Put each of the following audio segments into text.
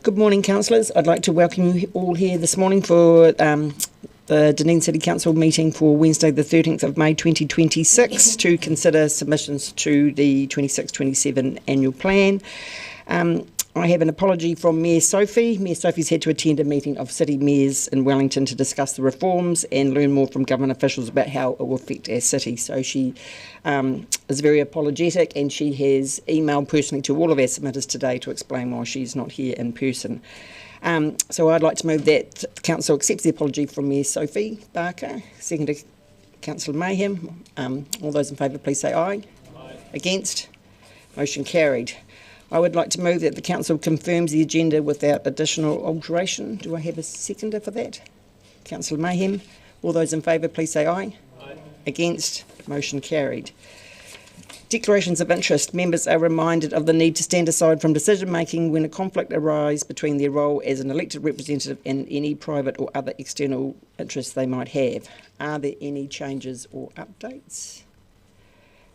Good morning, councillors. I'd like to welcome you all here this morning for the Dunedin City Council meeting for Wednesday the 13th of May 2026 to consider submissions to the 26-27 annual plan. I have an apology from Mayor Sophie. Mayor Sophie's had to attend a meeting of city mayors in Wellington to discuss the reforms and learn more from government officials about how it will affect our city. So she is very apologetic, and she has emailed personally to all of our submitters today to explain why she's not here in person. So I'd like to move that the Council accepts the apology from Mayor Sophie Barker, seconded Councillor Mayhem. All those in favour please say aye. Aye. Against? Motion carried. I would like to move that the Council confirms the agenda without additional alteration. Do I have a seconder for that? Councillor Mayhem. All those in favour please say aye. Aye. Against? Motion carried. Declarations of interest. Members are reminded of the need to stand aside from decision making when a conflict arises between their role as an elected representative and any private or other external interests they might have. Are there any changes or updates?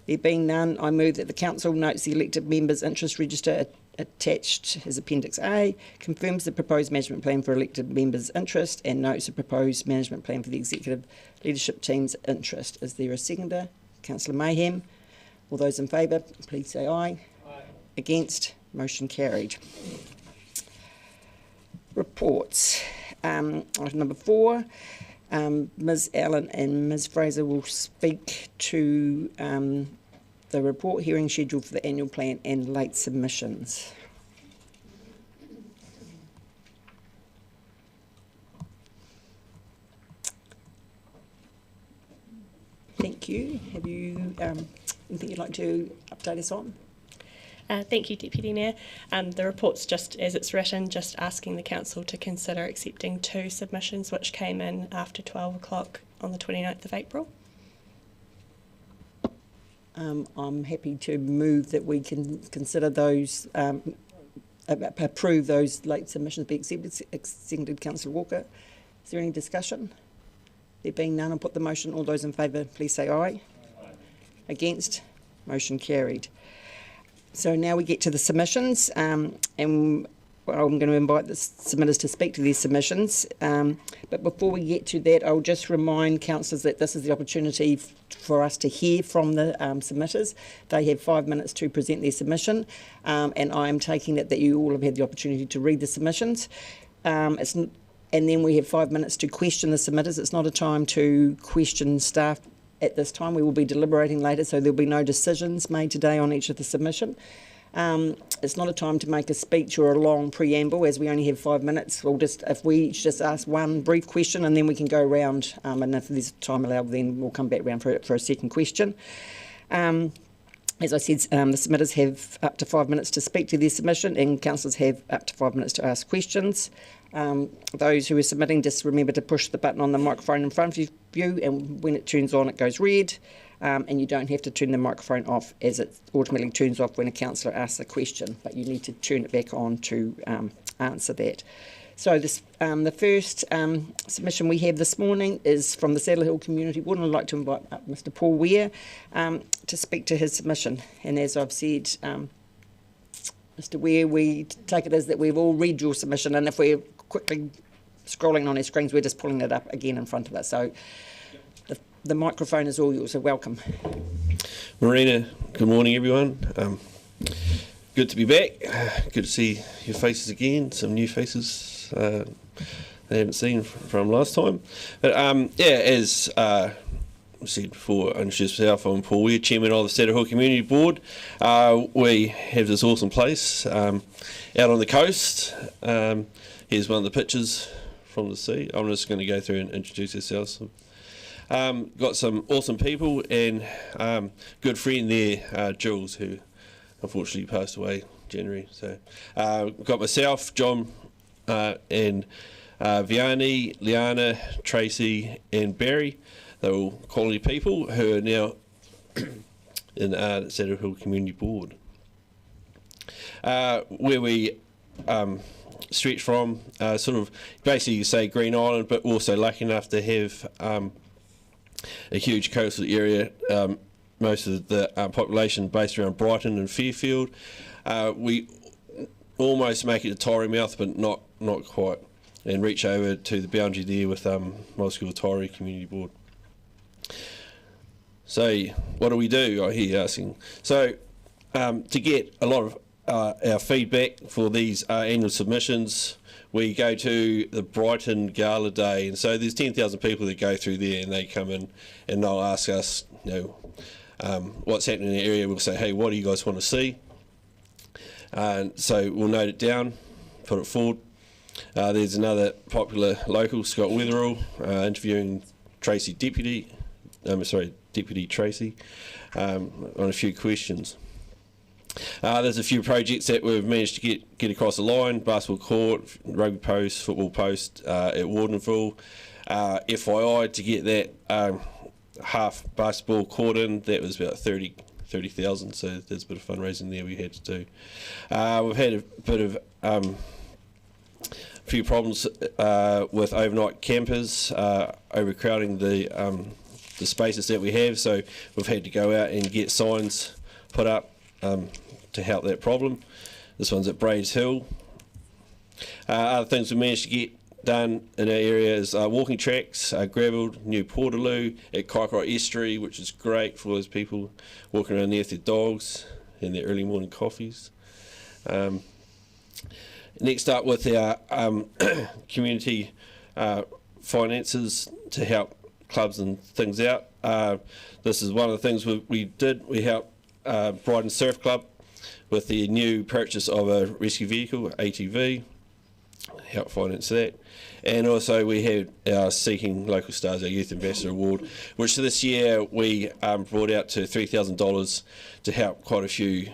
There being none, I move that the Council notes the elected members' interest register attached as Appendix A, confirms the proposed management plan for elected members' interest, and notes the proposed management plan for the executive leadership team's interest. Is there a seconder? Councillor Mayhem. All those in favour, please say aye. Aye. Against? Motion carried. Reports. Item number 4. Ms Allen and Ms Fraser will speak to the report hearing scheduled for the annual plan and late submissions. Thank you. Have you anything you'd like to update us on? Thank you, Deputy Mayor. The report's just as it's written, just asking the Council to consider accepting 2 submissions which came in after 12 o'clock on the 29th of April. I'm happy to move that we can consider those, approve those late submissions be accepted. Seconded Councillor Walker. Is there any discussion? There being none, I'll put the motion. All those in favour, please say aye. Aye. Against? Motion carried. So now we get to the submissions, and I'm going to invite the submitters to speak to these submissions. But before we get to that, I'll just remind councillors that this is the opportunity for us to hear from the submitters. They have 5 minutes to present their submission, and I am taking it that you all have had the opportunity to read the submissions. And then we have 5 minutes to question the submitters. It's not a time to question staff at this time. We will be deliberating later, so there'll be no decisions made today on each of the submission. It's not a time to make a speech or a long preamble, as we only have 5 minutes. If we each just ask one brief question, and then we can go around, and if there's time allowed, then we'll come back round for a second question. As I said, the submitters have up to 5 minutes to speak to their submission, and councillors have up to 5 minutes to ask questions. Those who are submitting, just remember to push the button on the microphone in front of you, and when it turns on, it goes red, and you don't have to turn the microphone off, as it automatically turns off when a councillor asks a question, but you need to turn it back on to answer that. So the first submission we have this morning is from the Saddle Hill Community Board, and I'd like to invite up Mr Paul Weir to speak to his submission. And as I've said, Mr Weir, we take it as that we've all read your submission, and if we're quickly scrolling on our screens, we're just pulling it up again in front of us. So the microphone is all yours, so welcome. Marina, good morning everyone. Good to be back. Good to see your faces again, some new faces I haven't seen from last time. But as I said before, I introduced myself, I'm Paul Weir, Chairman of the Saddle Hill Community Board. We have this awesome place out on the coast. Here's one of the pictures from the sea. I'm just going to go through and introduce ourselves. Got some awesome people, and good friend there, Jules, who unfortunately passed away in January. So got myself, John, and Vianney, Liana, Tracy and Barry. They're all quality people who are now in the Saddle Hill Community Board. Where we stretch from, sort of basically you say Green Island, but also lucky enough to have a huge coastal area, most of the population based around Brighton and Fairfield. We almost make it a Tyree mouth, but not quite, and reach over to the boundary there with Multi-School Tyree Community Board. So what do we do? I hear you asking. So to get a lot of our feedback for these annual submissions, we go to the Brighton Gala Day, and so there's 10,000 people that go through there, and they come in and they'll ask us, what's happening in the area. We'll say, hey, what do you guys want to see? And so we'll note it down, put it forward. There's another popular local, Scott Wetherall, interviewing Deputy Tracy, on a few questions. There's a few projects that we've managed to get across the line: basketball court, rugby post, football post at Wardenville. FYI, to get that half basketball court in, that was about 30,000. So there's a bit of fundraising there we had to do. We've had a bit of few problems with overnight campers overcrowding the spaces that we have. So we've had to go out and get signs put up to help that problem. This one's at Braids Hill. Other things we managed to get done in our area is walking tracks, gravelled, new Portaloo at Kaikorai Estuary, which is great for those people walking around there with their dogs and their early morning coffees. Next up with our community finances to help clubs and things out. This is one of the things we did. We helped Brighton Surf Club with the new purchase of a rescue vehicle, ATV, help finance that. And also we had our Seeking Local Stars, our Youth Ambassador Award, which this year we brought out to $3,000 to help quite a few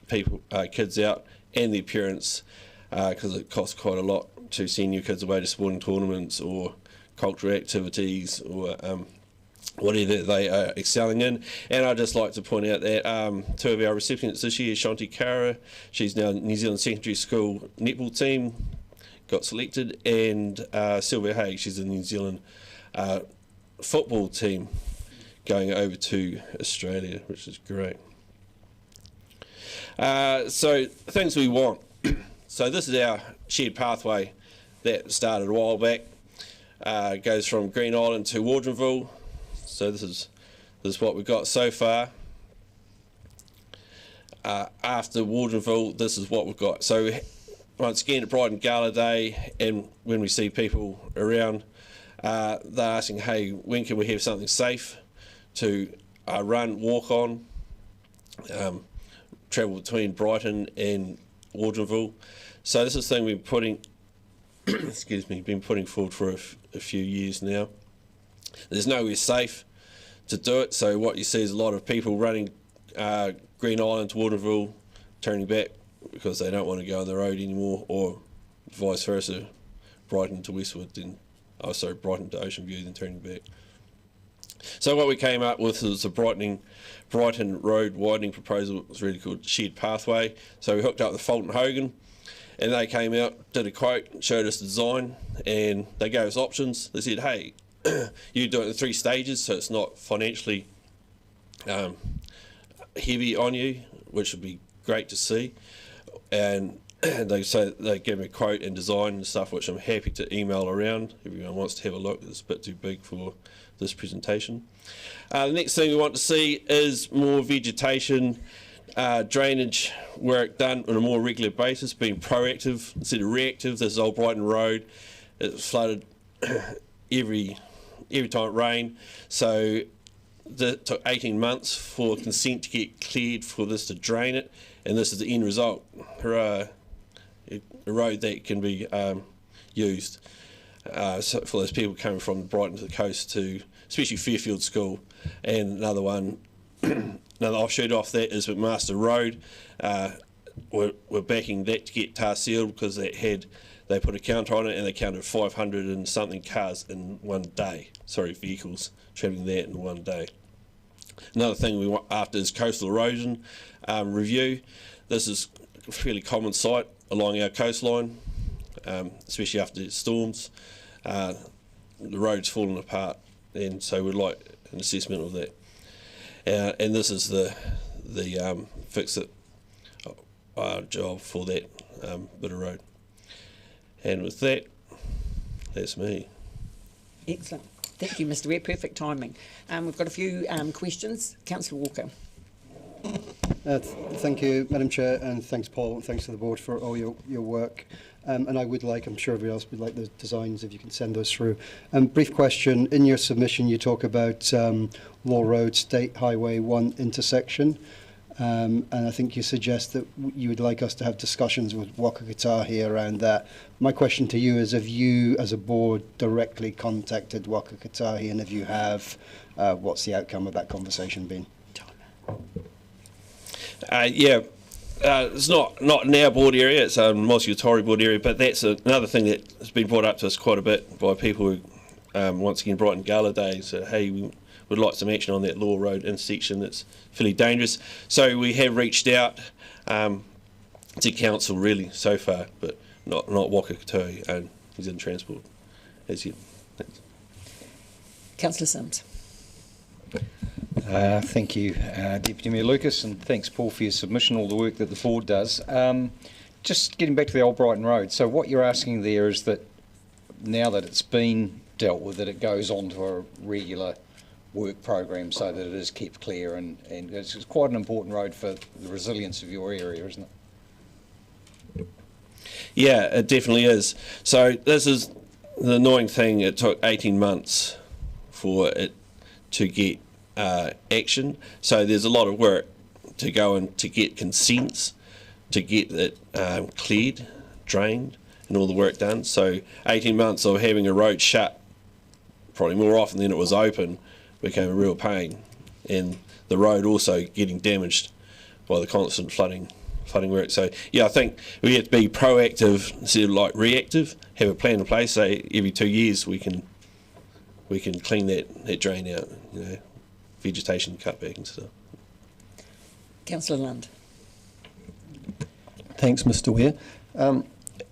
people, kids out, and their parents, because it costs quite a lot to send your kids away to sporting tournaments or cultural activities or whatever they are excelling in. And I'd just like to point out that two of our recipients this year, Shanti Kara, she's now New Zealand Secondary School netball team, got selected, and Sylvia Haig, she's in the New Zealand football team going over to Australia, which is great. So things we want. So this is our shared pathway that started a while back. Goes from Green Island to Wardenville. So this is what we've got so far. After Wardenville, this is what we've got. So once again at Brighton Gala Day, and when we see people around, they're asking, hey, when can we have something safe to run, walk on, travel between Brighton and Wardenville. So this is the thing we've been putting been putting forward for a few years now. There's nowhere safe to do it, so what you see is a lot of people running Green Island to Wardenville, turning back because they don't want to go on the road anymore, or vice versa, Brighton to Westwood, Brighton to Ocean View, then turning back. So what we came up with was a Brighton Road widening proposal. It was really called Shared Pathway. So we hooked up with Fulton Hogan, and they came out, did a quote, showed us the design, and they gave us options. They said, hey, you do it in 3 stages, so it's not financially heavy on you, which would be great to see. And they gave me a quote and design and stuff, which I'm happy to email around. Everyone wants to have a look. It's a bit too big for this presentation. The next thing we want to see is more vegetation, drainage work done on a more regular basis, being proactive instead of reactive. This is Old Brighton Road. It's flooded every time it rained. So it took 18 months for consent to get cleared for this to drain it, and this is the end result. Hurrah! A road that can be used so for those people coming from Brighton to the coast, to especially Fairfield School. And another one, another offshoot off that is McMaster Road. We're backing that to get tar sealed because they put a counter on it, and they counted 500 and something cars in one day. Vehicles travelling that in one day. Another thing we want after is coastal erosion review. This is a fairly common sight along our coastline, especially after storms. The road's falling apart, and so we'd like an assessment of that. And this is the fix it job for that bit of road. And with that, that's me. Excellent. Thank you, Mr. Ware. Perfect timing. We've got a few questions. Councillor Walker. Thank you, Madam Chair, and thanks, Paul, and thanks to the board for all your work. And I would like, I'm sure everybody else would like the designs, if you can send those through. Brief question, in your submission you talk about Law Road State Highway 1 intersection, and I think you suggest that you would like us to have discussions with Waka Kotahi around that. My question to you is, have you as a board directly contacted Waka Kotahi, and if you have, what's the outcome of that conversation been? It's not in our board area, it's a Mosi board area, but that's another thing that has been brought up to us quite a bit by people who, once again, Brighton Gala Day, so hey, we would like some action on that Law Road intersection that's fairly dangerous. So we have reached out to council really so far, but not Waka Kotahi and New Zealand Transport as yet. Thanks. Councillor Sims. Thank you, Deputy Mayor Lucas, and thanks, Paul, for your submission, all the work that the board does. Just getting back to the Old Brighton Road, so what you're asking there is that now that it's been dealt with, that it goes on to a regular work program so that it is kept clear, and it's quite an important road for the resilience of your area, isn't it? Yeah, it definitely is. So this is the annoying thing, it took 18 months for it to get action, so there's a lot of work to go and to get consents, to get it cleared, drained, and all the work done. So 18 months of having a road shut, probably more often than it was open, became a real pain, and the road also getting damaged by the constant flooding work. So yeah, I think we have to be proactive instead of like reactive, have a plan in place, so every 2 years we can clean that drain out, you know, vegetation cutback and stuff. Councillor Lund. Thanks, Mr. Ware.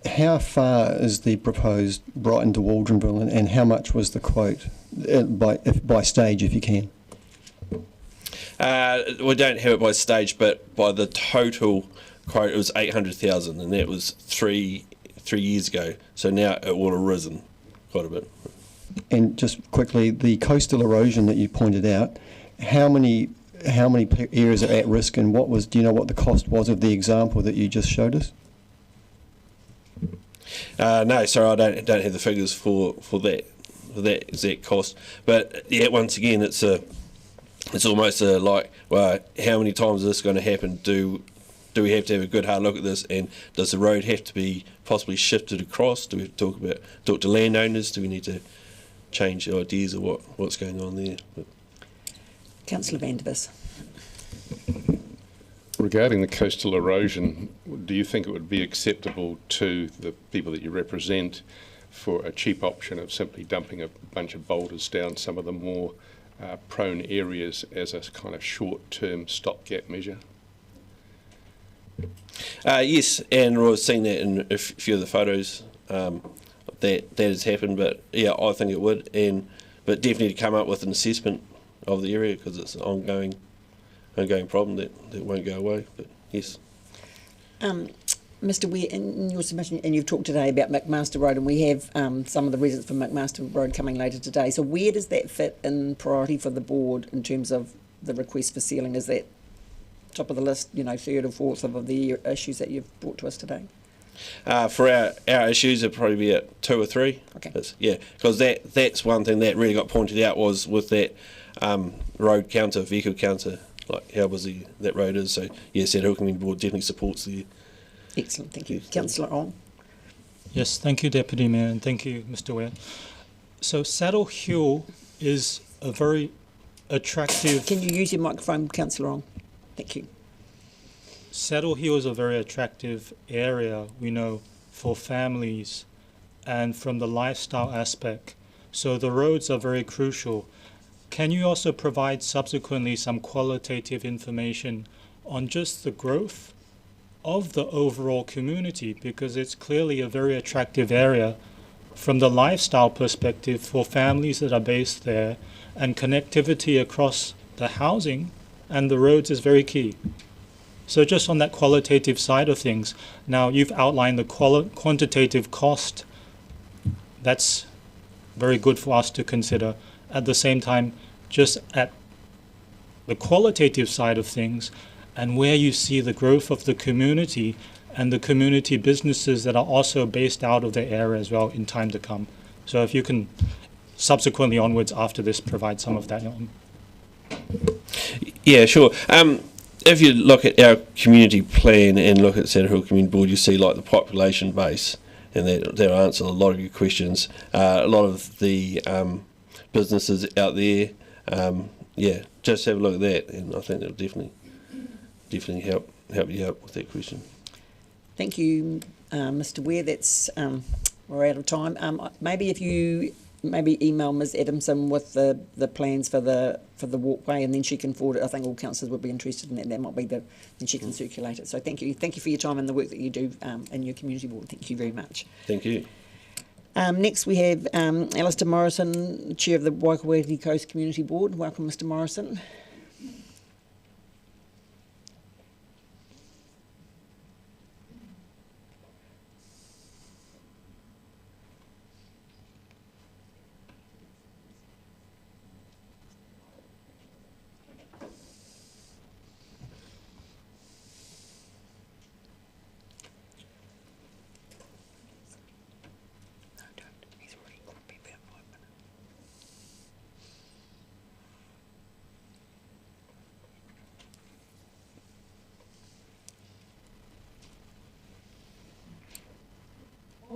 How far is the proposed Brighton to Waldronville, and how much was the quote by stage, if you can? We don't have it by stage, but by the total quote it was 800,000, and that was three years ago. So now it will have risen quite a bit. And just quickly, the coastal erosion that you pointed out, how many areas are at risk, and do you know what the cost was of the example that you just showed us? No, sorry, I don't have the figures for that exact cost. But yeah, once again, it's almost like, well, how many times is this going to happen? Do we have to have a good hard look at this, and does the road have to be possibly shifted across? Do we have to talk to landowners? Do we need to change ideas of what's going on there? But Councillor Vandervis. Regarding the coastal erosion, do you think it would be acceptable to the people that you represent for a cheap option of simply dumping a bunch of boulders down some of the more prone areas as a kind of short-term stopgap measure? Yes, and we've seen that in a few of the photos that has happened. But yeah, I think it would, but definitely to come up with an assessment of the area, because it's an ongoing problem that won't go away. But yes. Mr. Ware, in your submission, and you've talked today about McMaster Road, and we have some of the residents from McMaster Road coming later today. So where does that fit in priority for the board in terms of the request for sealing? Is that top of the list, you know, third or fourth of the issues that you've brought to us today? For our issues, it'd probably be at 2 or 3. Okay. Yeah, because that's one thing that really got pointed out was with that road counter, vehicle counter, like how busy that road is. So yes, that Hillcombe board definitely supports the. Excellent, thank you. Councillor Ong. Yes, thank you, Deputy Mayor, and thank you, Mr. Ware. So Saddle Hill is a very attractive... Can you use your microphone, Councillor Ong? Thank you. Saddle Hill is a very attractive area, we know, for families and from the lifestyle aspect. So the roads are very crucial. Can you also provide subsequently some qualitative information on just the growth of the overall community, because it's clearly a very attractive area from the lifestyle perspective for families that are based there, and connectivity across the housing and the roads is very key. So just on that qualitative side of things, now you've outlined the quantitative cost. That's very good for us to consider. At the same time, just at the qualitative side of things and where you see the growth of the community and the community businesses that are also based out of the area as well in time to come. So if you can subsequently onwards after this provide some of that. Yeah, sure. If you look at our community plan and look at Santa Hill Community Board, you see like the population base, and that'll answer a lot of your questions. A lot of the businesses out there, just have a look at that, and I think that'll definitely help you out with that question. Thank you, Mr. Ware. That's we're out of time. Maybe if you email Ms. Adamson with the plans for the walkway, and then she can forward it. I think all councillors would be interested in that. That might be then she can circulate it. So thank you for your time and the work that you do in your community board. Thank you very much. Thank you. Next we have Alistair Morrison, Chair of the Waikouaiti Coast Community Board. Welcome, Mr. Morrison.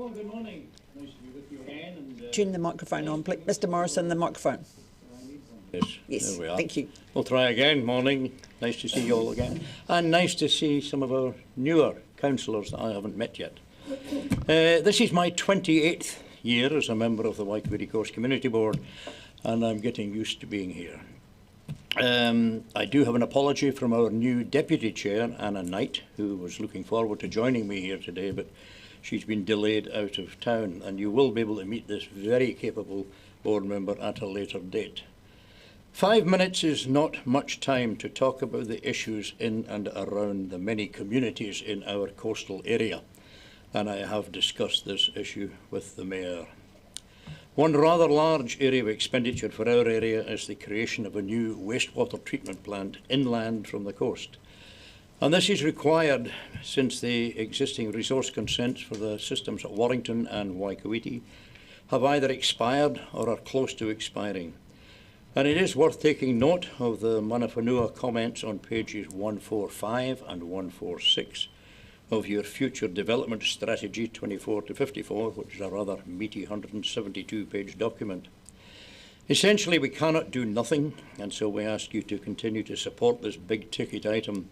Oh, good morning. Nice to be with you again. And, turn the microphone on, please. Mr. Morrison, the microphone. Yes, there we are. Thank you. We'll try again. Morning. Nice to see you all again. And nice to see some of our newer councillors that I haven't met yet. This is my 28th year as a member of the Waikouaiti Coast Community Board, and I'm getting used to being here. I do have an apology from our new Deputy Chair, Anna Knight, who was looking forward to joining me here today, but she's been delayed out of town, and you will be able to meet this very capable board member at a later date. 5 minutes is not much time to talk about the issues in and around the many communities in our coastal area, and I have discussed this issue with the Mayor. One rather large area of expenditure for our area is the creation of a new wastewater treatment plant inland from the coast. And this is required since the existing resource consents for the systems at Warrington and Waikouaiti have either expired or are close to expiring. And it is worth taking note of the mana whenua comments on pages 145 and 146 of your Future Development Strategy 24 to 54, which is a rather meaty 172-page document. Essentially, we cannot do nothing, and so we ask you to continue to support this big-ticket item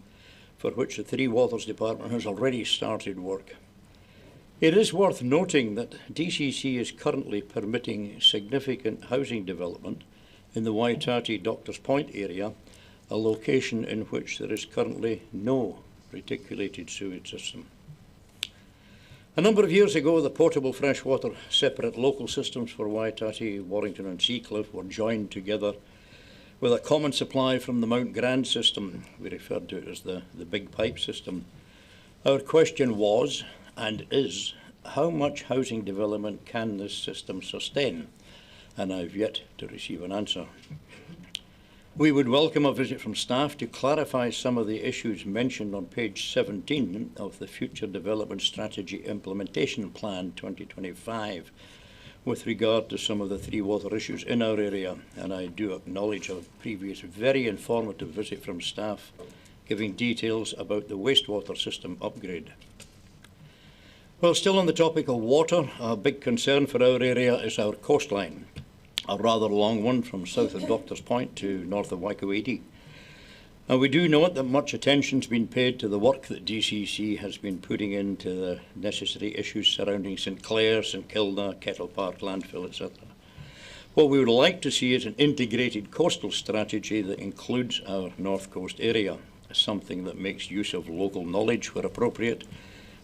for which the Three Waters Department has already started work. It is worth noting that DCC is currently permitting significant housing development in the Waitati Doctors Point area, a location in which there is currently no reticulated sewage system. A number of years ago, the potable freshwater separate local systems for Waitati, Warrington and Seacliff were joined together with a common supply from the Mount Grant system. We referred to it as the big pipe system. Our question was, and is, how much housing development can this system sustain? And I've yet to receive an answer. We would welcome a visit from staff to clarify some of the issues mentioned on page 17 of the Future Development Strategy Implementation Plan 2025 with regard to some of the three water issues in our area, and I do acknowledge a previous very informative visit from staff giving details about the wastewater system upgrade. Well, still on the topic of water, a big concern for our area is our coastline, a rather long one from south of Doctors Point to north of Waikouaiti. And we do note that much attention has been paid to the work that DCC has been putting into the necessary issues surrounding St Clair, St Kilda, Kettle Park, landfill, etc. What we would like to see is an integrated coastal strategy that includes our North Coast area, something that makes use of local knowledge where appropriate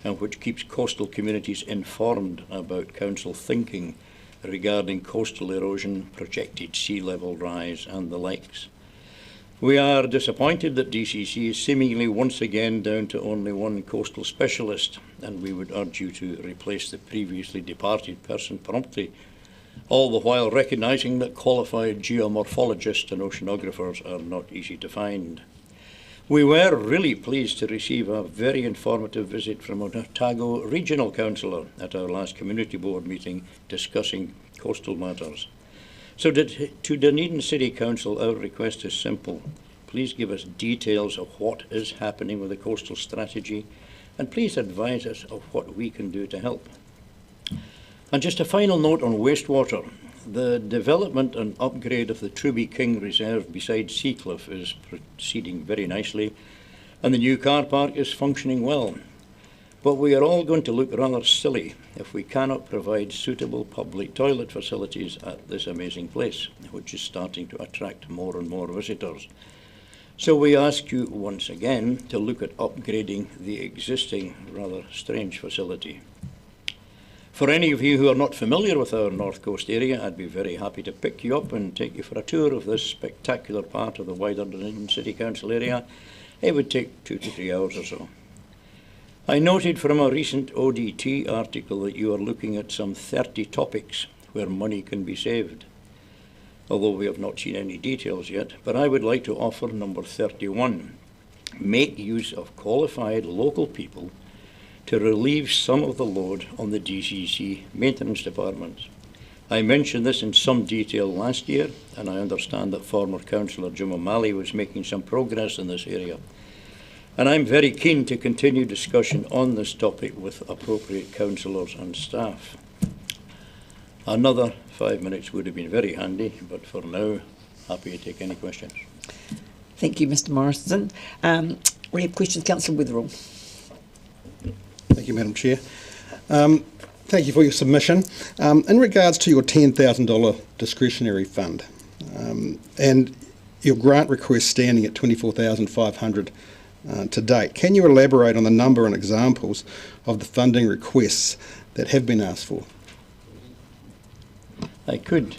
and which keeps coastal communities informed about council thinking regarding coastal erosion, projected sea level rise and the likes. We are disappointed that DCC is seemingly once again down to only one coastal specialist, and we would urge you to replace the previously departed person promptly, all the while recognising that qualified geomorphologists and oceanographers are not easy to find. We were really pleased to receive a very informative visit from Otago Regional Councillor at our last community board meeting discussing coastal matters. So to Dunedin City Council, our request is simple. Please give us details of what is happening with the coastal strategy, and please advise us of what we can do to help. And just a final note on wastewater. The development and upgrade of the Truby King Reserve beside Seacliff is proceeding very nicely, and the new car park is functioning well. But we are all going to look rather silly if we cannot provide suitable public toilet facilities at this amazing place, which is starting to attract more and more visitors. So we ask you once again to look at upgrading the existing rather strange facility. For any of you who are not familiar with our North Coast area, I'd be very happy to pick you up and take you for a tour of this spectacular part of the wider Dunedin City Council area. It would take 2 to 3 hours or so. I noted from a recent ODT article that you are looking at some 30 topics where money can be saved, although we have not seen any details yet. But I would like to offer number 31. Make use of qualified local people to relieve some of the load on the DCC maintenance departments. I mentioned this in some detail last year, and I understand that former Councillor Jim O'Malley was making some progress in this area. And I'm very keen to continue discussion on this topic with appropriate councillors and staff. Another 5 minutes would have been very handy, but for now, happy to take any questions. Thank you, Mr Morrison. We have questions, Councillor Witherall. Thank you, Madam Chair. Thank you for your submission. In regards to your $10,000 discretionary fund and your grant request standing at $24,500 to date, can you elaborate on the number and examples of the funding requests that have been asked for? I could.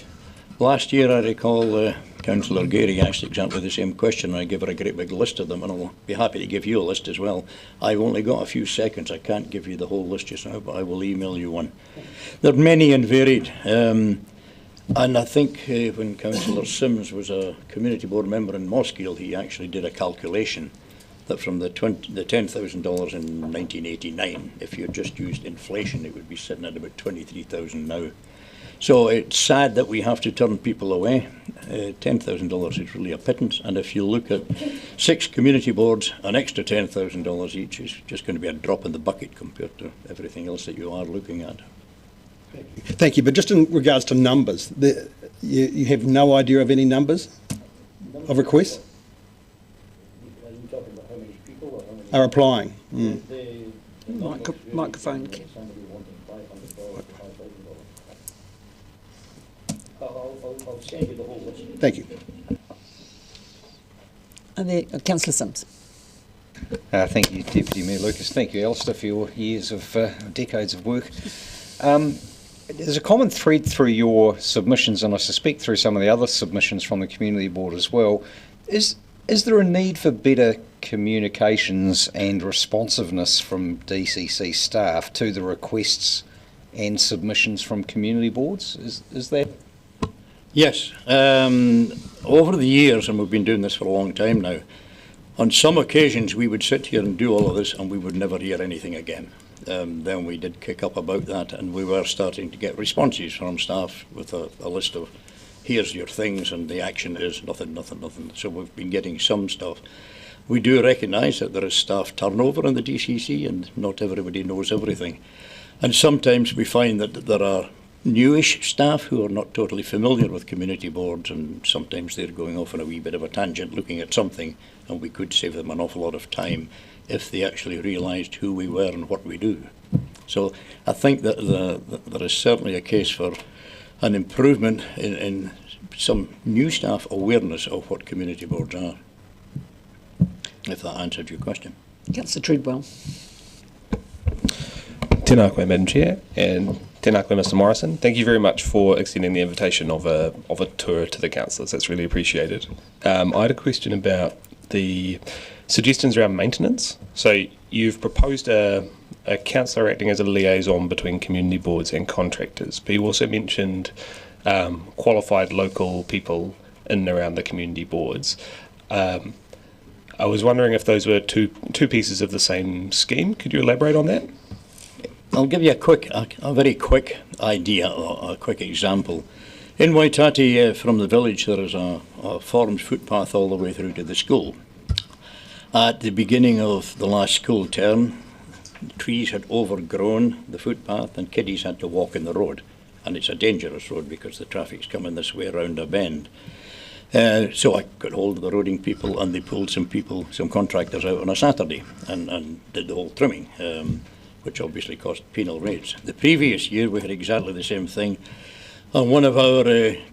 Last year, I recall Councillor Gary asked exactly the same question, and I gave her a great big list of them, and I'll be happy to give you a list as well. I've only got a few seconds. I can't give you the whole list just now, but I will email you one. There are many and varied. And I think when Councillor Sims was a community board member in Mossgiel, he actually did a calculation that from the $10,000 in 1989, if you had just used inflation, it would be sitting at about $23,000 now. So it's sad that we have to turn people away. $10,000 is really a pittance, and if you look at 6 community boards, an extra $10,000 each is just going to be a drop in the bucket compared to everything else that you are looking at. Thank you, but just in regards to numbers, you have no idea of any numbers of requests? Are you talking about how many people or how many are applying? Microphone. I'll send you the whole list. Thank you. Are there, Councillor Sims? Thank you, Deputy Mayor Lucas. Thank you, Alistair, for your years of decades of work. There's a common thread through your submissions, and I suspect through some of the other submissions from the community board as well. Is there a need for better communications and responsiveness from DCC staff to the requests and submissions from community boards? Is that? Yes. Over the years, and we've been doing this for a long time now, on some occasions we would sit here and do all of this and we would never hear anything again. Then we did kick up about that, and we were starting to get responses from staff with a list of here's your things, and the action is nothing. So we've been getting some stuff. We do recognise that there is staff turnover in the DCC, and not everybody knows everything. And sometimes we find that there are newish staff who are not totally familiar with community boards, and sometimes they're going off on a wee bit of a tangent looking at something, and we could save them an awful lot of time if they actually realised who we were and what we do. So I think that there is certainly a case for an improvement in some new staff awareness of what community boards are, if that answered your question. Councillor Treadwell. Tēnā koe, Madam Chair, and Tēnā koe, Mr Morrison. Thank you very much for extending the invitation of a tour to the councillors. That's really appreciated. I had a question about the suggestions around maintenance. So you've proposed a councillor acting as a liaison between community boards and contractors, but you also mentioned qualified local people in and around the community boards. I was wondering if those were two pieces of the same scheme. Could you elaborate on that? I'll give you a very quick idea or a quick example. In Waitati, from the village, there is a formed footpath all the way through to the school. At the beginning of the last school term, trees had overgrown the footpath and kiddies had to walk in the road. And it's a dangerous road because the traffic's coming this way around a bend. So I got hold of the roading people and they pulled some contractors out on a Saturday and did the whole trimming, which obviously cost penal rates. The previous year we had exactly the same thing. And one of our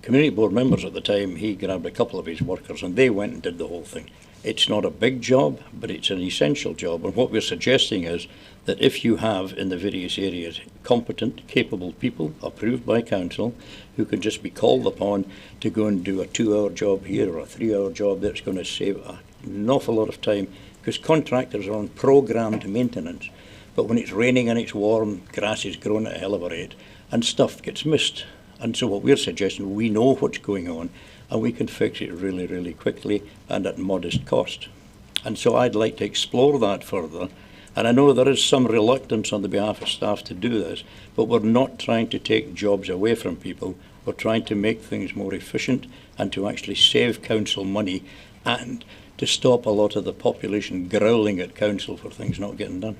community board members at the time, he grabbed a couple of his workers and they went and did the whole thing. It's not a big job, but it's an essential job. And what we're suggesting is that if you have in the various areas competent, capable people approved by council who can just be called upon to go and do a 2-hour job here or a 3-hour job, that's going to save an awful lot of time, because contractors are on programmed maintenance. But when it's raining and it's warm, grass is growing at a hell of a rate and stuff gets missed. And so what we're suggesting, we know what's going on and we can fix it really, really quickly and at modest cost. And so I'd like to explore that further. And I know there is some reluctance on the behalf of staff to do this, but we're not trying to take jobs away from people. We're trying to make things more efficient and to actually save council money and to stop a lot of the population growling at council for things not getting done.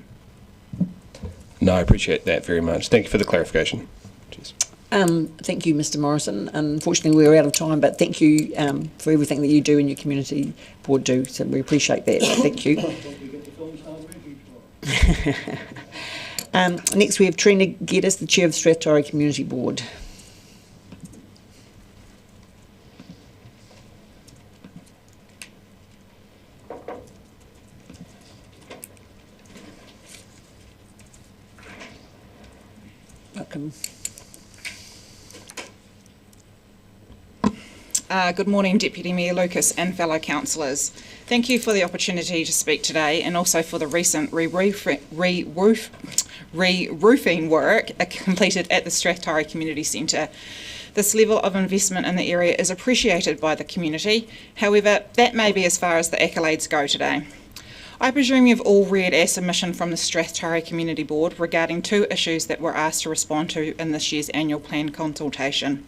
No, I appreciate that very much. Thank you for the clarification. Cheers. Thank you, Mr Morrison. Unfortunately, we're out of time, but thank you for everything that you do and your community board do. So we appreciate that. Thank you. Next, we have Trina Geddes, the Chair of the Strathtyre Community Board. Welcome. Good morning, Deputy Mayor Lucas and fellow councillors. Thank you for the opportunity to speak today and also for the recent re-roofing work completed at the Strathtyre Community Centre. This level of investment in the area is appreciated by the community. However, that may be as far as the accolades go today. I presume you've all read our submission from the Strathtyre Community Board regarding 2 issues that we're asked to respond to in this year's annual plan consultation.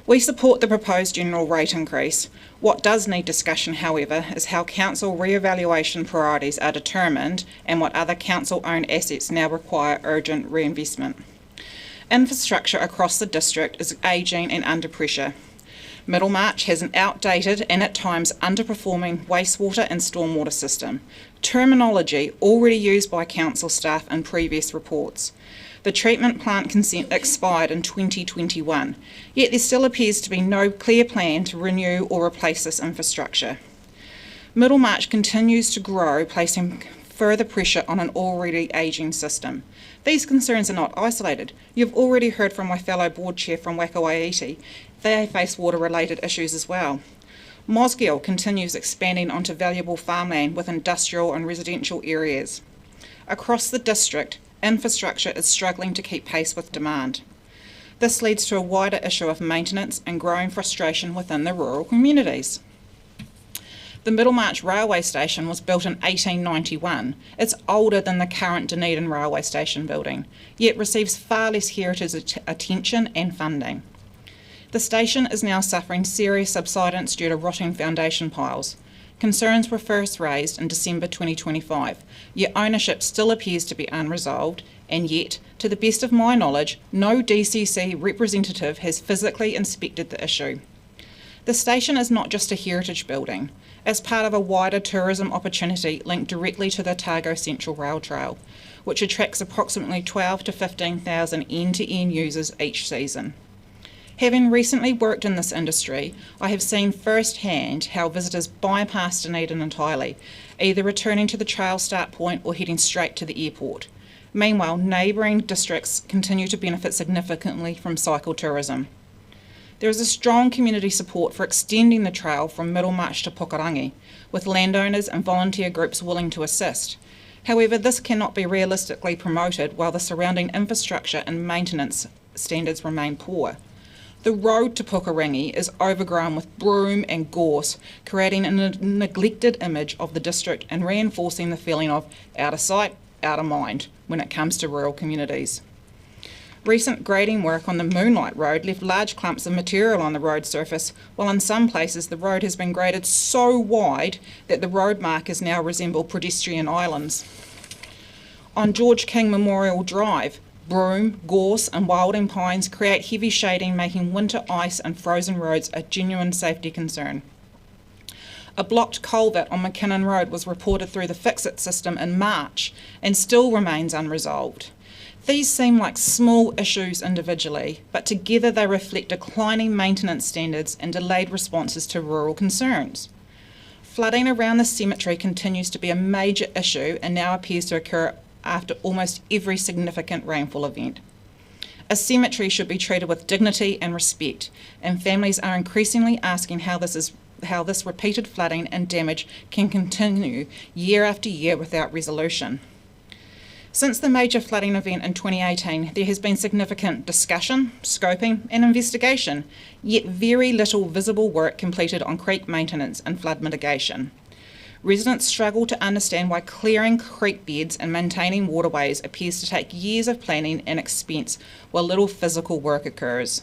We support the proposed general rate increase. What does need discussion, however, is how council re-evaluation priorities are determined and what other council-owned assets now require urgent reinvestment. Infrastructure across the district is ageing and under pressure. Middlemarch has an outdated and at times underperforming wastewater and stormwater system, terminology already used by council staff in previous reports. The treatment plant consent expired in 2021, yet there still appears to be no clear plan to renew or replace this infrastructure. Middlemarch continues to grow, placing further pressure on an already ageing system. These concerns are not isolated. You've already heard from my fellow board chair from Wakawaiti. They face water-related issues as well. Mosgiel continues expanding onto valuable farmland with industrial and residential areas. Across the district, infrastructure is struggling to keep pace with demand. This leads to a wider issue of maintenance and growing frustration within the rural communities. The Middlemarch railway station was built in 1891. It's older than the current Dunedin railway station building, yet receives far less heritage attention and funding. The station is now suffering serious subsidence due to rotting foundation piles. Concerns were first raised in December 2025, yet ownership still appears to be unresolved, and yet, to the best of my knowledge, no DCC representative has physically inspected the issue. The station is not just a heritage building. It's part of a wider tourism opportunity linked directly to the Otago Central Rail Trail, which attracts approximately 12 to 15,000 end-to-end users each season. Having recently worked in this industry, I have seen firsthand how visitors bypass Dunedin entirely, either returning to the trail start point or heading straight to the airport. Meanwhile, neighbouring districts continue to benefit significantly from cycle tourism. There is a strong community support for extending the trail from Middlemarch to Pukerangi, with landowners and volunteer groups willing to assist. However, this cannot be realistically promoted while the surrounding infrastructure and maintenance standards remain poor. The road to Pukerangi is overgrown with broom and gorse, creating a neglected image of the district and reinforcing the feeling of out of sight, out of mind when it comes to rural communities. Recent grading work on the Moonlight Road left large clumps of material on the road surface, while in some places the road has been graded so wide that the road markers now resemble pedestrian islands. On George King Memorial Drive, broom, gorse and wilding pines create heavy shading, making winter ice and frozen roads a genuine safety concern. A blocked culvert on McKinnon Road was reported through the Fix-It system in March and still remains unresolved. These seem like small issues individually, but together they reflect declining maintenance standards and delayed responses to rural concerns. Flooding around the cemetery continues to be a major issue and now appears to occur after almost every significant rainfall event. A cemetery should be treated with dignity and respect, and families are increasingly asking how this repeated flooding and damage can continue year after year without resolution. Since the major flooding event in 2018, there has been significant discussion, scoping and investigation, yet very little visible work completed on creek maintenance and flood mitigation. Residents struggle to understand why clearing creek beds and maintaining waterways appears to take years of planning and expense while little physical work occurs.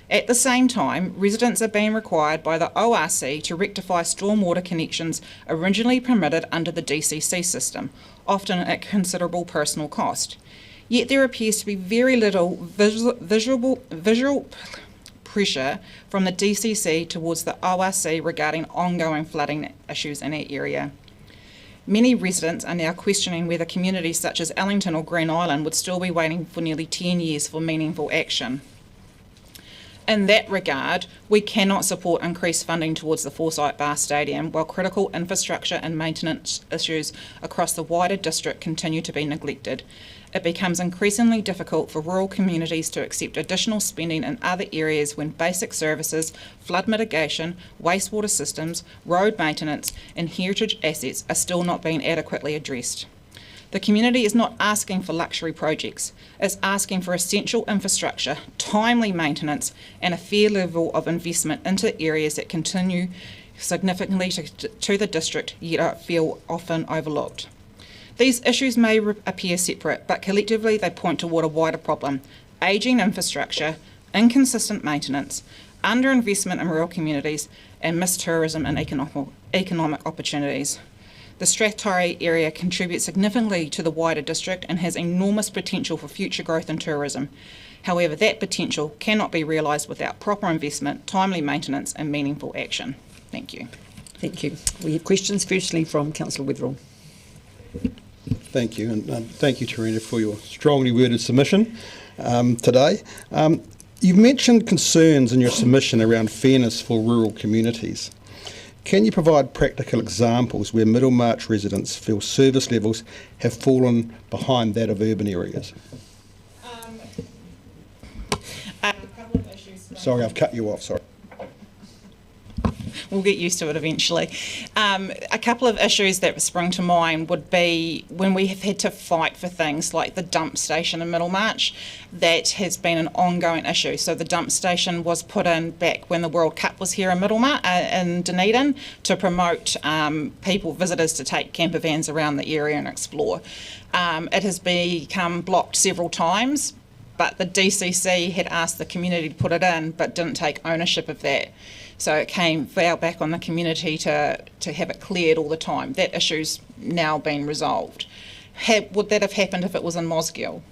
At the same time, residents are being required by the ORC to rectify stormwater connections originally permitted under the DCC system, often at considerable personal cost. Yet there appears to be very little visual pressure from the DCC towards the ORC regarding ongoing flooding issues in our area. Many residents are now questioning whether communities such as Ellington or Green Island would still be waiting for nearly 10 years for meaningful action. In that regard, we cannot support increased funding towards the Forsyth Bar Stadium while critical infrastructure and maintenance issues across the wider district continue to be neglected. It becomes increasingly difficult for rural communities to accept additional spending in other areas when basic services, flood mitigation, wastewater systems, road maintenance and heritage assets are still not being adequately addressed. The community is not asking for luxury projects, it's asking for essential infrastructure, timely maintenance and a fair level of investment into areas that continue significantly to the district yet feel often overlooked. These issues may appear separate, but collectively they point toward a wider problem: ageing infrastructure, inconsistent maintenance, underinvestment in rural communities and missed tourism and economic opportunities. The Strathtyre area contributes significantly to the wider district and has enormous potential for future growth in tourism. However, that potential cannot be realised without proper investment, timely maintenance and meaningful action. Thank you. Thank you. We have questions, firstly from Councillor Witherell. Thank you, and thank you, Tarina, for your strongly worded submission today. You've mentioned concerns in your submission around fairness for rural communities. Can you provide practical examples where Middlemarch residents feel service levels have fallen behind that of urban areas? A couple of issues. Sorry, I've cut you off, sorry. We'll get used to it eventually. A couple of issues that spring to mind would be when we have had to fight for things like the dump station in Middlemarch. That has been an ongoing issue. So the dump station was put in back when the World Cup was here in Middlemarch, in Dunedin, to promote visitors to take camper vans around the area and explore. It has become blocked several times, but the DCC had asked the community to put it in, but didn't take ownership of that. So it fell back on the community to have it cleared all the time. That issue's now been resolved. Would that have happened if it was in Mosgiel?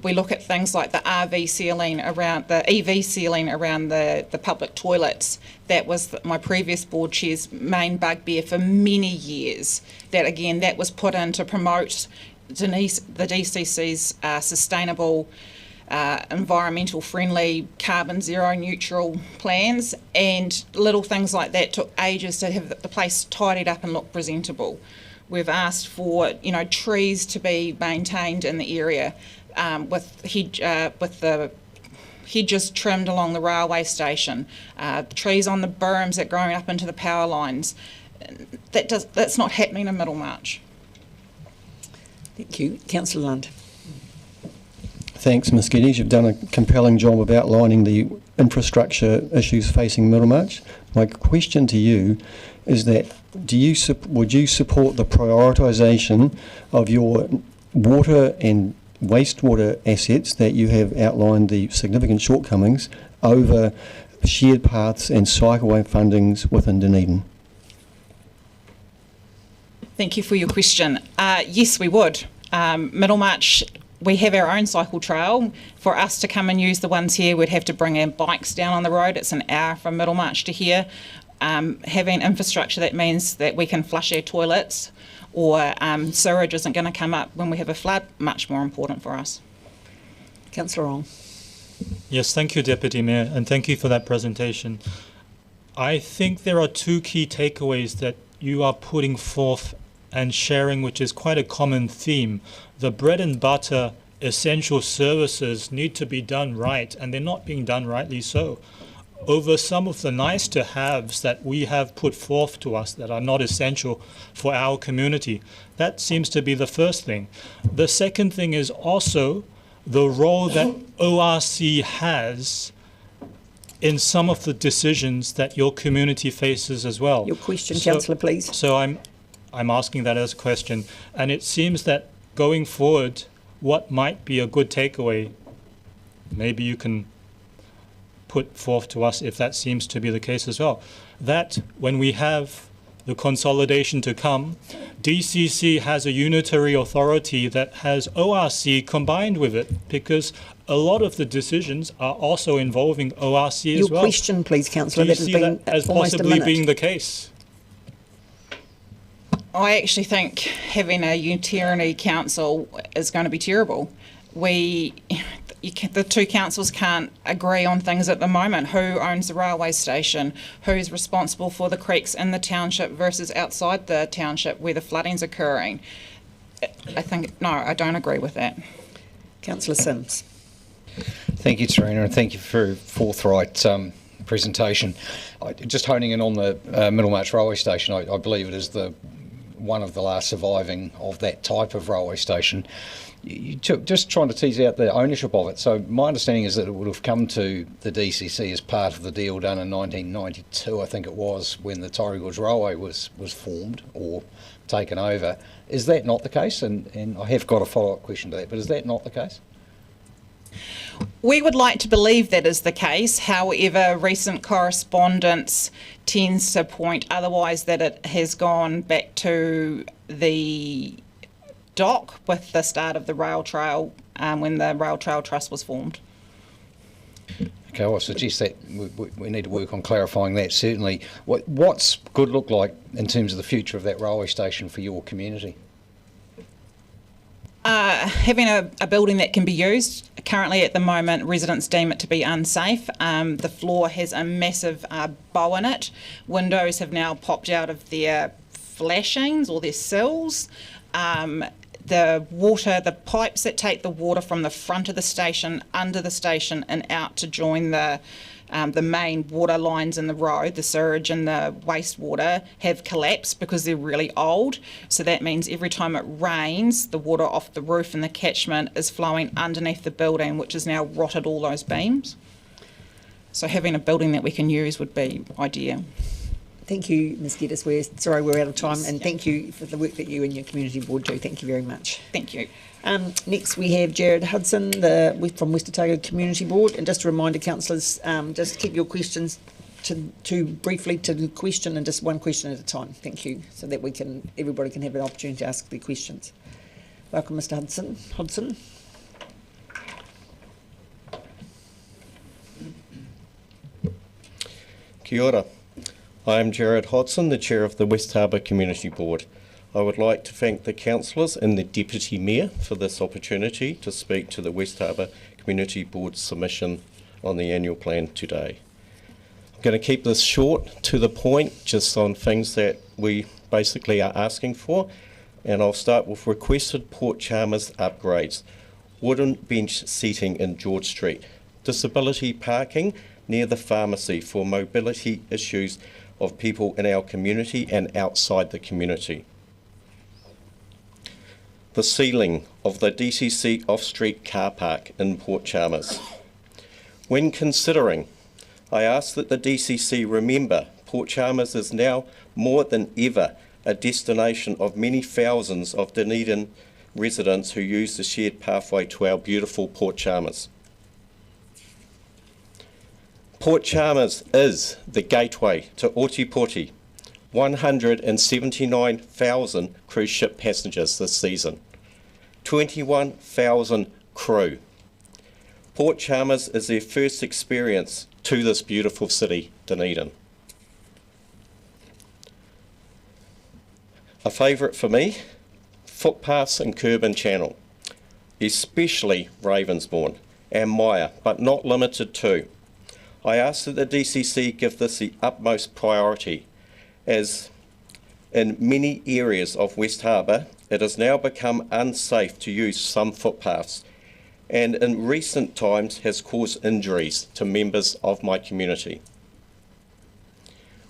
We look at things like the RV ceiling around, the EV ceiling around the public toilets. That was my previous board chair's main bugbear for many years. That was put in to promote the DCC's sustainable, environmental friendly, carbon zero neutral plans, and little things like that took ages to have the place tidied up and look presentable. We've asked for, trees to be maintained in the area, with the hedges trimmed along the railway station, trees on the berms that growing up into the power lines. That's not happening in Middlemarch. Thank you. Councillor Lund. Thanks, Ms Geddes. You've done a compelling job of outlining the infrastructure issues facing Middlemarch. My question to you is that would you support the prioritisation of your water and wastewater assets that you have outlined the significant shortcomings over shared paths and cycleway fundings within Dunedin? Thank you for your question. Yes, we would. Middlemarch, we have our own cycle trail. For us to come and use the ones here, we'd have to bring our bikes down on the road. It's an hour from Middlemarch to here. Having infrastructure, that means that we can flush our toilets, or sewerage isn't going to come up when we have a flood, much more important for us. Councillor Ong. Yes, thank you, Deputy Mayor, and thank you for that presentation. I think there are two key takeaways that you are putting forth and sharing, which is quite a common theme. The bread and butter essential services need to be done right, and they're not being done rightly so. Over some of the nice to haves that we have put forth to us that are not essential for our community. That seems to be the first thing. The second thing is also the role that ORC has in some of the decisions that your community faces as well. Your question, Councillor, please. So I'm asking that as a question, and it seems that going forward, what might be a good takeaway, maybe you can put forth to us if that seems to be the case as well, that when we have the consolidation to come, DCC has a unitary authority that has ORC combined with it, because a lot of the decisions are also involving ORC as well. Your question, please, Councillor. Do you That has see been that as almost a possibly minute. being the case? I actually think having a unitary council is going to be terrible. The two councils can't agree on things at the moment. Who owns the railway station? Who's responsible for the creeks in the township versus outside the township where the flooding's occurring? I don't agree with that. Councillor Simms. Thank you, Serena, and thank you for a forthright presentation. Just honing in on the Middlemarch railway station, I believe it is one of the last surviving of that type of railway station. Just trying to tease out the ownership of it. So my understanding is that it would have come to the DCC as part of the deal done in 1992, I think it was, when the Torrey Gorge Railway was formed or taken over. Is that not the case? And I have got a follow-up question to that, but is that not the case? We would like to believe that is the case. However, recent correspondence tends to point otherwise, that it has gone back to the dock with the start of the rail trail, when the Rail Trail Trust was formed. Okay, I suggest that we need to work on clarifying that, certainly. What's good look like in terms of the future of that railway station for your community? Having a building that can be used. Currently, at the moment, residents deem it to be unsafe. The floor has a massive bow in it. Windows have now popped out of their flashings or their sills. The pipes that take the water from the front of the station, under the station and out to join the main water lines in the road, the sewage and the wastewater, have collapsed because they're really old. So that means every time it rains, the water off the roof and the catchment is flowing underneath the building, which has now rotted all those beams. So having a building that we can use would be ideal. Thank you, Ms Geddes. We're out of time, and thank you for the work that you and your community board do. Thank you very much. Thank you. Next we have Jared Hudson from West Otago Community Board, and just a reminder, councillors, just keep your questions briefly to the question, and just one question at a time. Thank you, so that everybody can have an opportunity to ask their questions. Welcome, Mr Hudson. Kia ora. I am Jared Hodson, the Chair of the West Harbour Community Board. I would like to thank the councillors and the Deputy Mayor for this opportunity to speak to the West Harbour Community Board submission on the annual plan today. I'm going to keep this short, to the point, just on things that we basically are asking for. and I'll start with requested Port Chalmers upgrades. Wooden bench seating in George Street. Disability parking near the pharmacy for mobility issues of people in our community and outside the community. The ceiling of the DCC off-street car park in Port Chalmers. When considering, I ask that the DCC remember Port Chalmers is now more than ever a destination of many thousands of Dunedin residents who use the shared pathway to our beautiful Port Chalmers. Port Chalmers is the gateway to Otipoti. 179,000 cruise ship passengers this season. 21,000 crew. Port Chalmers is their first experience to this beautiful city, Dunedin. A favourite for me, footpaths and curb and channel, especially Ravensbourne and Maya, but not limited to. I ask that the DCC give this the utmost priority, as in many areas of West Harbour, it has now become unsafe to use some footpaths, and in recent times has caused injuries to members of my community.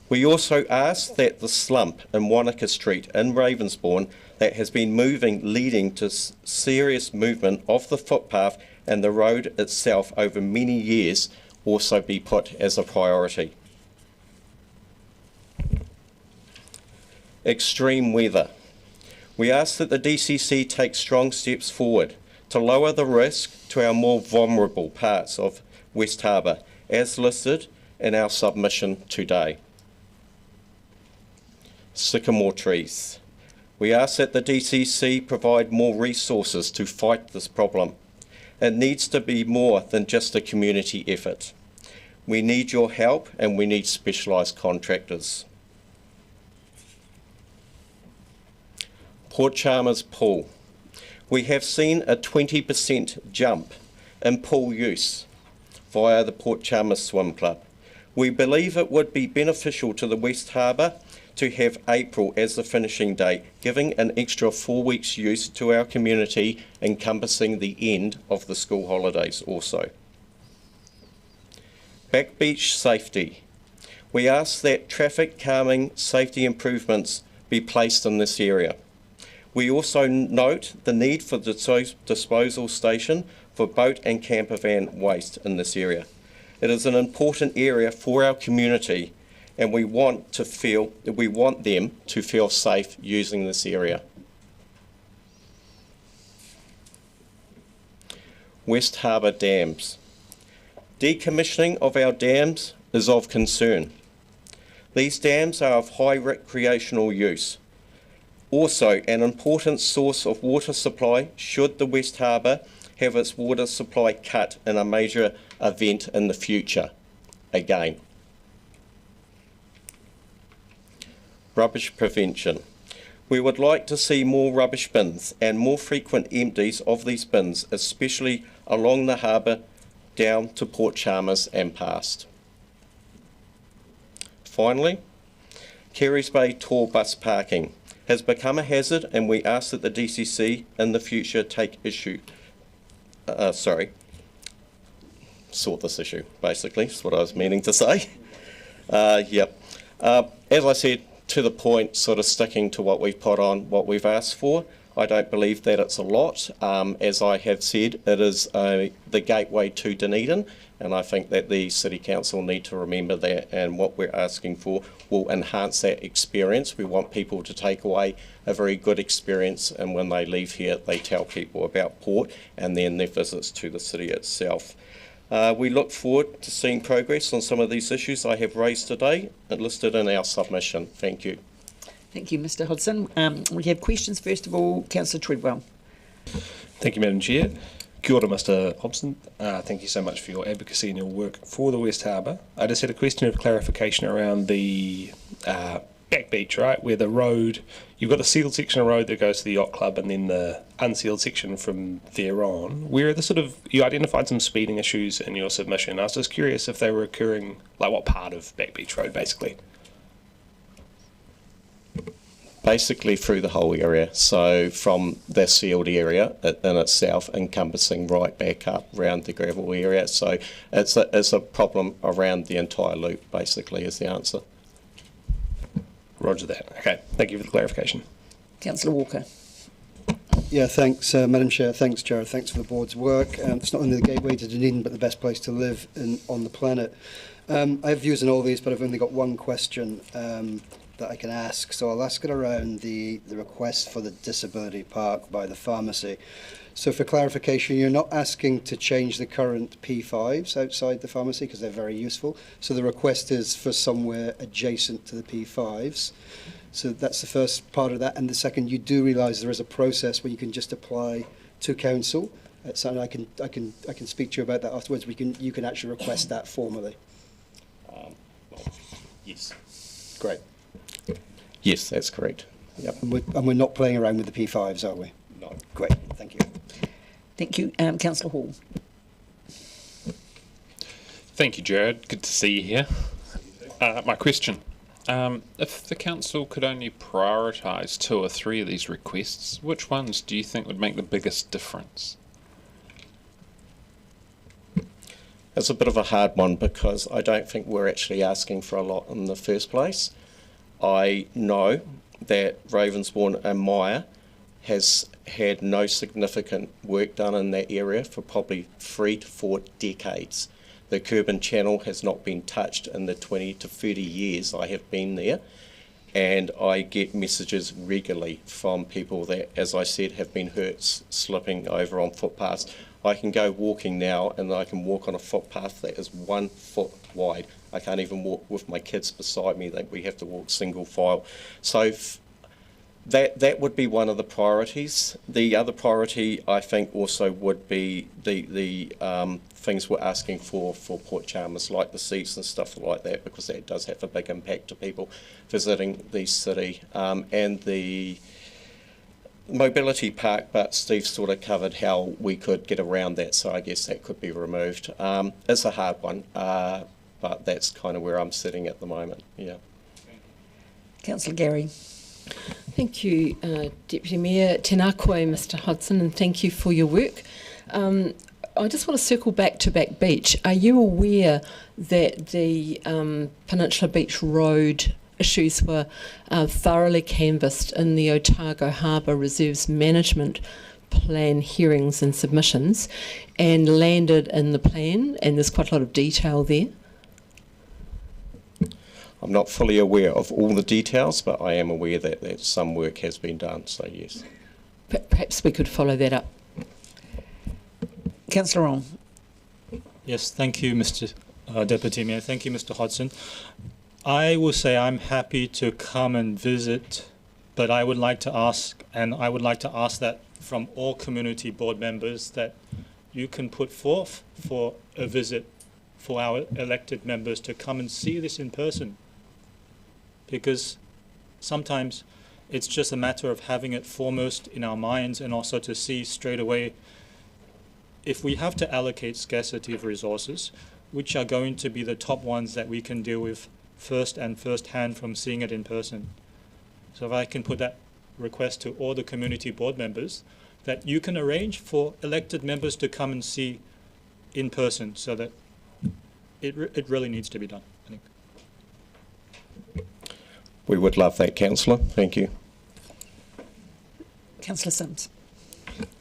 We also ask that the slump in Wanaka Street in Ravensbourne that has been moving, leading to serious movement of the footpath and the road itself over many years, also be put as a priority. Extreme weather. We ask that the DCC take strong steps forward to lower the risk to our more vulnerable parts of West Harbour, as listed in our submission today. Sycamore trees. We ask that the DCC provide more resources to fight this problem. It needs to be more than just a community effort. We need your help and we need specialised contractors. Port Chalmers pool. We have seen a 20% jump in pool use via the Port Chalmers Swim Club. We believe it would be beneficial to the West Harbour to have April as the finishing date, giving an extra 4 weeks use to our community, encompassing the end of the school holidays also. Back beach safety. We ask that traffic calming safety improvements be placed in this area. We also note the need for the disposal station for boat and camper van waste in this area. It is an important area for our community, and we want them to feel safe using this area. West Harbour dams. Decommissioning of our dams is of concern. These dams are of high recreational use. Also, an important source of water supply should the West Harbour have its water supply cut in a major event in the future. Again. Rubbish prevention. We would like to see more rubbish bins and more frequent empties of these bins, especially along the harbour down to Port Chalmers and past. Finally, Carey's Bay tour bus parking has become a hazard, and we ask that the DCC in the future take issue. Sort this issue, basically, is what I was meaning to say. As I said, to the point, sort of sticking to what we've put on, what we've asked for. I don't believe that it's a lot. As I have said, it is the gateway to Dunedin, and I think that the City Council need to remember that, and what we're asking for will enhance that experience. We want people to take away a very good experience, and when they leave here, they tell people about Port and then their visits to the city itself. We look forward to seeing progress on some of these issues I have raised today and listed in our submission. Thank you. Thank you, Mr Hodson. We have questions. First of all, Councillor Treadwell. Thank you, Madam Chair. Kia ora, Mr Hobson. Thank you so much for your advocacy and your work for the West Harbour. I just had a question of clarification around the back beach, right, where the road, you've got the sealed section of road that goes to the yacht club and then the unsealed section from there on, where you identified some speeding issues in your submission. I was just curious if they were occurring, like what part of Back Beach Road, basically? Basically through the whole area, so from the sealed area in itself, encompassing right back up around the gravel area. So it's a problem around the entire loop, basically, is the answer. Roger that. Okay, thank you for the clarification. Councillor Walker. Yeah, thanks, Madam Chair. Thanks, Jared. Thanks for the board's work. It's not only the gateway to Dunedin, but the best place to live on the planet. I have views on all these, but I've only got one question that I can ask. So I'll ask it around the request for the disability park by the pharmacy. So for clarification, you're not asking to change the current P5s outside the pharmacy because they're very useful. So the request is for somewhere adjacent to the P5s. So that's the first part of that. And the second, you do realise there is a process where you can just apply to council. So I can speak to you about that afterwards. You can actually request that formally. Yes. Great. Yes, that's correct. Yep. And we're not playing around with the P5s, are we? No. Great. Thank you. Thank you. Councillor Hall. Thank you, Jared. Good to see you here. My question. If the council could only prioritise 2 or 3 of these requests, which ones do you think would make the biggest difference? It's a bit of a hard one because I don't think we're actually asking for a lot in the first place. I know that Ravensbourne and Maya has had no significant work done in that area for probably 3 to 4 decades. The Curbon Channel has not been touched in the 20 to 30 years I have been there, and I get messages regularly from people that, as I said, have been hurt slipping over on footpaths. I can go walking now and I can walk on a footpath that is 1 foot wide. I can't even walk with my kids beside me. We have to walk single file. So that would be one of the priorities. The other priority, I think, also would be the things we're asking for Port Chalmers, like the seats and stuff like that, because that does have a big impact to people visiting the city, and the mobility park, but Steve sort of covered how we could get around that, so I guess that could be removed. It's a hard one, but that's kind of where I'm sitting at the moment. Yeah. Councillor Gary. Thank you, Deputy Mayor. Tēnā koe, Mr Hodson, and thank you for your work. I just want to circle back to Back Beach. Are you aware that the Peninsula Beach Road issues were thoroughly canvassed in the Otago Harbour Reserves Management Plan hearings and submissions and landed in the plan, and there's quite a lot of detail there? I'm not fully aware of all the details, but I am aware that some work has been done, so yes. Perhaps we could follow that up. Councillor Ong. Yes, thank you, Mr. Deputy Mayor. Thank you, Mr. Hodson. I will say I'm happy to come and visit, but I would like to ask, and I would like to ask that from all community board members, that you can put forth for a visit for our elected members to come and see this in person. Because sometimes it's just a matter of having it foremost in our minds, and also to see straight away if we have to allocate scarcity of resources, which are going to be the top ones that we can deal with first hand from seeing it in person. So if I can put that request to all the community board members, that you can arrange for elected members to come and see in person, so that it really needs to be done, I think. We would love that, Councillor. Thank you. Councillor Sims.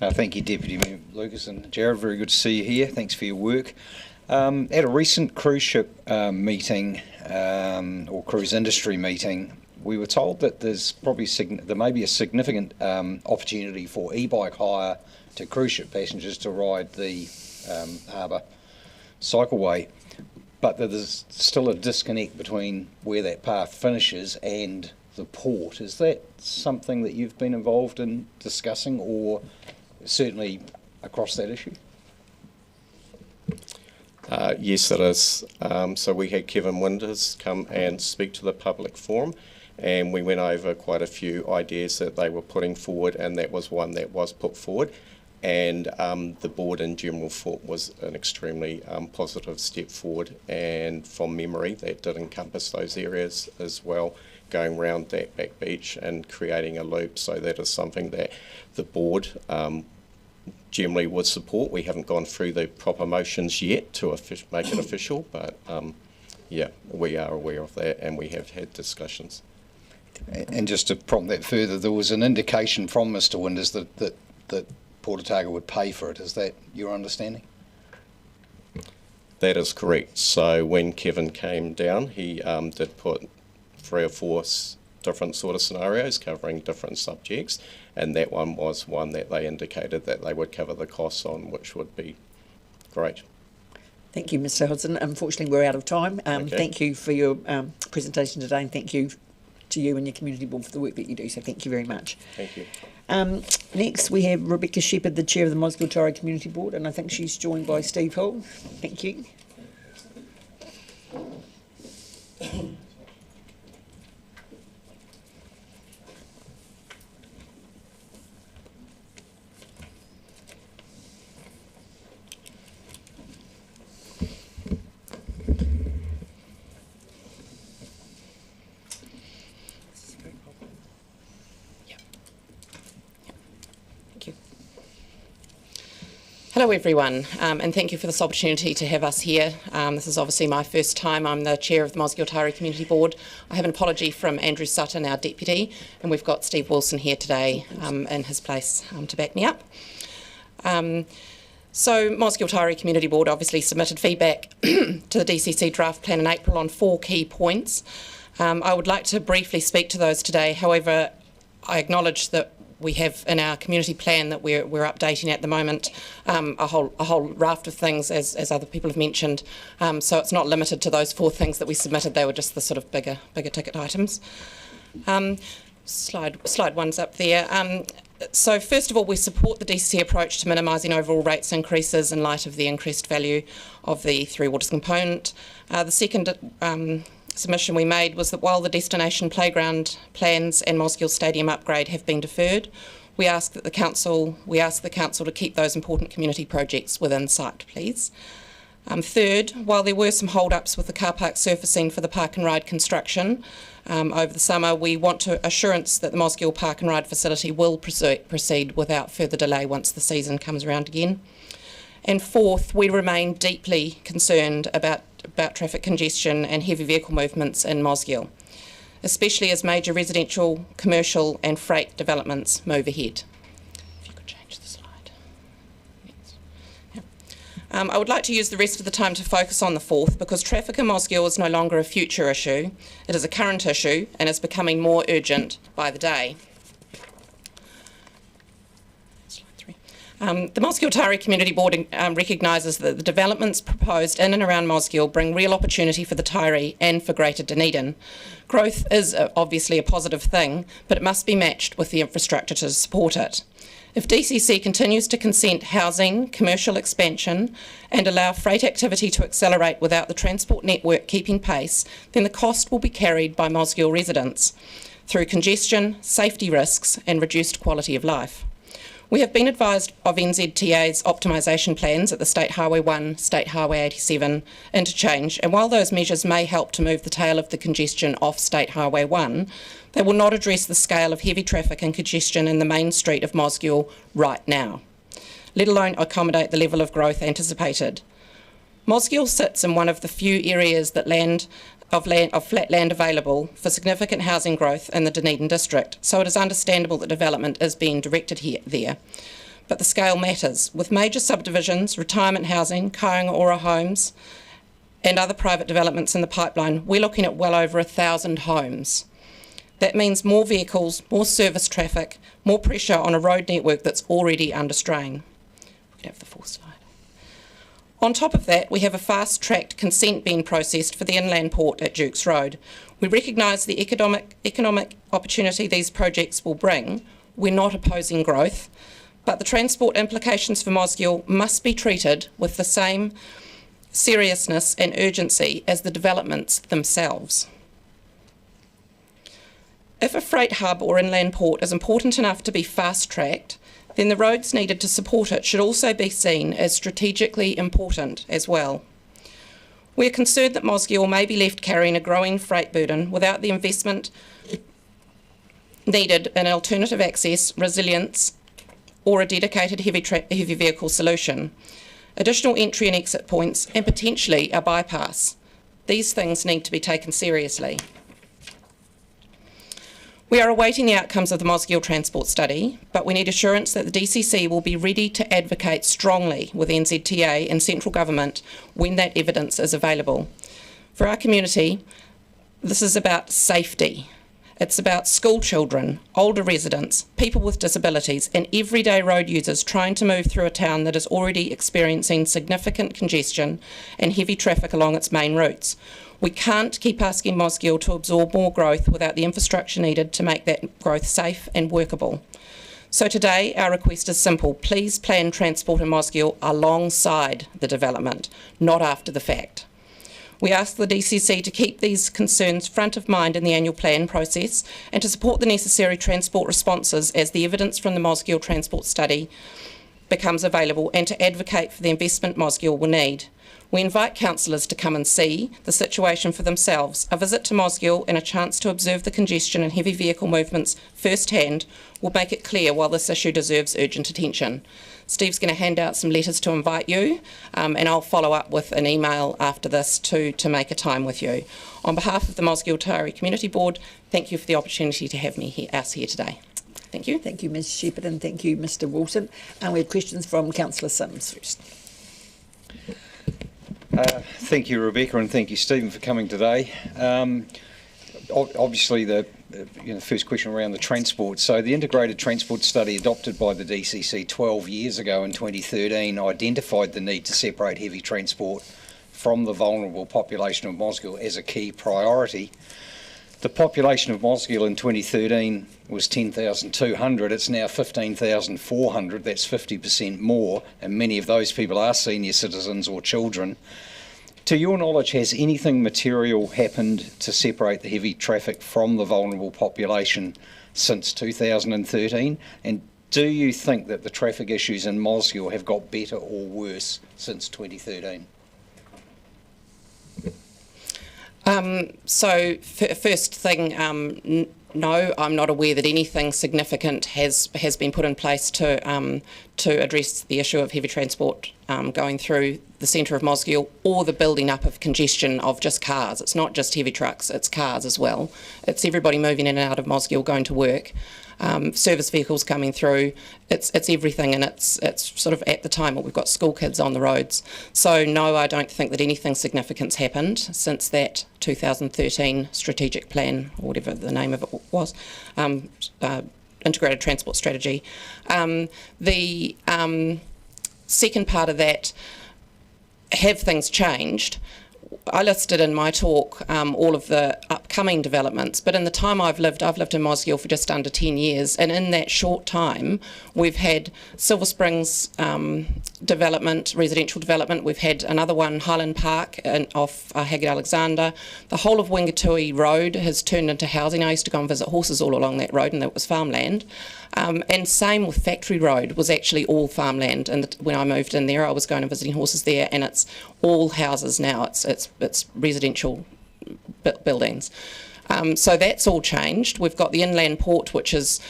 Thank you, Deputy Mayor Lucas and Jared. Very good to see you here. Thanks for your work. At a recent cruise ship meeting, or cruise industry meeting, we were told that there's probably there may be a significant opportunity for e-bike hire to cruise ship passengers to ride the harbour cycleway, but that there's still a disconnect between where that path finishes and the port. Is that something that you've been involved in discussing, or certainly across that issue? Yes, it is. So we had Kevin Winters come and speak to the public forum, and we went over quite a few ideas that they were putting forward, and that was one that was put forward. And the board in general thought was an extremely positive step forward, and from memory that did encompass those areas as well. going round that back beach and creating a loop. So that is something that the board generally would support. We haven't gone through the proper motions yet to make it official, but yeah, we are aware of that and we have had discussions. And just to prompt that further, there was an indication from Mr Winders that Port Otago would pay for it. Is that your understanding? That is correct. So when Kevin came down, he did put 3 or 4 different sort of scenarios covering different subjects, and that one was one that they indicated that they would cover the costs on, which would be great. Thank you, Mr Hodson. Unfortunately, we're out of time. Okay. Thank you for your presentation today, and thank you to you and your community board for the work that you do. So thank you very much. Thank you. Next, we have Rebecca Shepherd, the chair of the Mosgiltari Community Board, and I think she's joined by Steve Hall. Thank you. Hello everyone, and thank you for this opportunity to have us here. This is obviously my first time. I'm the chair of the Mosgiltari Community Board. I have an apology from Andrew Sutton, our deputy, and we've got Steve Wilson here today in his place to back me up. So Mosgiltari Community Board obviously submitted feedback to the DCC draft plan in April on 4 key points. I would like to briefly speak to those today. However, I acknowledge that we have in our community plan that we're updating at the moment a whole raft of things, as other people have mentioned. So it's not limited to those 4 things that we submitted. They were just the sort of bigger ticket items. Slide 1's up there. So first of all, we support the DCC approach to minimising overall rates increases in light of the increased value of the Three Waters component. The second submission we made was that while the destination playground plans and Mosgiel Stadium upgrade have been deferred, we ask the council to keep those important community projects within sight, please. Third, while there were some hold-ups with the car park surfacing for the park and ride construction over the summer, we want assurance that the Mosgiel Park and Ride facility will proceed without further delay once the season comes around again. And fourth, we remain deeply concerned about traffic congestion and heavy vehicle movements in Mosgiel, especially as major residential, commercial and freight developments move ahead. If you could change the slide. Yes. Yeah. I would like to use the rest of the time to focus on the fourth, because traffic in Mosgiel is no longer a future issue. It is a current issue and is becoming more urgent by the day. The Mosgiltari Community Board recognises that the developments proposed in and around Mosgiel bring real opportunity for the Tairi and for Greater Dunedin. Growth is obviously a positive thing, but it must be matched with the infrastructure to support it. If DCC continues to consent housing, commercial expansion and allow freight activity to accelerate without the transport network keeping pace, then the cost will be carried by Mosgiel residents through congestion, safety risks and reduced quality of life. We have been advised of NZTA's optimisation plans at the State Highway 1, State Highway 87 interchange, and while those measures may help to move the tail of the congestion off State Highway 1, they will not address the scale of heavy traffic and congestion in the main street of Mosgiel right now, let alone accommodate the level of growth anticipated. Mosgiel sits in one of the few areas that of flat land available for significant housing growth in the Dunedin district, so it is understandable that development is being directed there. But the scale matters. With major subdivisions, retirement housing, Kāinga Ora homes and other private developments in the pipeline, we're looking at well over 1,000 homes. That means more vehicles, more service traffic, more pressure on a road network that's already under strain. We can have the full slide. On top of that, we have a fast-tracked consent being processed for the inland port at Duke's Road. We recognise the economic opportunity these projects will bring. We're not opposing growth, but the transport implications for Mosgiel must be treated with the same seriousness and urgency as the developments themselves. If a freight hub or inland port is important enough to be fast-tracked, then the roads needed to support it should also be seen as strategically important as well. We are concerned that Mosgiel may be left carrying a growing freight burden without the investment needed in alternative access, resilience, or a dedicated heavy vehicle solution, additional entry and exit points, and potentially a bypass. These things need to be taken seriously. We are awaiting the outcomes of the Mosgiel Transport Study, but we need assurance that the DCC will be ready to advocate strongly with NZTA and central government when that evidence is available. For our community, this is about safety. It's about school children, older residents, people with disabilities, and everyday road users trying to move through a town that is already experiencing significant congestion and heavy traffic along its main routes. We can't keep asking Mosgiel to absorb more growth without the infrastructure needed to make that growth safe and workable. So today, our request is simple. Please plan transport in Mosgiel alongside the development, not after the fact. We ask the DCC to keep these concerns front of mind in the annual plan process and to support the necessary transport responses as the evidence from the Mosgiel Transport Study becomes available, and to advocate for the investment Mosgiel will need. We invite councillors to come and see the situation for themselves. A visit to Mosgiel and a chance to observe the congestion and heavy vehicle movements firsthand will make it clear why this issue deserves urgent attention. Steve's going to hand out some letters to invite you, and I'll follow up with an email after this to make a time with you. On behalf of the Mosgiel Taieri Community Board, thank you for the opportunity to have us here today. Thank you. Thank you, Ms Shepherd, and thank you, Mr Wilson. And we have questions from Councillor Sims first. Thank you, Rebecca, and thank you, Stephen, for coming today. Obviously, the first question around the transport. So the integrated transport study adopted by the DCC 12 years ago in 2013 identified the need to separate heavy transport from the vulnerable population of Mosgiel as a key priority. The population of Mosgiel in 2013 was 10,200. It's now 15,400. That's 50% more, and many of those people are senior citizens or children. To your knowledge, has anything material happened to separate the heavy traffic from the vulnerable population since 2013? And do you think that the traffic issues in Mosgiel have got better or worse since 2013? First thing, no, I'm not aware that anything significant has been put in place to address the issue of heavy transport going through the centre of Mosgiel, or the building up of congestion of just cars. It's not just heavy trucks, it's cars as well. It's everybody moving in and out of Mosgiel going to work. Service vehicles coming through, it's everything, and it's sort of at the time we've got school kids on the roads. So no, I don't think that anything significant's happened since that 2013 strategic plan, or whatever the name of it was, integrated transport strategy. The second part of that, have things changed? I listed in my talk all of the upcoming developments, but in the time I've lived in Mosgiel for just under 10 years, and in that short time we've had Silver Springs development, residential development, we've had another one, Highland Park off Haggard Alexander. The whole of Wingatui Road has turned into housing. I used to go and visit horses all along that road, and that was farmland. And same with Factory Road, was actually all farmland. And when I moved in there, I was going and visiting horses there, and it's all houses now. It's residential buildings. So that's all changed. We've got the inland port, which is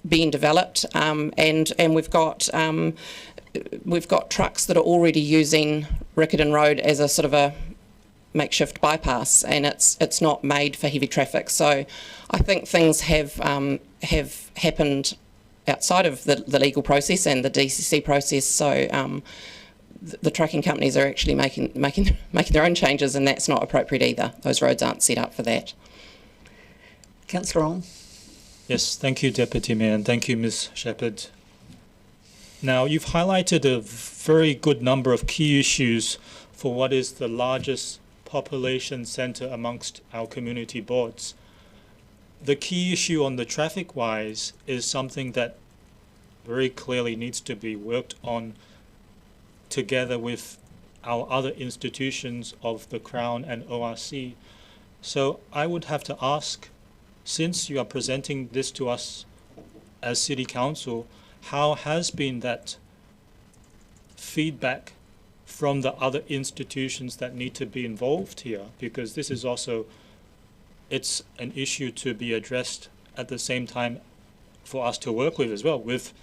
being developed, and we've got trucks that are already using Riccarton Road as a sort of a makeshift bypass, and it's not made for heavy traffic. So I think things have happened outside of the legal process and the DCC process. So the trucking companies are actually making their own changes, and that's not appropriate either. Those roads aren't set up for that. Councillor Ong. Yes, thank you, Deputy Mayor, and thank you, Ms Shepherd. Now, you've highlighted a very good number of key issues for what is the largest population centre amongst our community boards. The key issue on the traffic-wise is something that very clearly needs to be worked on together with our other institutions of the Crown and ORC. So I would have to ask, since you are presenting this to us as City Council, how has been that feedback from the other institutions that need to be involved here, because this is also, it's an issue to be addressed at the same time for us to work with as well, with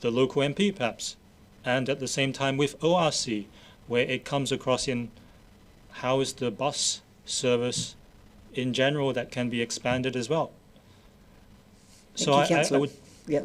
the local MP perhaps, and at the same time with ORC, where it comes across in how is the bus service in general that can be expanded as well. Thank So you, I Councillor. would. Yeah.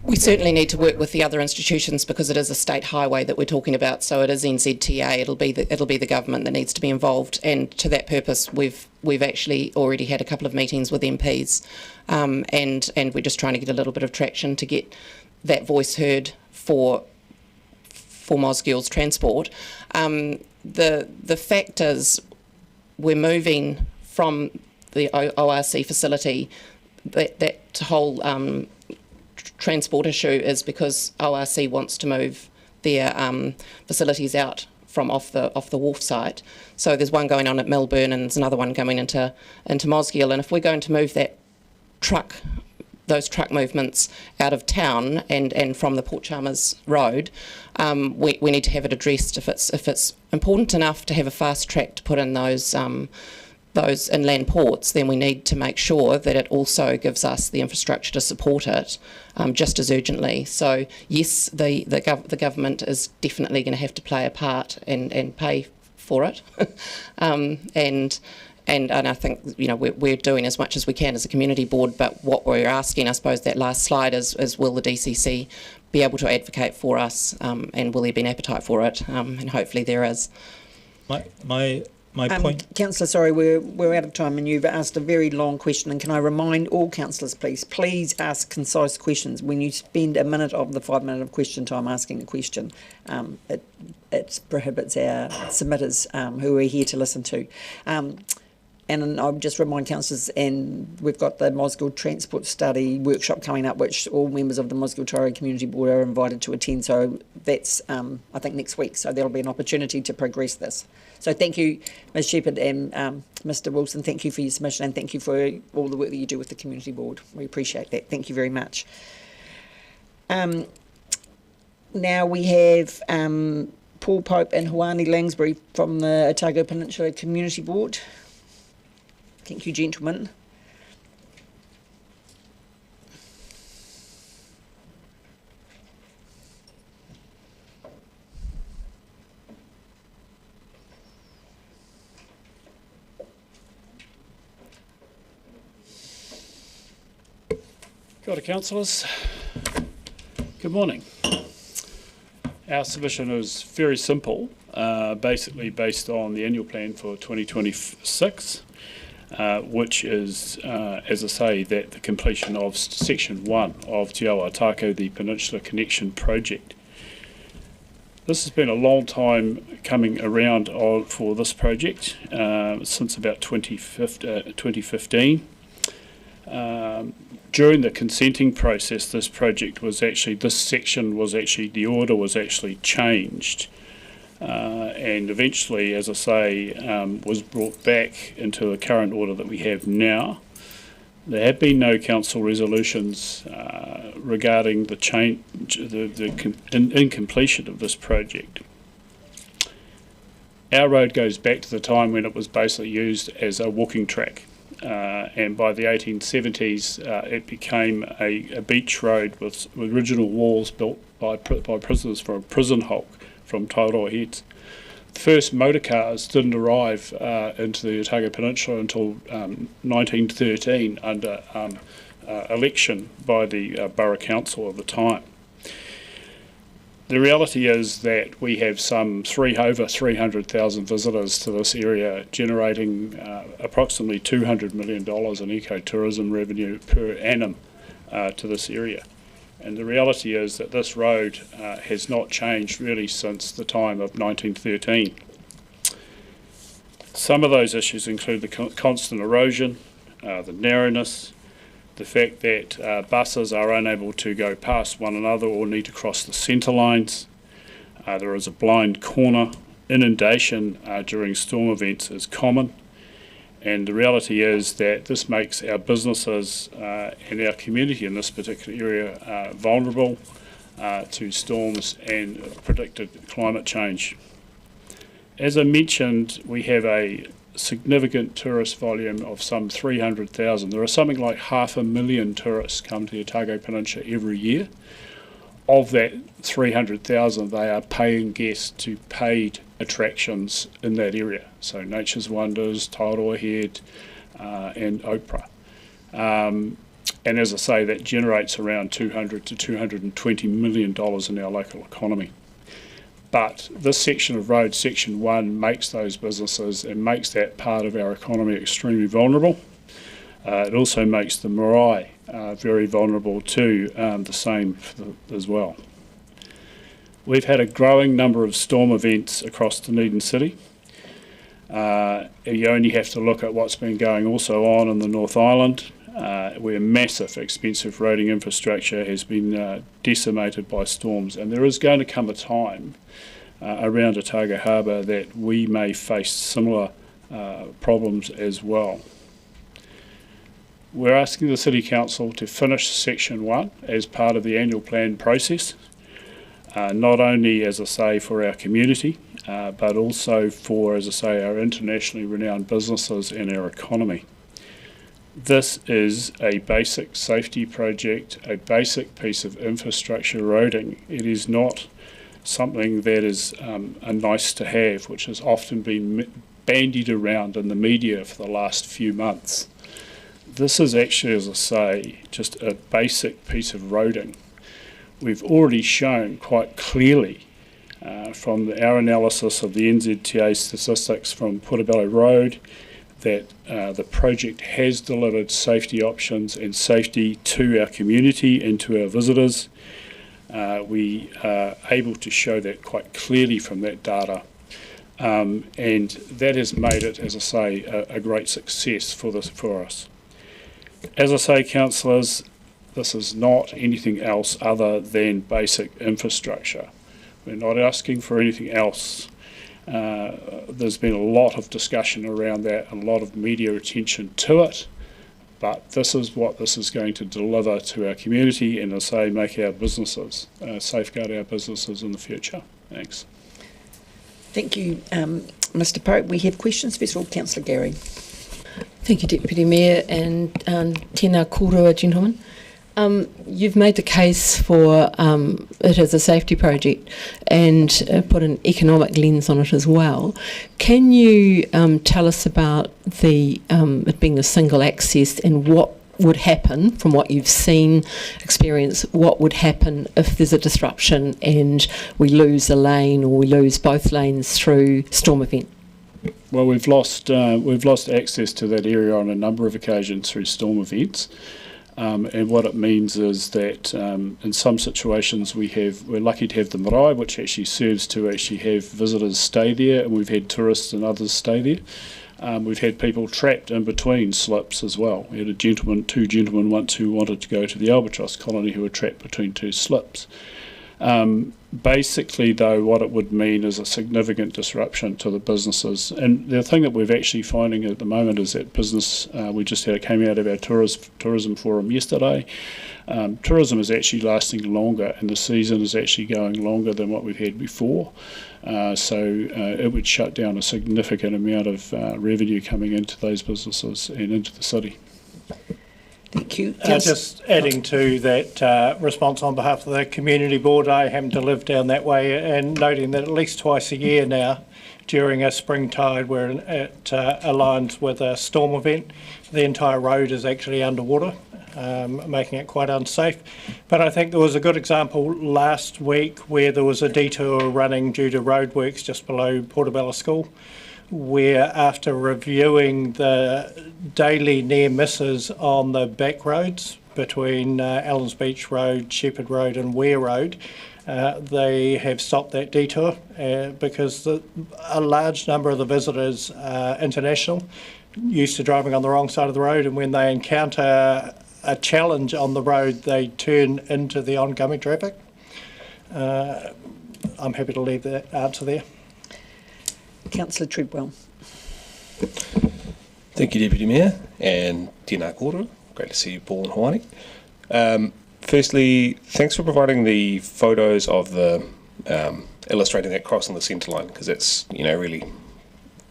We certainly need to work with the other institutions because it is a state highway that we're talking about. So it is NZTA. It'll be the government that needs to be involved. And to that purpose, we've actually already had a couple of meetings with MPs, and we're just trying to get a little bit of traction to get that voice heard for Mosgill's transport. The fact is, we're moving from the ORC facility. That whole transport issue is because ORC wants to move their facilities out from off the wharf site. So there's one going on at Melbourne and there's another one going into Mosgiel. And if we're going to move those truck movements out of town and from the Port Chalmers Road, we need to have it addressed. If it's important enough to have a fast track to put in those inland ports, then we need to make sure that it also gives us the infrastructure to support it just as urgently. So yes, the government is definitely going to have to play a part and pay for it, and I think we're doing as much as we can as a community board. But what we're asking, I suppose, that last slide is will the DCC be able to advocate for us, and will there be an appetite for it? And hopefully there is. My point. Councillor, sorry, we're out of time and you've asked a very long question, and can I remind all councillors, please ask concise questions. When you spend a minute of the 5 minute of question time asking a question, it prohibits our submitters who we're here to listen to. And I'll just remind councillors, and we've got the Mosgiel Transport Study workshop coming up, which all members of the Mosgiel Tauri Community Board are invited to attend. So that's, I think, next week. So there'll be an opportunity to progress this. So thank you, Ms Shepherd and Mr Wilson. Thank you for your submission, and thank you for all the work that you do with the Community Board. We appreciate that. Thank you very much. Now we have Paul Pope and Hoani Langsbury from the Otago Peninsula Community Board. Thank you, gentlemen. Kia ora, councillors. Good morning. Our submission is very simple, basically based on the annual plan for 2026. Which is, as I say, that the completion of Section 1 of Te Awa Tākou, the Peninsula Connection Project. This has been a long time coming around for this project, since about 2015. During the consenting process, this section was actually, the order was actually changed. And eventually, as I say, was brought back into the current order that we have now. There have been no council resolutions regarding the incompletion of this project. Our road goes back to the time when it was basically used as a walking track, and by the 1870s it became a beach road with original walls built by prisoners for a prison hulk from Tauroa Heads. The first motor cars didn't arrive into the Otago Peninsula until 1913 under election by the Borough Council of the time. The reality is that we have over 300,000 visitors to this area, generating approximately $200 million in ecotourism revenue per annum to this area. And the reality is that this road has not changed really since the time of 1913. Some of those issues include the constant erosion, the narrowness, the fact that buses are unable to go past one another or need to cross the centre lines. There is a blind corner inundation during storm events is common, and the reality is that this makes our businesses and our community in this particular area vulnerable to storms and predicted climate change. As I mentioned, we have a significant tourist volume of some 300,000. There are something like 500,000 tourists come to the Otago Peninsula every year. Of that 300,000, they are paying guests to paid attractions in that area. So Nature's Wonders, Tairoa Head and Oprah. And as I say, that generates around $200 to $220 million in our local economy. But this section of road, Section 1, makes those businesses and makes that part of our economy extremely vulnerable. It also makes the marae very vulnerable too, the same as well. We've had a growing number of storm events across Dunedin City. You only have to look at what's been going also on in the North Island, where massive, expensive roading infrastructure has been decimated by storms. And there is going to come a time around Otago Harbour that we may face similar problems as well. We're asking the City Council to finish Section 1 as part of the annual plan process, not only, as I say, for our community, but also for, as I say, our internationally renowned businesses and our economy. This is a basic safety project, a basic piece of infrastructure roading. It is not something that is a nice to have, which has often been bandied around in the media for the last few months. This is actually, as I say, just a basic piece of roading. We've already shown quite clearly from our analysis of the NZTA statistics from Portobello Road that the project has delivered safety options and safety to our community and to our visitors. We are able to show that quite clearly from that data. And that has made it, as I say, a great success for us. As I say, councillors, this is not anything else other than basic infrastructure. We're not asking for anything else. There's been a lot of discussion around that, a lot of media attention to it, but this is what this is going to deliver to our community and, as I say, make our businesses, safeguard our businesses in the future. Thanks. Thank you, Mr Pope. We have questions. First of all, Councillor Gary. Thank you, Deputy Mayor, and tēnā kōrua, gentlemen. You've made the case for it as a safety project and put an economic lens on it as well. Can you tell us about it being a single access and what would happen, from what you've seen, experience, what would happen if there's a disruption and we lose a lane or we lose both lanes through storm event? Well, we've lost access to that area on a number of occasions through storm events. And what it means is that in some situations we're lucky to have the marae, which actually serves to actually have visitors stay there, and we've had tourists and others stay there. We've had people trapped in between slips as well. We had two gentlemen once who wanted to go to the albatross colony who were trapped between two slips. Basically, though, what it would mean is a significant disruption to the businesses. And the thing that we're actually finding at the moment is that business, came out of our tourism forum yesterday. Tourism is actually lasting longer, and the season is actually going longer than what we've had before. So it would shut down a significant amount of revenue coming into those businesses and into the city. Thank you. Just adding to that response on behalf of the Community Board, I happen to live down that way, and noting that at least twice a year now, during a spring tide where it aligns with a storm event, the entire road is actually underwater, making it quite unsafe. But I think there was a good example last week where there was a detour running due to roadworks just below Portobello School, where after reviewing the daily near misses on the back roads between Allens Beach Road, Shepherd Road and Ware Road, they have stopped that detour because a large number of the visitors are international, used to driving on the wrong side of the road, and when they encounter a challenge on the road they turn into the oncoming traffic. I'm happy to leave that answer there. Councillor Treadwell. Thank you, Deputy Mayor, and tēnā kōrero. Great to see you, Paul and Hawani. Firstly, thanks for providing the photos of the illustrating that crossing the centre line, because it's really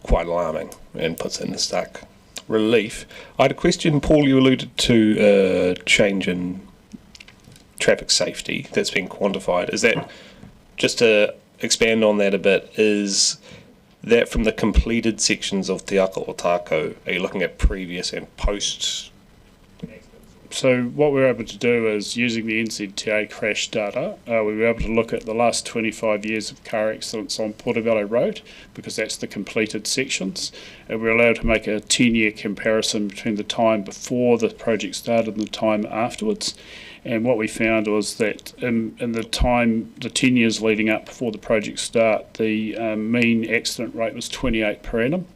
quite alarming and puts it in stark relief. I had a question, Paul. You alluded to a change in traffic safety that's been quantified. Is that, just to expand on that a bit, is that from the completed sections of Te Ako o Tākou? Are you looking at previous and post? So what we're able to do is, using the NZTA crash data, we were able to look at the last 25 years of car accidents on Portobello Road, because that's the completed sections, and we're allowed to make a 10-year comparison between the time before the project started and the time afterwards. And what we found was that in the 10 years leading up before the project start, the mean accident rate was 28 per annum.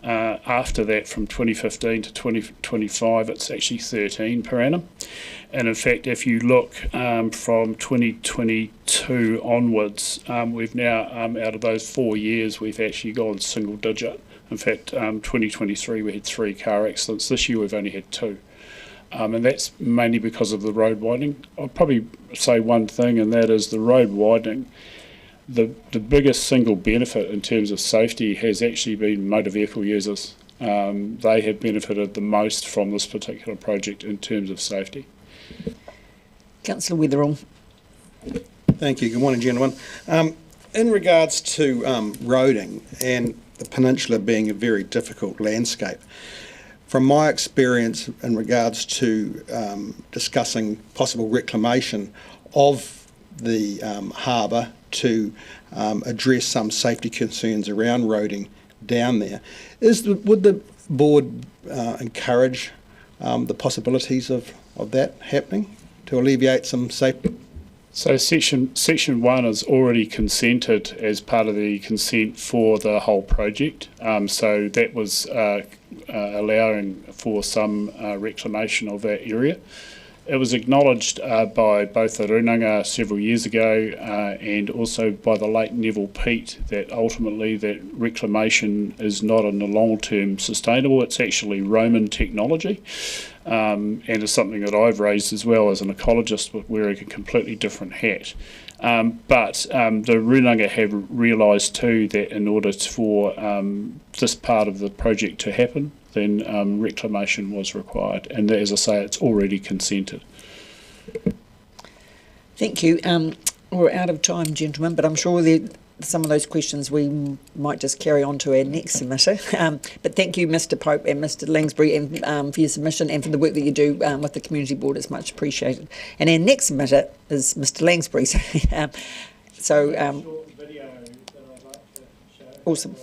After that, from 2015 to 2025, it's actually 13 per annum. And in fact, if you look from 2022 onwards, we've now, out of those 4 years, we've actually gone single digit. In fact, 2023 we had 3 car accidents. This year we've only had 2. And that's mainly because of the road widening. I'll probably say one thing, and that is the road widening. The biggest single benefit in terms of safety has actually been motor vehicle users. They have benefited the most from this particular project in terms of safety. Councillor Weatherall. Thank you. Good morning, gentlemen. In regards to roading and the peninsula being a very difficult landscape, from my experience in regards to discussing possible reclamation of the harbour to address some safety concerns around roading down there, would the board encourage the possibilities of that happening to alleviate some safety? So section 1 is already consented as part of the consent for the whole project. So that was allowing for some reclamation of that area. It was acknowledged by both the Runanga several years ago and also by the late Neville Pete that ultimately that reclamation is not in the long term sustainable. It's actually Roman technology, and it's something that I've raised as well as an ecologist, wearing a completely different hat. But the Runanga have realised too that in order for this part of the project to happen, then reclamation was required. And as I say, it's already consented. Thank you. We're out of time, gentlemen, but I'm sure some of those questions we might just carry on to our next submitter. But thank you, Mr. Pope and Mr. Langsbury, and for your submission and for the work that you do with the community board. It's much appreciated. And our next submitter is Mr. Langsbury. Awesome.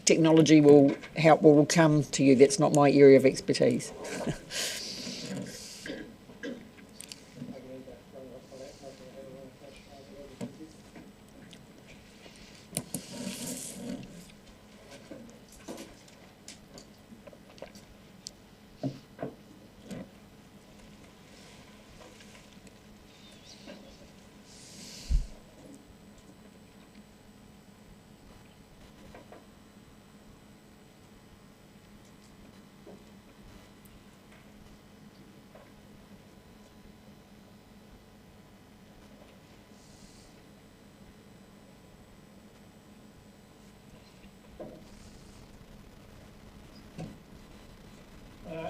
Technology will come to you. That's not my area of expertise.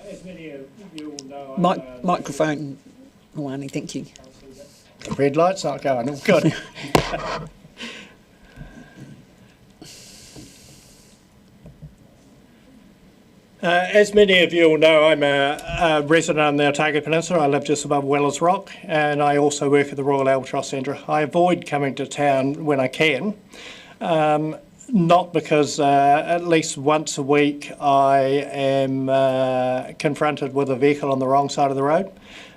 As many of you will know, Microphone, Hawani, thank you. The red light's not going. Oh, good. As many of you will know, I'm a resident on the Otago Peninsula. I live just above Wellers Rock, and I also work at the Royal Albatross Centre. I avoid coming to town when I can. Not because at least once a week I am confronted with a vehicle on the wrong side of the road.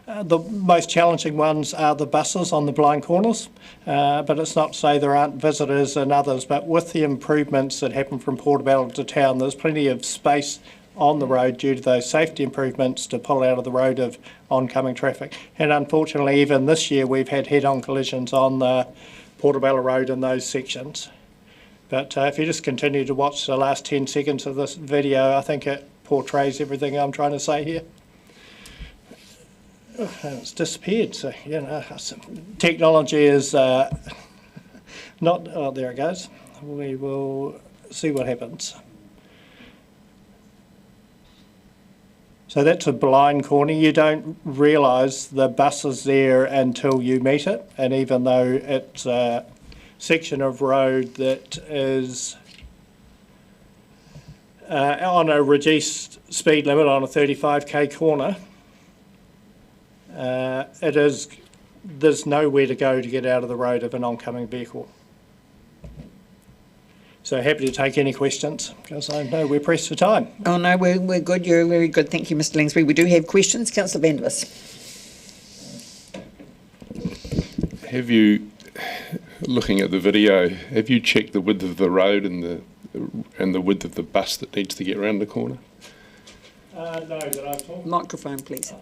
The most challenging ones are the buses on the blind corners, but it's not to say there aren't visitors and others, but with the improvements that happen from Portobello to town, there's plenty of space on the road due to those safety improvements to pull out of the road of oncoming traffic. And unfortunately, even this year, we've had head-on collisions on the Portobello Road in those sections. But if you just continue to watch the last 10 seconds of this video, I think it portrays everything I'm trying to say here. And it's disappeared, so, you know, technology is not... Oh, there it goes. We will see what happens. So that's a blind corner. You don't realise the bus is there until you meet it, and even though it's a section of road that is on a reduced speed limit on a 35k corner, there's nowhere to go to get out of the road of an oncoming vehicle. So happy to take any questions, because I know we're pressed for time. Oh no, we're good. You're very good. Thank you, Mr. Langsbury. We do have questions. Councillor Vandervis. Have you, looking at the video, have you checked the width of the road and the width of the bus that needs to get around the corner? No, but I've talked. Microphone, please.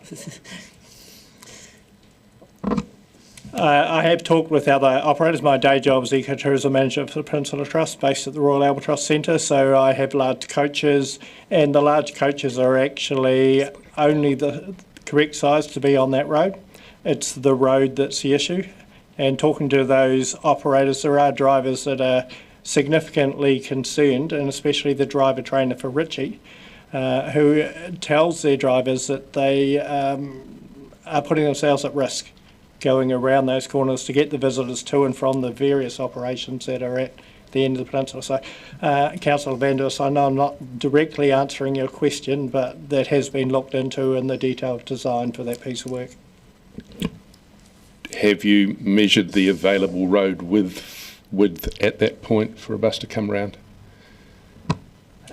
I have talked with other operators. My day job is Ecotourism Manager for the Peninsula Trust, based at the Royal Albatross Centre, so I have large coaches, and the large coaches are actually only the correct size to be on that road. It's the road that's the issue. And talking to those operators, there are drivers that are significantly concerned, and especially the driver trainer for Richie, who tells their drivers that they are putting themselves at risk going around those corners to get the visitors to and from the various operations that are at the end of the peninsula. So, Councillor Vandervis, I know I'm not directly answering your question, but that has been looked into in the detailed design for that piece of work. Have you measured the available road width at that point for a bus to come round?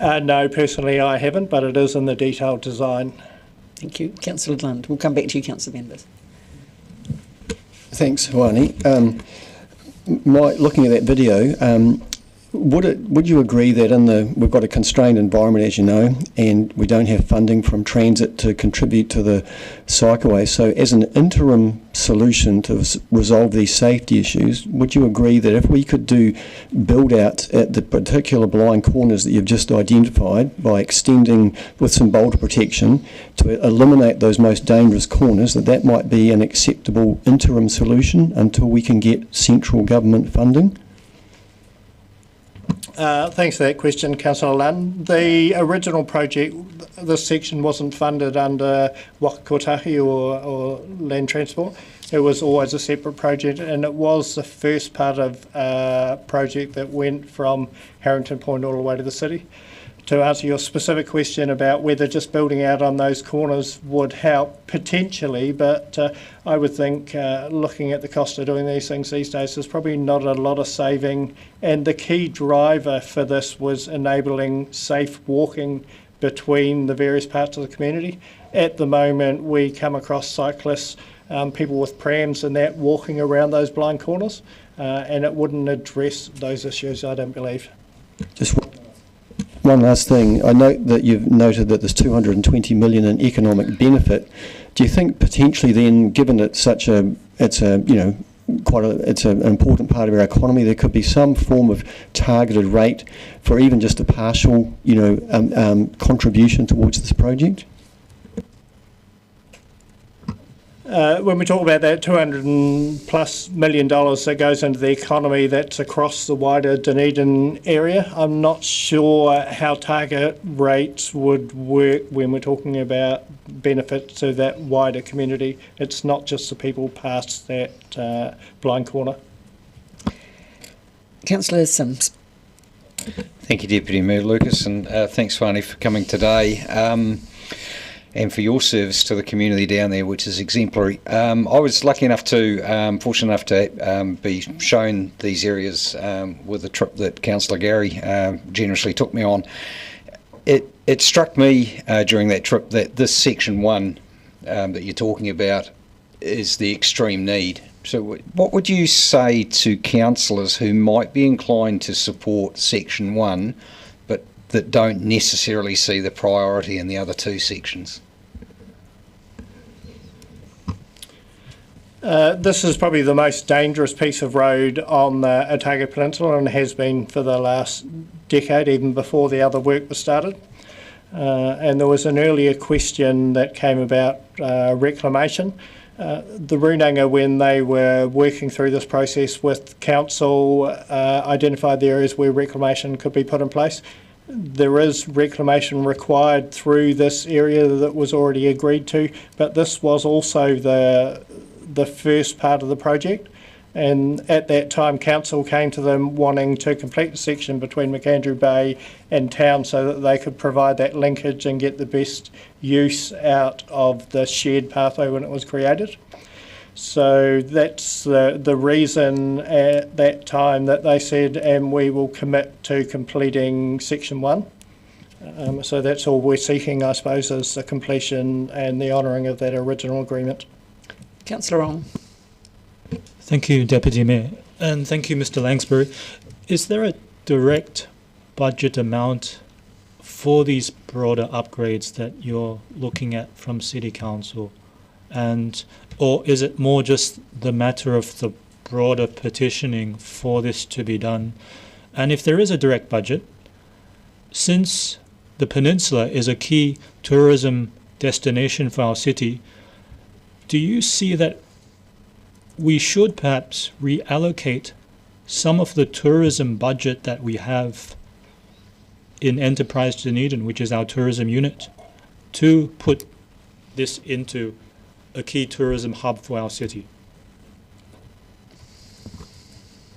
No, personally I haven't, but it is in the detailed design. Thank you. Councillor Lund. We'll come back to you, Councillor Vandervis. Thanks, Wani. Looking at that video, would you agree that we've got a constrained environment, as you know, and we don't have funding from transit to contribute to the cycleway? So as an interim solution to resolve these safety issues, would you agree that if we could do build out at the particular blind corners that you've just identified by extending with some boulder protection to eliminate those most dangerous corners, that might be an acceptable interim solution until we can get central government funding? Thanks for that question, Councillor Lund. The original project, this section wasn't funded under Waka Kotahi or land transport. It was always a separate project, and it was the first part of a project that went from Harrington Point all the way to the city. To answer your specific question about whether just building out on those corners would help, potentially, but I would think looking at the cost of doing these things these days, there's probably not a lot of saving, and the key driver for this was enabling safe walking between the various parts of the community. At the moment, we come across cyclists, people with prams and that walking around those blind corners, and it wouldn't address those issues, I don't believe. Just one last thing. I note that you've noted that there's 220 million in economic benefit. Do you think potentially then, given it's an important part of our economy, there could be some form of targeted rate for even just a partial, contribution towards this project? When we talk about that $200+ million that goes into the economy, that's across the wider Dunedin area. I'm not sure how target rates would work when we're talking about benefits to that wider community. It's not just the people past that blind corner. Councillor Sims. Thank you, Deputy Mayor Lucas, and thanks, Wani, for coming today. And for your service to the community down there, which is exemplary. I was lucky enough fortunate enough to be shown these areas with a trip that Councillor Gary generously took me on. It struck me during that trip that this Section 1 that you're talking about is the extreme need. So what would you say to councillors who might be inclined to support Section 1, but that don't necessarily see the priority in the other two sections? This is probably the most dangerous piece of road on the Otago Peninsula and has been for the last decade, even before the other work was started. And there was an earlier question that came about reclamation. The Runanga, when they were working through this process with council, identified the areas where reclamation could be put in place. There is reclamation required through this area that was already agreed to, but this was also the first part of the project, and at that time council came to them wanting to complete the section between McAndrew Bay and town so that they could provide that linkage and get the best use out of the shared pathway when it was created. So that's the reason at that time that they said, and we will commit to completing section 1. So that's all we're seeking, I suppose, is the completion and the honouring of that original agreement. Councillor Ong. Thank you, Deputy Mayor. And thank you, Mr. Langsbury. Is there a direct budget amount for these broader upgrades that you're looking at from City Council? Or is it more just the matter of the broader petitioning for this to be done? And if there is a direct budget, since the peninsula is a key tourism destination for our city, do you see that we should perhaps reallocate some of the tourism budget that we have in Enterprise Dunedin, which is our tourism unit, to put this into a key tourism hub for our city?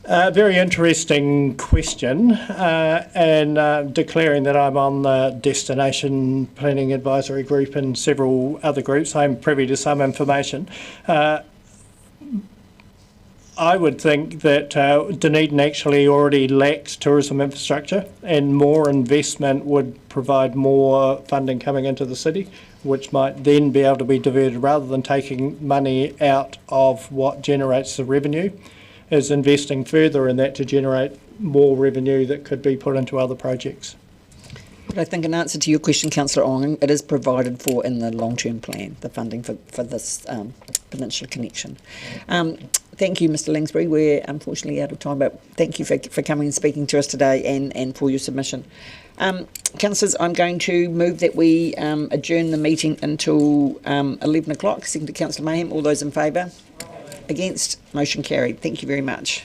Very interesting question, and declaring that I'm on the Destination Planning Advisory Group and several other groups, I'm privy to some information. I would think that Dunedin actually already lacks tourism infrastructure, and more investment would provide more funding coming into the city, which might then be able to be diverted rather than taking money out of what generates the revenue, is investing further in that to generate more revenue that could be put into other projects. But I think in answer to your question, Councillor Ong, it is provided for in the long-term plan, the funding for this peninsula connection. Thank you, Mr. Langsbury. We're unfortunately out of time, but thank you for coming and speaking to us today and for your submission. Councillors, I'm going to move that we adjourn the meeting until 11 o'clock. Seconded Councillor Mayhem. All those in favour? Against? Motion carried. Thank you very much.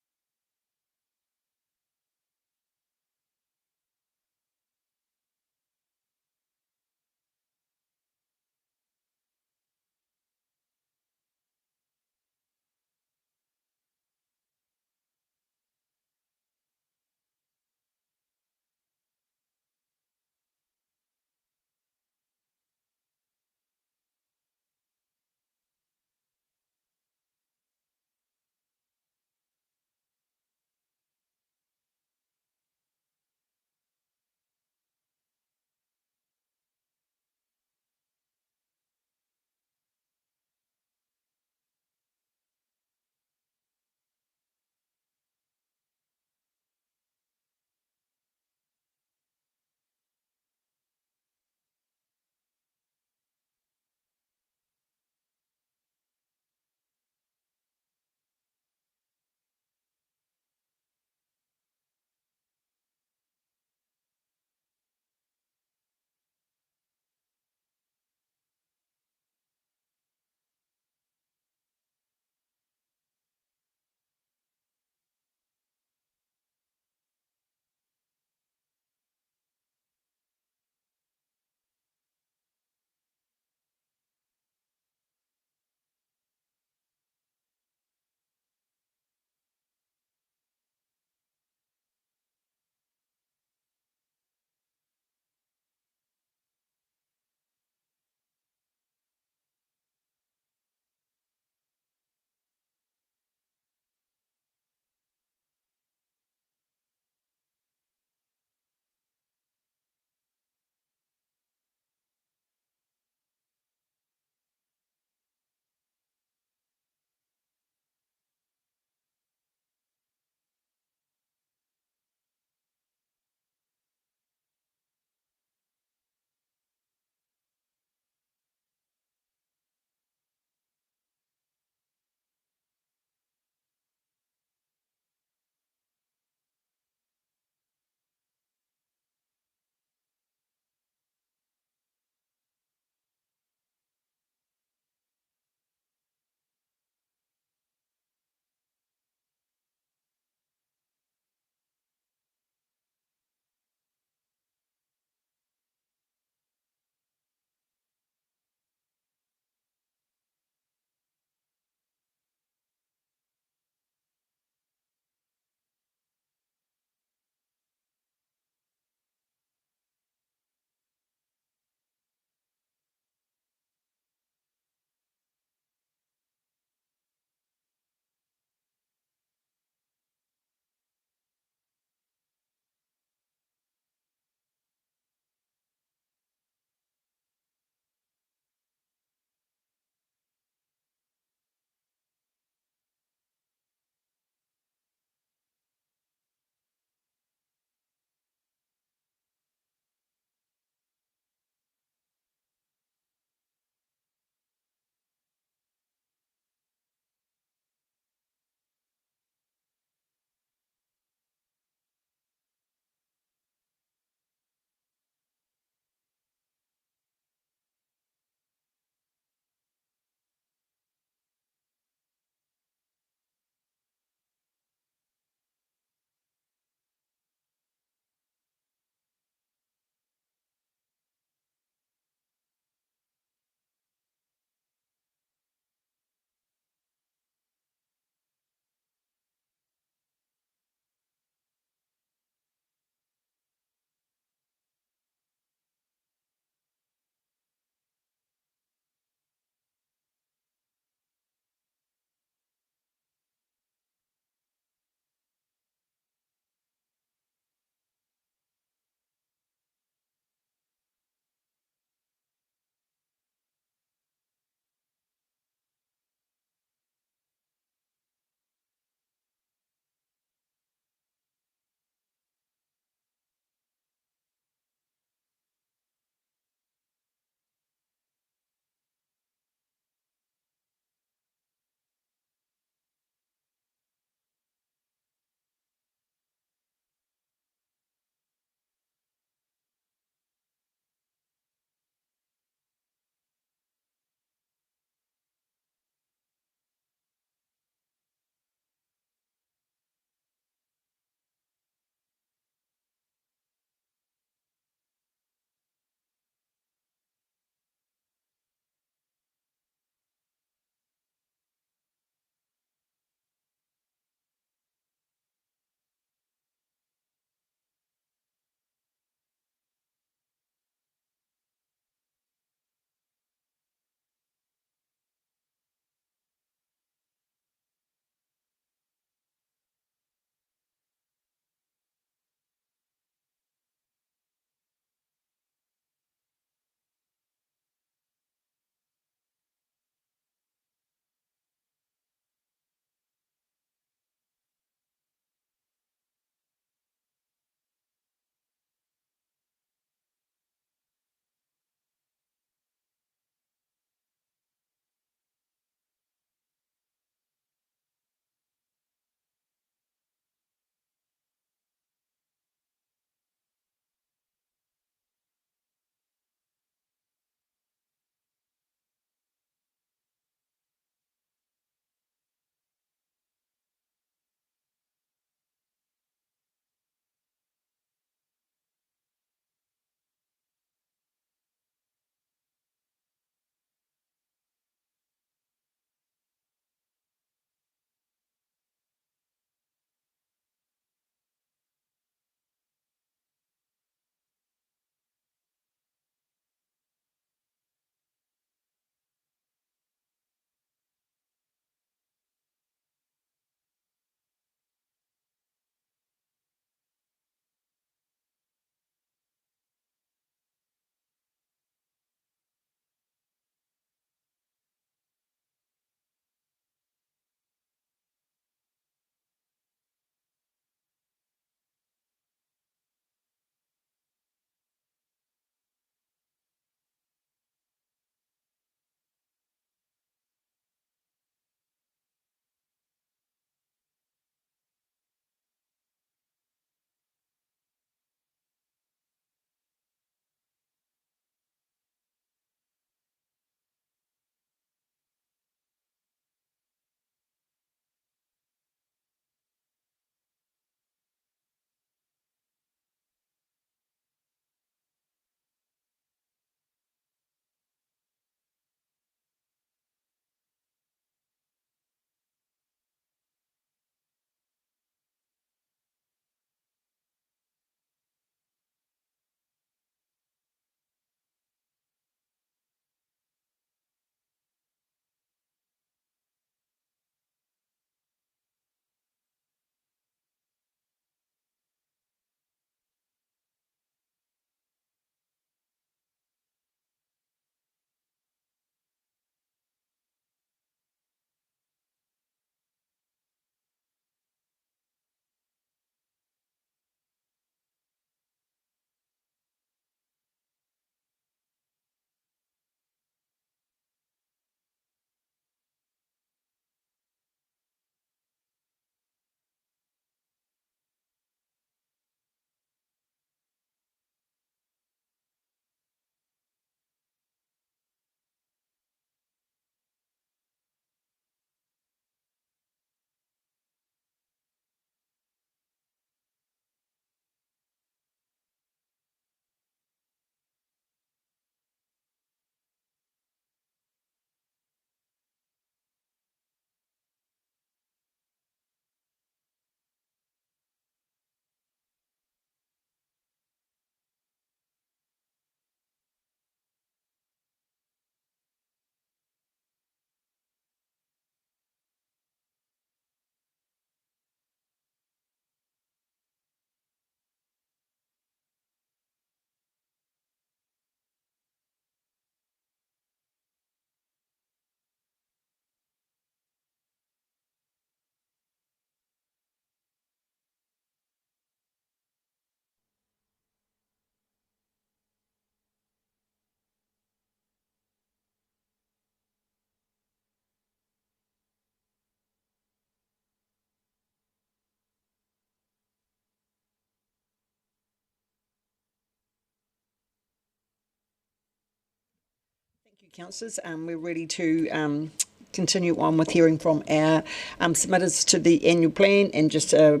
Councillors, we're ready to continue on with hearing from our submitters to the annual plan, and just a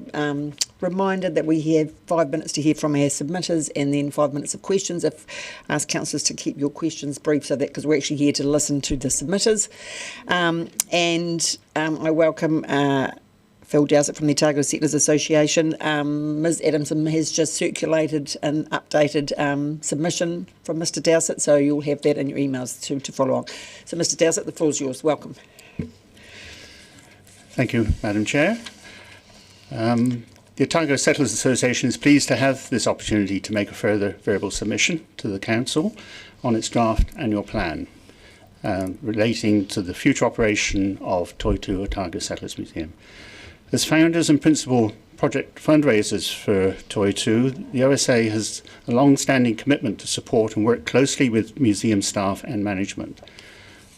reminder that we have 5 minutes to hear from our submitters and then 5 minutes of questions. Ask councillors to keep your questions brief, so that because we're actually here to listen to the submitters. I welcome Phil Dowsett from the Otago Settlers Association. Ms Adamson has just circulated an updated submission from Mr Dowsett, so you'll have that in your emails to follow on. So Mr Dowsett, the floor is yours. Welcome. Thank you, Madam Chair. The Otago Settlers Association is pleased to have this opportunity to make a further verbal submission to the Council on its draft annual plan relating to the future operation of Toitu Otago Settlers Museum. As founders and principal project fundraisers for Toitu, the OSA has a long-standing commitment to support and work closely with museum staff and management.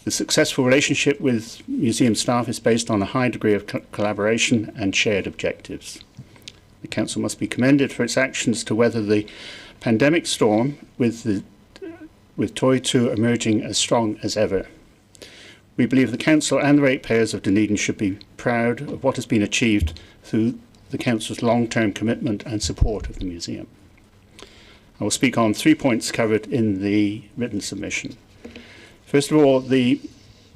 The successful relationship with museum staff is based on a high degree of collaboration and shared objectives. The Council must be commended for its actions to weather the pandemic storm, with Toitu emerging as strong as ever. We believe the Council and the ratepayers of Dunedin should be proud of what has been achieved through the Council's long-term commitment and support of the museum. I will speak on 3 points covered in the written submission. First of all, the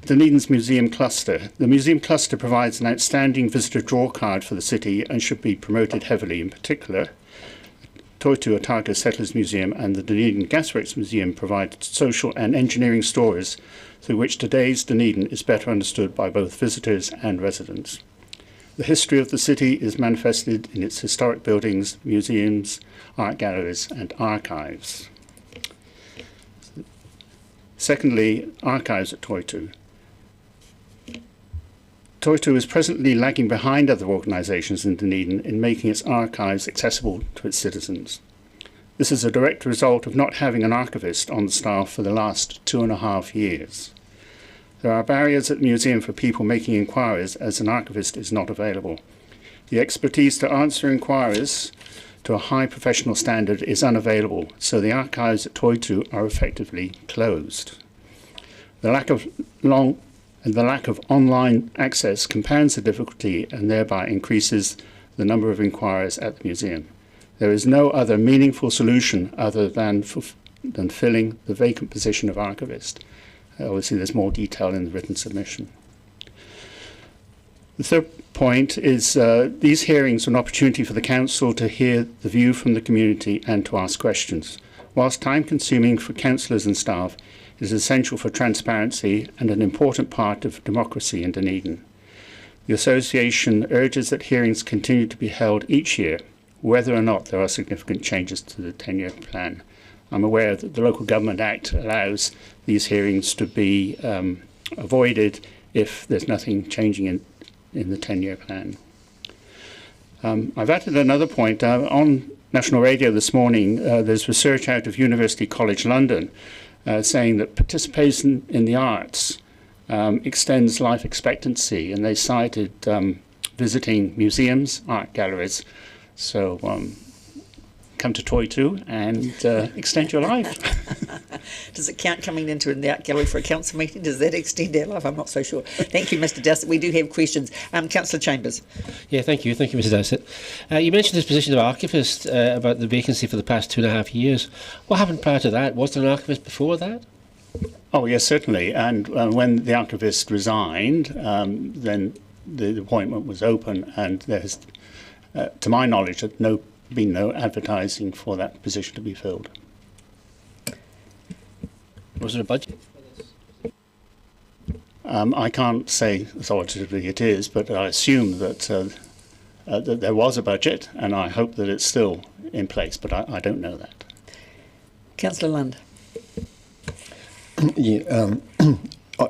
Dunedin's Museum Cluster. The Museum Cluster provides an outstanding visitor draw card for the city and should be promoted heavily. In particular, Toitu Otago Settlers Museum and the Dunedin Gasworks Museum provide social and engineering stories through which today's Dunedin is better understood by both visitors and residents. The history of the city is manifested in its historic buildings, museums, art galleries and archives. Secondly, archives at Toitu. Toitu is presently lagging behind other organisations in Dunedin in making its archives accessible to its citizens. This is a direct result of not having an archivist on the staff for the last 2.5 years. There are barriers at the museum for people making inquiries, as an archivist is not available. The expertise to answer inquiries to a high professional standard is unavailable, so the archives at Toitu are effectively closed. The lack of online access compounds the difficulty and thereby increases the number of inquiries at the museum. There is no other meaningful solution other than filling the vacant position of archivist. Obviously, there's more detail in the written submission. The third point is these hearings are an opportunity for the Council to hear the view from the community and to ask questions. Whilst time-consuming for councillors and staff, it is essential for transparency and an important part of democracy in Dunedin. The Association urges that hearings continue to be held each year, whether or not there are significant changes to the 10-year plan. I'm aware that the Local Government Act allows these hearings to be avoided if there's nothing changing in the 10-year plan. I've added another point. On National Radio this morning, there's research out of University College London saying that participation in the arts extends life expectancy, and they cited visiting museums, art galleries. So come to Toitu and extend your life. Does it count coming into the art gallery for a council meeting? Does that extend our life? I'm not so sure. Thank you, Mr Dowsett. We do have questions. Councillor Chambers. Yeah, thank you. Thank you, Mr Dowsett. You mentioned this position of archivist about the vacancy for the past 2.5 years. What happened prior to that? Was there an archivist before that? Oh, yes, certainly. And when the archivist resigned, then the appointment was open, and there's, to my knowledge, been no advertising for that position to be filled. Was there a budget? I can't say authoritatively it is, but I assume that, that there was a budget, and I hope that it's still in place, but I don't know that. Councillor Lund. Yeah,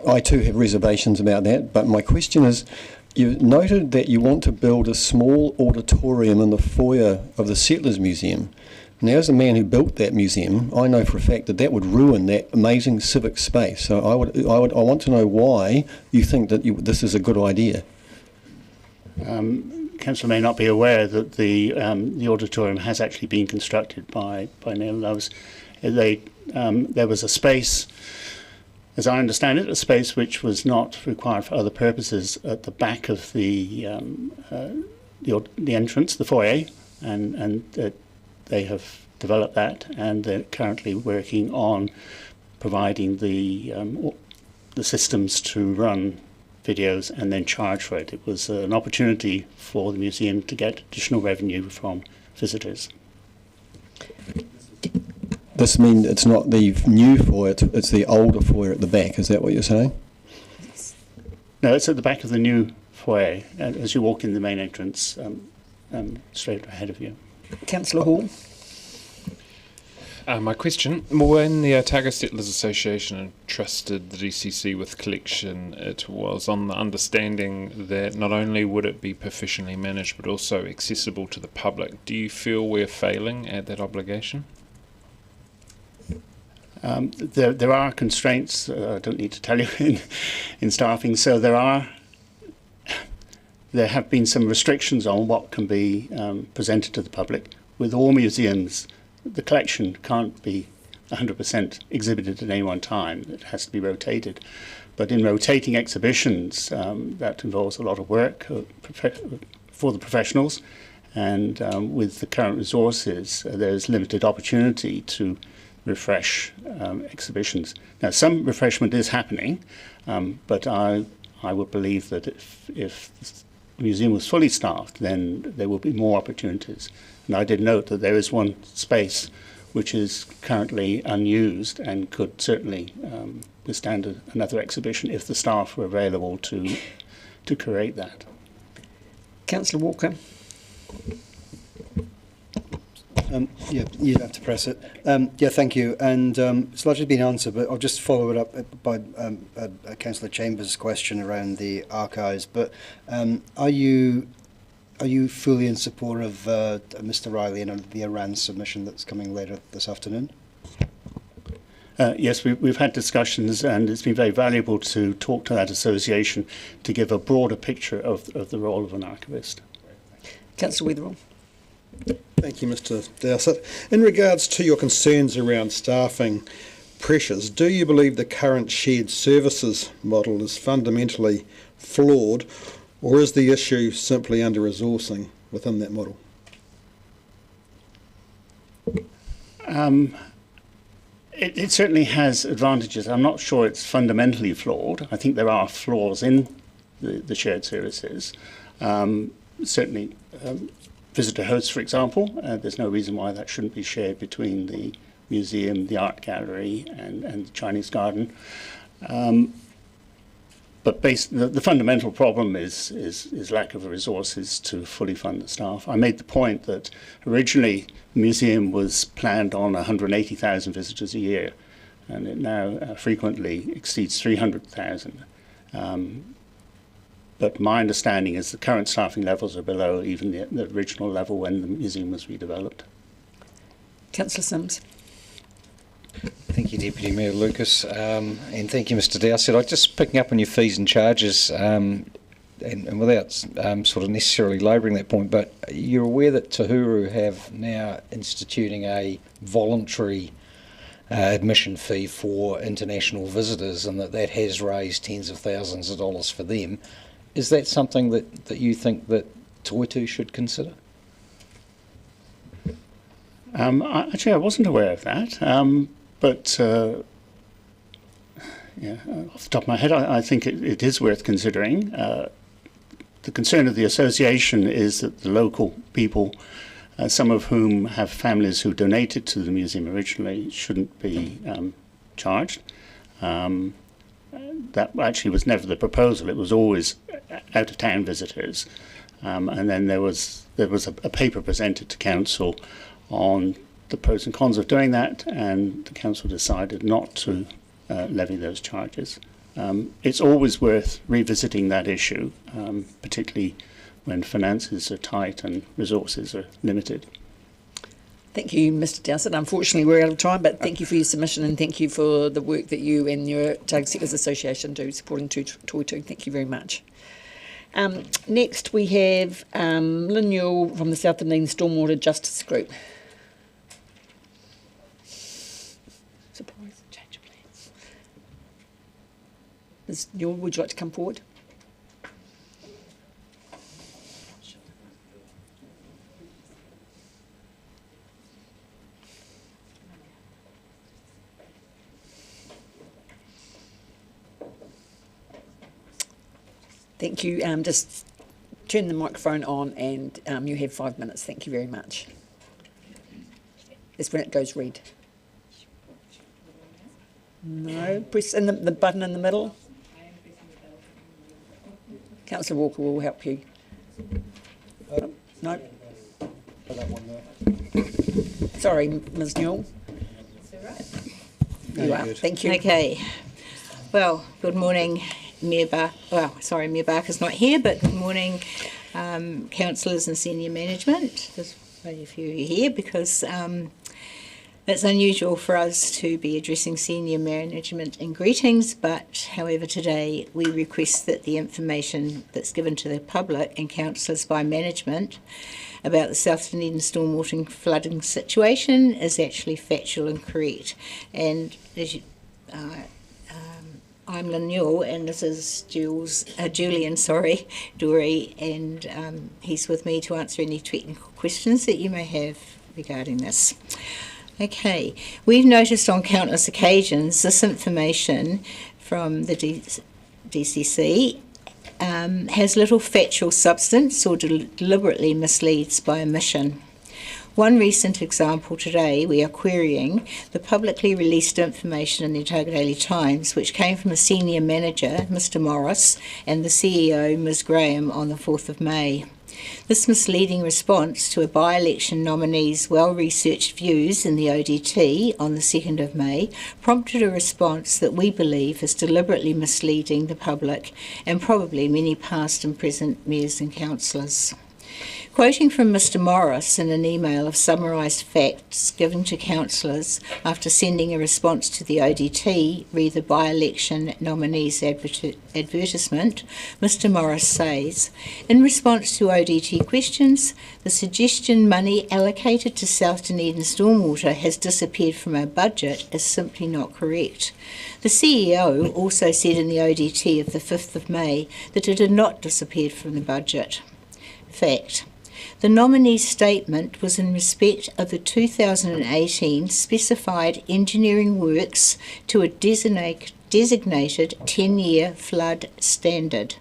I too have reservations about that, but my question is, you noted that you want to build a small auditorium in the foyer of the Settlers Museum. Now, as a man who built that museum, I know for a fact that that would ruin that amazing civic space. So I want to know why you think that this is a good idea. Council may not be aware that the auditorium has actually been constructed by Neil Loves. There was a space as I understand it, a space which was not required for other purposes at the back of the entrance, the foyer, and they have developed that, and they're currently working on providing the systems to run videos and then charge for it. It was an opportunity for the museum to get additional revenue from visitors. This means it's not the new foyer, it's the older foyer at the back, is that what you're saying? No, it's at the back of the new foyer, as you walk in the main entrance, straight ahead of you. Councillor Hall. My question, when the Otago Settlers Association entrusted the DCC with collection, it was on the understanding that not only would it be professionally managed but also accessible to the public. Do you feel we're failing at that obligation? There are constraints, I don't need to tell you, in staffing, so there have been some restrictions on what can be presented to the public. With all museums, the collection can't be 100% exhibited at any one time. It has to be rotated. But in rotating exhibitions, that involves a lot of work for the professionals, and with the current resources, there's limited opportunity to refresh exhibitions. Now, some refreshment is happening, but I would believe that if the museum was fully staffed, then there will be more opportunities. And I did note that there is one space which is currently unused and could certainly withstand another exhibition if the staff were available to create that. Councillor Walker. Yeah, you'd have to press it. Yeah, thank you. And it's largely been answered, but I'll just follow it up by Councillor Chambers' question around the archives. But are you fully in support of Mr. Riley and the Iran submission that's coming later this afternoon? Yes, we've had discussions, and it's been very valuable to talk to that association to give a broader picture of the role of an archivist. Councillor Wetherell. Thank you, Mr. Dowsett. In regards to your concerns around staffing pressures, do you believe the current shared services model is fundamentally flawed, or is the issue simply under-resourcing within that model? It certainly has advantages. I'm not sure it's fundamentally flawed. I think there are flaws in the shared services. Certainly, visitor hosts, for example, there's no reason why that shouldn't be shared between the museum, the art gallery, and the Chinese garden. But the fundamental problem is lack of resources to fully fund the staff. I made the point that originally the museum was planned on 180,000 visitors a year, and it now frequently exceeds 300,000. But my understanding is the current staffing levels are below even the original level when the museum was redeveloped. Councillor Simms. Thank you, Deputy Mayor Lucas, and thank you, Mr. Dowsett. I'm just picking up on your fees and charges, and without sort of necessarily labouring that point, but you're aware that Tahuru have now instituting a voluntary admission fee for international visitors, and that has raised tens of thousands of dollars for them. Is that something that you think that Toitu should consider? Actually, I wasn't aware of that. But yeah, off the top of my head, I think it is worth considering. The concern of the association is that the local people, some of whom have families who donated to the museum originally, shouldn't be charged. That actually was never the proposal. It was always out-of-town visitors. And then there was a paper presented to council on the pros and cons of doing that, and the council decided not to levy those charges. It's always worth revisiting that issue, particularly when finances are tight and resources are limited. Thank you, Mr. Dowsett. Unfortunately, we're out of time, but thank you for your submission, and thank you for the work that you and your Otago Settlers Association do supporting Toitu. Thank you very much. Next, we have Lynn Newell from the South Dunedin Stormwater Justice Group. Surprise, change of plans. Ms. Newell, would you like to come forward? Thank you. Just turn the microphone on and you have 5 minutes. Thank you very much. That's when it goes red. No, press in the button in the middle. Councillor Walker will help you. No. Sorry, Ms. Newell. You are. Thank you. Okay. Well, good morning, Mayor Barker's not here, but good morning, councillors and senior management. There's very few here because it's unusual for us to be addressing senior management in greetings, but however today we request that the information that's given to the public and councillors by management about the South Dunedin stormwater flooding situation is actually factual and correct. And as you, I'm Lynn Newell and this is Julian Dory, and he's with me to answer any technical questions that you may have regarding this. Okay, we've noticed on countless occasions this information from the DCC has little factual substance or deliberately misleads by omission. One recent example today, we are querying the publicly released information in the Otago Daily Times, which came from a senior manager, Mr Morris, and the CEO, Ms Graham, on the 4th of May. This misleading response to a by-election nominee's well-researched views in the ODT on the 2nd of May prompted a response that we believe is deliberately misleading the public and probably many past and present mayors and councillors. Quoting from Mr Morris in an email of summarised facts given to councillors after sending a response to the ODT re the by-election nominee's advertisement, Mr Morris says, in response to ODT questions, the suggestion money allocated to South Dunedin stormwater has disappeared from our budget is simply not correct. The CEO also said in the ODT of the 5th of May that it had not disappeared from the budget. Fact. The nominee's statement was in respect of the 2018 specified engineering works to a designated 10-year flood standard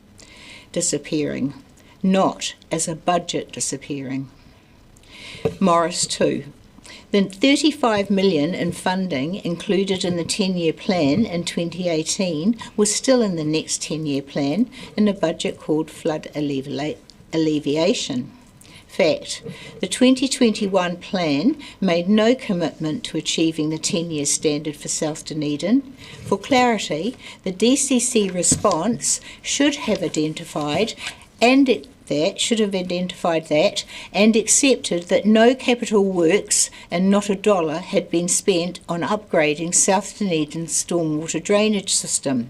disappearing, not as a budget disappearing. Morris 2. The $35 million in funding included in the 10-year plan in 2018 was still in the next 10-year plan in a budget called Flood Alleviation. Fact, the 2021 plan made no commitment to achieving the 10-year standard for South Dunedin. For clarity, the DCC response should have identified that and accepted that no capital works and not a dollar had been spent on upgrading South Dunedin's stormwater drainage system.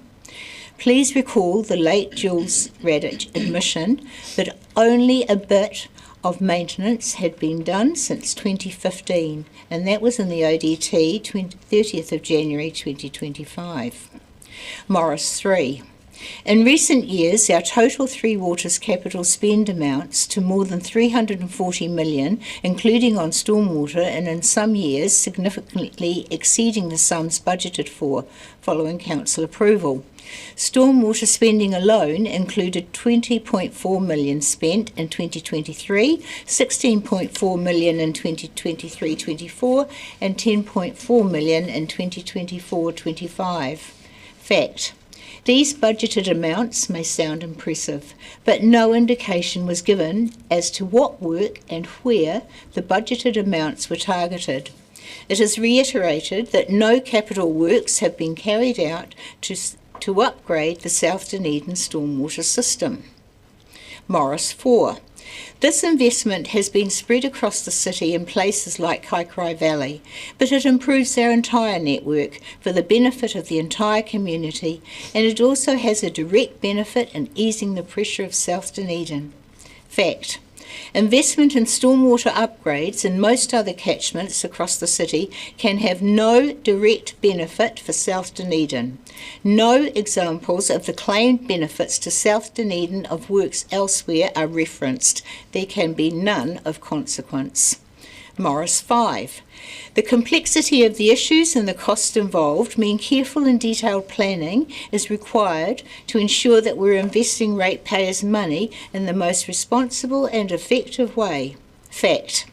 Please recall the late Jules Radich admission that only a bit of maintenance had been done since 2015, and that was in the ODT 30th of January 2025. Morris 3. In recent years, our total Three Waters capital spend amounts to more than $340 million, including on stormwater, and in some years significantly exceeding the sums budgeted for, following council approval. Stormwater spending alone included $20.4 million spent in 2023, $16.4 million in 2023-24, and $10.4 million in 2024-25. Fact. These budgeted amounts may sound impressive, but no indication was given as to what work and where the budgeted amounts were targeted. It is reiterated that no capital works have been carried out to upgrade the South Dunedin stormwater system. Morris 4. This investment has been spread across the city in places like Kaikorai Valley, but it improves our entire network for the benefit of the entire community, and it also has a direct benefit in easing the pressure of South Dunedin. Fact. Investment in stormwater upgrades in most other catchments across the city can have no direct benefit for South Dunedin. No examples of the claimed benefits to South Dunedin of works elsewhere are referenced. There can be none of consequence. Morris 5. The complexity of the issues and the cost involved mean careful and detailed planning is required to ensure that we're investing ratepayers' money in the most responsible and effective way. Fact.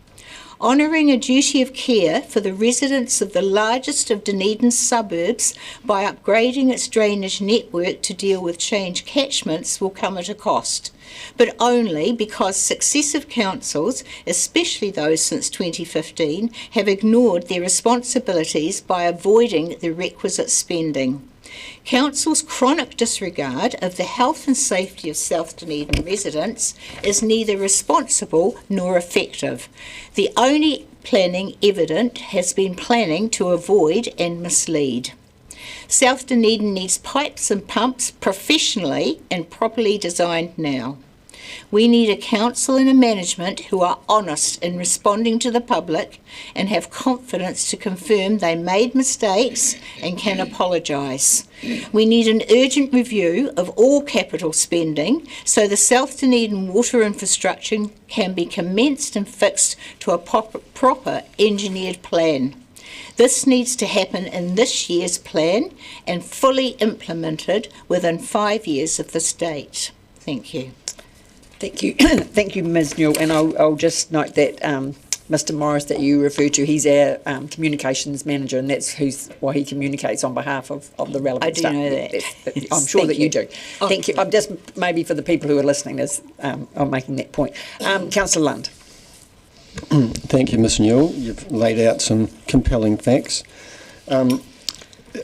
Honouring a duty of care for the residents of the largest of Dunedin's suburbs by upgrading its drainage network to deal with changed catchments will come at a cost, but only because successive councils, especially those since 2015, have ignored their responsibilities by avoiding the requisite spending. Council's chronic disregard of the health and safety of South Dunedin residents is neither responsible nor effective. The only planning evident has been planning to avoid and mislead. South Dunedin needs pipes and pumps professionally and properly designed now. We need a council and a management who are honest in responding to the public and have confidence to confirm they made mistakes and can apologise. We need an urgent review of all capital spending so the South Dunedin water infrastructure can be commenced and fixed to a proper engineered plan. This needs to happen in this year's plan and fully implemented within 5 years of this date. Thank you. Thank you. Thank you, Ms Newell. And I'll just note that Mr Morris that you referred to, he's our communications manager, and that's why he communicates on behalf of the relevant staff. I do know that. I'm sure that you do. Oh. Thank you. I'm just, maybe for the people who are listening, I'm making that point. Councillor Lund. Thank you, Ms Newell. You've laid out some compelling facts. Isn't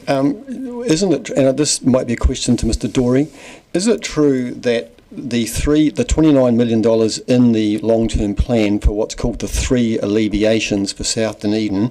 it, and this might be a question to Mr Dorey, is it true that the $29 million in the long-term plan for what's called the 3 alleviations for South Dunedin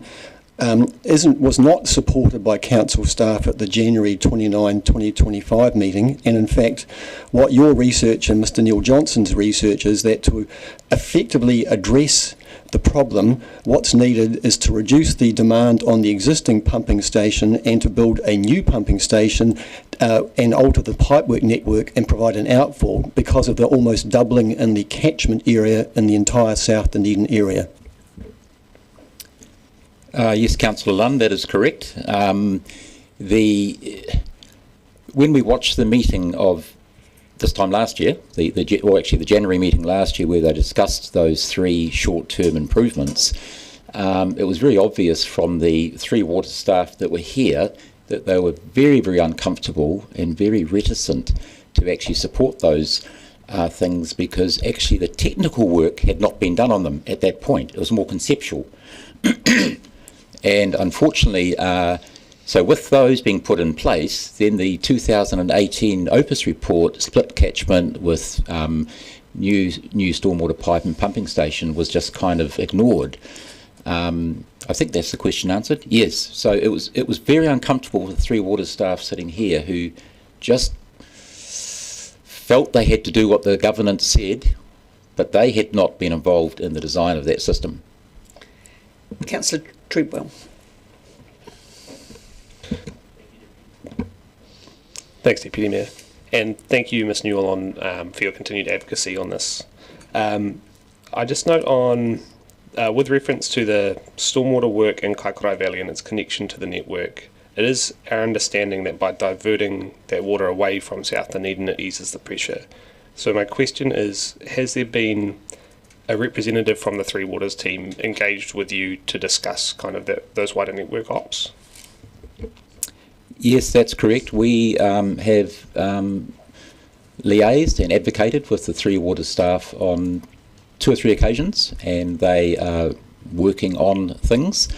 was not supported by council staff at the January 29, 2025 meeting, and in fact what your research and Mr Neil Johnson's research is that to effectively address the problem, what's needed is to reduce the demand on the existing pumping station and to build a new pumping station and alter the pipework network and provide an outfall because of the almost doubling in the catchment area in the entire South Dunedin area. Yes, Councillor Lund, that is correct. When we watched the meeting of this time last year, the January meeting last year, where they discussed those 3 short-term improvements, it was very obvious from the 3 water staff that were here that they were very, very uncomfortable and very reticent to actually support those things, because actually the technical work had not been done on them at that point. It was more conceptual. And unfortunately, so with those being put in place, then the 2018 Opus report, split catchment with new stormwater pipe and pumping station, was just kind of ignored. I think that's the question answered. Yes, so it was very uncomfortable with the 3 water staff sitting here who just felt they had to do what the governance said, but they had not been involved in the design of that system. Councillor Treadwell. Thanks, Deputy Mayor. And thank you, Ms Newell, for your continued advocacy on this. I just note on, with reference to the stormwater work in Kaikorai Valley and its connection to the network, it is our understanding that by diverting that water away from South Dunedin, it eases the pressure. So my question is, has there been a representative from the 3 Waters team engaged with you to discuss kind of those wider network ops? Yes, that's correct. We have liaised and advocated with the 3 Waters staff on 2 or 3 occasions, and they are working on things.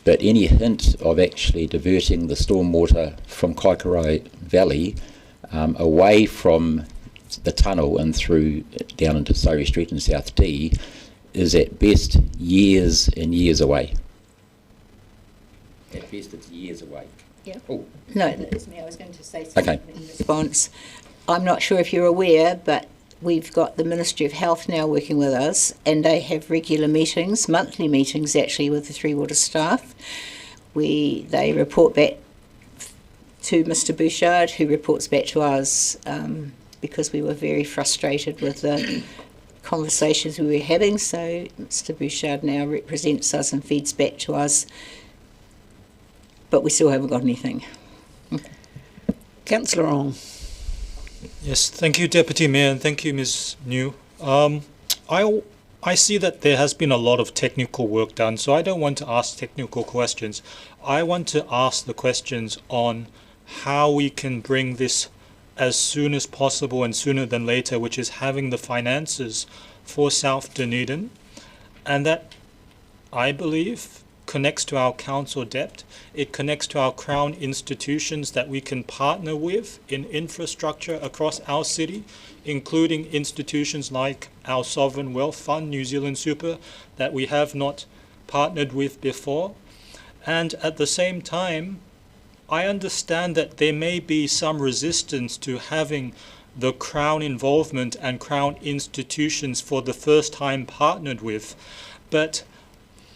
But any hint of actually diverting the stormwater from Kaikorai Valley away from the tunnel and through down into Surrey Street and South D is at best years and years away. At best it's years away. Yeah. Oh. No, it's me. I was going to say something Okay. in response. I'm not sure if you're aware, but we've got the Ministry of Health now working with us, and they have regular meetings, monthly meetings actually, with the Three Water staff. They report back to Mr. Bouchard, who reports back to us, because we were very frustrated with the conversations we were having. So Mr. Bouchard now represents us and feeds back to us, but we still haven't got anything. Councillor Ong. Yes, thank you, Deputy Mayor, and thank you, Ms. New. I see that there has been a lot of technical work done, so I don't want to ask technical questions. I want to ask the questions on how we can bring this as soon as possible and sooner than later, which is having the finances for South Dunedin, and that, I believe, connects to our council debt. It connects to our Crown institutions that we can partner with in infrastructure across our city, including institutions like our Sovereign Wealth Fund, New Zealand Super, that we have not partnered with before. And at the same time, I understand that there may be some resistance to having the Crown involvement and Crown institutions for the first time partnered with, but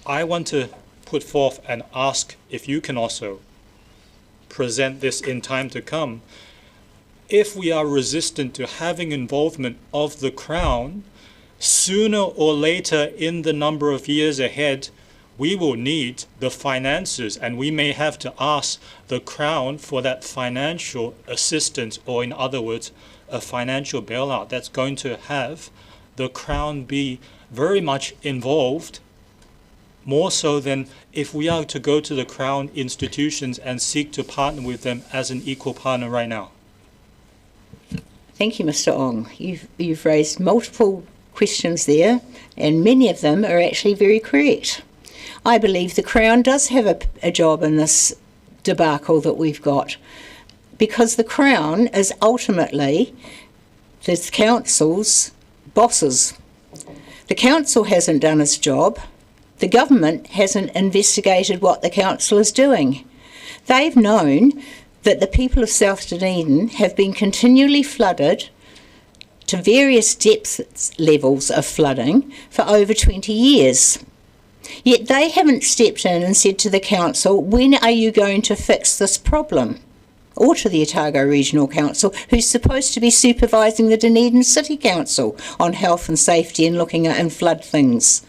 I want to put forth and ask if you can also present this in time to come. If we are resistant to having involvement of the Crown, sooner or later in the number of years ahead, we will need the finances, and we may have to ask the Crown for that financial assistance, or in other words, a financial bailout that's going to have the Crown be very much involved, more so than if we are to go to the Crown institutions and seek to partner with them as an equal partner right now. Thank you, Mr. Ong. You've raised multiple questions there, and many of them are actually very correct. I believe the Crown does have a job in this debacle that we've got, because the Crown is ultimately the council's bosses. The council hasn't done its job. The government hasn't investigated what the council is doing. They've known that the people of South Dunedin have been continually flooded to various depth levels of flooding for over 20 years. Yet they haven't stepped in and said to the council, when are you going to fix this problem? Or to the Otago Regional Council, who's supposed to be supervising the Dunedin City Council on health and safety and looking at and flood things.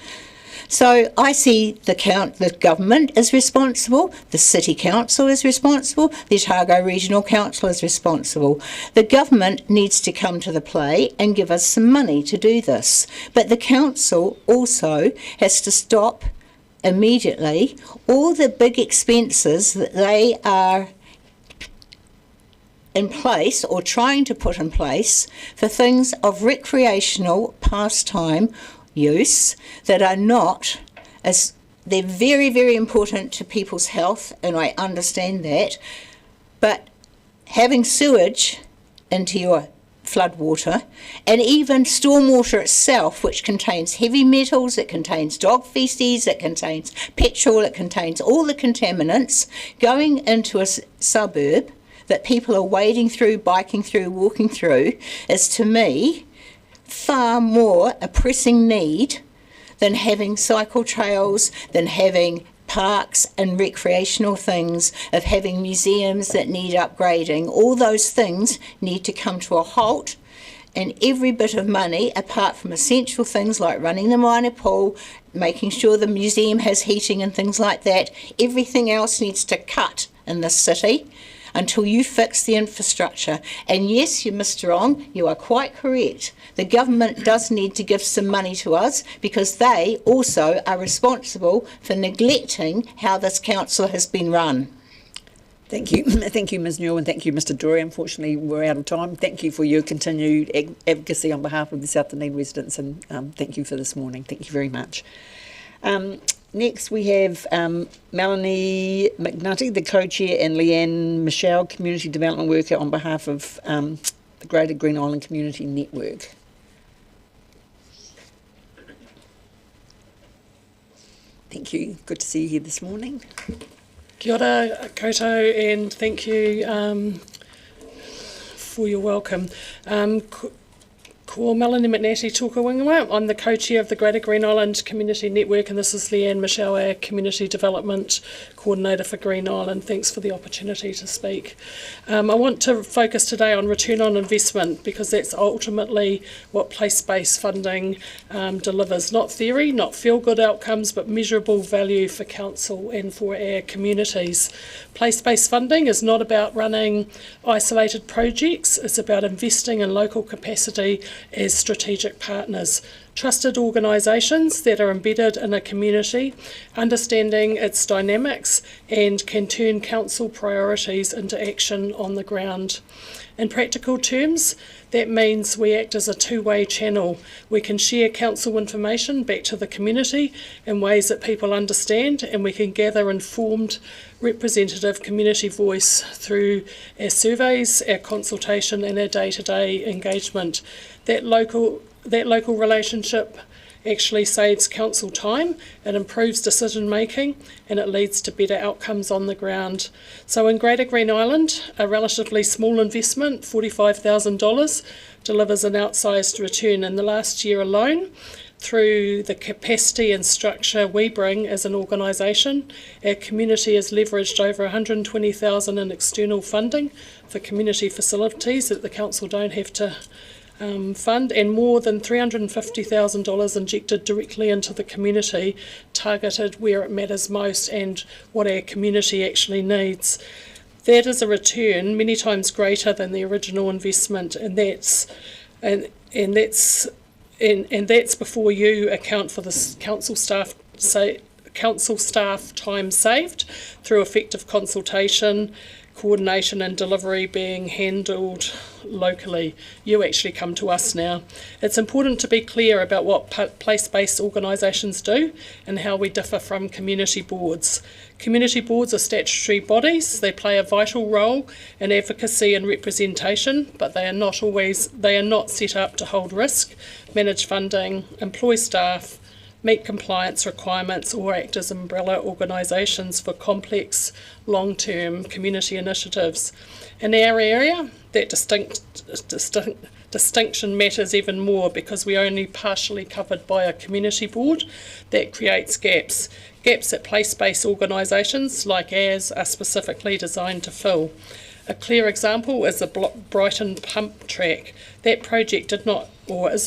So I see the government is responsible, the City Council is responsible, the Otago Regional Council is responsible. The government needs to come to the play and give us some money to do this. But the council also has to stop immediately all the big expenses that they are in place or trying to put in place for things of recreational pastime use that are not as they're very, very important to people's health, and I understand that, but having sewage into your floodwater, and even stormwater itself, which contains heavy metals, it contains dog feces, it contains petrol, it contains all the contaminants, going into a suburb that people are wading through, biking through, walking through, is to me far more a pressing need than having cycle trails, than having parks and recreational things, of having museums that need upgrading. All those things need to come to a halt, and every bit of money, apart from essential things like running the minor pool, making sure the museum has heating and things like that, everything else needs to cut in this city until you fix the infrastructure. And yes, Mr. Ong, you are quite correct. The government does need to give some money to us, because they also are responsible for neglecting how this council has been run. Thank you. Thank you, Ms. Newell, and thank you, Mr. Dory. Unfortunately, we're out of time. Thank you for your continued advocacy on behalf of the South Dunedin residents, and thank you for this morning. Thank you very much. Next, we have Melanie McNutty, the co-chair, and Leanne Michelle, community development worker on behalf of the Greater Green Island Community Network. Thank you. Good to see you here this morning. Kia ora koutou, and thank you for your welcome. Ko Melanie McNatty tōka wingama. I'm the co-chair of the Greater Green Island Community Network, and this is Leanne Michelle, our Community Development Coordinator for Green Island. Thanks for the opportunity to speak. I want to focus today on return on investment, because that's ultimately what place-based funding delivers. Not theory, not feel-good outcomes, but measurable value for council and for our communities. Place-based funding is not about running isolated projects, it's about investing in local capacity as strategic partners. Trusted organisations that are embedded in a community, understanding its dynamics, and can turn council priorities into action on the ground. In practical terms, that means we act as a two-way channel. We can share council information back to the community in ways that people understand, and we can gather informed representative community voice through our surveys, our consultation, and our day-to-day engagement. That local relationship actually saves council time, it improves decision making, and it leads to better outcomes on the ground. So in Greater Green Island, a relatively small investment, $45,000, delivers an outsized return. In the last year alone, through the capacity and structure we bring as an organisation, our community has leveraged over $120,000 in external funding for community facilities that the council don't have to fund, and more than $350,000 injected directly into the community, targeted where it matters most and what our community actually needs. That is a return many times greater than the original investment, and that's before you account for the council staff time saved through effective consultation, coordination and delivery being handled locally. You actually come to us now. It's important to be clear about what place-based organisations do and how we differ from community boards. Community boards are statutory bodies. They play a vital role in advocacy and representation, but they are not set up to hold risk, manage funding, employ staff, meet compliance requirements, or act as umbrella organisations for complex, long-term community initiatives. In our area, that distinction matters even more, because we're only partially covered by a community board. That creates gaps that place-based organisations like ours are specifically designed to fill. A clear example is the Brighton pump track. That project is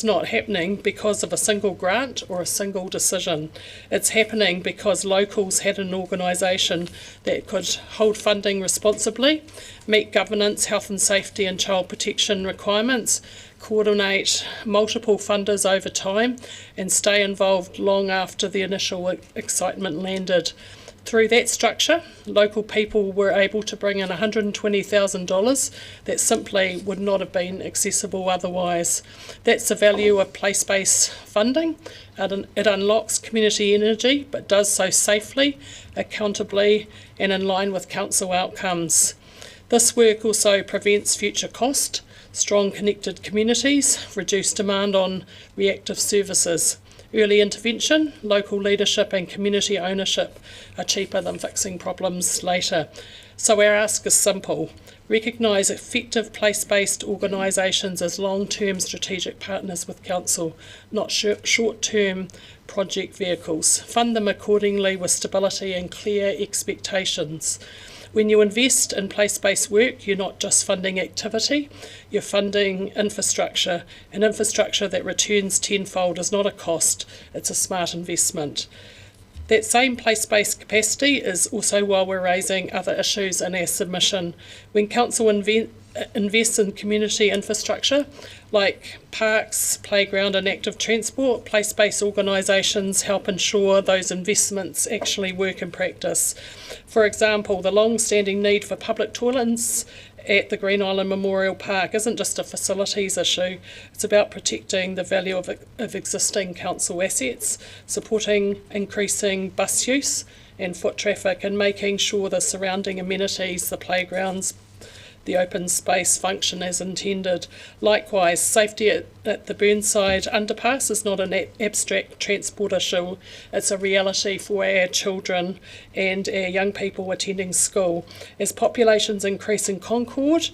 not happening because of a single grant or a single decision. It's happening because locals had an organisation that could hold funding responsibly, meet governance, health and safety and child protection requirements, coordinate multiple funders over time, and stay involved long after the initial excitement landed. Through that structure, local people were able to bring in $120,000 that simply would not have been accessible otherwise. That's the value of place-based funding. It unlocks community energy, but does so safely, accountably, and in line with council outcomes. This work also prevents future cost, strong connected communities, reduced demand on reactive services. Early intervention, local leadership and community ownership are cheaper than fixing problems later. So our ask is simple. Recognise effective place-based organisations as long-term strategic partners with council, not short-term project vehicles. Fund them accordingly with stability and clear expectations. When you invest in place-based work, you're not just funding activity, you're funding infrastructure. And infrastructure that returns tenfold is not a cost, it's a smart investment. That same place-based capacity is also why we're raising other issues in our submission. When council invests in community infrastructure like parks, playground and active transport, place-based organisations help ensure those investments actually work in practice. For example, the long-standing need for public toilets at the Green Island Memorial Park isn't just a facilities issue, it's about protecting the value of existing council assets, supporting increasing bus use and foot traffic, and making sure the surrounding amenities, the playgrounds, the open space function as intended. Likewise, safety at the Burnside underpass is not an abstract transport issue, it's a reality for our children and our young people attending school. As populations increase in Concord,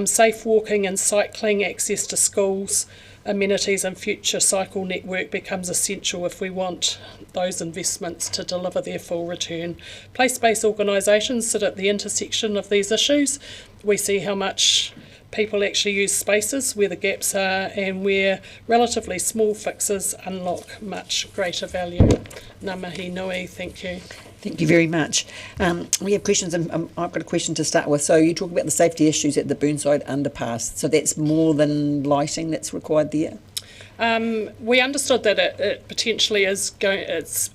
safe walking and cycling, access to schools, amenities and future cycle network becomes essential if we want those investments to deliver their full return. Place-based organisations sit at the intersection of these issues. We see how much people actually use spaces where the gaps are and where relatively small fixes unlock much greater value. Ngā mihi nui, thank you. Thank you very much. We have questions, and I've got a question to start with. So you talk about the safety issues at the Burnside underpass. So that's more than lighting that's required there? We understood that it potentially is going.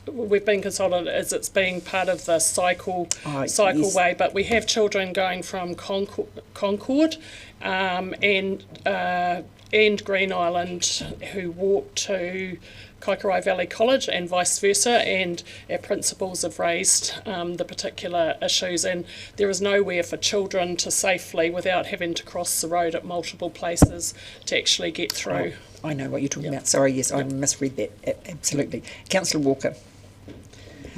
We've been consulted as it's being part of the cycle yes. way, but we have children going from Concord and Green Island who walk to Kaikorai Valley College and vice versa, and our principals have raised the particular issues, and there is nowhere for children to safely, without having to cross the road at multiple places, to actually get through. I know what you're talking about. Sorry, yes, I misread that. Absolutely. Councillor Walker.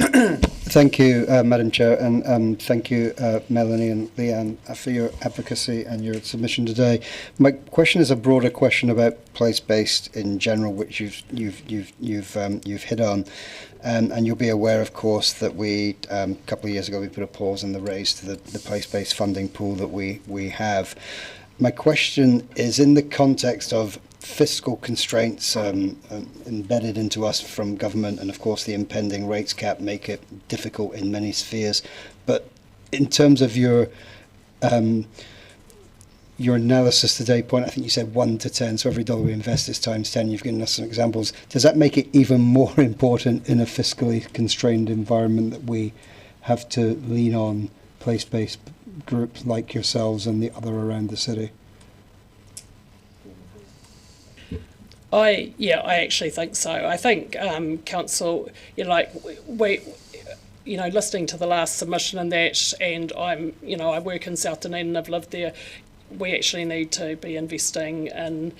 Thank you, Madam Chair, and thank you, Melanie and Leanne, for your advocacy and your submission today. My question is a broader question about place-based in general, which you've hit on, and you'll be aware, of course, that a couple of years ago we put a pause in the raise to the place-based funding pool that we have. My question is in the context of fiscal constraints embedded into us from government, and of course the impending rates cap make it difficult in many spheres. But in terms of your analysis today, I think you said 1 to 10, so every dollar we invest is times 10. You've given us some examples. Does that make it even more important in a fiscally constrained environment that we have to lean on place-based groups like yourselves and the other around the city? I actually think so. I think council, listening to the last submission and that, and I work in South Dunedin and I've lived there. We actually need to be investing in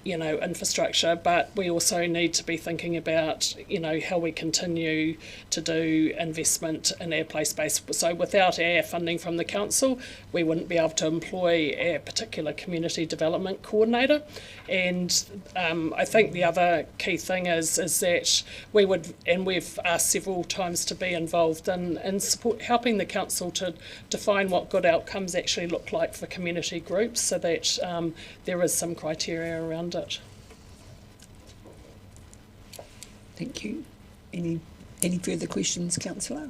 infrastructure, but we also need to be thinking about how we continue to do investment in our place space. So without our funding from the council, we wouldn't be able to employ our particular community development coordinator. And I think the other key thing is that we would, and we've asked several times to be involved in support, helping the council to define what good outcomes actually look like for community groups, so that there is some criteria around it. Thank you. Any further questions, Councillor?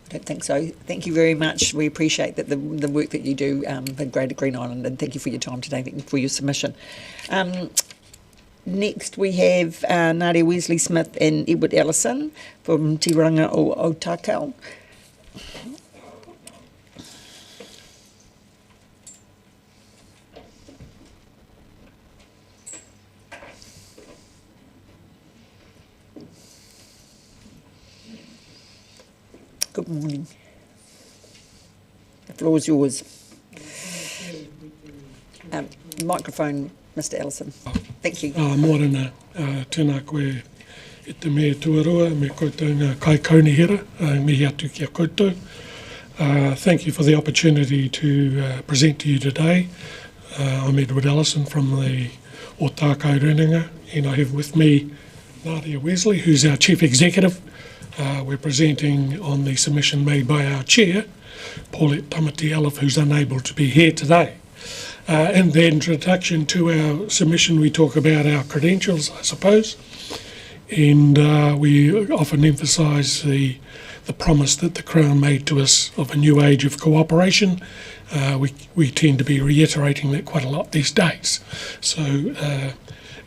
I don't think so. Thank you very much. We appreciate that the work that you do for Greater Green Island, and thank you for your time today. Thank you for your submission. Next we have Nadia Wesley-Smith and Edward Ellison from Te Ranga o Otakau. Good morning. The floor is yours. Microphone, Mr. Ellison. Thank you. Morena, tēnā koe e te mea tuarua, me koutou ngā kai kaunihera, mihi atu kia koutou. Thank you for the opportunity to present to you today. I'm Edward Ellison from the Otakau Runanga, and I have with me Nadia Wesley, who's our Chief Executive. We're presenting on the submission made by our Chair, Paulette Tamati-Elif, who's unable to be here today. In the introduction to our submission, we talk about our credentials, I suppose, and we often emphasise the promise that the Crown made to us of a new age of cooperation. We tend to be reiterating that quite a lot these days. So,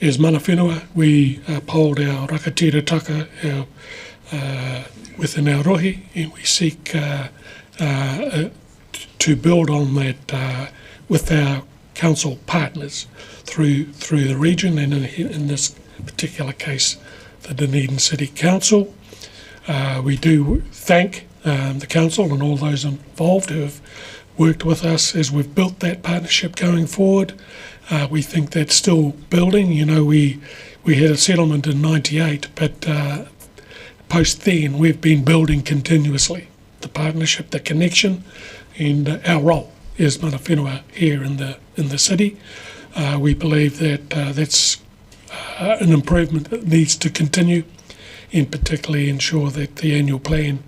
as mana whenua, we uphold our rakatira taka, within our rohi, and we seek to build on that with our council partners through the region, and in this particular case, the Dunedin City Council. We do thank the council and all those involved who have worked with us as we've built that partnership going forward. We think that's still building. You know, we had a settlement in '98, but post then we've been building continuously the partnership, the connection, and our role as mana whenua here in the city. We believe that that's an improvement that needs to continue, and particularly ensure that the annual plan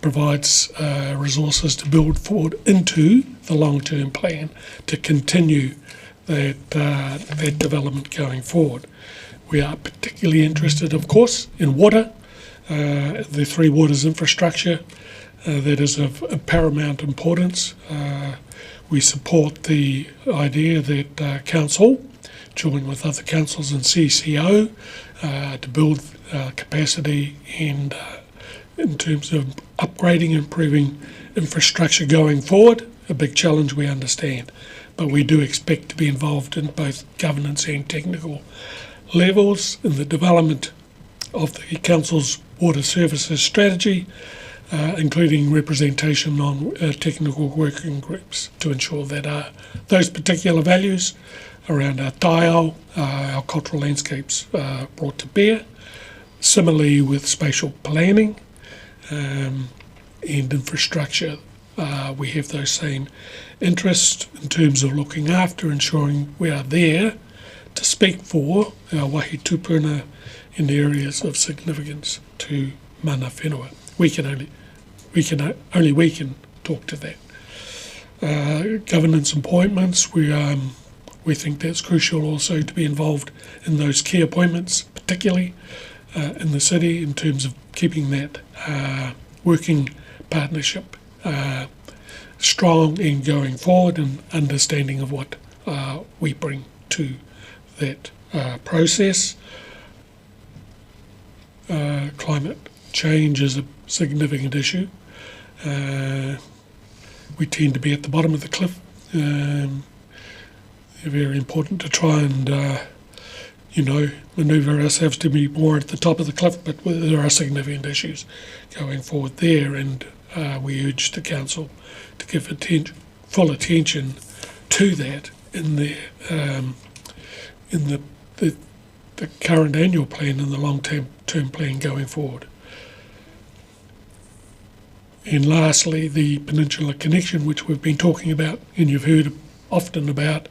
provides resources to build forward into the long-term plan to continue that development going forward. We are particularly interested, of course, in water, the Three Waters infrastructure. That is of paramount importance. We support the idea that Council, join with other councils and CCO, to build capacity and in terms of upgrading, improving infrastructure going forward. A big challenge, we understand, but we do expect to be involved in both governance and technical levels in the development of the Council's water services strategy, including representation on technical working groups to ensure that those particular values around our taiao, our cultural landscapes, brought to bear. Similarly with spatial planning and infrastructure, we have those same interests in terms of looking after, ensuring we are there to speak for our wahi tupuna in areas of significance to mana whenua. We can talk to that. Governance appointments, we think that's crucial also to be involved in those key appointments, particularly in the city, in terms of keeping that working partnership strong and going forward, and understanding of what we bring to that process. Climate change is a significant issue. We tend to be at the bottom of the cliff. Very important to try and, manoeuvre ourselves to be more at the top of the cliff, but there are significant issues going forward there, and we urge the council to give full attention to that in the current annual plan and the long-term plan going forward. And lastly, the Peninsula Connection, which we've been talking about and you've heard often about,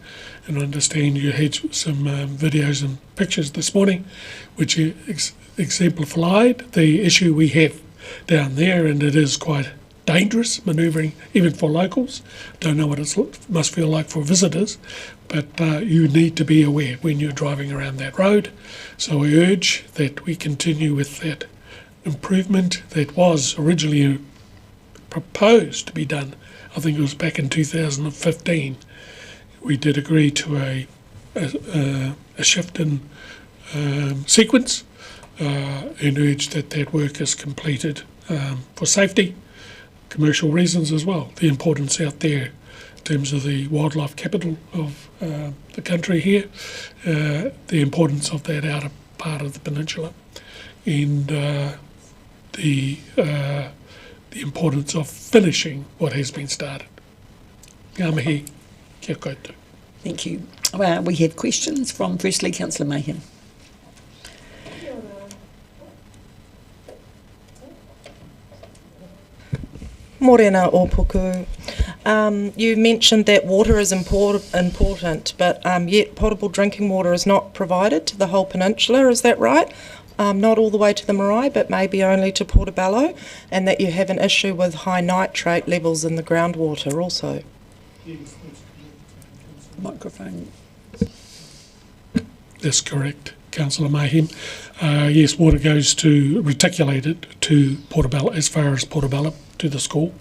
and I understand you had some videos and pictures this morning which exemplified the issue we have down there, and it is quite dangerous manoeuvring even for locals. Don't know what it must feel like for visitors, but you need to be aware when you're driving around that road. So we urge that we continue with that improvement that was originally proposed to be done. I think it was back in 2015. We did agree to a shift in sequence and urge that work is completed for safety, commercial reasons as well. The importance out there in terms of the wildlife capital of the country here, the importance of that outer part of the peninsula, and the importance of finishing what has been started. Ngā mihi, kia koutou. Thank you. We have questions from, firstly, Councillor Mayhem. Morena Ōpuku. You mentioned that water is important, but yet potable drinking water is not provided to the whole peninsula, is that right? Not all the way to the marae, but maybe only to Portobello, and that you have an issue with high nitrate levels in the groundwater also. Microphone. That's correct, Councillor Mayhem. Yes, water goes reticulated to Portobello, as far as Portobello, to the school.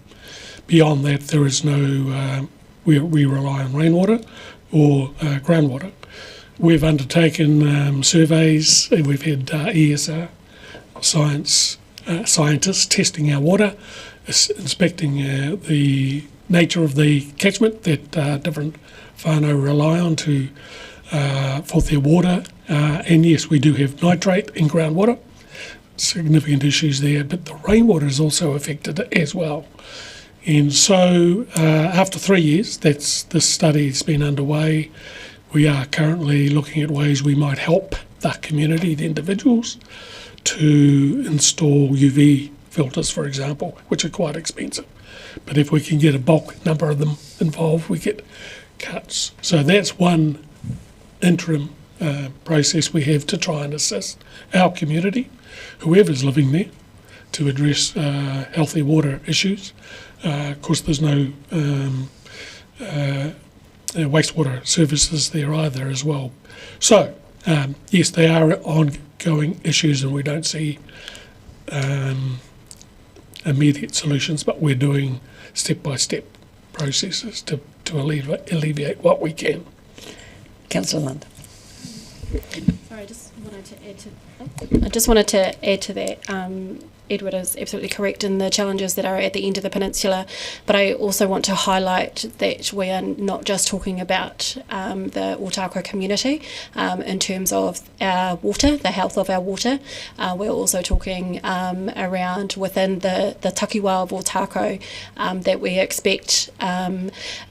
Beyond that, there is no, we rely on rainwater or groundwater. We've undertaken surveys, and we've had ESR scientists testing our water, inspecting the nature of the catchment that different whānau rely on for their water. And yes, we do have nitrate in groundwater. significant issues there, but the rainwater is also affected as well. And so after 3 years, this study's been underway. We are currently looking at ways we might help the community, the individuals, to install UV filters, for example, which are quite expensive. But if we can get a bulk number of them involved, we get cuts. So that's one interim process we have to try and assist our community, whoever's living there, to address healthy water issues. Of course, there's no wastewater services there either as well. So, yes, they are ongoing issues and we don't see immediate solutions, but we're doing step-by-step processes to alleviate what we can. Councillor Lund. Sorry, I just wanted to add to that. Edward is absolutely correct in the challenges that are at the end of the peninsula, but I also want to highlight that we are not just talking about the Ōtākaro community in terms of our water, the health of our water. We're also talking around within the takiwā of Ōtākaro that we expect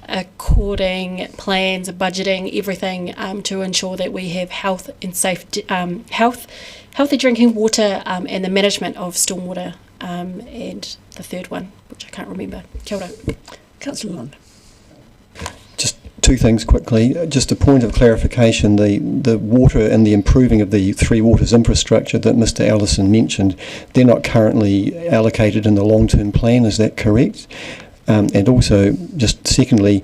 according plans, budgeting, everything to ensure that we have health and safety, healthy drinking water and the management of stormwater, and the third one, which I can't remember. Kia ora. Councillor Lund. Just two things quickly. Just a point of clarification, the water and the improving of the Three Waters infrastructure that Mr Allison mentioned, they're not currently allocated in the long-term plan, is that correct? And also, just secondly,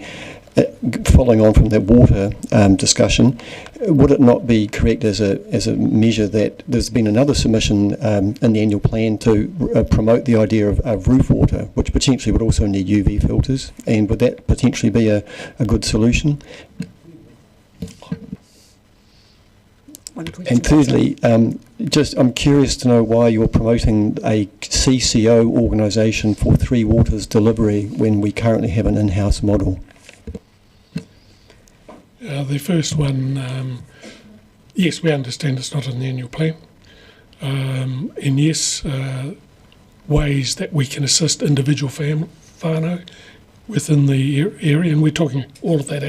following on from that water discussion, would it not be correct as a measure that there's been another submission in the annual plan to promote the idea of roof water, which potentially would also need UV filters, and would that potentially be a good solution? And thirdly, I'm curious to know why you're promoting a CCO organisation for Three Waters delivery when we currently have an in-house model. The first one, yes, we understand it's not in the annual plan. And yes, ways that we can assist individual whānau within the area, and we're talking all of that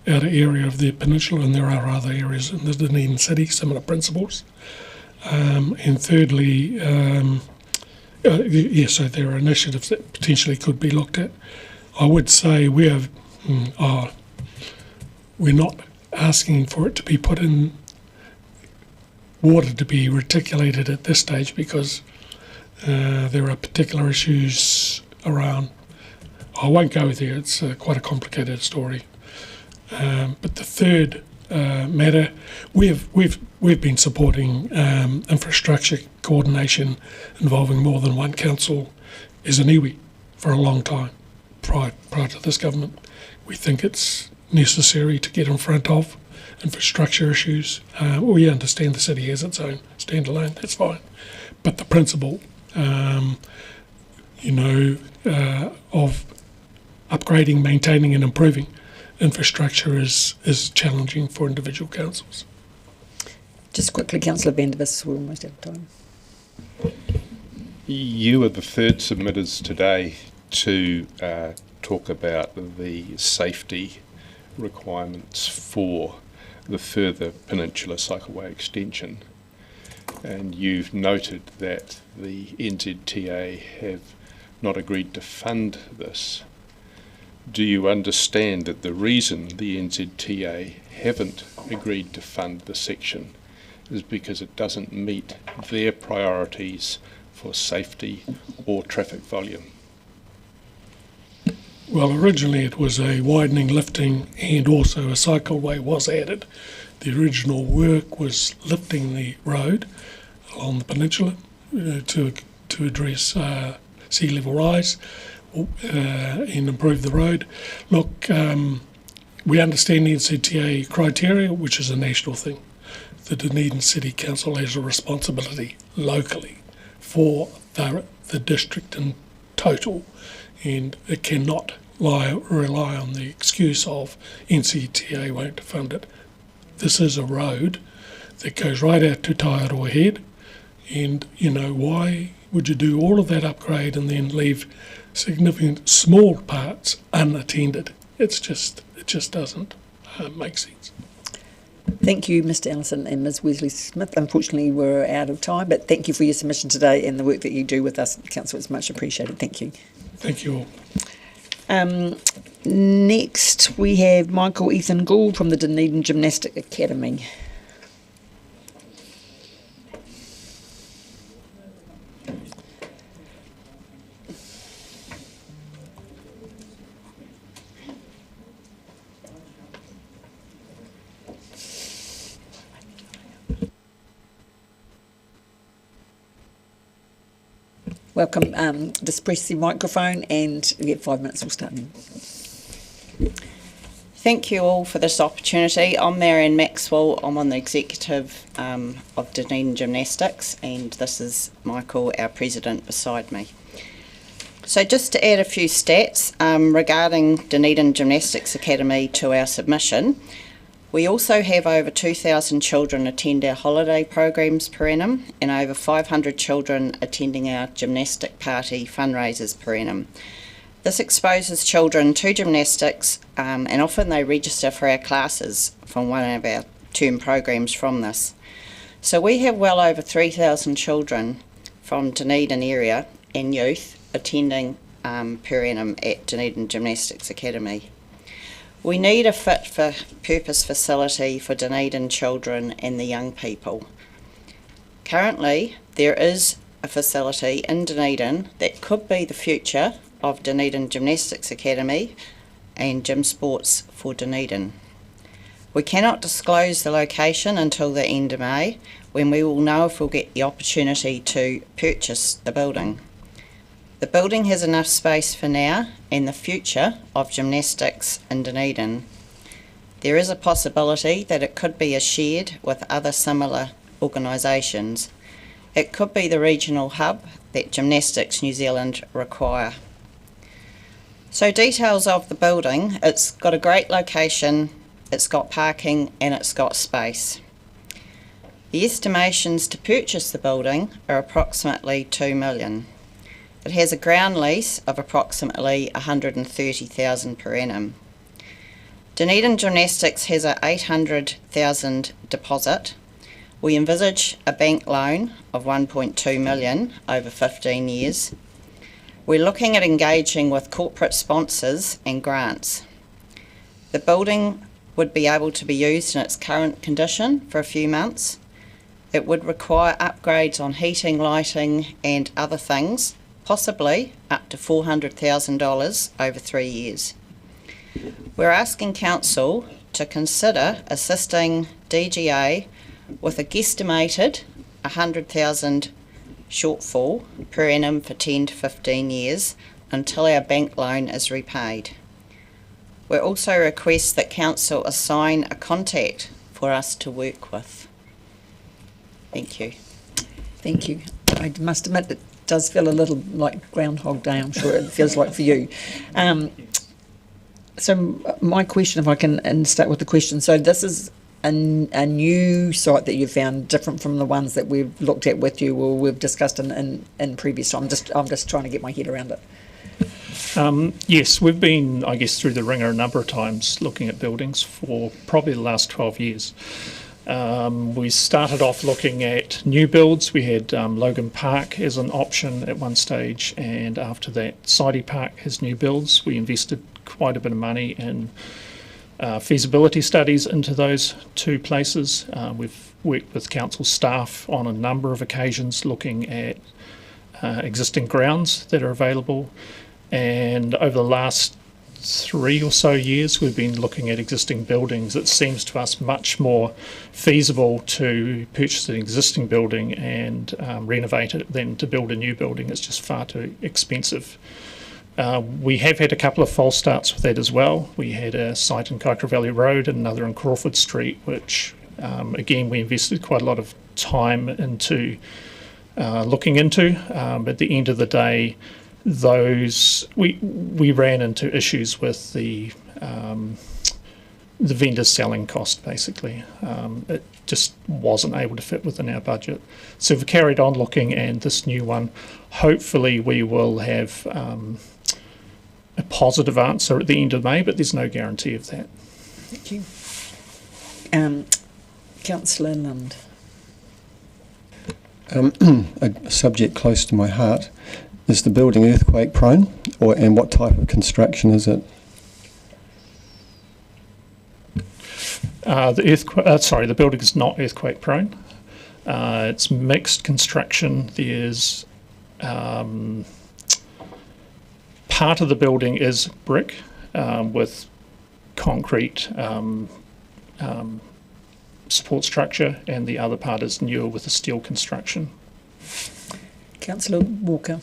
outer area of the peninsula, and there are other areas in the Dunedin City, similar principles. And thirdly, yes, so there are initiatives that potentially could be looked at. I would say we're not asking for it to be put in water to be reticulated at this stage because there are particular issues around. I won't go there, it's quite a complicated story. But the third matter, we've been supporting infrastructure coordination involving more than one council as an iwi for a long time prior to this government. We think it's necessary to get in front of infrastructure issues. We understand the city has its own standalone, that's fine. But the principle, of upgrading, maintaining and improving infrastructure is challenging for individual councils. Just quickly, Councillor Vandervis, we're almost out of time. You are the third submitters today to talk about the safety requirements for the further Peninsula Cycleway extension, and you've noted that the NZTA have not agreed to fund this. Do you understand that the reason the NZTA haven't agreed to fund the section is because it doesn't meet their priorities for safety or traffic volume? Well, originally it was a widening, lifting and also a cycleway was added. The original work was lifting the road along the peninsula to address sea level rise and improve the road. Look, we understand the NCTA criteria, which is a national thing. The Dunedin City Council has a responsibility locally for the district in total, and it cannot rely on the excuse of NCTA won't fund it. This is a road that goes right out to Taiaroa Head, And, why would you do all of that upgrade and then leave significant small parts unattended? It just doesn't make sense. Thank you, Mr. Allison and Ms. Wesley-Smith. Unfortunately, we're out of time, but thank you for your submission today and the work that you do with us, Council. It's much appreciated. Thank you. Thank you all. Next, we have Michael Ethan Gould from the Dunedin Gymnastic Academy. Welcome. Just press the microphone and you get 5 minutes. We'll start now. Thank you all for this opportunity. I'm Marion Maxwell. I'm on the executive of Dunedin Gymnastics, and this is Michael, our president, beside me. So just to add a few stats regarding Dunedin Gymnastics Academy to our submission, we also have over 2,000 children attend our holiday programs per annum and over 500 children attending our gymnastic party fundraisers per annum. This exposes children to gymnastics and often they register for our classes from one of our term programs from this. So we have well over 3,000 children from Dunedin area and youth attending per annum at Dunedin Gymnastics Academy. We need a fit-for-purpose facility for Dunedin children and the young people. Currently, there is a facility in Dunedin that could be the future of Dunedin Gymnastics Academy and gym sports for Dunedin. We cannot disclose the location until the end of May, when we will know if we'll get the opportunity to purchase the building. The building has enough space for now and the future of gymnastics in Dunedin. There is a possibility that it could be shared with other similar organisations. It could be the regional hub that Gymnastics New Zealand require. So details of the building: it's got a great location, it's got parking and it's got space. The estimations to purchase the building are approximately $2 million. It has a ground lease of approximately $130,000 per annum. Dunedin Gymnastics has a $800,000 deposit. We envisage a bank loan of $1.2 million over 15 years. We're looking at engaging with corporate sponsors and grants. The building would be able to be used in its current condition for a few months. It would require upgrades on heating, lighting and other things, possibly up to $400,000 over 3 years. We're asking Council to consider assisting DGA with a guesstimated $100,000 shortfall per annum for 10 to 15 years until our bank loan is repaid. We also request that Council assign a contact for us to work with. Thank you. Thank you. I must admit it does feel a little like Groundhog Day, I'm sure it feels like for you. So my question, if I can start with the question, so this is a new site that you found different from the ones that we've looked at with you or we've discussed in previous time. I'm just trying to get my head around it. Yes, we've been, I guess, through the ringer a number of times looking at buildings for probably the last 12 years. We started off looking at new builds. We had Logan Park as an option at one stage, and after that Sidey Park has new builds. We invested quite a bit of money in feasibility studies into those two places. We've worked with council staff on a number of occasions looking at existing grounds that are available, and over the last 3 or so years we've been looking at existing buildings. It seems to us much more feasible to purchase an existing building and renovate it than to build a new building. It's just far too expensive. We have had a couple of false starts with that as well. We had a site in Kaikoura Valley Road and another in Crawford Street, which again we invested quite a lot of time into looking into, but at the end of the day we ran into issues with the the vendor's selling cost, basically. It just wasn't able to fit within our budget. So we've carried on looking, and this new one, hopefully we will have a positive answer at the end of May, but there's no guarantee of that. Thank you. Councillor Lund. A subject close to my heart. Is the building earthquake prone, and what type of construction is it? The building is not earthquake prone. It's mixed construction. There's part of the building is brick with concrete support structure, and the other part is newer with a steel construction. Councillor Walker.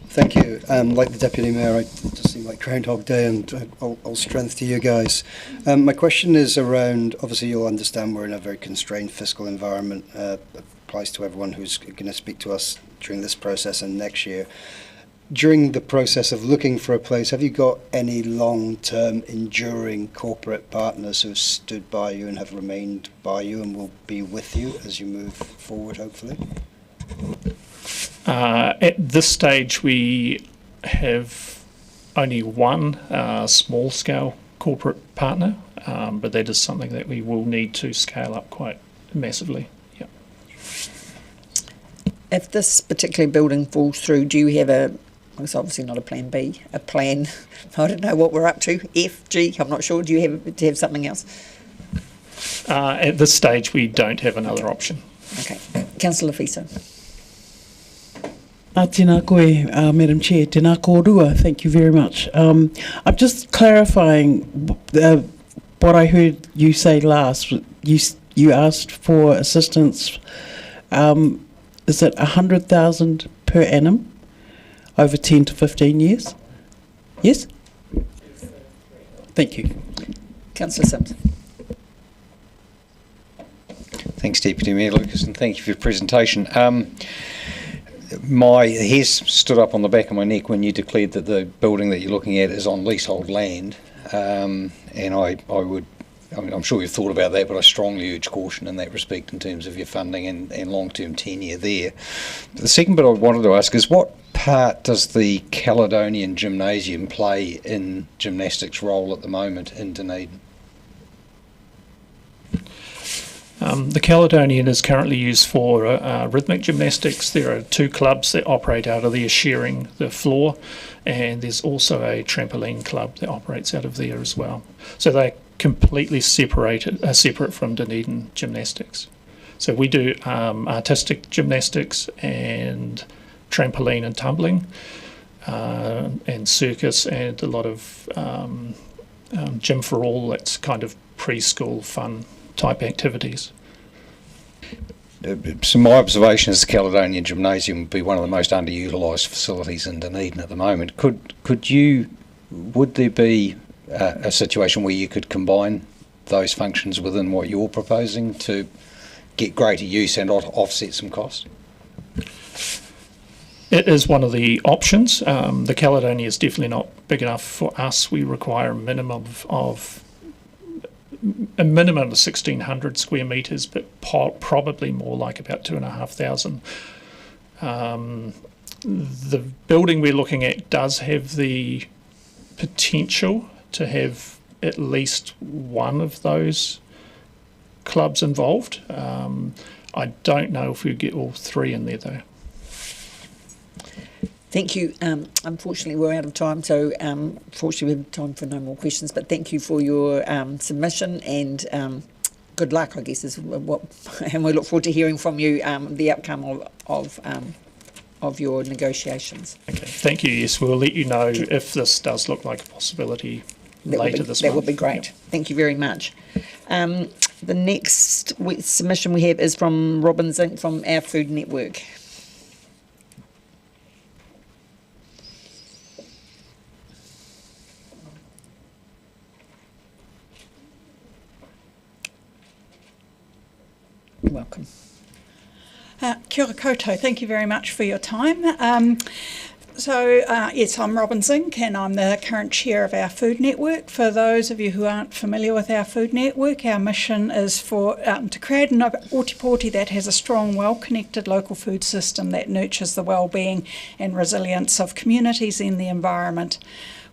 Thank you. Like the Deputy Mayor, it just seemed like Groundhog Day, and all strength to you guys. My question is around, obviously you'll understand we're in a very constrained fiscal environment. Applies to everyone who's going to speak to us during this process and next year. During the process of looking for a place, have you got any long-term, enduring corporate partners who have stood by you and have remained by you and will be with you as you move forward, hopefully? At this stage, we have only one small-scale corporate partner, but that is something that we will need to scale up quite massively. Yeah. If this particular building falls through, do you have it's obviously not a plan B, a plan, I don't know what we're up to, F, G, I'm not sure. Do you have something else? At this stage, we don't have another option. Okay. Councillor Fisa. Tēnā koe, Madam Chair, tēnā kōrua, thank you very much. I'm just clarifying what I heard you say last. You asked for assistance, is it 100,000 per annum over 10 to 15 years? Yes? Thank you. Councillor Simpson. Thanks, Deputy Mayor Lucas, and thank you for your presentation. My hairs stood up on the back of my neck when you declared that the building that you're looking at is on leasehold land, and I'm sure you've thought about that, but I strongly urge caution in that respect in terms of your funding and long-term tenure there. The second bit I wanted to ask is, what part does the Caledonian Gymnasium play in gymnastics role at the moment in Dunedin? The Caledonian is currently used for rhythmic gymnastics. There are 2 clubs that operate out of there sharing the floor, and there's also a trampoline club that operates out of there as well. So they're completely separate from Dunedin gymnastics. So we do artistic gymnastics and trampoline and tumbling and circus and a lot of gym for all, that's kind of preschool fun type activities. So my observation is the Caledonian Gymnasium would be one of the most underutilised facilities in Dunedin at the moment. Would there be a situation where you could combine those functions within what you're proposing to get greater use and offset some costs? It is one of the options. The Caledonia is definitely not big enough for us. We require a minimum of 1,600 square metres, but probably more like about 2,500. The building we're looking at does have the potential to have at least one of those clubs involved. I don't know if we get all 3 in there though. Thank you. Unfortunately, we're out of time, so fortunately we have time for no more questions, but thank you for your submission, and good luck, I guess, is what, and we look forward to hearing from you the outcome of your negotiations. Okay, thank you. Yes, we'll let you know if this does look like a possibility later this month. That would be great. Yep. Thank you very much. The next submission we have is from Robin Zink from Our Food Network. Welcome. Kia ora koutou, thank you very much for your time. Yes, I'm Robin Zink and I'm the current chair of our food network. For those of you who aren't familiar with our food network, our mission is to create an Ōtepoti that has a strong, well-connected local food system that nurtures the well-being and resilience of communities and the environment.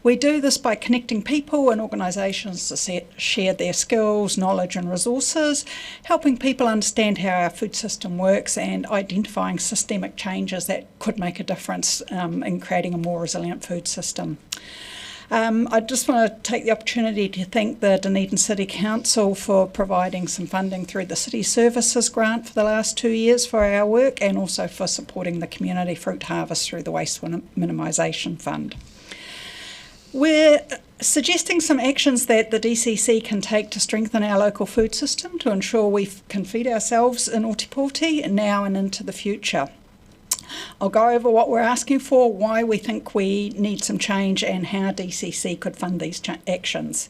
We do this by connecting people and organisations to share their skills, knowledge and resources, helping people understand how our food system works and identifying systemic changes that could make a difference in creating a more resilient food system. I just want to take the opportunity to thank the Dunedin City Council for providing some funding through the City Services grant for the last 2 years for our work, and also for supporting the community fruit harvest through the Waste Minimisation Fund. We're suggesting some actions that the DCC can take to strengthen our local food system to ensure we can feed ourselves in Ōtepoti now and into the future. I'll go over what we're asking for, why we think we need some change and how DCC could fund these actions.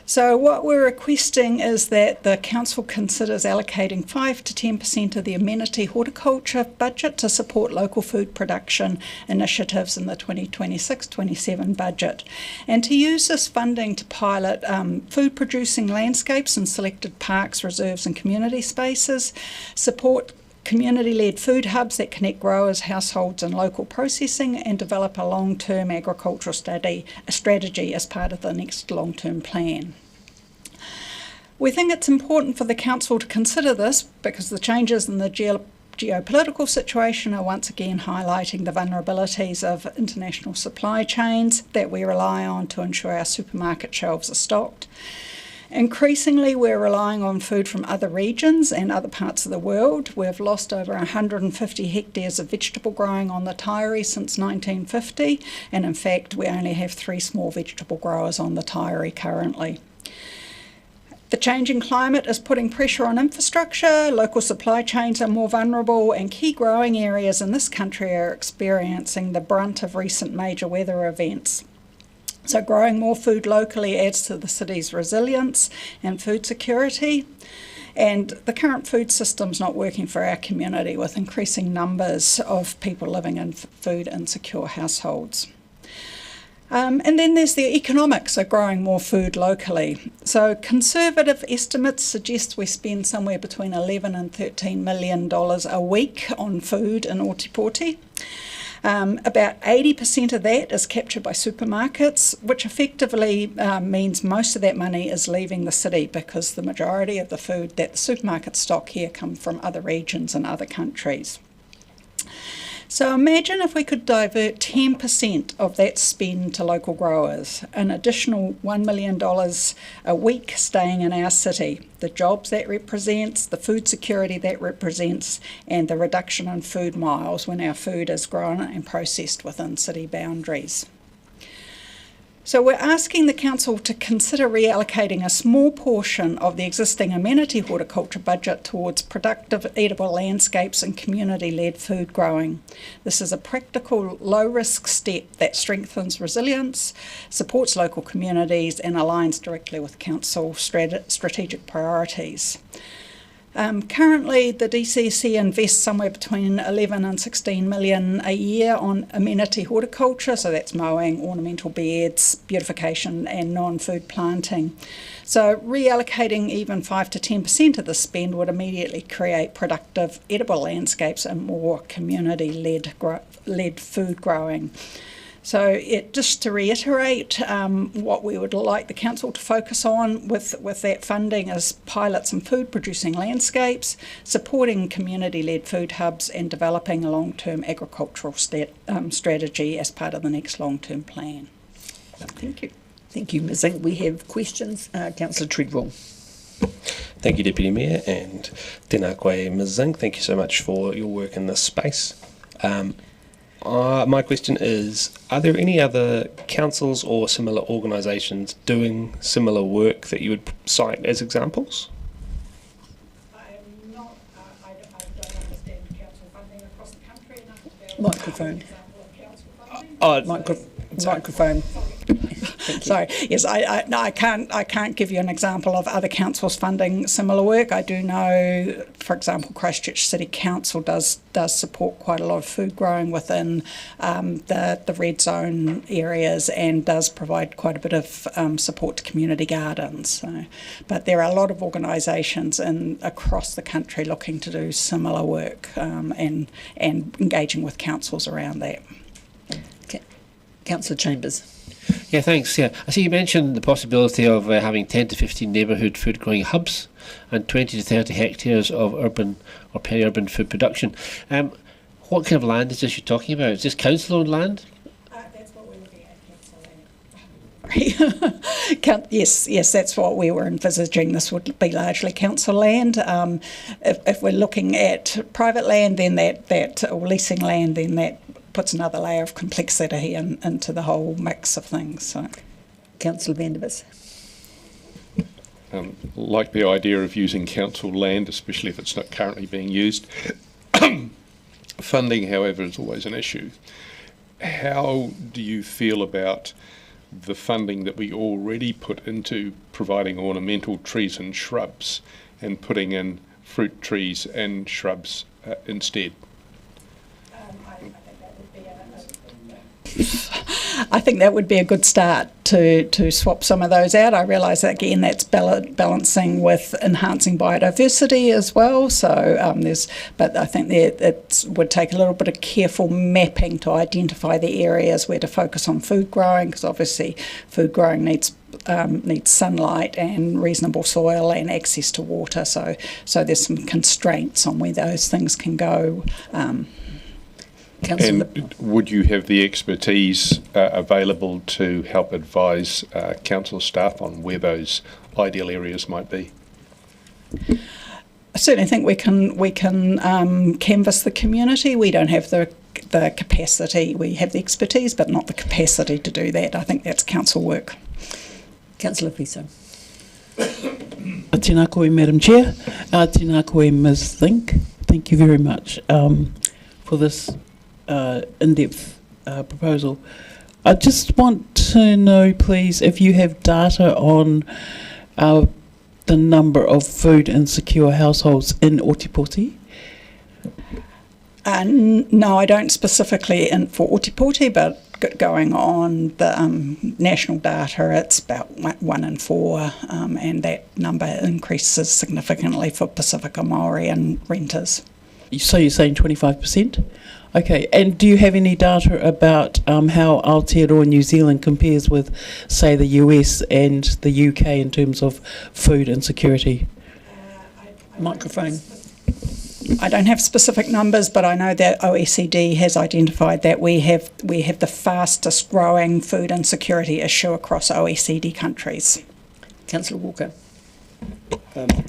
So what we're requesting is that the Council considers allocating 5 to 10% of the amenity horticulture budget to support local food production initiatives in the 2026-27 budget, and to use this funding to pilot food producing landscapes in selected parks, reserves and community spaces, support community-led food hubs that connect growers, households and local processing, and develop a long-term agricultural strategy as part of the next long-term plan. We think it's important for the Council to consider this because the changes in the geopolitical situation are once again highlighting the vulnerabilities of international supply chains that we rely on to ensure our supermarket shelves are stocked. Increasingly, we're relying on food from other regions and other parts of the world. We've lost over 150 hectares of vegetable growing on the Taieri since 1950, and in fact, we only have 3 small vegetable growers on the Taieri currently. The changing climate is putting pressure on infrastructure, local supply chains are more vulnerable, and key growing areas in this country are experiencing the brunt of recent major weather events. So growing more food locally adds to the city's resilience and food security. And the current food system's not working for our community, with increasing numbers of people living in food insecure households. And then there's the economics of growing more food locally. So conservative estimates suggest we spend somewhere between $11 and $13 million a week on food in Ōtepoti. About 80% of that is captured by supermarkets, which effectively means most of that money is leaving the city because the majority of the food that the supermarkets stock here come from other regions and other countries. So imagine if we could divert 10% of that spend to local growers, an additional $1 million a week staying in our city, the jobs that represents, the food security that represents, and the reduction in food miles when our food is grown and processed within city boundaries. So we're asking the Council to consider reallocating a small portion of the existing amenity horticulture budget towards productive edible landscapes and community-led food growing. This is a practical, low-risk step that strengthens resilience, supports local communities and aligns directly with Council strategic priorities. Currently, the DCC invests somewhere between 11 and 16 million a year on amenity horticulture, so that's mowing, ornamental beds, beautification and non-food planting. So reallocating even 5 to 10% of the spend would immediately create productive edible landscapes and more community-led food growing. So just to reiterate, what we would like the Council to focus on with that funding is pilot some food producing landscapes, supporting community-led food hubs and developing a long-term agricultural strategy as part of the next long-term plan. Thank you. Thank you, Ms Zink. We have questions. Councillor Treadwell. Thank you, Deputy Mayor, and tēnā koe, Ms Zink. Thank you so much for your work in this space. My question is, are there any other councils or similar organisations doing similar work that you would cite as examples? I don't understand council funding across the country enough to be able Microphone. to give an example of council funding. Microphone. Sorry. Yes, no, I can't give you an example of other councils funding similar work. I do know, for example, Christchurch City Council does support quite a lot of food growing within the red zone areas, and does provide quite a bit of support to community gardens. So, but there are a lot of organisations across the country looking to do similar work and engaging with councils around that. Councillor Chambers. Yeah, thanks. Yeah, I see you mentioned the possibility of having 10 to 15 neighbourhood food growing hubs and 20 to 30 hectares of urban or peri-urban food production. What kind of land is this you're talking about? Is this council-owned land? That's what we're looking at, yes, that's what we were envisaging. This would be largely council land. If we're looking at private land, then that or leasing land, then that puts another layer of complexity into the whole mix of things. So, Councillor Vandervis. Like the idea of using council land, especially if it's not currently being used. Funding, however, is always an issue. How do you feel about the funding that we already put into providing ornamental trees and shrubs, and putting in fruit trees and shrubs instead? I think that would be a good start to swap some of those out. I realise that again that's balancing with enhancing biodiversity as well. So but I think it would take a little bit of careful mapping to identify the areas where to focus on food growing, because obviously food growing needs sunlight and reasonable soil and access to water. So there's some constraints on where those things can go. And would you have the expertise available to help advise council staff on where those ideal areas might be? I certainly think we can canvass the community. We don't have the capacity. We have the expertise, but not the capacity to do that. I think that's council work. Councillor Fiso. Tēnā koe, Madam Chair. Tēnā koe, Ms. Think. Thank you very much for this in-depth proposal. I just want to know, please, if you have data on the number of food insecure households in Otipoti. No, I don't specifically for Otipoti, but going on the national data, it's about 1 in 4, and that number increases significantly for Pacifica Maori and renters. So you're saying 25%? Okay, and do you have any data about how Aotearoa New Zealand compares with, say, the US and the UK in terms of food insecurity? Microphone. I don't have specific numbers, but I know that OECD has identified that we have the fastest growing food insecurity issue across OECD countries. Councillor Walker.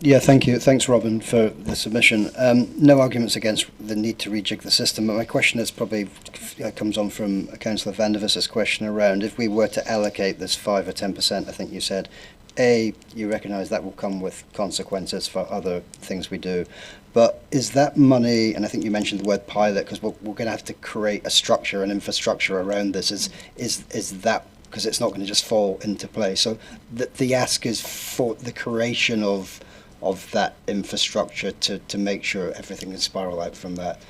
Yeah, thank you. Thanks, Robin, for the submission. No arguments against the need to rejig the system, but my question is probably comes on from Councillor Vandervis's question around if we were to allocate this 5 or 10%, I think you said, you recognise that will come with consequences for other things we do. But is that money, and I think you mentioned the word pilot, because we're going to have to create a structure and infrastructure around this, is that, because it's not going to just fall into place. So the ask is for the creation of that infrastructure to make sure everything is spiral out from that.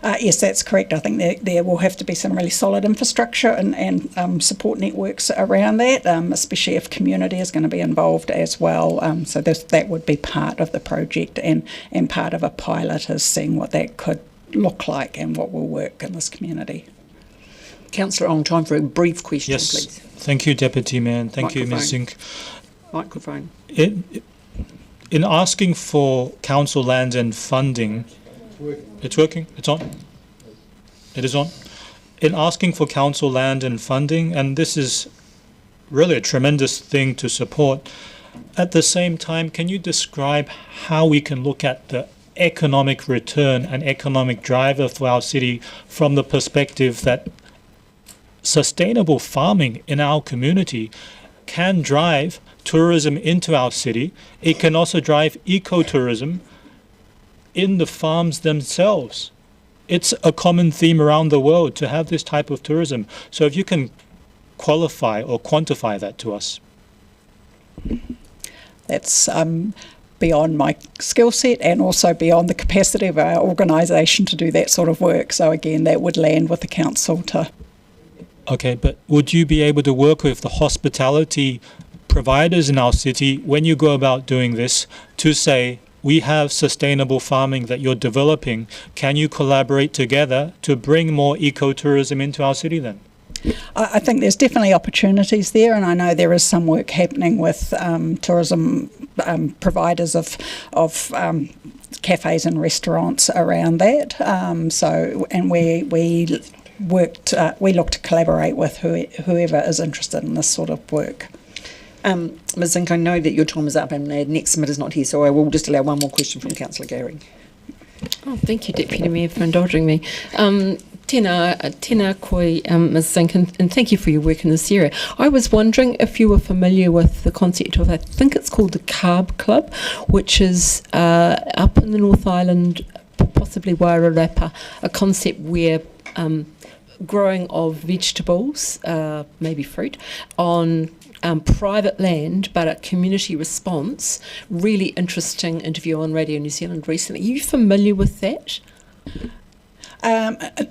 Yes, that's correct. I think there will have to be some really solid infrastructure and support networks around that, especially if community is going to be involved as well. So that would be part of the project, and part of a pilot is seeing what that could look like and what will work in this community. Councillor Ong, time for a brief question, yes, please. Thank you, Deputy Mayor, and thank you, Ms. Zink. Microphone. In asking for council land and funding, it's working, it's on, it is on. In asking for council land and funding, and this is really a tremendous thing to support, at the same time, can you describe how we can look at the economic return and economic driver for our city from the perspective that sustainable farming in our community can drive tourism into our city? It can also drive ecotourism in the farms themselves. It's a common theme around the world to have this type of tourism. So if you can qualify or quantify that to us? That's beyond my skill set and also beyond the capacity of our organisation to do that sort of work. So again, that would land with the council to... Okay, but would you be able to work with the hospitality providers in our city when you go about doing this to say, we have sustainable farming that you're developing, can you collaborate together to bring more ecotourism into our city then? I think there's definitely opportunities there, and I know there is some work happening with tourism providers of cafes and restaurants around that. We look to collaborate with whoever is interested in this sort of work. Ms Zink, I know that your time is up and the next submitter's not here, so I will just allow one more question from Councillor Gary. Oh, thank you, Deputy Mayor, for indulging me. Tēnā koe, Ms Zink, and thank you for your work in this area. I was wondering if you were familiar with the concept of, I think it's called the Carb Club, which is up in the North Island, possibly Wairarapa, a concept where growing of vegetables, maybe fruit, on private land, but a community response. Really interesting interview on Radio New Zealand recently. Are you familiar with that?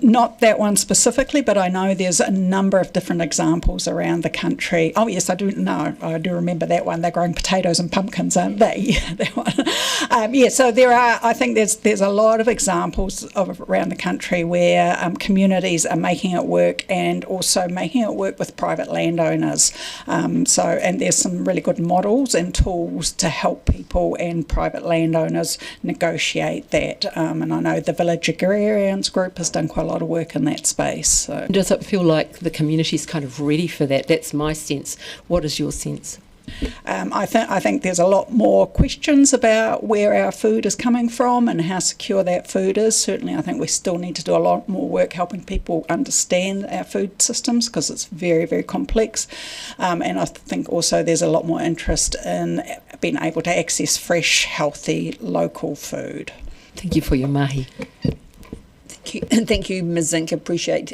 Not that one specifically, but I know there's a number of different examples around the country. Oh yes, I do know. I do remember that one. They're growing potatoes and pumpkins, aren't they? Yeah, that one. So there are. I think there's a lot of examples around the country where communities are making it work and also making it work with private landowners. And there's some really good models and tools to help people and private landowners negotiate that. And I know the Village Agrarians Group has done quite a lot of work in that space. So. Does it feel like the community's kind of ready for that? That's my sense. What is your sense? I think there's a lot more questions about where our food is coming from and how secure that food is. Certainly, I think we still need to do a lot more work helping people understand our food systems because it's very, very complex. And I think also there's a lot more interest in being able to access fresh, healthy, local food. Thank you for your mahi. Thank you, Ms Zink. Appreciate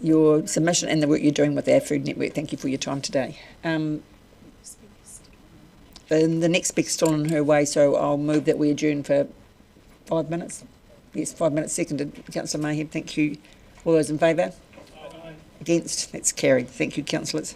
your submission and the work you're doing with our food network. Thank you for your time today. And the next speaker's still on her way, so I'll move that we adjourn for 5 minutes. Yes, 5 minutes. Seconded, Councillor Mayhew. Thank you. All those in favour? Aye. Against? That's carried. Thank you, councillors.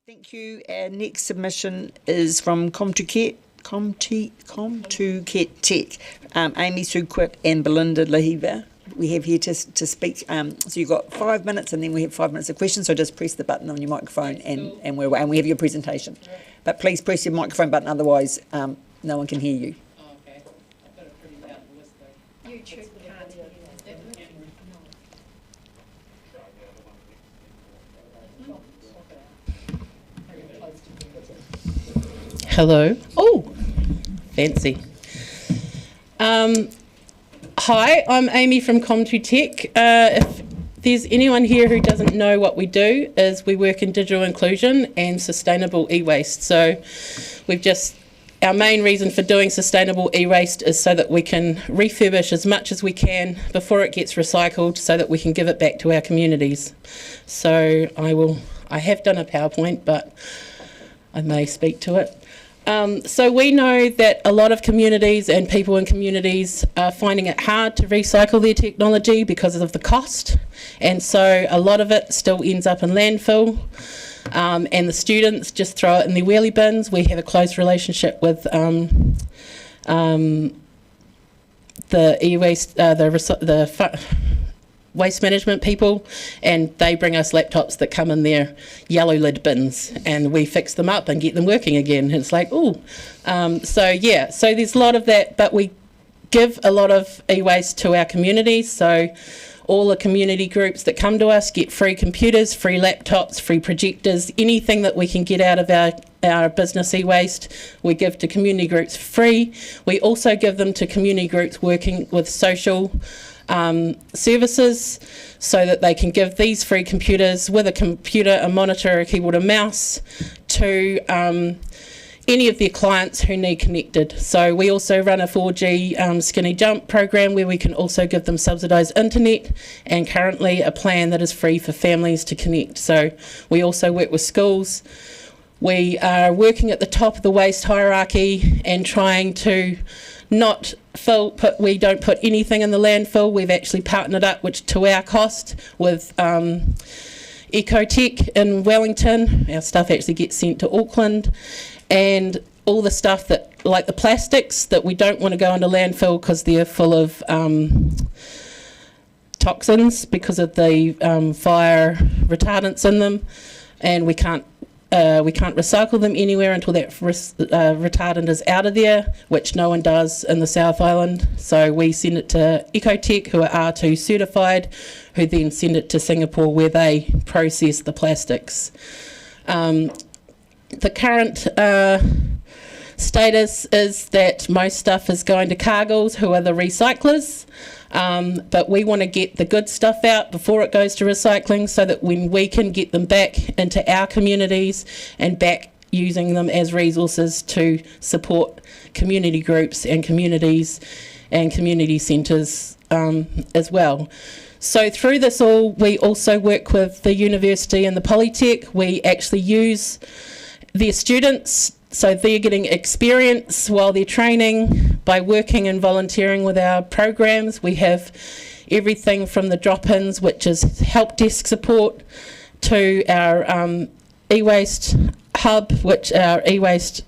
Thank you. Our next submission is from Com2Ket Tech, Amy Suquit and Belinda Lahiva. We have here to speak. So you've got 5 minutes, and then we have 5 minutes of questions. So just press the button on your microphone, and we have your presentation. But please press your microphone button, otherwise no one can hear you. Okay, I've got a pretty loud voice though. YouTube can't hear you. Hello. Oh, fancy. Hi, I'm Amy from Com2Tech. If there's anyone here who doesn't know what we do, is we work in digital inclusion and sustainable e-waste. So our main reason for doing sustainable e-waste is so that we can refurbish as much as we can before it gets recycled, so that we can give it back to our communities. So I have done a PowerPoint, but I may speak to it. So we know that a lot of communities and people in communities are finding it hard to recycle their technology because of the cost, and so a lot of it still ends up in landfill, and the students just throw it in their wheelie bins. We have a close relationship with the e-waste, waste management people, and they bring us laptops that come in their yellow lid bins, and we fix them up and get them working again. And it's like, so there's a lot of that, but we give a lot of e-waste to our community. So all the community groups that come to us get free computers, free laptops, free projectors, anything that we can get out of our business e-waste, we give to community groups free. We also give them to community groups working with social services, so that they can give these free computers with a computer, a monitor, a keyboard, a mouse to any of their clients who need connected. So we also run a 4G skinny jump program where we can also give them subsidised internet, and currently a plan that is free for families to connect. So we also work with schools. We are working at the top of the waste hierarchy and trying to not we don't put anything in the landfill. We've actually partnered up, which to our cost, with Ecotech in Wellington. Our stuff actually gets sent to Auckland, and all the stuff that, like the plastics that we don't want to go into landfill because they're full of toxins because of the fire retardants in them, and we can't recycle them anywhere until that retardant is out of there, which no one does in the South Island. So we send it to Ecotech, who are R2 certified, who then send it to Singapore, where they process the plastics. The current status is that most stuff is going to Cargills, who are the recyclers. But we want to get the good stuff out before it goes to recycling, so that when we can get them back into our communities and back using them as resources to support community groups and communities and community centres as well. So through this all, we also work with the university and the Polytech. We actually use their students, so they're getting experience while they're training by working and volunteering with our programs. We have everything from the drop-ins, which is help desk support, to our e-waste hub, which our e-waste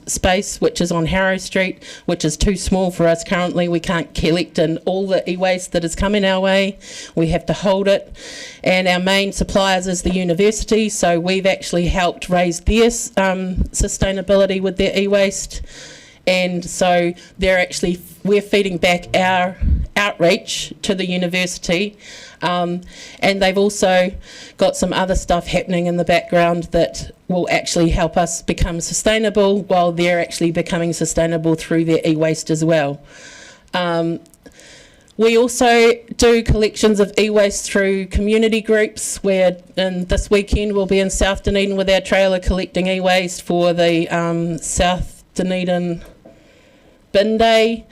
space, which is on Harrow Street, which is too small for us currently. We can't collect in all the e-waste that is coming our way. We have to hold it. And our main suppliers is the university, so we've actually helped raise their sustainability with their e-waste. And so we're feeding back our outreach to the university, and they've also got some other stuff happening in the background that will actually help us become sustainable, while they're actually becoming sustainable through their e-waste as well. We also do collections of e-waste through community groups, where this weekend we'll be in South Dunedin with our trailer collecting e-waste for the South Dunedin Bin Day.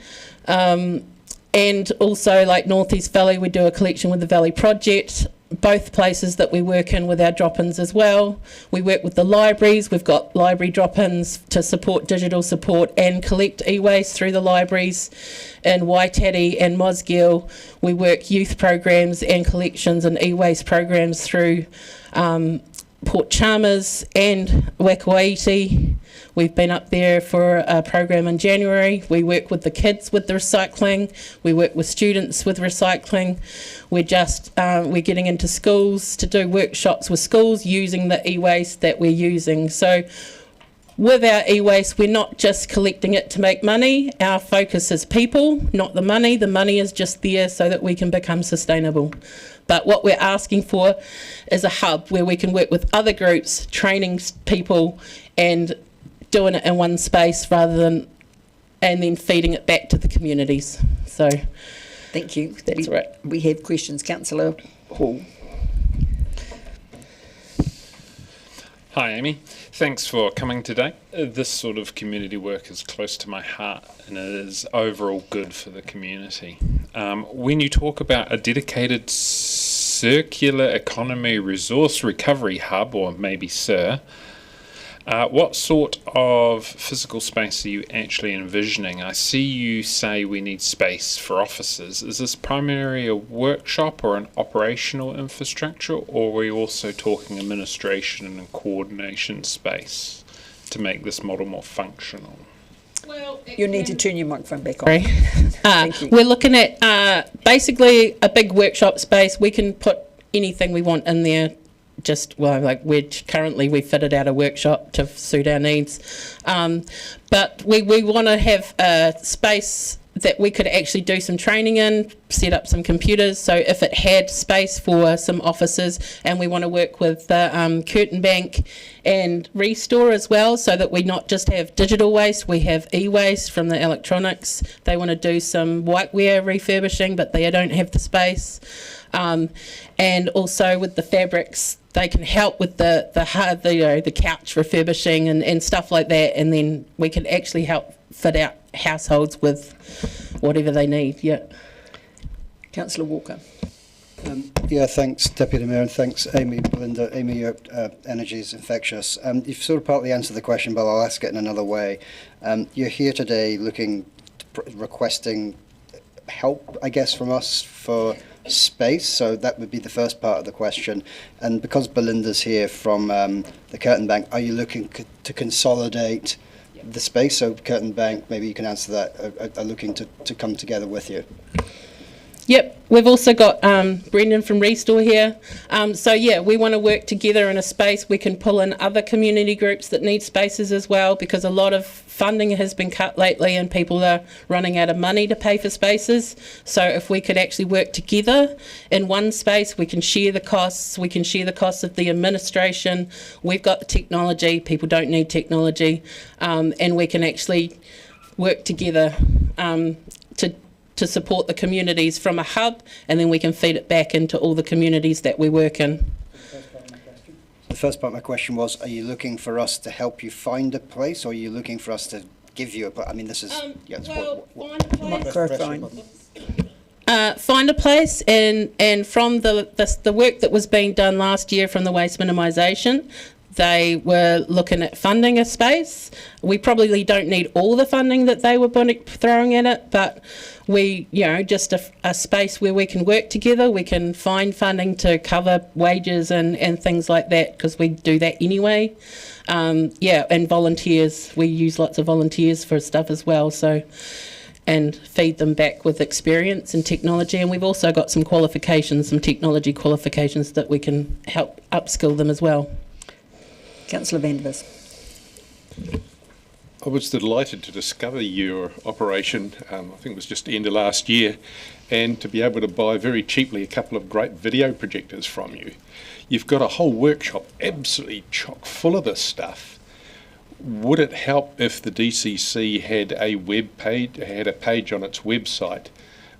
And also, like North East Valley, we do a collection with the Valley Project, both places that we work in with our drop-ins as well. We work with the libraries. We've got library drop-ins to support digital support and collect e-waste through the libraries. In Waitati and Mosgiel, we work youth programs and collections and e-waste programs through Port Chalmers and Wakawaiti. We've been up there for a program in January. We work with the kids with the recycling. We work with students with recycling. We're getting into schools to do workshops with schools using the e-waste that we're using. So with our e-waste, we're not just collecting it to make money. Our focus is people, not the money. The money is just there so that we can become sustainable. But what we're asking for is a hub where we can work with other groups, training people and doing it in one space rather than, and then feeding it back to the communities. So, thank you. That's right. We have questions. Councillor Hall. Hi Amy, thanks for coming today. This sort of community work is close to my heart and it is overall good for the community. When you talk about a dedicated circular economy resource recovery hub, or maybe SIR, what sort of physical space are you actually envisioning? I see you say we need space for offices. Is this primarily a workshop or an operational infrastructure, or are we also talking administration and coordination space to make this model more functional? Well, you need to turn your microphone back on. Sorry. We're looking at basically a big workshop space. We can put anything we want in there. We fitted out a workshop to suit our needs, but we want to have a space that we could actually do some training in, set up some computers. So if it had space for some offices, and we want to work with Curtin Bank and Restore as well, so that we not just have digital waste, we have e-waste from the electronics. They want to do some whiteware refurbishing, but they don't have the space. And also with the fabrics, they can help with the couch refurbishing and stuff like that, and then we can actually help fit out households with whatever they need. Yeah. Councillor Walker. Thanks, Deputy Mayor, and thanks, Amy, Belinda. Amy, your energy is infectious. You've sort of partly answered the question, but I'll ask it in another way. You're here today requesting help, I guess, from us for space, so that would be the first part of the question. And because Belinda's here from the Curtin Bank, are you looking to consolidate the space? So Curtin Bank, maybe you can answer that, are looking to come together with you. Yep, we've also got Brendan from Restore here. We want to work together in a space. We can pull in other community groups that need spaces as well, because a lot of funding has been cut lately and people are running out of money to pay for spaces. So if we could actually work together in one space, we can share the costs. We can share the costs of the administration. We've got the technology. People don't need technology. And we can actually work together to support the communities from a hub, and then we can feed it back into all the communities that we work in. The first part of my question was, are you looking for us to help you find a place, or are you looking for us to give you a place? I mean, this is... Find a place, and from the work that was being done last year from the waste minimisation, they were looking at funding a space. We probably don't need all the funding that they were throwing at it, but just a space where we can work together. We can find funding to cover wages and things like that, because we do that anyway. And volunteers. We use lots of volunteers for stuff as well. So, and feed them back with experience and technology. And we've also got some qualifications, some technology qualifications that we can help upskill them as well. Councillor Vandervis. I was delighted to discover your operation, I think it was just the end of last year, and to be able to buy very cheaply a couple of great video projectors from you. You've got a whole workshop absolutely chock full of this stuff. Would it help if the DCC had a web page, had a page on its website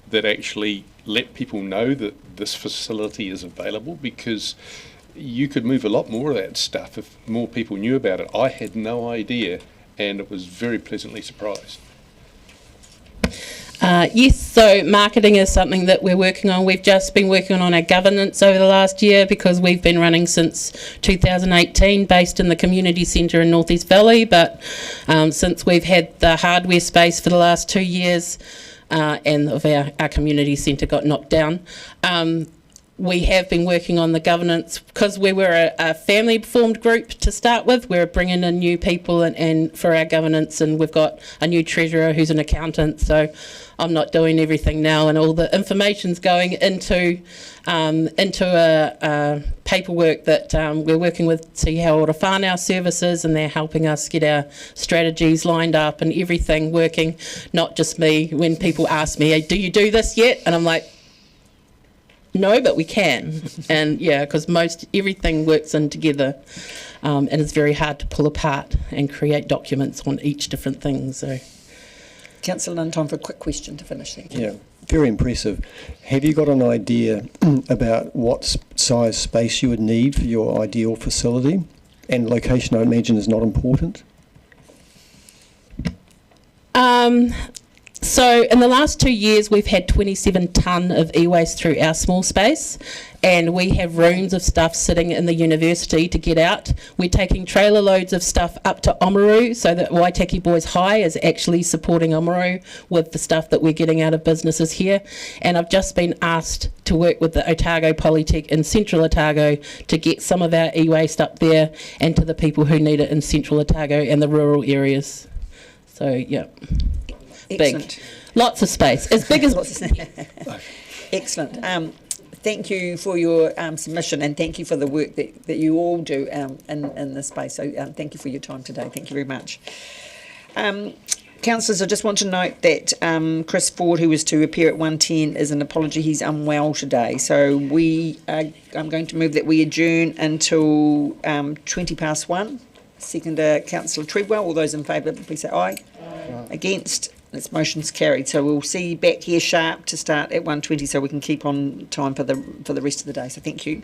that actually let people know that this facility is available? Because you could move a lot more of that stuff if more people knew about it. I had no idea, and it was very pleasantly surprised. Yes, so marketing is something that we're working on. We've just been working on our governance over the last year, because we've been running since 2018 based in the community centre in North East Valley, but since we've had the hardware space for the last 2 years and our community centre got knocked down, we have been working on the governance because we were a family formed group to start with. We're bringing in new people and for our governance, and we've got a new treasurer who's an accountant. So I'm not doing everything now, and all the information's going into a paperwork that we're working with Te Haora Whānau Services, and they're helping us get our strategies lined up and everything working. Not just me. When people ask me, hey, do you do this yet? And I'm like, no, but we can. And yeah, because everything works in together, and it's very hard to pull apart and create documents on each different thing. So, Councillor Nunn, time for a quick question to finish. Thank you. Yeah, very impressive. Have you got an idea about what size space you would need for your ideal facility? And location, I imagine, is not important. So in the last 2 years, we've had 27 tonne of e-waste through our small space, and we have rooms of stuff sitting in the university to get out. We're taking trailer loads of stuff up to Oamaru, so that Waitaki Boys High is actually supporting Oamaru with the stuff that we're getting out of businesses here. And I've just been asked to work with the Otago Polytech in Central Otago to get some of our e-waste up there and to the people who need it in Central Otago and the rural areas. So, yeah. Excellent. Big. Lots of space. As big as... Excellent. Thank you for your submission, and thank you for the work that you all do in this space. So thank you for your time today. Thank you very much. Councillors, I just want to note that Chris Ford, who was to appear at 1:10, is an apology. He's unwell today. So I'm going to move that we adjourn until 1:20. Seconder, Councillor Treadwell. All those in favour, please say aye. Against? This motion's carried. So we'll see you back here sharp to start at 1:20, so we can keep on time for the rest of the day. So thank you.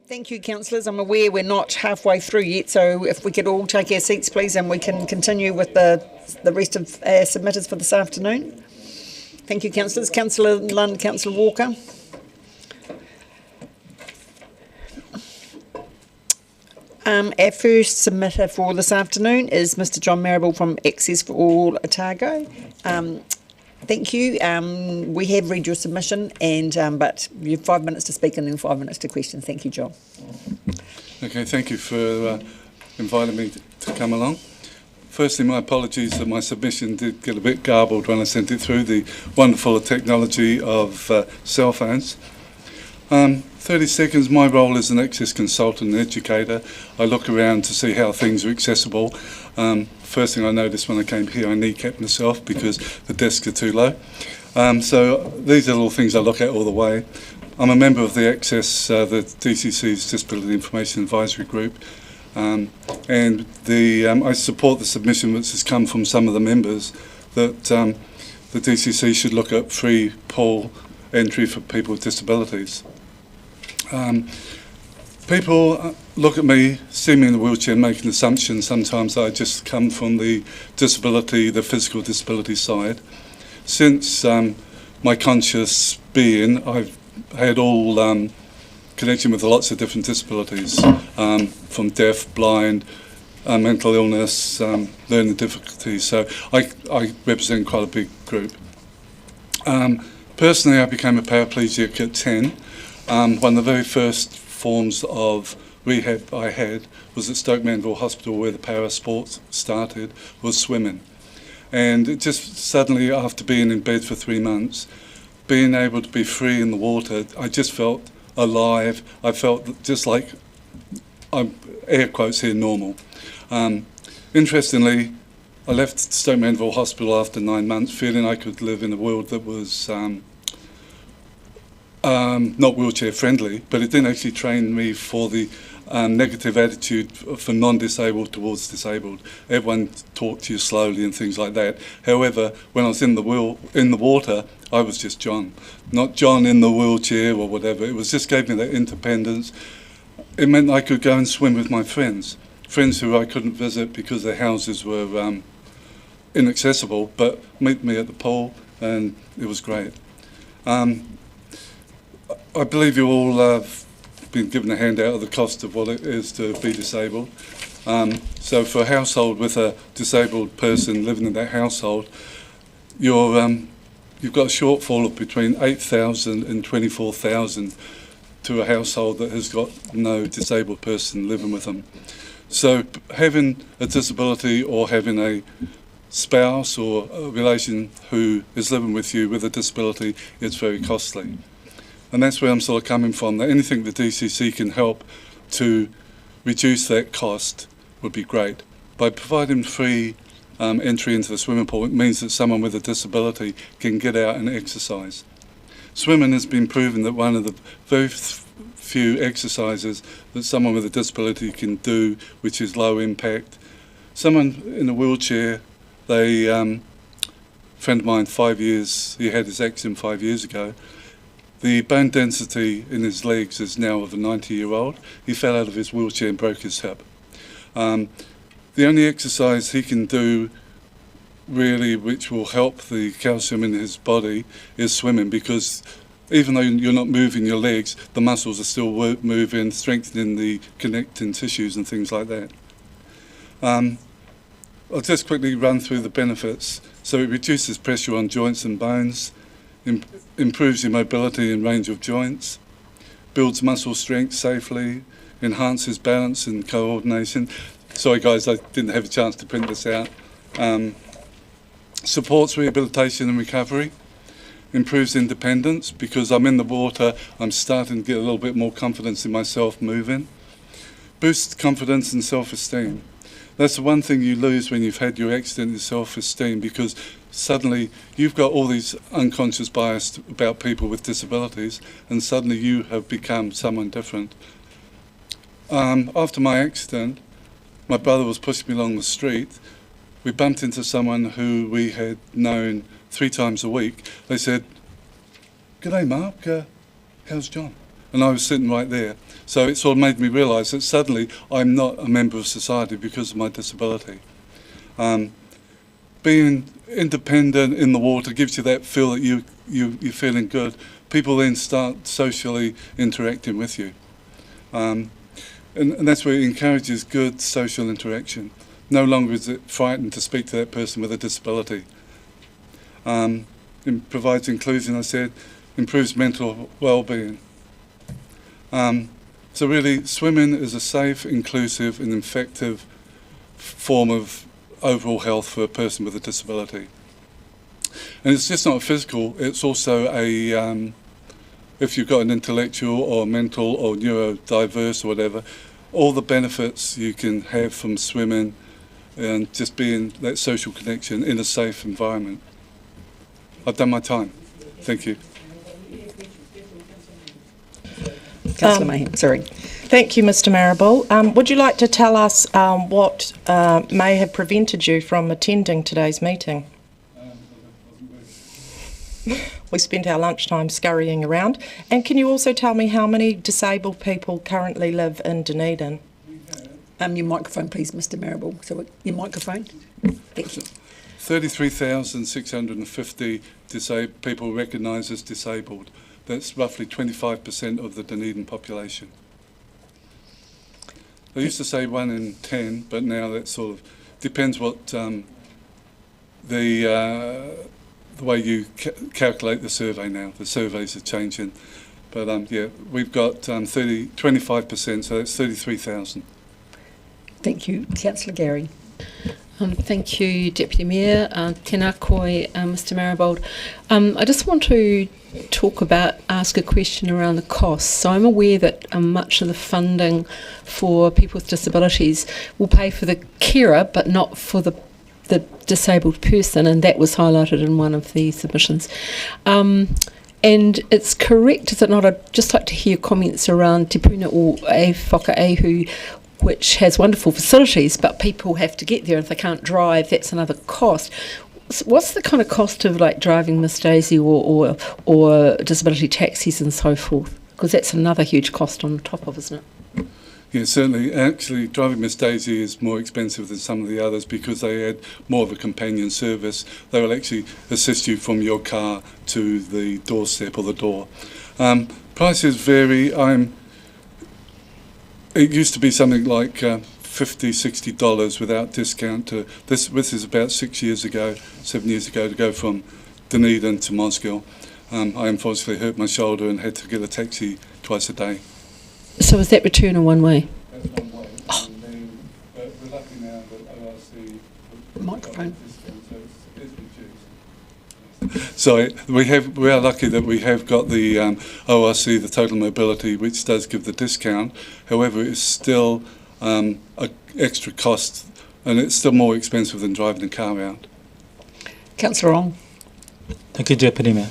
Thank you, councillors. I'm aware we're not halfway through yet, so if we could all take our seats, please, and we can continue with the rest of our submitters for this afternoon. Thank you, councillors. Councillor Lund, Councillor Walker. Our first submitter for this afternoon is Mr John Marable from Access for All Otago. Thank you. We have read your submission, and but you have 5 minutes to speak and then 5 minutes to question. Thank you, John. Okay, thank you for inviting me to come along. Firstly, my apologies that my submission did get a bit garbled when I sent it through, the wonderful technology of cell phones. 30 seconds, my role as an access consultant and educator. I look around to see how things are accessible. First thing I noticed when I came here, I kneecapped myself because the desks are too low. So these are little things I look at all the way. I'm a member of the Access, the DCC's Disability Information Advisory Group, and I support the submission which has come from some of the members that the DCC should look at free pool entry for people with disabilities. People look at me, see me in a wheelchair and make an assumption sometimes I just come from the disability, the physical disability side. Since my conscious being, I've had all connection with lots of different disabilities, from deaf, blind, mental illness, learning difficulties. So I represent quite a big group. Personally, I became a paraplegic at 10. One of the very first forms of rehab I had was at Stoke Mandeville Hospital, where the para sports started, was swimming. And it just suddenly, after being in bed for 3 months, being able to be free in the water, I just felt alive. I felt just like, I'm air quotes here, normal. Interestingly, I left Stoke Mandeville Hospital after 9 months feeling I could live in a world that was not wheelchair friendly, but it didn't actually train me for the negative attitude for non-disabled towards disabled. Everyone talked to you slowly and things like that. However, when I was in the water, I was just John. Not John in the wheelchair or whatever. It was just gave me that independence. It meant I could go and swim with my friends who I couldn't visit because their houses were inaccessible, but meet me at the pool, and it was great. I believe you all have been given a handout of the cost of what it is to be disabled. So for a household with a disabled person living in that household, you've got a shortfall of between 8,000 and 24,000 to a household that has got no disabled person living with them. So having a disability or having a spouse or a relation who is living with you with a disability, it's very costly. And that's where I'm sort of coming from, that anything the DCC can help to reduce that cost would be great. By providing free entry into the swimming pool, it means that someone with a disability can get out and exercise. Swimming has been proven that one of the very few exercises that someone with a disability can do, which is low impact. Someone in a wheelchair, friend of mine, 5 years, he had his accident 5 years ago. The bone density in his legs is now of a 90-year-old. He fell out of his wheelchair and broke his hip. The only exercise he can do really which will help the calcium in his body is swimming, because even though you're not moving your legs, the muscles are still moving, strengthening the connecting tissues and things like that. I'll just quickly run through the benefits. So it reduces pressure on joints and bones, improves your mobility and range of joints, builds muscle strength safely, enhances balance and coordination. Sorry guys, I didn't have a chance to print this out. Supports rehabilitation and recovery, improves independence, because I'm in the water, I'm starting to get a little bit more confidence in myself moving. Boosts confidence and self-esteem. That's the one thing you lose when you've had your accident, is self-esteem, because suddenly you've got all these unconscious bias about people with disabilities, and suddenly you have become someone different. After my accident, my brother was pushing me along the street. We bumped into someone who we had known 3 times a week. They said, "G'day Mark, how's John?" And I was sitting right there. So it sort of made me realise that suddenly I'm not a member of society because of my disability. Being independent in the water gives you that feel that you're feeling good. People then start socially interacting with you. And that's where it encourages good social interaction. No longer is it frightened to speak to that person with a disability. It provides inclusion, I said, improves mental well-being. So really, swimming is a safe, inclusive and effective form of overall health for a person with a disability. And it's just not physical, it's also a, if you've got an intellectual or mental or neurodiverse or whatever, all the benefits you can have from swimming and just being that social connection in a safe environment. I've done my time. Thank you. Councillor Mayhem, sorry. Thank you, Mr Marable. Would you like to tell us what may have prevented you from attending today's meeting? We spent our lunchtime scurrying around. And can you also tell me how many disabled people currently live in Dunedin? Your microphone, please, Mr Marable. So your microphone. Thank you. 33,650 people recognised as disabled. That's roughly 25% of the Dunedin population. They used to say 1 in 10, but now that sort of depends what the way you calculate the survey now. The surveys are changing. But yeah, we've got 25%, so that's 33,000. Thank you. Councillor Gary. Thank you, Deputy Mayor. Tēnā koe, Mr Marable. I just want to ask a question around the costs. So I'm aware that much of the funding for people with disabilities will pay for the carer, but not for the disabled person, and that was highlighted in one of the submissions. And it's correct, is it not? I'd just like to hear comments around Te Puna o e Whakaehu, which has wonderful facilities, but people have to get there. If they can't drive, that's another cost. What's the kind of cost of like driving Miss Daisy or disability taxis and so forth? Because that's another huge cost on top of, isn't it? Yeah, certainly. Actually, driving Miss Daisy is more expensive than some of the others because they add more of a companion service. They will actually assist you from your car to the doorstep or the door. Prices vary. It used to be something like $50, $60 without discount. This is about 7 years ago, to go from Dunedin to Mosgiel. I unfortunately hurt my shoulder and had to get a taxi twice a day. So is that return or one way? That's one way. Oh. But we're lucky now that ORC microphone. So we are lucky that we have got the ORC, the total mobility, which does give the discount. However, it's still an extra cost, and it's still more expensive than driving a car out. Councillor Ong. Thank you, Deputy Mayor.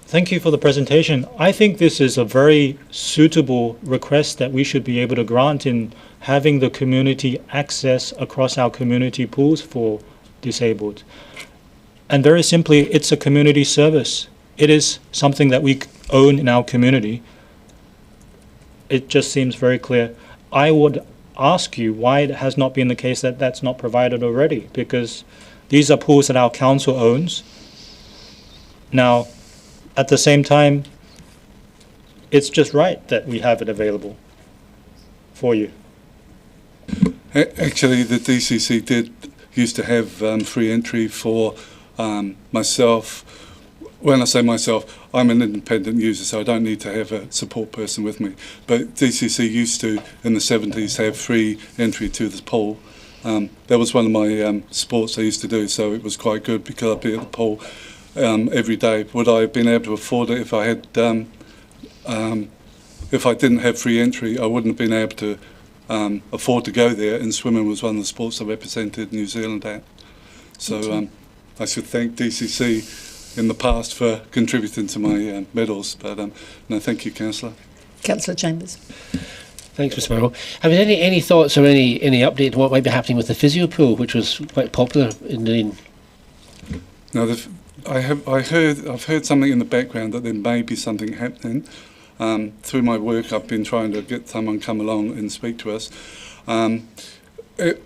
Thank you for the presentation. I think this is a very suitable request that we should be able to grant in having the community access across our community pools for disabled. And very simply, it's a community service. It is something that we own in our community. It just seems very clear. I would ask you why it has not been the case that that's not provided already, because these are pools that our council owns. Now, at the same time, it's just right that we have it available for you. Actually, the DCC used to have free entry for myself. When I say myself, I'm an independent user, so I don't need to have a support person with me. But DCC used to, in the 70s, have free entry to the pool. That was one of my sports I used to do, so it was quite good because I'd be at the pool every day. Would I have been able to afford it if I had? If I didn't have free entry, I wouldn't have been able to afford to go there. And swimming was one of the sports I represented New Zealand at. So I should thank DCC in the past for contributing to my medals. But no, thank you, Councillor. Councillor Chambers. Thanks, Mr. Marable. Have you any thoughts or any update on what might be happening with the physio pool, which was quite popular in Dunedin? No, I've heard something in the background that there may be something happening. Through my work, I've been trying to get someone come along and speak to us. It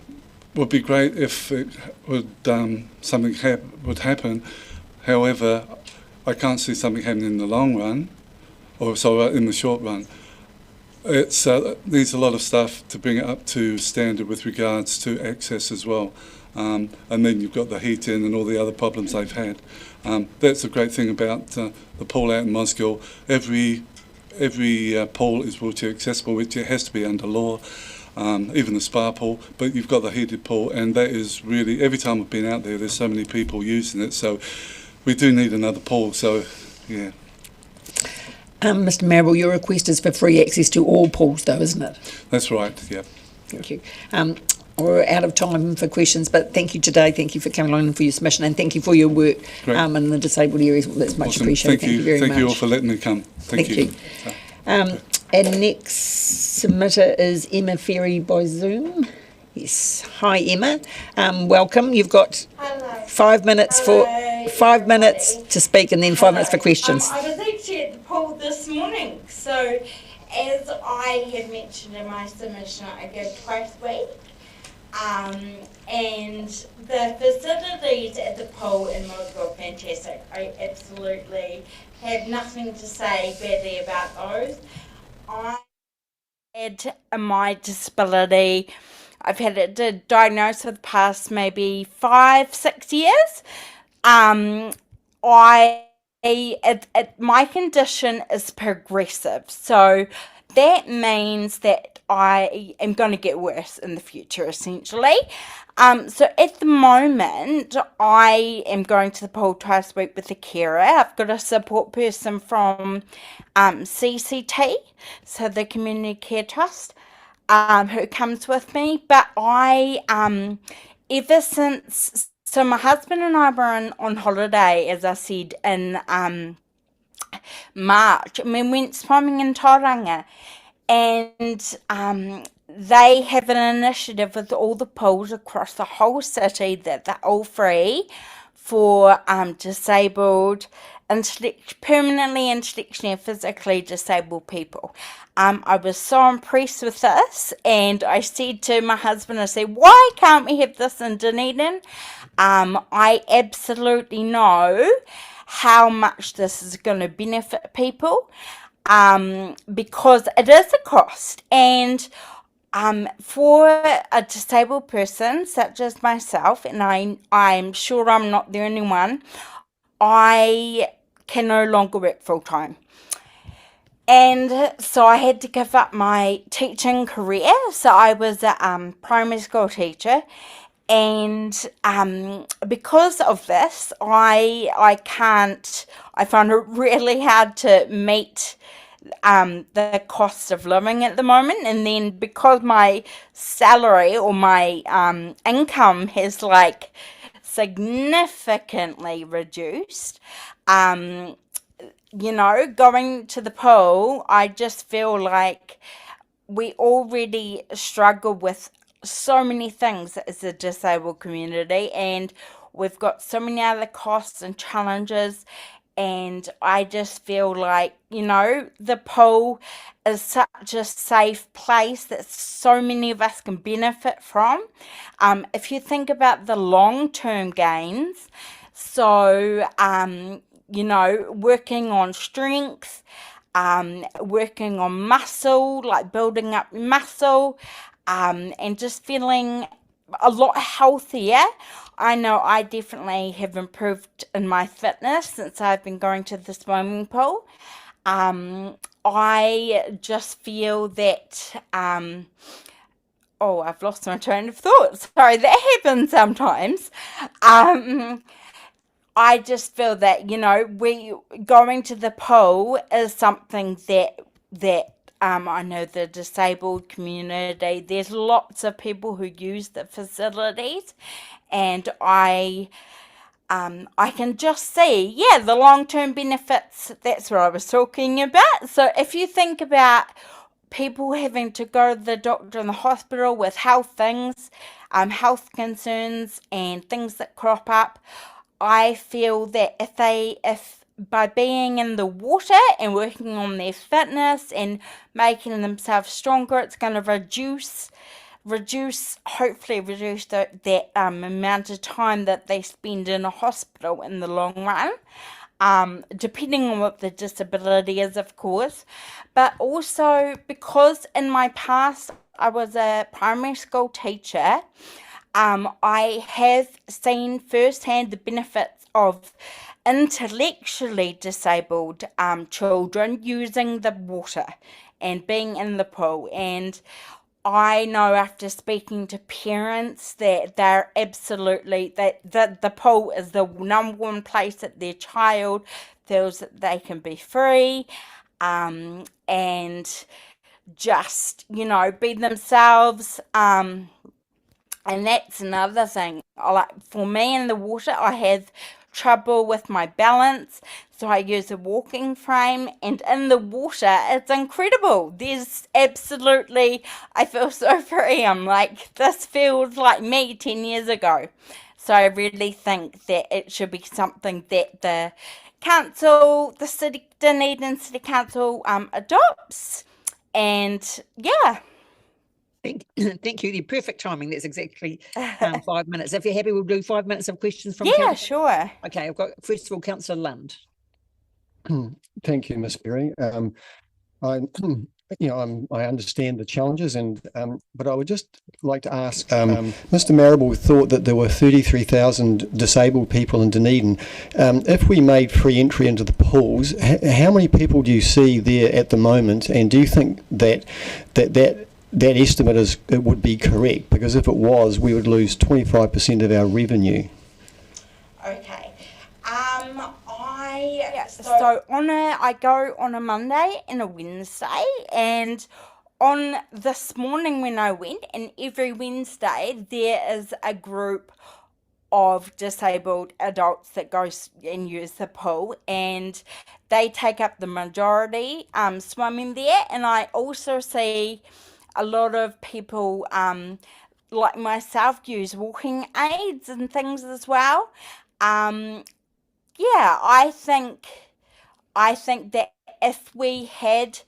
would be great if it would something would happen. However, I can't see something happening in the long run, or in the short run. It needs a lot of stuff to bring it up to standard with regards to access as well. And then you've got the heat in and all the other problems they've had. That's the great thing about the pool out in Mosgiel. Every pool is wheelchair accessible, which it has to be under law, even the spa pool, but you've got the heated pool, and that is really, every time I've been out there, there's so many people using it, so we do need another pool, so yeah. Mr Marable, your request is for free access to all pools though, isn't it? That's right, yeah. Thank you. We're out of time for questions, but thank you today. Thank you for coming along and for your submission, and thank you for your work in the disabled areas. That's much appreciated. Thank you very much. Thank you all for letting me come. Thank you. And next submitter is Emma Ferry by Zoom. Yes. Hi, Emma. Welcome. You've got 5 minutes to speak, and then 5 minutes for questions. I was actually at the pool this morning, so as I had mentioned in my submission, I go twice a week. And the facilities at the pool in Mosgiel are fantastic. I absolutely have nothing to say badly about those. I had my disability, I've had it diagnosed for the past maybe 5-6 years. My condition is progressive, so that means that I am going to get worse in the future, essentially. So at the moment, I am going to the pool twice a week with a carer. I've got a support person from CCT, so the Community Care Trust, who comes with me. But ever since, so my husband and I were on holiday, as I said, in March, and we went swimming in Tauranga, and they have an initiative with all the pools across the whole city that they're all free for disabled, permanently intellectually and physically disabled people. I was so impressed with this, and I said to my husband, I said, why can't we have this in Dunedin? I absolutely know how much this is going to benefit people, because it is a cost, and for a disabled person such as myself, and I'm sure I'm not the only one, I can no longer work full time. And so I had to give up my teaching career. So I was a primary school teacher, and because of this, I found it really hard to meet the cost of living at the moment. And then because my salary or my income has significantly reduced, going to the pool, I just feel like we already struggle with so many things as a disabled community, and we've got so many other costs and challenges, and I just feel like, the pool is such a safe place that so many of us can benefit from. If you think about the long-term gains, so working on strength, working on muscle, like building up muscle, and just feeling a lot healthier. I know I definitely have improved in my fitness since I've been going to the swimming pool. I just feel that, I've lost my train of thought. Sorry, that happens sometimes. I just feel that, we going to the pool is something that I know the disabled community, there's lots of people who use the facilities, and I can just see, the long-term benefits. That's what I was talking about. So if you think about people having to go to the doctor and the hospital with health things, health concerns and things that crop up, I feel that if by being in the water and working on their fitness and making themselves stronger, it's going to hopefully reduce that amount of time that they spend in a hospital in the long run, depending on what the disability is, of course. But also because in my past I was a primary school teacher, I have seen firsthand the benefits of intellectually disabled children using the water and being in the pool. And I know after speaking to parents that they're absolutely, that the pool is the number one place that their child feels that they can be free, and just, be themselves. And that's another thing. Like for me in the water, I have trouble with my balance, so I use a walking frame. And in the water, it's incredible. There's absolutely, I feel so free. I'm like, this feels like me 10 years ago. So I really think that it should be something that the council, Dunedin City Council, adopts. And yeah. Thank you. The perfect timing. That's exactly 5 minutes. If you're happy, we'll do 5 minutes of questions from council. Sure. Okay, I've got, first of all, Councillor Lund. Thank you, Ms. Berry. I understand the challenges, but I would just like to ask, Mr. Marable thought that there were 33,000 disabled people in Dunedin. If we made free entry into the pools, how many people do you see there at the moment? And do you think that estimate would be correct? Because if it was, we would lose 25% of our revenue. Okay. I go on a Monday and a Wednesday, and on this morning when I went, and every Wednesday there is a group of disabled adults that go and use the pool, and they take up the majority swimming there. And I also see a lot of people like myself use walking aids and things as well. I think that if we had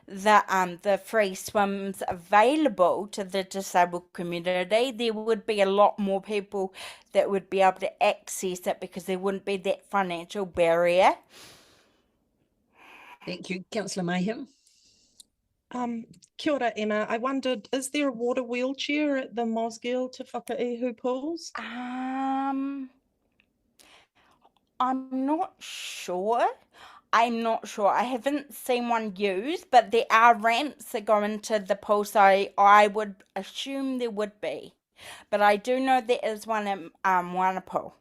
the free swims available to the disabled community, there would be a lot more people that would be able to access it because there wouldn't be that financial barrier. Thank you. Councillor Mayhem. Kia ora, Emma. I wondered, is there a water wheelchair at the Mosgiel Te Whakaihu pools? I'm not sure. I haven't seen one used, but there are ramps that go into the pool, so I would assume there would be. But I do know there is one in Wanapool.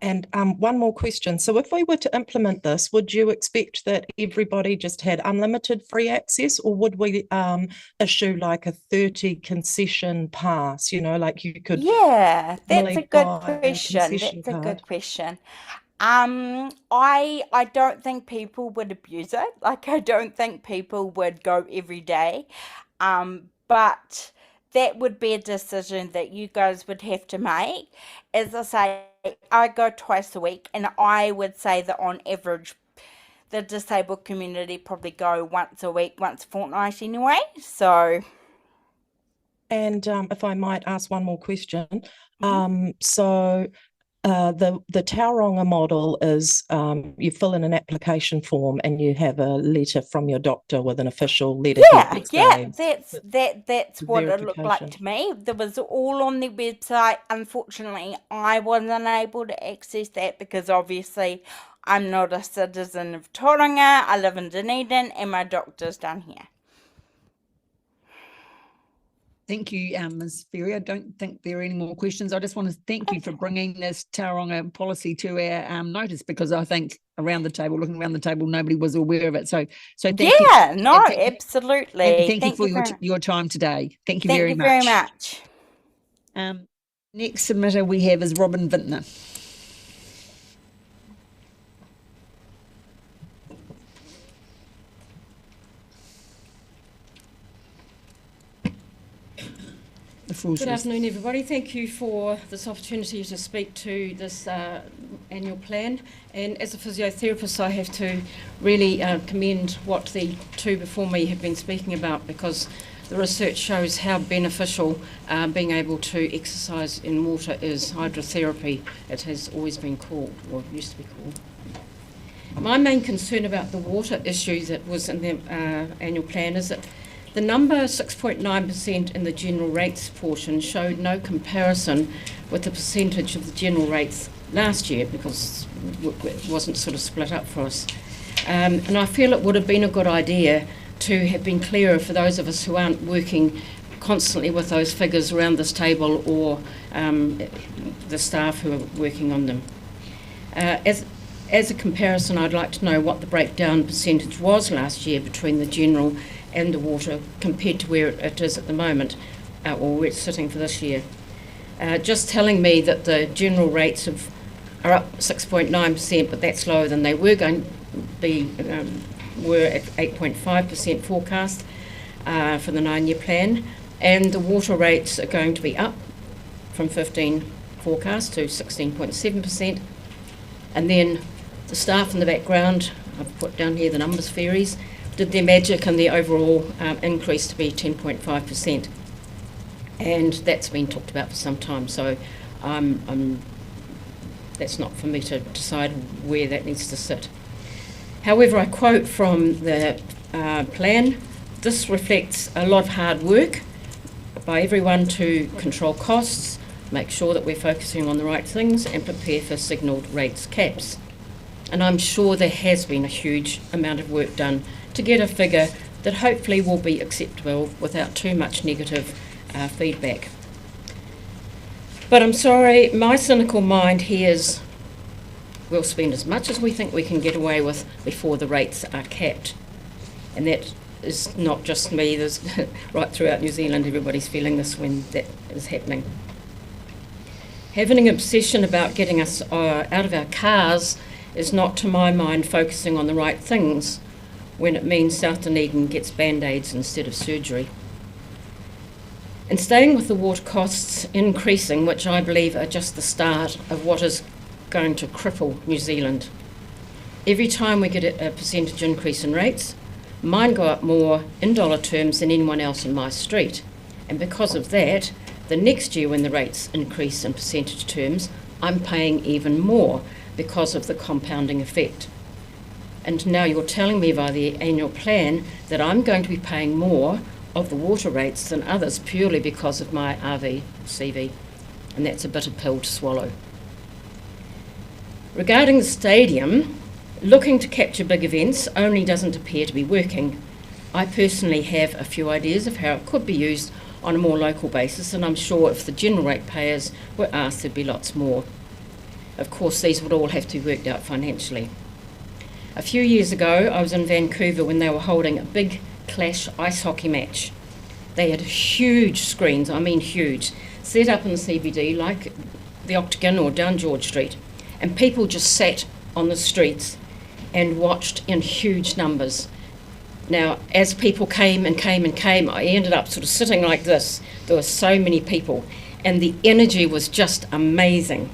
And one more question. So if we were to implement this, would you expect that everybody just had unlimited free access, or would we issue like a 30 concession pass, like you could... Yeah, that's a good question. I don't think people would abuse it. Like, I don't think people would go every day. But that would be a decision that you guys would have to make. As I say, I go twice a week, and I would say that on average, the disabled community probably go once a week, once a fortnight anyway. So... And if I might ask one more question. The Tauranga model is you fill in an application form and you have a letter from your doctor with an official letter. That's what it looked like to me. There was all on the website. Unfortunately, I wasn't able to access that because obviously I'm not a citizen of Tauranga. I live in Dunedin and my doctor's down here. Thank you, Ms. Ferry. I don't think there are any more questions. I just want to thank you for bringing this Tauranga policy to our notice, because I think looking around the table, nobody was aware of it. So thank you. Yeah, no, absolutely. Thank you for your time today. Thank you very much. Thank you very much. Next submitter we have is Robin Vintner. Good afternoon, everybody. Thank you for this opportunity to speak to this annual plan. And as a physiotherapist, I have to really commend what the two before me have been speaking about, because the research shows how beneficial being able to exercise in water is. Hydrotherapy, it has always been called, or used to be called. My main concern about the water issue that was in the annual plan is that the number 6.9% in the general rates portion showed no comparison with the percentage of the general rates last year, because it wasn't sort of split up for us. And I feel it would have been a good idea to have been clearer for those of us who aren't working constantly with those figures around this table, or the staff who are working on them. As a comparison, I'd like to know what the breakdown percentage was last year between the general and the water compared to where it is at the moment, or where it's sitting for this year. Just telling me that the general rates are up 6.9%, but that's lower than they were going to be, were at 8.5% forecast for the 9-year plan, and the water rates are going to be up from 15 forecast to 16.7%, and then the staff in the background, I've put down here the numbers fairies, did their magic and the overall increase to be 10.5%. And that's been talked about for some time, so that's not for me to decide where that needs to sit. However, I quote from the plan, "This reflects a lot of hard work by everyone to control costs, make sure that we're focusing on the right things, and prepare for signalled rates caps." And I'm sure there has been a huge amount of work done to get a figure that hopefully will be acceptable without too much negative feedback. But I'm sorry, my cynical mind hears we'll spend as much as we think we can get away with before the rates are capped. And that is not just me, there's right throughout New Zealand, everybody's feeling this when that is happening. Having an obsession about getting us out of our cars is not, to my mind, focusing on the right things when it means South Dunedin gets band-aids instead of surgery. And staying with the water costs increasing, which I believe are just the start of what is going to cripple New Zealand. Every time we get a percentage increase in rates, mine go up more in dollar terms than anyone else in my street. And because of that, the next year when the rates increase in percentage terms, I'm paying even more because of the compounding effect. And now you're telling me via the annual plan that I'm going to be paying more of the water rates than others purely because of my RV CV, and that's a bitter pill to swallow. Regarding the stadium, looking to capture big events only doesn't appear to be working. I personally have a few ideas of how it could be used on a more local basis, and I'm sure if the general rate payers were asked, there'd be lots more. Of course, these would all have to be worked out financially. A few years ago, I was in Vancouver when they were holding a big clash ice hockey match. They had huge screens, I mean huge, set up in the CBD like the Octagon or down George Street, and people just sat on the streets and watched in huge numbers. Now, as people came and came and came, I ended up sort of sitting like this. There were so many people, and the energy was just amazing.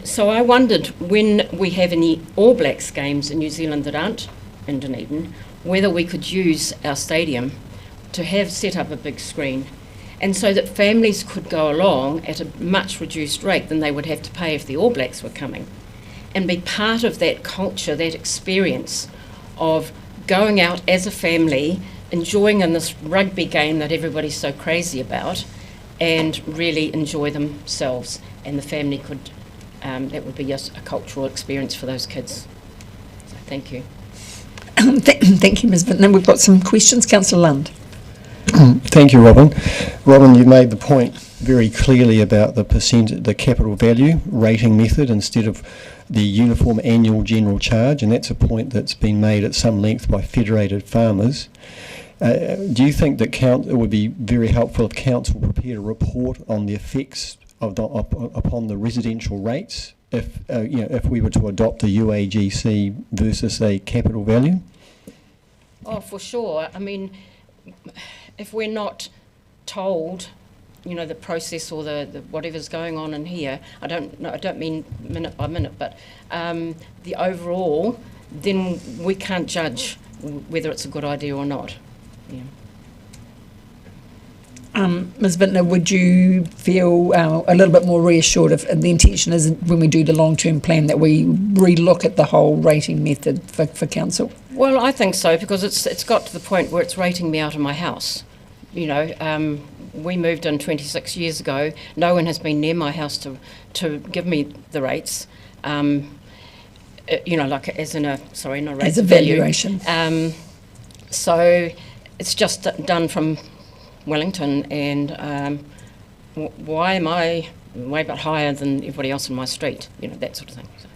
So I wondered, when we have any All Blacks games in New Zealand that aren't in Dunedin, whether we could use our stadium to have set up a big screen, and so that families could go along at a much reduced rate than they would have to pay if the All Blacks were coming, and be part of that culture, that experience of going out as a family, enjoying in this rugby game that everybody's so crazy about, and really enjoy themselves. And the family could, that would be just a cultural experience for those kids. So thank you. Thank you, Ms. Vintner. We've got some questions. Councillor Lund. Thank you, Robin. Robin, you made the point very clearly about the capital value rating method instead of the uniform annual general charge, and that's a point that's been made at some length by federated farmers. Do you think that it would be very helpful if council prepared a report on the effects upon the residential rates if we were to adopt a UAGC versus a capital value? Oh, for sure. I mean, if we're not told the process or the whatever's going on in here, I don't mean minute by minute, but the overall, then we can't judge whether it's a good idea or not. Yeah. Ms Vintner, would you feel a little bit more reassured if the intention is when we do the long-term plan that we re-look at the whole rating method for council? Well, I think so, because it's got to the point where it's rating me out of my house. We moved in 26 years ago. No one has been near my house to give me the rates. Like as in not rates, as a value. valuation. So it's just done from Wellington, and why am I way but higher than everybody else in my street? That sort of thing. So,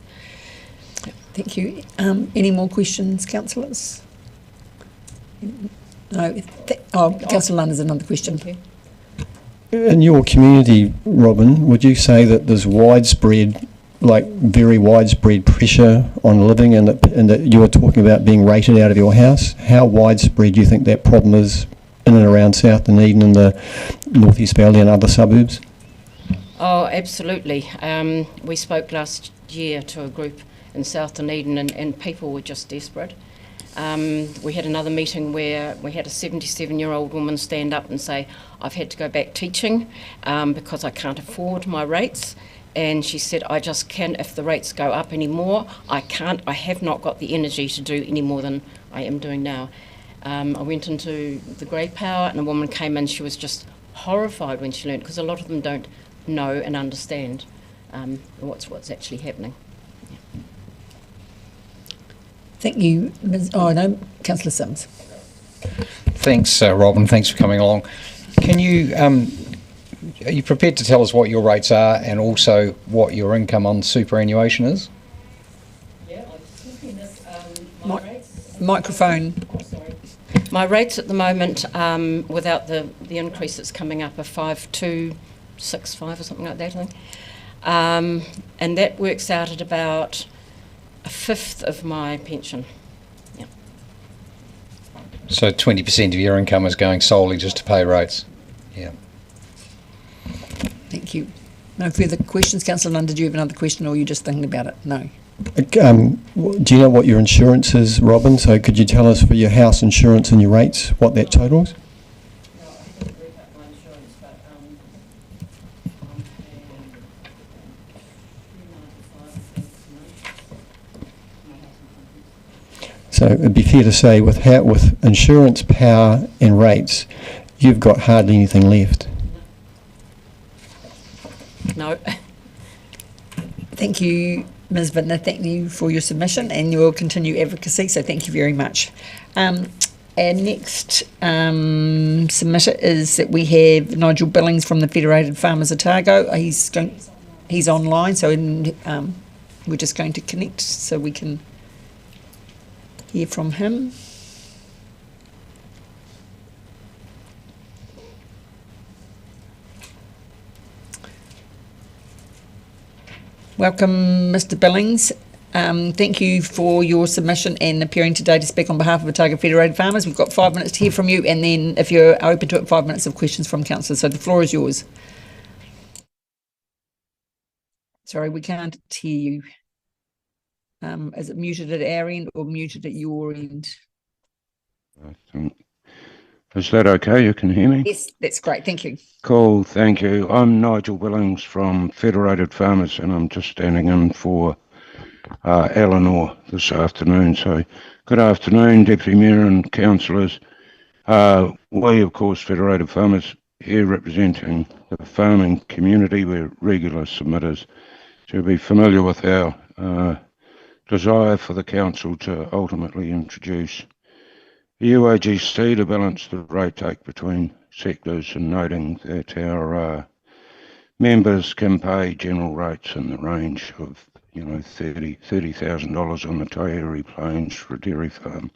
yeah. Thank you. Any more questions, councillors? No. Councillor Lunn has another question. Thank you. In your community, Robin, would you say that there's very widespread pressure on living, and that you were talking about being rated out of your house? How widespread do you think that problem is in and around South Dunedin and the North East Valley and other suburbs? Oh, absolutely. We spoke last year to a group in South Dunedin, and people were just desperate. We had another meeting where we had a 77-year-old woman stand up and say, I've had to go back teaching because I can't afford my rates. And she said, I just can't, if the rates go up anymore, I have not got the energy to do any more than I am doing now. I went into the grey power, and a woman came in, she was just horrified when she learned, because a lot of them don't know and understand what's actually happening. Yeah. Thank you, Councillor Simms. Thanks, Robin. Thanks for coming along. Can you, are you prepared to tell us what your rates are and also what your income on superannuation is? Yeah, I was looking at my rates. Microphone. Oh, sorry. My rates at the moment, without the increase that's coming up, are 5265 or something like that, I think. And that works out at about a fifth of my pension. Yeah. So 20% of your income is going solely just to pay rates? Yeah. Thank you. No further questions. Councillor Lunn, did you have another question, or are you just thinking about it? No. Do you know what your insurance is, Robin? So could you tell us for your house insurance and your rates what that totals? No, I haven't read out my insurance, but I'm paying So it'd be fair to say with insurance, power and rates, you've got hardly anything left. No. Thank you, Ms Vintner. Thank you for your submission and your continued advocacy, so thank you very much. Our next submitter is that we have Nigel Billings from the Federated Farmers Otago. He's online, so we're just going to connect so we can hear from him. Welcome, Mr Billings. Thank you for your submission and appearing today to speak on behalf of Otago Federated Farmers. We've got 5 minutes to hear from you, and then, if you're open to it, 5 minutes of questions from councillors. So the floor is yours. Sorry, we can't hear you. Is it muted at our end or muted at your end? Is that okay? You can hear me? Yes, that's great. Thank you. Cool, thank you. I'm Nigel Billings from Federated Farmers, and I'm just standing in for Eleanor this afternoon. So good afternoon, Deputy Mayor and councillors. We, of course, Federated Farmers, here representing the farming community. We're regular submitters. So you'll be familiar with our desire for the council to ultimately introduce the UAGC to balance the rate take between sectors, and noting that our members can pay general rates in the range of $30,000 on the Taieri Plains for a dairy farm,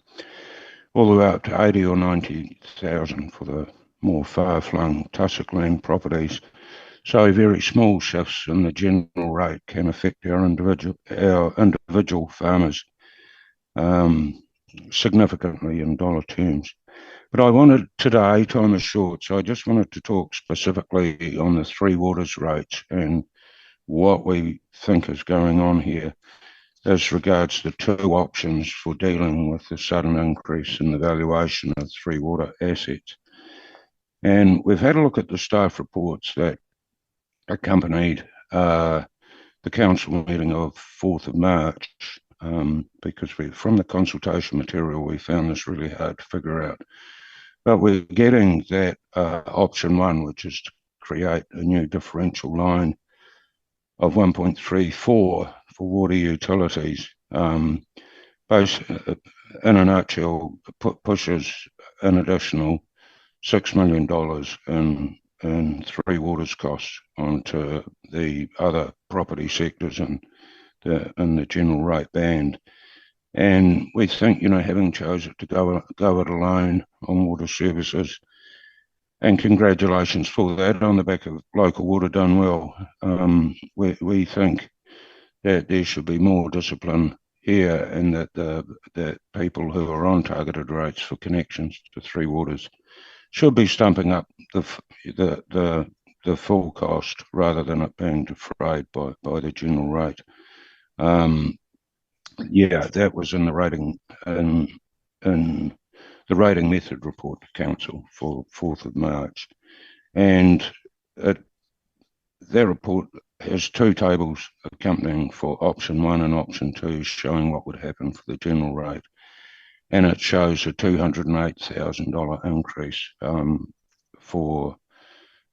all the way up to 80 or 90,000 for the more far-flung tussock land properties. So very small shifts in the general rate can affect our individual farmers. significantly in dollar terms. But I wanted today, time is short, so I just wanted to talk specifically on the Three Waters rates and what we think is going on here as regards the two options for dealing with the sudden increase in the valuation of Three Water assets. And we've had a look at the staff reports that accompanied the council meeting of 4th of March, because from the consultation material we found this really hard to figure out. But we're getting that option one, which is to create a new differential line of 1.34 for water utilities. Both, in a nutshell, pushes an additional $6 million in Three Waters costs onto the other property sectors in the general rate band. And we think, having chosen to go it alone on water services, and congratulations for that on the back of local water done well, we think that there should be more discipline here, and that people who are on targeted rates for connections to Three Waters should be stumping up the full cost rather than it being defrayed by the general rate. Yeah, that was in the rating in the rating method report to council for 4th of March, and that report has two tables accompanying for option one and option two, showing what would happen for the general rate, and it shows a $208,000 increase for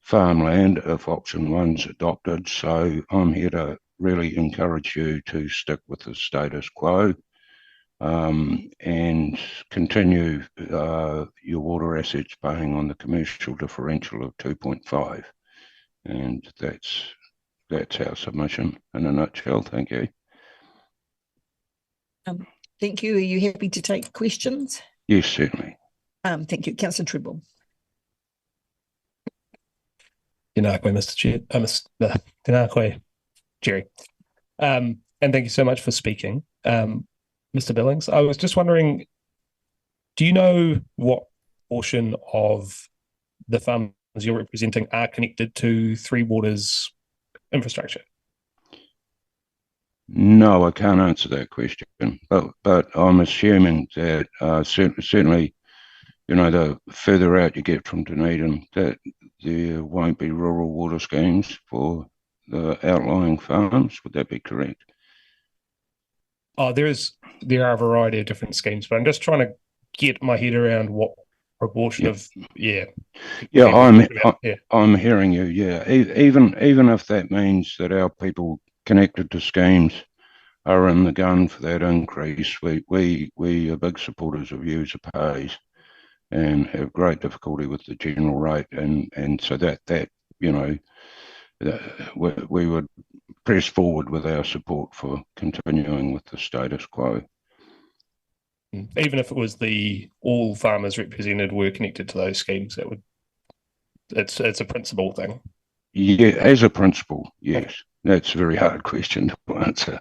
farmland if option one's adopted. So I'm here to really encourage you to stick with the status quo and continue your water assets paying on the commercial differential of 2.5, and that's our submission in a nutshell. Thank you. Thank you. Are you happy to take questions? Yes, certainly. Thank you. Councillor Tribble. Tēnā koe, Mr. Chair. Tēnā koe, Jerry. And thank you so much for speaking. Mr. Billings, I was just wondering, do you know what portion of the farmers you're representing are connected to Three Waters infrastructure? No, I can't answer that question, but I'm assuming that certainly, the further out you get from Dunedin, that there won't be rural water schemes for the outlying farms. Would that be correct? Oh, there are a variety of different schemes, but I'm just trying to get my head around what proportion of I'm hearing you. Yeah, even if that means that our people connected to schemes are in the gun for that increase, we are big supporters of user pays and have great difficulty with the general rate, and so that we would press forward with our support for continuing with the status quo. Even if it was all farmers represented were connected to those schemes, it's a principle thing. Yeah, as a principle, yes. Okay. That's a very hard question to answer.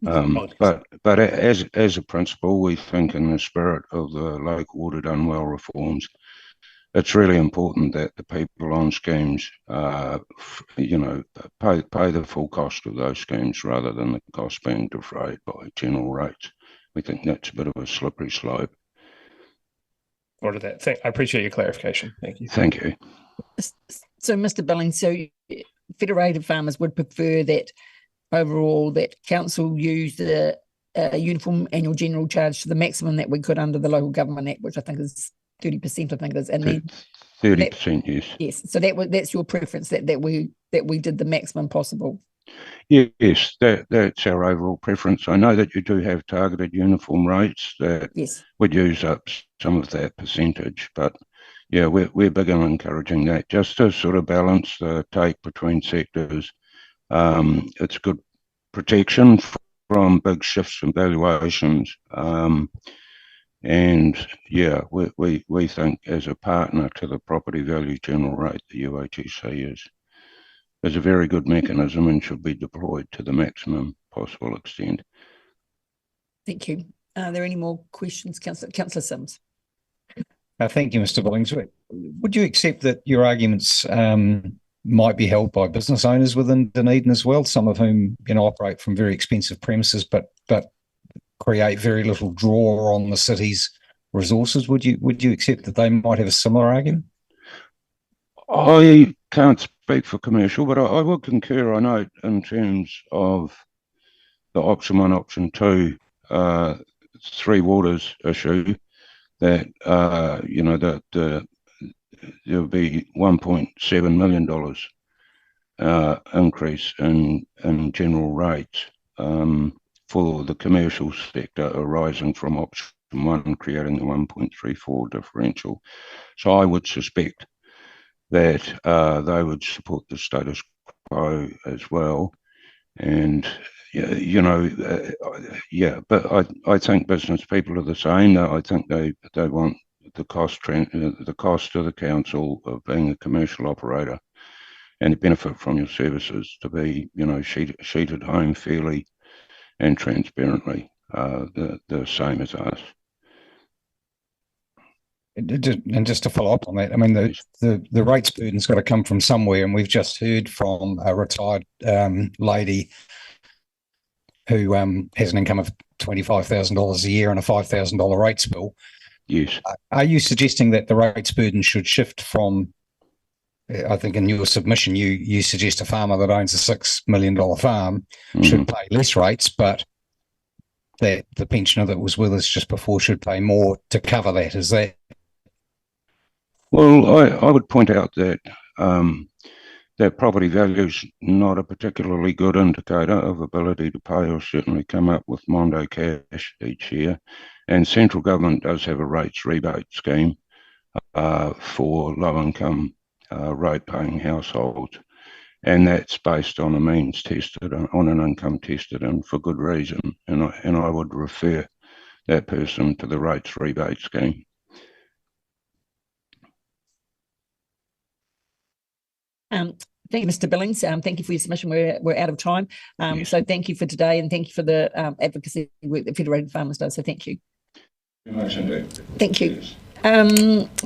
But as a principle, we think in the spirit of the local water done well reforms, it's really important that the people on schemes, pay the full cost of those schemes rather than the cost being defrayed by general rates. We think that's a bit of a slippery slope. Order that. I appreciate your clarification. Thank you. Thank you. So, Mr. Billings, so federated farmers would prefer that overall that council use the uniform annual general charge to the maximum that we could under the Local Government Act, which I think is 30%. I think it is, and then 30%. Yes. Yes. So that's your preference, that we did the maximum possible. Yes, that's our overall preference. I know that you do have targeted uniform rates that would use up some of that percentage, but yeah, we're big on encouraging that just to sort of balance the take between sectors. It's good protection from big shifts in valuations, and yeah, we think as a partner to the property value general rate, the UHEC is a very good mechanism and should be deployed to the maximum possible extent. Thank you. Are there any more questions, Councillor Sims? Thank you, Mr. Billings. Would you accept that your arguments might be held by business owners within Dunedin as well, some of whom operate from very expensive premises, but create very little draw on the city's resources? Would you accept that they might have a similar argument? I can't speak for commercial, but I would concur. I know in terms of the option 1, option 2, Three Waters issue, that there'll be $1.7 million increase in general rates for the commercial sector arising from option 1, creating the 1.34 differential. So I would suspect that they would support the status quo as well. And but I think business people are the same. I think they want the cost to the council of being a commercial operator and the benefit from your services to be sheeted home fairly and transparently, the same as us. And just to follow up on that, I mean, the rates burden's got to come from somewhere, and we've just heard from a retired lady who has an income of $25,000 a year and a $5,000 rates bill. Yes. Are you suggesting that the rates burden should shift from, I think in your submission you suggest a farmer that owns a $6 million farm should pay less rates, but that the pensioner that was with us just before should pay more to cover that? Is that? Well, I would point out that that property value is not a particularly good indicator of ability to pay or certainly come up with mondo cash each year. And central government does have a rates rebate scheme for low-income rate-paying households. And that's based on a means tested, on an income tested, and for good reason. And I would refer that person to the rates rebate scheme. Thank you, Mr. Billings. Thank you for your submission. We're out of time. Yes. So thank you for today, and thank you for the advocacy work that Federated Farmers does. So thank you. Thank you.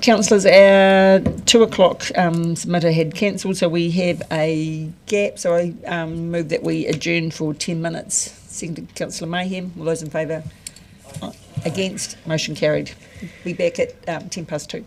Councillors, our 2 o'clock submitter had cancelled, so we have a gap. So I move that we adjourn for 10 minutes. Seconded Councillor Mayhem. All those in favour? Against? Motion carried. Be back at 2:10.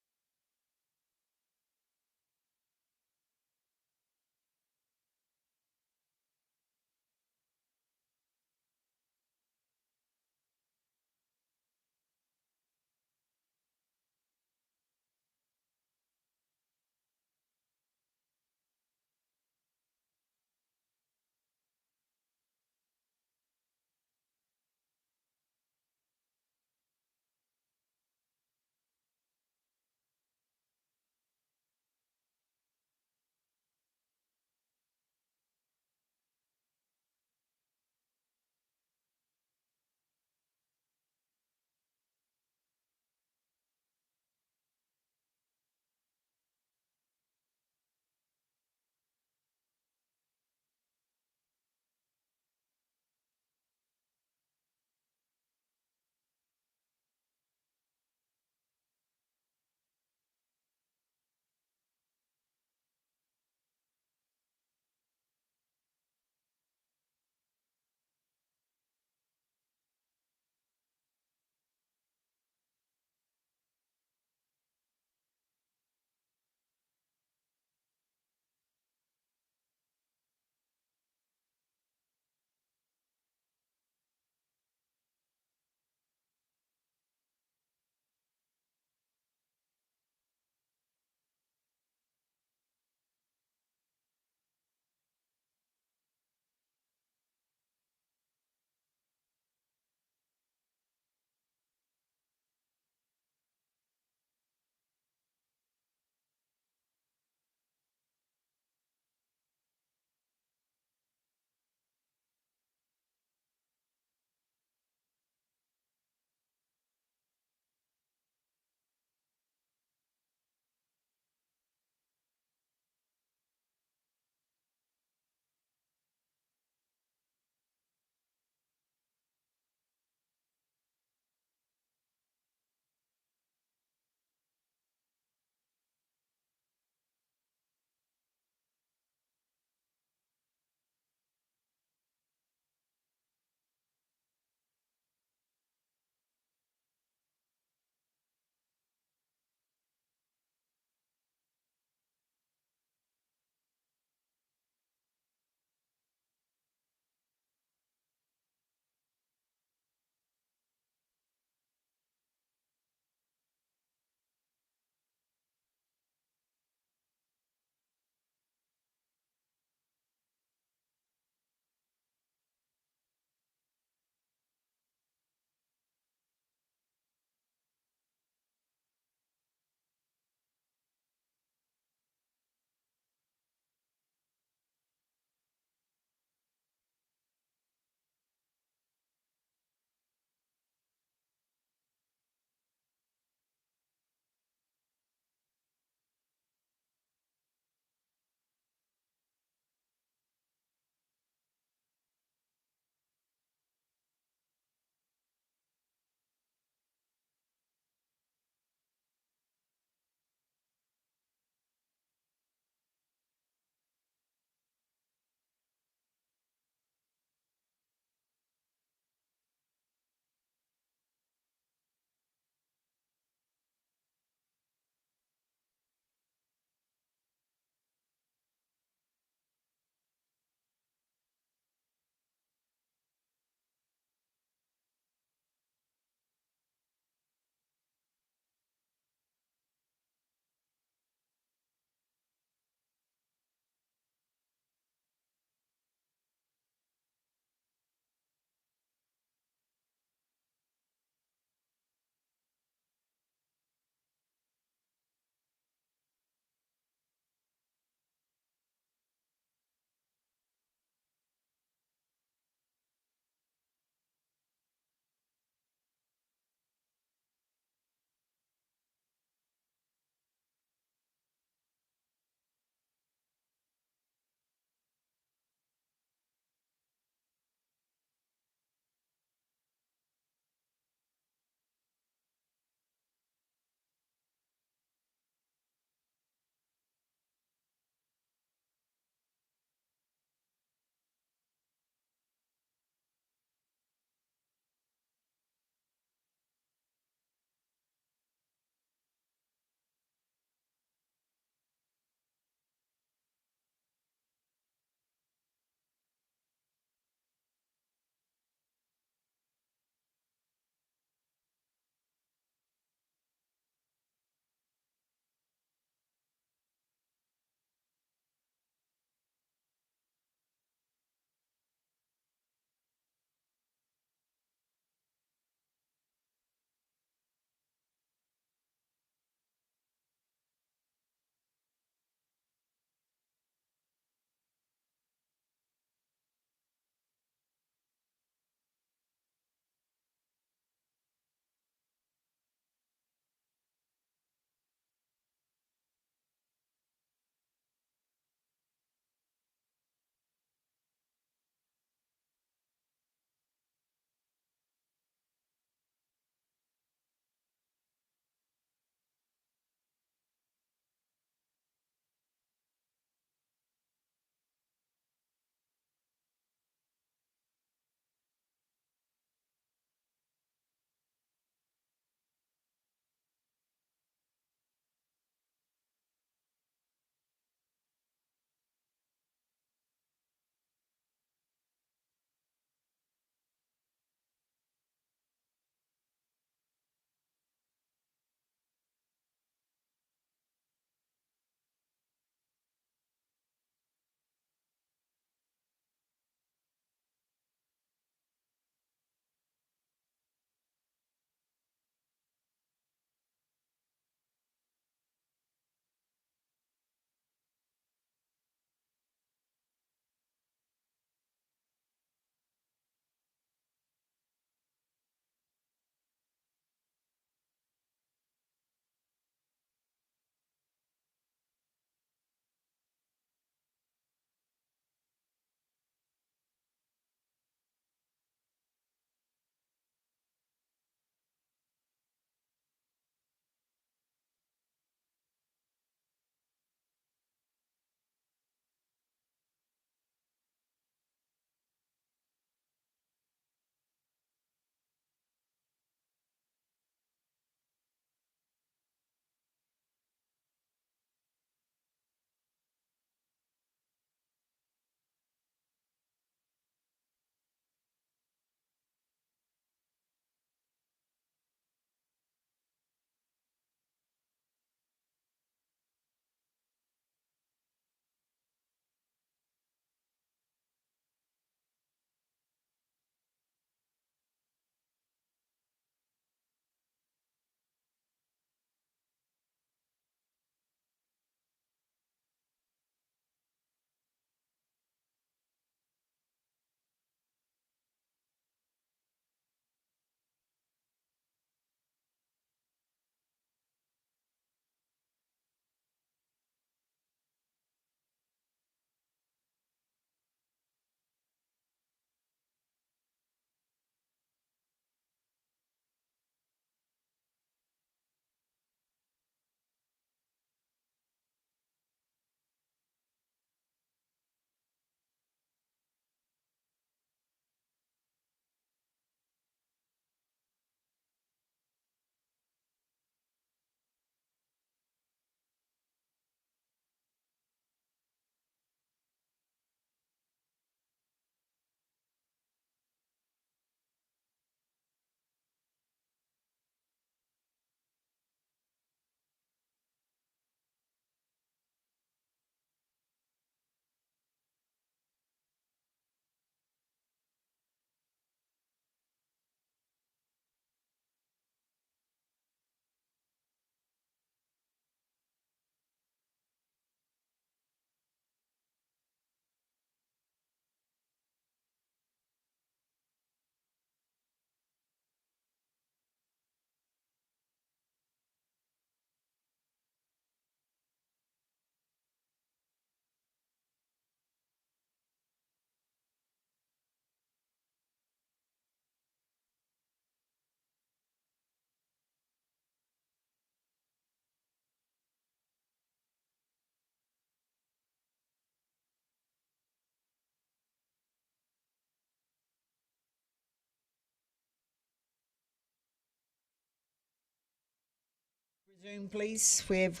Zoom, please. We've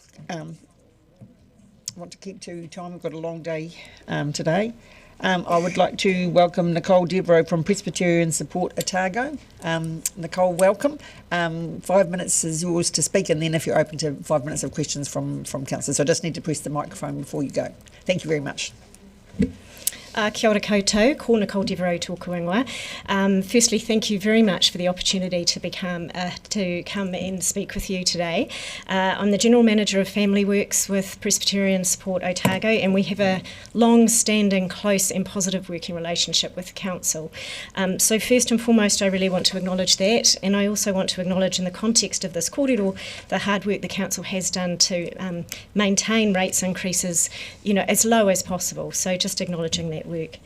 want to keep to time. We've got a long day today. I would like to welcome Nicole Devereux from Presbyterian Support Otago. Nicole, welcome. 5 minutes is yours to speak, and then if you're open to 5 minutes of questions from council. So I just need to press the microphone before you go. Thank you very much. Kia ora koutou, ko Nicole Devereux tōku ingoa. Firstly, thank you very much for the opportunity to come and speak with you today. I'm the General Manager of Family Works with Presbyterian Support Otago, and we have a long-standing, close and positive working relationship with the Council. So first and foremost, I really want to acknowledge that, and I also want to acknowledge in the context of this kōrero the hard work the Council has done to maintain rates increases, as low as possible. So just acknowledging that work.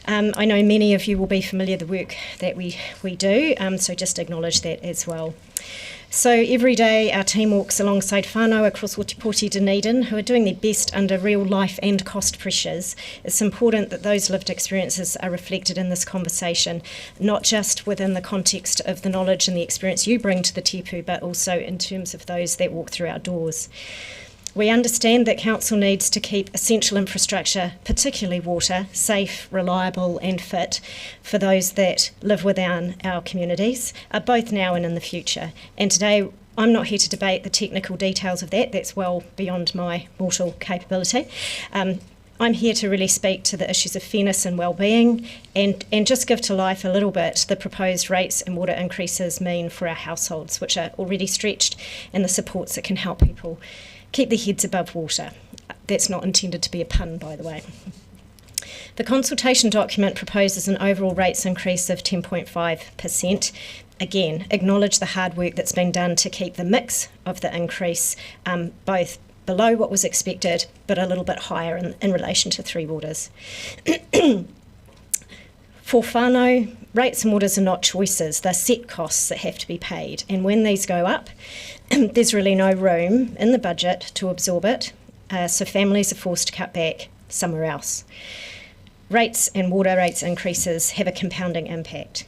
I know many of you will be familiar with the work that we do, so just acknowledge that as well. So every day our team walks alongside whānau across Otipoti, Dunedin, who are doing their best under real life and cost pressures. It's important that those lived experiences are reflected in this conversation, not just within the context of the knowledge and the experience you bring to the tipu, but also in terms of those that walk through our doors. We understand that Council needs to keep essential infrastructure, particularly water, safe, reliable and fit for those that live within our communities, both now and in the future. And today I'm not here to debate the technical details of that. That's well beyond my mortal capability. I'm here to really speak to the issues of fairness and well-being and just give to life a little bit the proposed rates and water increases mean for our households, which are already stretched, and the supports that can help people keep their heads above water. That's not intended to be a pun, by the way. The consultation document proposes an overall rates increase of 10.5%. Again, acknowledge the hard work that's been done to keep the mix of the increase both below what was expected, but a little bit higher in relation to Three Waters. For whānau, rates and waters are not choices, they're set costs that have to be paid. And when these go up, there's really no room in the budget to absorb it, so families are forced to cut back somewhere else. Rates and water rates increases have a compounding impact.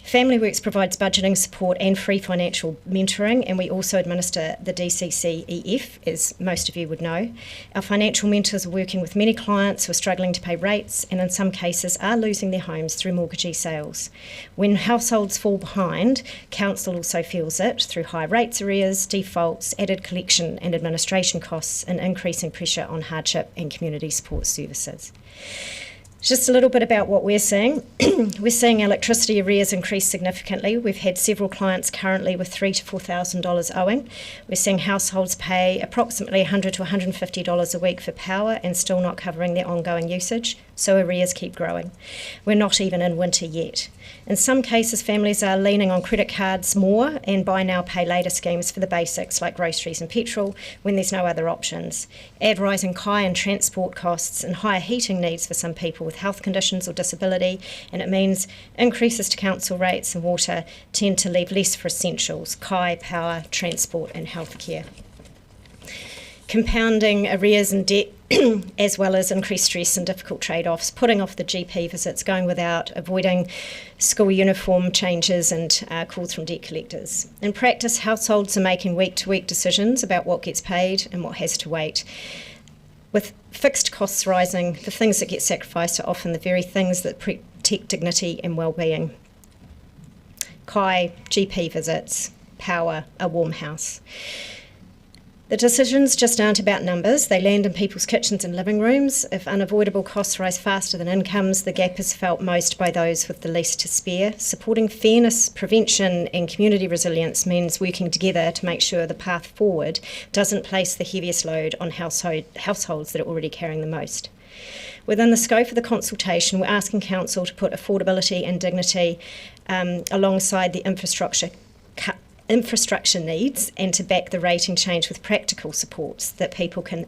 Family Works provides budgeting support and free financial mentoring, and we also administer the DCCEF, as most of you would know. Our financial mentors are working with many clients who are struggling to pay rates and in some cases are losing their homes through mortgagee sales. When households fall behind, Council also feels it through high rates arrears, defaults, added collection and administration costs, and increasing pressure on hardship and community support services. Just a little bit about what we're seeing. We're seeing electricity arrears increase significantly. We've had several clients currently with $3,000 to $4,000 owing. We're seeing households pay approximately $100 to $150 a week for power and still not covering their ongoing usage, so arrears keep growing. We're not even in winter yet. In some cases, families are leaning on credit cards more and buy now, pay later schemes for the basics like groceries and petrol when there's no other options. Add rising kai and transport costs and higher heating needs for some people with health conditions or disability, and it means increases to council rates and water tend to leave less for essentials, kai, power, transport and healthcare. Compounding arrears and debt as well as increased stress and difficult trade-offs, putting off the GP visits, going without, avoiding school uniform changes and calls from debt collectors. In practice, households are making week-to-week decisions about what gets paid and what has to wait. With fixed costs rising, the things that get sacrificed are often the very things that protect dignity and well-being. Kai, GP visits, power, a warm house. The decisions just aren't about numbers. They land in people's kitchens and living rooms. If unavoidable costs rise faster than incomes, the gap is felt most by those with the least to spare. Supporting fairness, prevention and community resilience means working together to make sure the path forward doesn't place the heaviest load on households that are already carrying the most. Within the scope of the consultation, we're asking Council to put affordability and dignity alongside the infrastructure needs and to back the rating change with practical supports that people can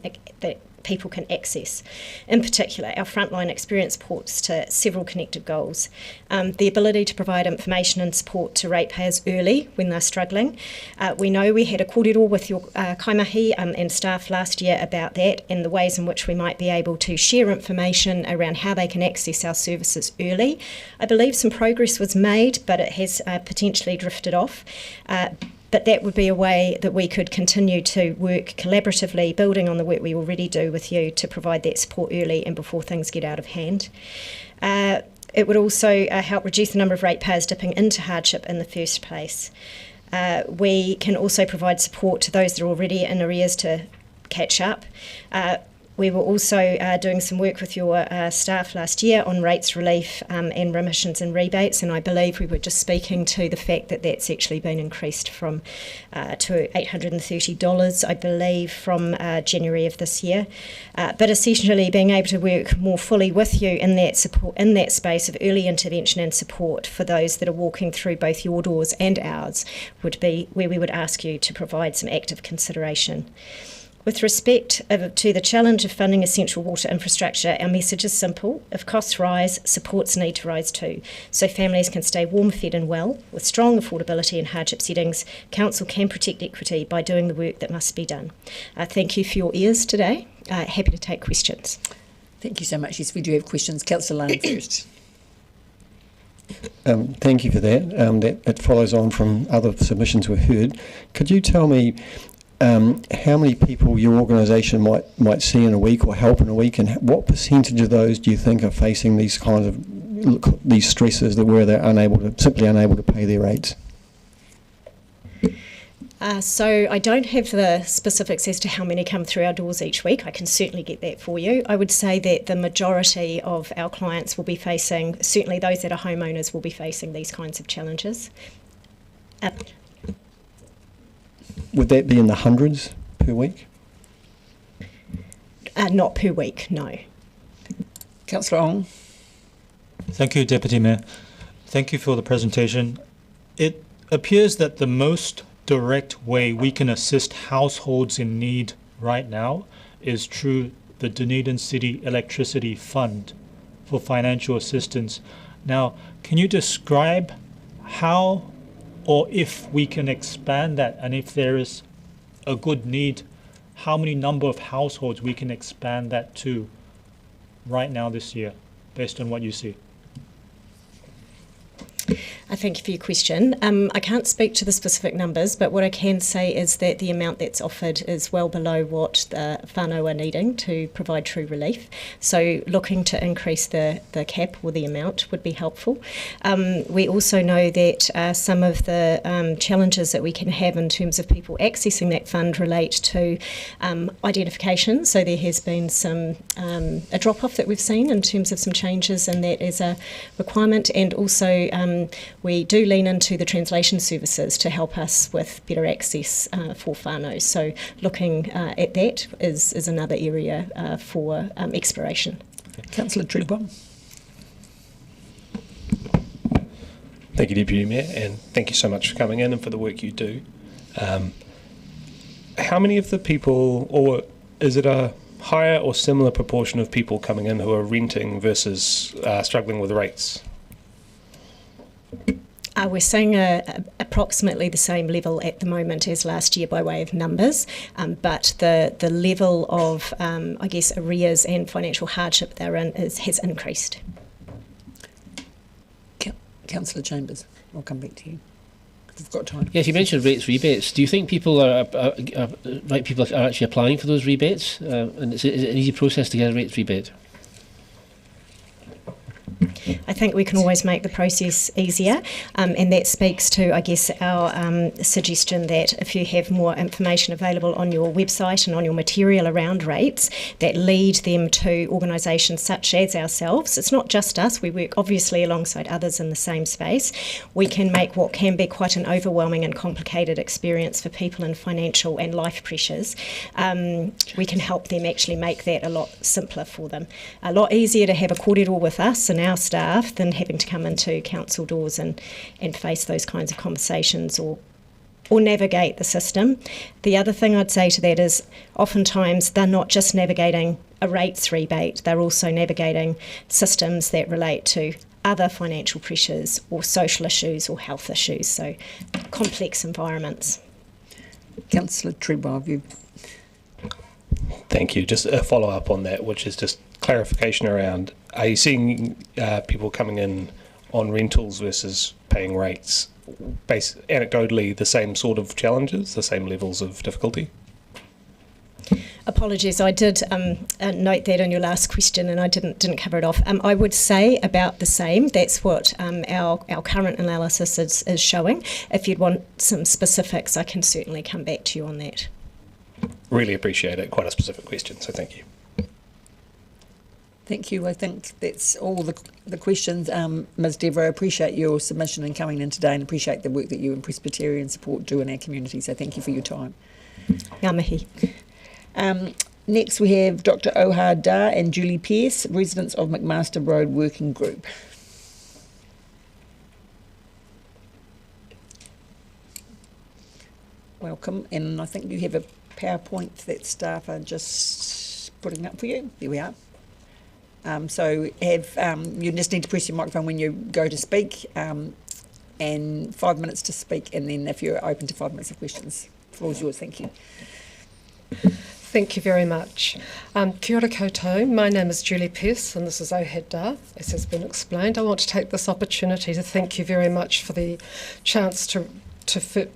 access. In particular, our frontline experience supports to several connected goals. The ability to provide information and support to ratepayers early when they're struggling. We know we had a kōrero with your kaimahi and staff last year about that and the ways in which we might be able to share information around how they can access our services early. I believe some progress was made, but it has potentially drifted off. But but that would be a way that we could continue to work collaboratively, building on the work we already do with you to provide that support early and before things get out of hand. It would also help reduce the number of ratepayers dipping into hardship in the first place. We can also provide support to those that are already in arrears to catch up. We were also doing some work with your staff last year on rates relief and remissions and rebates, and I believe we were just speaking to the fact that that's actually been increased from to $830, I believe, from January of this year. But essentially, being able to work more fully with you in that support, in that space of early intervention and support for those that are walking through both your doors and ours would be where we would ask you to provide some active consideration. With respect to the challenge of funding essential water infrastructure, our message is simple. If costs rise, supports need to rise too, so families can stay warm, fed and well. With strong affordability in hardship settings, Council can protect equity by doing the work that must be done. Thank you for your ears today. Happy to take questions. Thank you so much. Yes, we do have questions. Councillor Lane first. Thank you for that. That follows on from other submissions we've heard. Could you tell me how many people your organisation might see in a week or help in a week, and what percentage of those do you think are facing these kinds of these stresses where they're simply unable to pay their rates? So I don't have the specifics as to how many come through our doors each week. I can certainly get that for you. I would say that the majority of our clients will be facing, certainly those that are homeowners will be facing these kinds of challenges. Would that be in the hundreds per week? Not per week, no. Councillor Ong. Thank you, Deputy Mayor. Thank you for the presentation. It appears that the most direct way we can assist households in need right now is through the Dunedin City Electricity Fund for financial assistance. Now, can you describe how or if we can expand that, and if there is a good need, how many number of households we can expand that to right now this year, based on what you see? Thank you for your question. I can't speak to the specific numbers, but what I can say is that the amount that's offered is well below what the whānau are needing to provide true relief. So looking to increase the cap or the amount would be helpful. We also know that some of the challenges that we can have in terms of people accessing that fund relate to identification. So there has been a drop-off that we've seen in terms of some changes, and that is a requirement, and also we do lean into the translation services to help us with better access for whānau. So looking at that is another area for exploration. Councillor Treadwell. Thank you, Deputy Mayor, and thank you so much for coming in and for the work you do. How many of the people, or is it a higher or similar proportion of people coming in who are renting versus struggling with rates? We're seeing approximately the same level at the moment as last year by way of numbers, but the level of, I guess, arrears and financial hardship they're in has increased. Councillor Chambers, I'll come back to you. We've got time. Yes, you mentioned rates rebates. Do you think people are actually applying for those rebates? And is it an easy process to get a rates rebate? I think we can always make the process easier, and that speaks to, I guess, our suggestion that if you have more information available on your website and on your material around rates that lead them to organisations such as ourselves, it's not just us, we work obviously alongside others in the same space, we can make what can be quite an overwhelming and complicated experience for people in financial and life pressures. We can help them actually make that a lot simpler for them. A lot easier to have a kōrero with us and our staff than having to come into council doors and face those kinds of conversations or navigate the system. The other thing I'd say to that is oftentimes they're not just navigating a rates rebate, they're also navigating systems that relate to other financial pressures or social issues or health issues, so complex environments. Councillor Treadwell, you. Thank you. Just a follow-up on that, which is just clarification around, are you seeing people coming in on rentals versus paying rates anecdotally the same sort of challenges, the same levels of difficulty? Apologies, I did note that on your last question, and I didn't cover it off. I would say about the same. That's what our current analysis is showing. If you'd want some specifics, I can certainly come back to you on that. Really appreciate it. Quite a specific question, so thank you. Thank you. I think that's all the questions. Ms. Devereux, appreciate your submission and coming in today, and appreciate the work that you and Presbyterian Support do in our community. So thank you for your time. Ngā mihi. Next we have Dr. Ohad Dar and Julie Pearce, residents of McMaster Road Working Group. Welcome, and I think you have a PowerPoint that staff are just putting up for you. There we are. So you just need to press your microphone when you go to speak, and 5 minutes to speak, and then if you're open to 5 minutes of questions. The floor is yours. Thank you. Thank you very much. Kia ora koutou. My name is Julie Pearce and this is Ohad Dar, as has been explained. I want to take this opportunity to thank you very much for the chance to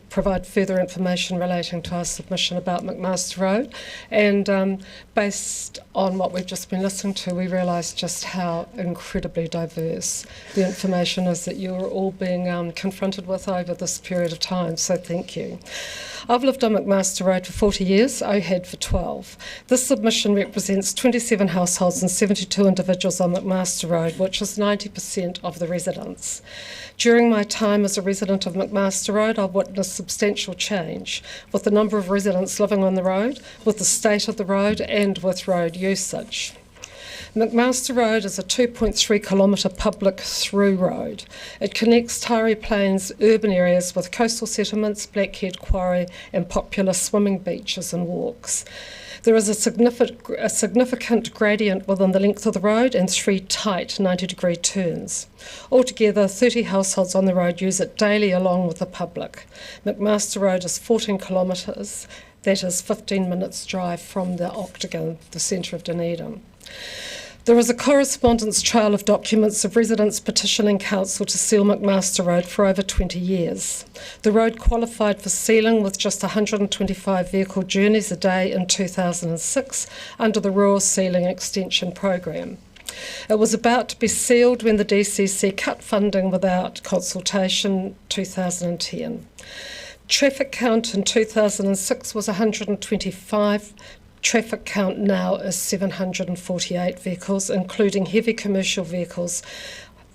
provide further information relating to our submission about McMaster Road. And based on what we've just been listening to, we realise just how incredibly diverse the information is that you're all being confronted with over this period of time, so thank you. I've lived on McMaster Road for 40 years, Ohad for 12. This submission represents 27 households and 72 individuals on McMaster Road, which is 90% of the residents. During my time as a resident of McMaster Road, I've witnessed substantial change with the number of residents living on the road, with the state of the road and with road usage. McMaster Road is a 2.3 kilometre public through road. It connects Tari Plains urban areas with coastal settlements, Blackhead Quarry and popular swimming beaches and walks. There is a significant gradient within the length of the road and 3 tight 90-degree turns. Altogether, 30 households on the road use it daily along with the public. McMaster Road is 14 kilometres, that is 15 minutes drive from the Octagon, the centre of Dunedin. There is a correspondence trail of documents of residents petitioning Council to seal McMaster Road for over 20 years. The road qualified for sealing with just 125 vehicle journeys a day in 2006 under the Rural Sealing Extension Programme. It was about to be sealed when the DCC cut funding without consultation 2010. Traffic count in 2006 was 125. Traffic count now is 748 vehicles, including heavy commercial vehicles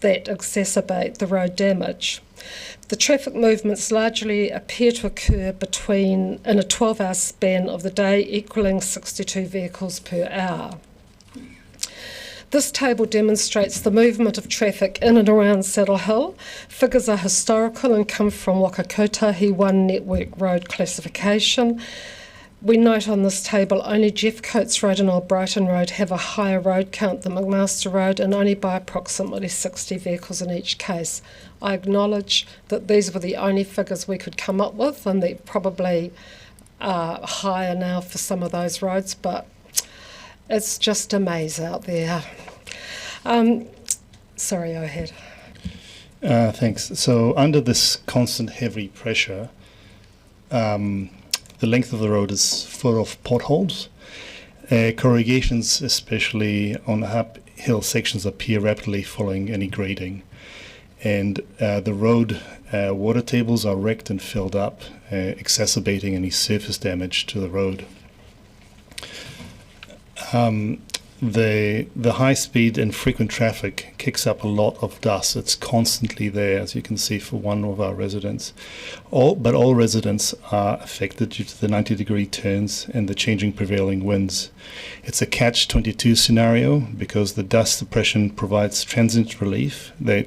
that exacerbate the road damage. The traffic movements largely appear to occur in a 12-hour span of the day, equalling 62 vehicles per hour. This table demonstrates the movement of traffic in and around Saddle Hill. Figures are historical and come from Wakakotahi 1 Network Road classification. We note on this table only Jeff Coates Road and Old Brighton Road have a higher road count than McMaster Road, and only by approximately 60 vehicles in each case. I acknowledge that these were the only figures we could come up with, and they're probably higher now for some of those roads, but it's just a maze out there. Sorry, Ohad. Thanks. So under this constant heavy pressure, the length of the road is full of potholes. Corrugations, especially on uphill sections, appear rapidly following any grading. And the road water tables are wrecked and filled up, exacerbating any surface damage to the road. The high speed and frequent traffic kicks up a lot of dust. It's constantly there, as you can see for one of our residents. But all residents are affected due to the 90-degree turns and the changing prevailing winds. It's a catch-22 scenario because the dust suppression provides transient relief. The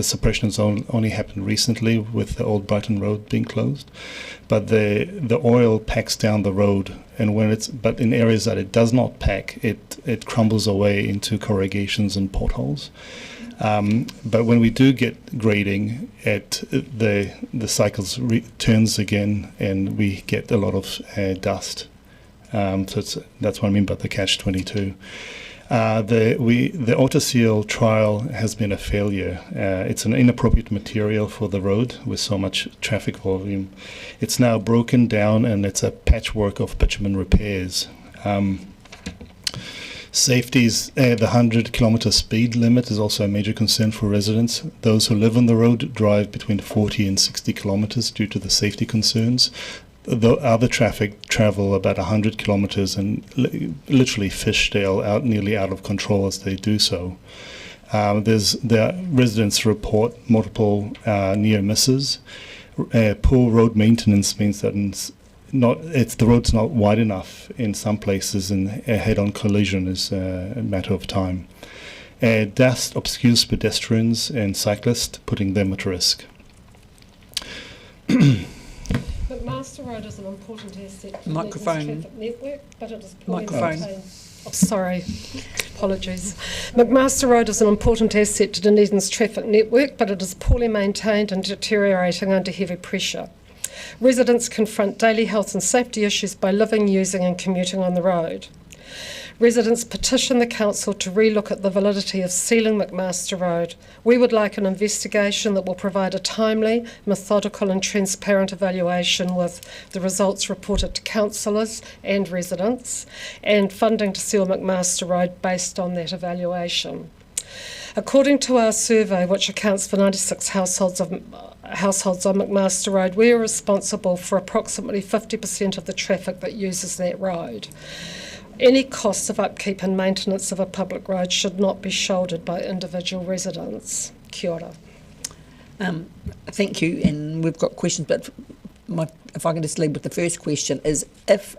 suppression has only happened recently with the Old Brighton Road being closed, but the oil packs down the road, and but in areas that it does not pack, it crumbles away into corrugations and potholes. But when we do get grading, the cycles turns again, and we get a lot of dust. So that's what I mean by the catch-22. The AutoSeal trial has been a failure. It's an inappropriate material for the road with so much traffic volume. It's now broken down and it's a patchwork of bitumen repairs. Safety's the 100-kilometre speed limit is also a major concern for residents. Those who live on the road drive between 40 and 60 kilometres due to the safety concerns. The other traffic travel about 100 kilometres and literally fishtail nearly out of control as they do so. The residents report multiple near misses. Poor road maintenance means that the road's not wide enough in some places, and a head-on collision is a matter of time. Dust obscures pedestrians and cyclists, putting them at risk. McMaster Road is an important asset for Microphone. the traffic network, but it is poorly Microphone. maintained. Oh, sorry, apologies. McMaster Road is an important asset to Dunedin's traffic network, but it is poorly maintained and deteriorating under heavy pressure. Residents confront daily health and safety issues by living, using and commuting on the road. Residents petition the council to relook at the validity of sealing McMaster Road. We would like an investigation that will provide a timely, methodical and transparent evaluation with the results reported to councillors and residents, and funding to seal McMaster Road based on that evaluation. According to our survey, which accounts for 96 households on McMaster Road, we are responsible for approximately 50% of the traffic that uses that road. Any costs of upkeep and maintenance of a public road should not be shouldered by individual residents. Kia ora. Thank you, and we've got questions, but if I can just lead with the first question, is if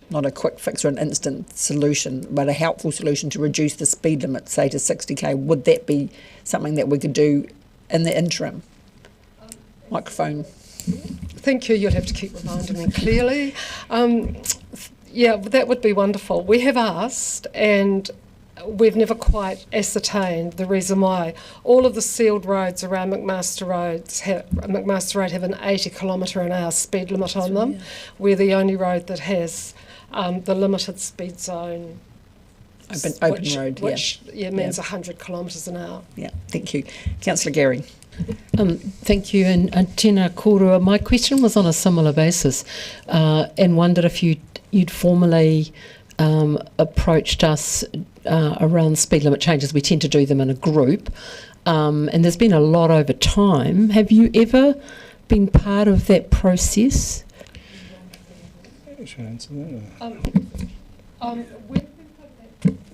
not a quick fix or an instant solution, but a helpful solution to reduce the speed limit, say to 60k, would that be something that we could do in the interim? Microphone. Thank you. You'll have to keep reminding me clearly. Yeah, that would be wonderful. We have asked, and we've never quite ascertained the reason why. All of the sealed roads around McMaster Road have an 80 km/h speed limit on them. We're the only road that has the limited speed zone. Open road, which means 100 km/h. Yeah, thank you. Councillor Gary. Thank you, and tēnā kōrua. My question was on a similar basis, and wondered if you'd formally approached us around speed limit changes. We tend to do them in a group, and there's been a lot over time. Have you ever been part of that process? Should I answer that?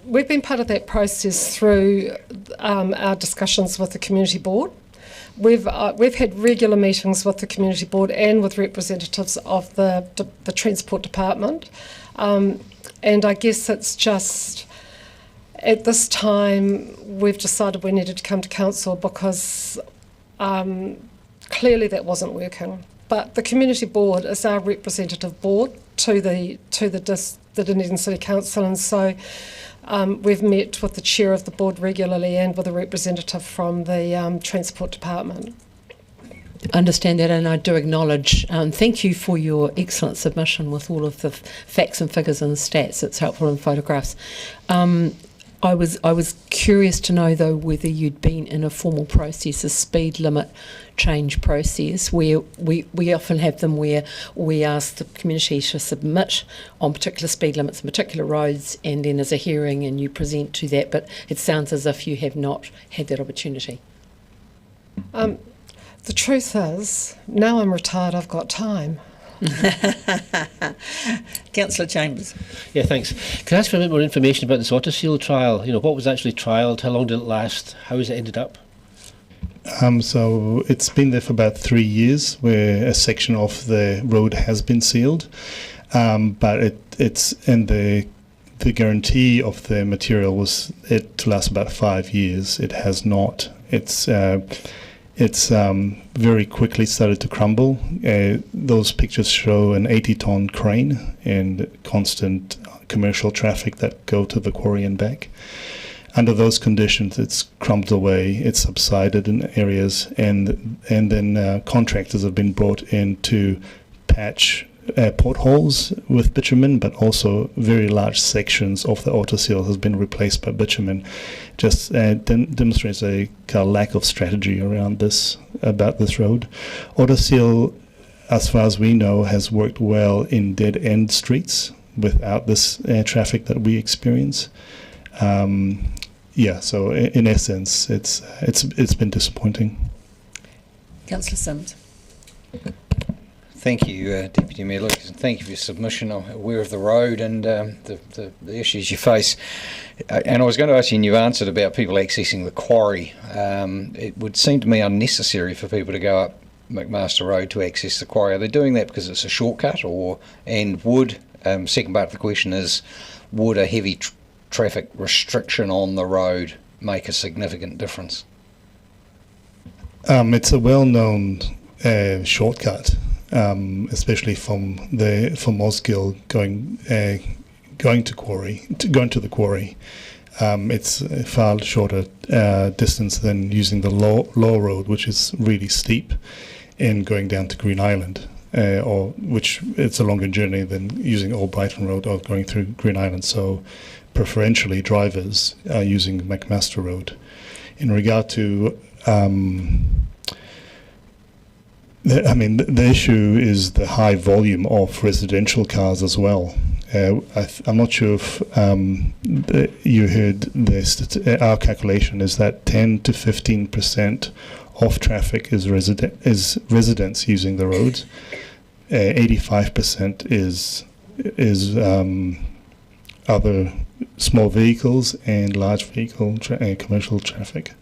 We've been part of that process through our discussions with the community board. We've had regular meetings with the community board and with representatives of the transport department, and I guess it's just at this time we've decided we needed to come to council because clearly that wasn't working. But the community board is our representative board to the Dunedin City Council, and so we've met with the chair of the board regularly and with a representative from the transport department. Understand that, and I do acknowledge, thank you for your excellent submission with all of the facts and figures and stats. It's helpful in photographs. I was curious to know, though, whether you'd been in a formal process, a speed limit change process, where we often have them where we ask the community to submit on particular speed limits and particular roads, and then there's a hearing and you present to that, but it sounds as if you have not had that opportunity. The truth is, now I'm retired, I've got time. Councillor Chambers. Yeah, thanks. Can I ask for a bit more information about this AutoSeal trial? You know, what was actually trialled? How long did it last? How has it ended up? So it's been there for about 3 years, where a section of the road has been sealed, but it's and the guarantee of the material was it to last about 5 years. It has not. It's very quickly started to crumble. Those pictures show an 80-ton crane and constant commercial traffic that go to the quarry and back. Under those conditions, it's crumbled away, it's subsided in areas, and then contractors have been brought in to patch potholes with bitumen, but also very large sections of the autoseal has been replaced by bitumen. Just demonstrates a kind of lack of strategy around about this road. Autoseal, as far as we know, has worked well in dead-end streets without this traffic that we experience. So in essence, it's been disappointing. Councillor Sims. Thank you, Deputy Mayor Lucas, and thank you for your submission. I'm aware of the road and the issues you face. And I was going to ask you, and you've answered about people accessing the quarry. It would seem to me unnecessary for people to go up McMaster Road to access the quarry. Are they doing that because it's a shortcut, and would, second part of the question is, would a heavy traffic restriction on the road make a significant difference? It's a well-known shortcut, especially from Mosgill going to the quarry. It's a far shorter distance than using the Law Road, which is really steep, and going down to Green Island, which it's a longer journey than using Old Brighton Road or going through Green Island. So, preferentially, drivers are using McMaster Road. In regard to the issue is the high volume of residential cars as well. I'm not sure if you heard this. Our calculation is that 10 to 15% of traffic is residents using the roads. 85% is other small vehicles and large vehicle commercial traffic.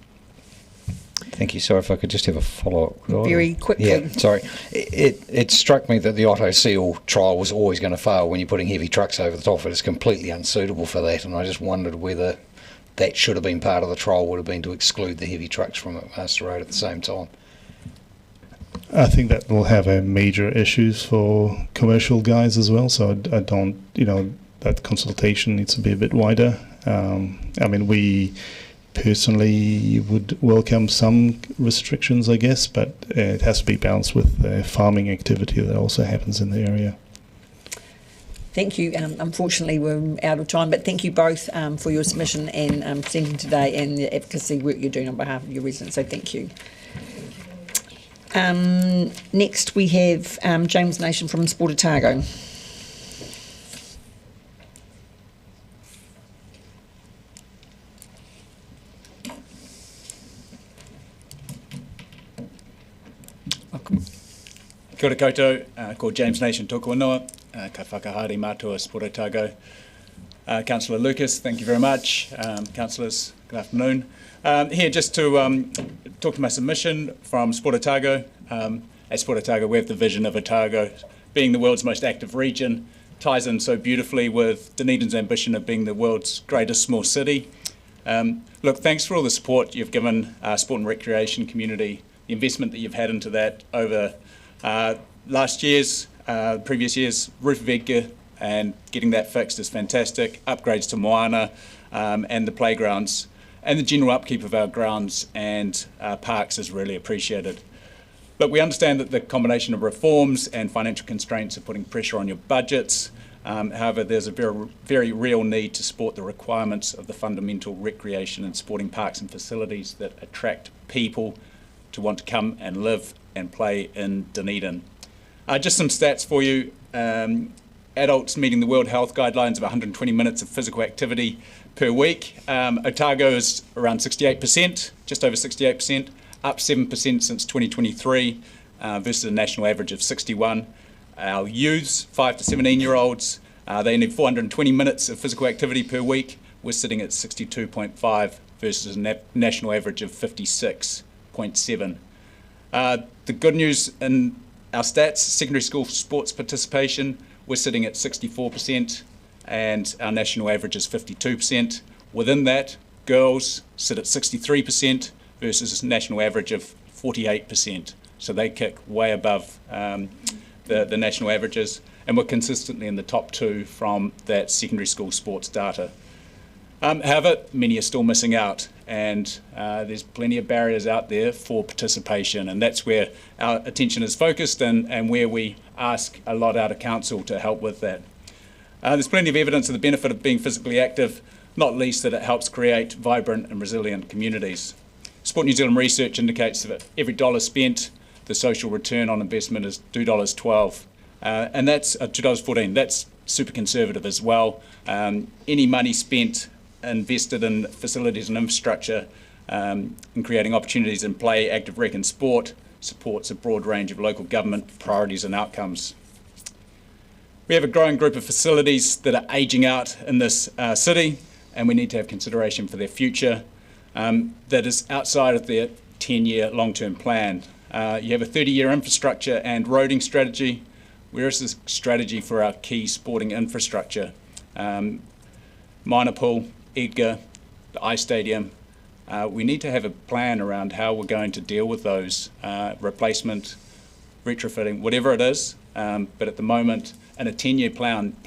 Thank you. Sorry, if I could just have a follow-up. Very quickly. Yeah, sorry. It struck me that the Otto Seal trial was always going to fail when you're putting heavy trucks over the top of it. It's completely unsuitable for that, and I just wondered whether that should have been part of the trial, would have been to exclude the heavy trucks from McMaster Road at the same time. I think that will have major issues for commercial guys as well, so I don't, that consultation needs to be a bit wider. We personally would welcome some restrictions, I guess, but it has to be balanced with the farming activity that also happens in the area. Thank you. Unfortunately, we're out of time, but thank you both for your submission and presenting today and the advocacy work you're doing on behalf of your residents, so thank you. Next, we have James Nation from Sport Otago. Kia ora koutou, ko James Nation tōku ingoa, ka whakahaere mātua Sport Otago. Councillor Lucas, thank you very much. Councillors, good afternoon. Here just to talk to my submission from Sport Otago. At Sport Otago, we have the vision of Otago being the world's most active region, ties in so beautifully with Dunedin's ambition of being the world's greatest small city. Look, thanks for all the support you've given sport and recreation community, the investment that you've had into that over previous year's roof of Edgar, and getting that fixed is fantastic. Upgrades to Moana and the playgrounds and the general upkeep of our grounds and parks is really appreciated. But we understand that the combination of reforms and financial constraints are putting pressure on your budgets. However, there's a very, very real need to support the requirements of the fundamental recreation and sporting parks and facilities that attract people to want to come and live and play in Dunedin. Just some stats for you. Adults meeting the World Health Guidelines of 120 minutes of physical activity per week. Otago is around 68%, just over 68%, up 7% since 2023 versus a national average of 61. Our youths, 5 to 17-year-olds, they need 420 minutes of physical activity per week. We're sitting at 62.5 versus a national average of 56.7. The good news in our stats, secondary school sports participation, we're sitting at 64% and our national average is 52%. Within that, girls sit at 63% versus a national average of 48%. So they kick way above the national averages, and we're consistently in the top two from that secondary school sports data. However, many are still missing out, and there's plenty of barriers out there for participation, and that's where our attention is focused and where we ask a lot out of council to help with that. There's plenty of evidence of the benefit of being physically active, not least that it helps create vibrant and resilient communities. Sport New Zealand research indicates that every dollar spent, the social return on investment is $2.12, and that's $2.14. That's super conservative as well. Any money spent invested in facilities and infrastructure, in creating opportunities in play, active rec and sport, supports a broad range of local government priorities and outcomes. We have a growing group of facilities that are ageing out in this city, and we need to have consideration for their future that is outside of their 10-year long-term plan. You have a 30-year infrastructure and roading strategy. Where is the strategy for our key sporting infrastructure? Minor pool, Edgar, the ice stadium. We need to have a plan around how we're going to deal with those, replacement, retrofitting, whatever it is. But at the moment, in a 10-year plan,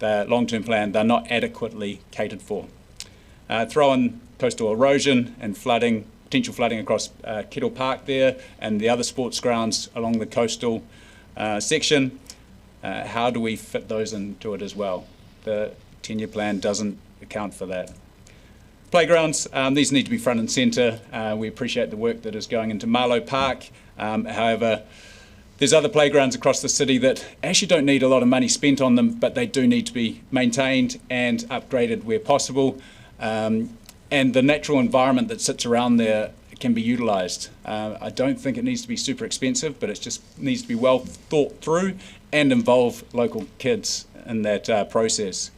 the long-term plan, they're not adequately catered for. Throw in coastal erosion and flooding, potential flooding across Kettle Park there and the other sports grounds along the coastal section. How do we fit those into it as well? The 10-year plan doesn't account for that. Playgrounds, these need to be front and centre. We appreciate the work that is going into Marlow Park. However, there's other playgrounds across the city that actually don't need a lot of money spent on them, but they do need to be maintained and upgraded where possible. And the natural environment that sits around there can be utilised. I don't think it needs to be super expensive, but it just needs to be well thought through and involve local kids in that process.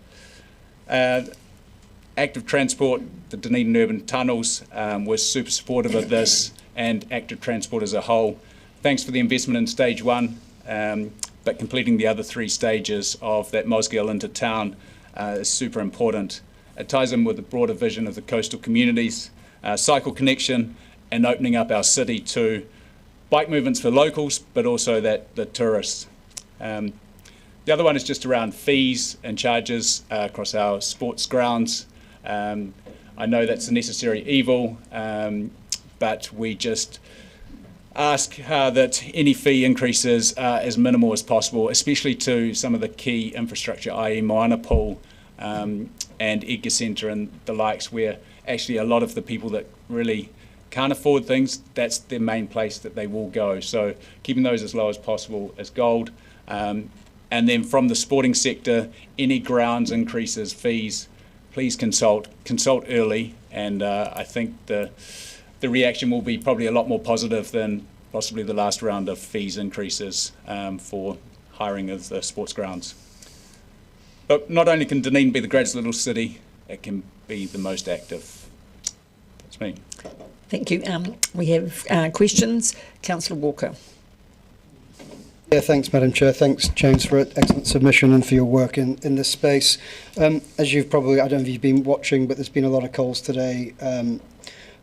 Active transport, the Dunedin urban tunnels was super supportive of this, and active transport as a whole. Thanks for the investment in stage 1, but completing the other 3 stages of that Mosgiel into town is super important. It ties in with the broader vision of the coastal communities, cycle connection, and opening up our city to bike movements for locals, but also the tourists. The other one is just around fees and charges across our sports grounds. I know that's a necessary evil, but we just ask that any fee increases are as minimal as possible, especially to some of the key infrastructure, i.e. Moana Pool and Edgar Centre and the likes, where actually a lot of the people that really can't afford things, that's their main place that they will go. So keeping those as low as possible is gold. And then from the sporting sector, any grounds increases, fees, please consult early, and I think the reaction will be probably a lot more positive than possibly the last round of fees increases for hiring of the sports grounds. But not only can Dunedin be the greatest little city, it can be the most active. That's me. Thank you. We have questions. Councillor Walker. Yeah, thanks, Madam Chair. Thanks, James, for an excellent submission and for your work in this space. As you've probably, I don't know if you've been watching, but there's been a lot of calls today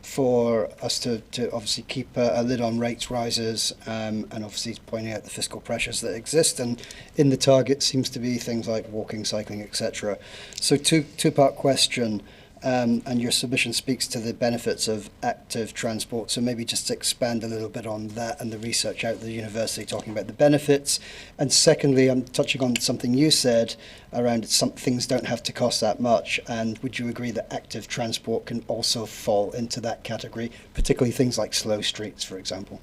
for us to obviously keep a lid on rates rises and obviously pointing out the fiscal pressures that exist. And in the target seems to be things like walking, cycling, etc. So two-part question. And your submission speaks to the benefits of active transport. So maybe just expand a little bit on that and the research out of the university talking about the benefits. And secondly, I'm touching on something you said around some things don't have to cost that much. And would you agree that active transport can also fall into that category, particularly things like slow streets, for example?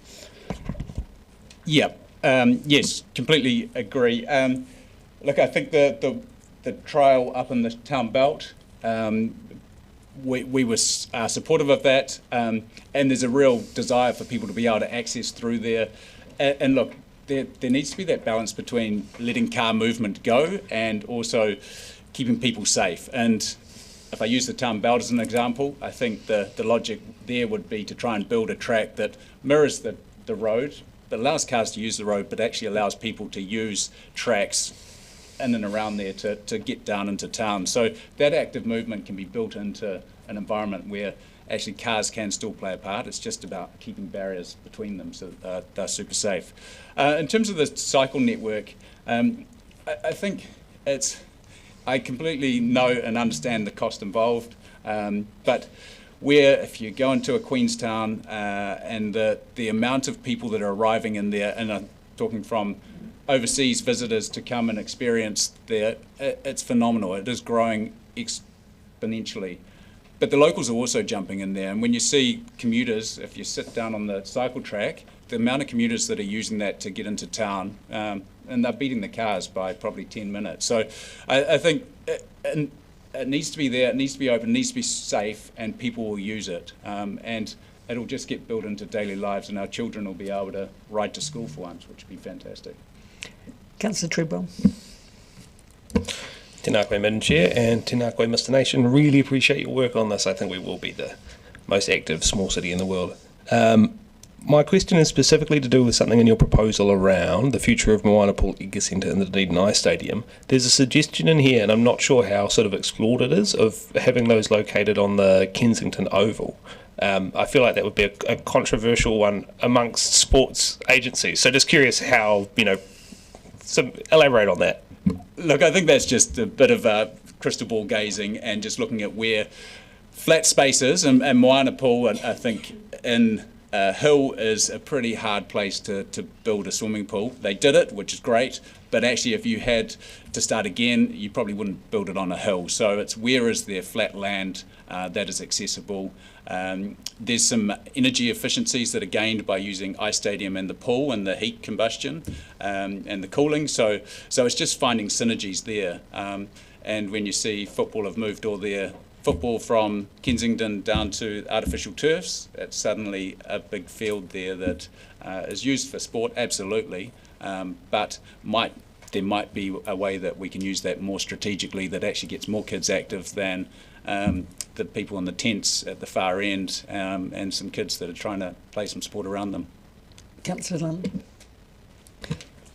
Yeah, yes, completely agree. Look, I think the trail up in the town belt, we were supportive of that, and there's a real desire for people to be able to access through there. And look, there needs to be that balance between letting car movement go and also keeping people safe. And if I use the town belt as an example, I think the logic there would be to try and build a track that mirrors the road, that allows cars to use the road, but actually allows people to use tracks in and around there to get down into town. So that active movement can be built into an environment where actually cars can still play a part. It's just about keeping barriers between them so that they're super safe. In terms of the cycle network, I think I completely know and understand the cost involved, but if you go into a Queenstown and the amount of people that are arriving in there, and I'm talking from overseas visitors to come and experience there, it's phenomenal. It is growing exponentially. But the locals are also jumping in there, and when you see commuters, if you sit down on the cycle track, the amount of commuters that are using that to get into town, and they're beating the cars by probably 10 minutes. So I think it needs to be there, it needs to be open, it needs to be safe, and people will use it. And it'll just get built into daily lives, and our children will be able to ride to school for once, which would be fantastic. Councillor Treadwell. Tēnā koe, Madam Chair, and tēnā koe, Mr Nation. Really appreciate your work on this. I think we will be the most active small city in the world. My question is specifically to do with something in your proposal around the future of Moana Pool Iga Centre in the Dunedin Ice Stadium. There's a suggestion in here, and I'm not sure how sort of explored it is, of having those located on the Kensington Oval. I feel like that would be a controversial one amongst sports agencies. So just curious how, elaborate on that. Look, I think that's just a bit of crystal ball gazing and just looking at where flat spaces and Moana Pool, I think, in Hill is a pretty hard place to build a swimming pool. They did it, which is great, but actually if you had to start again, you probably wouldn't build it on a hill. So it's where is there flat land that is accessible. There's some energy efficiencies that are gained by using ice stadium and the pool and the heat combustion and the cooling. So it's just finding synergies there. And when you see football have moved all their football from Kensington down to artificial turfs, it's suddenly a big field there that is used for sport, absolutely, but there might be a way that we can use that more strategically that actually gets more kids active than the people in the tents at the far end and some kids that are trying to play some sport around them. Councillor Lund.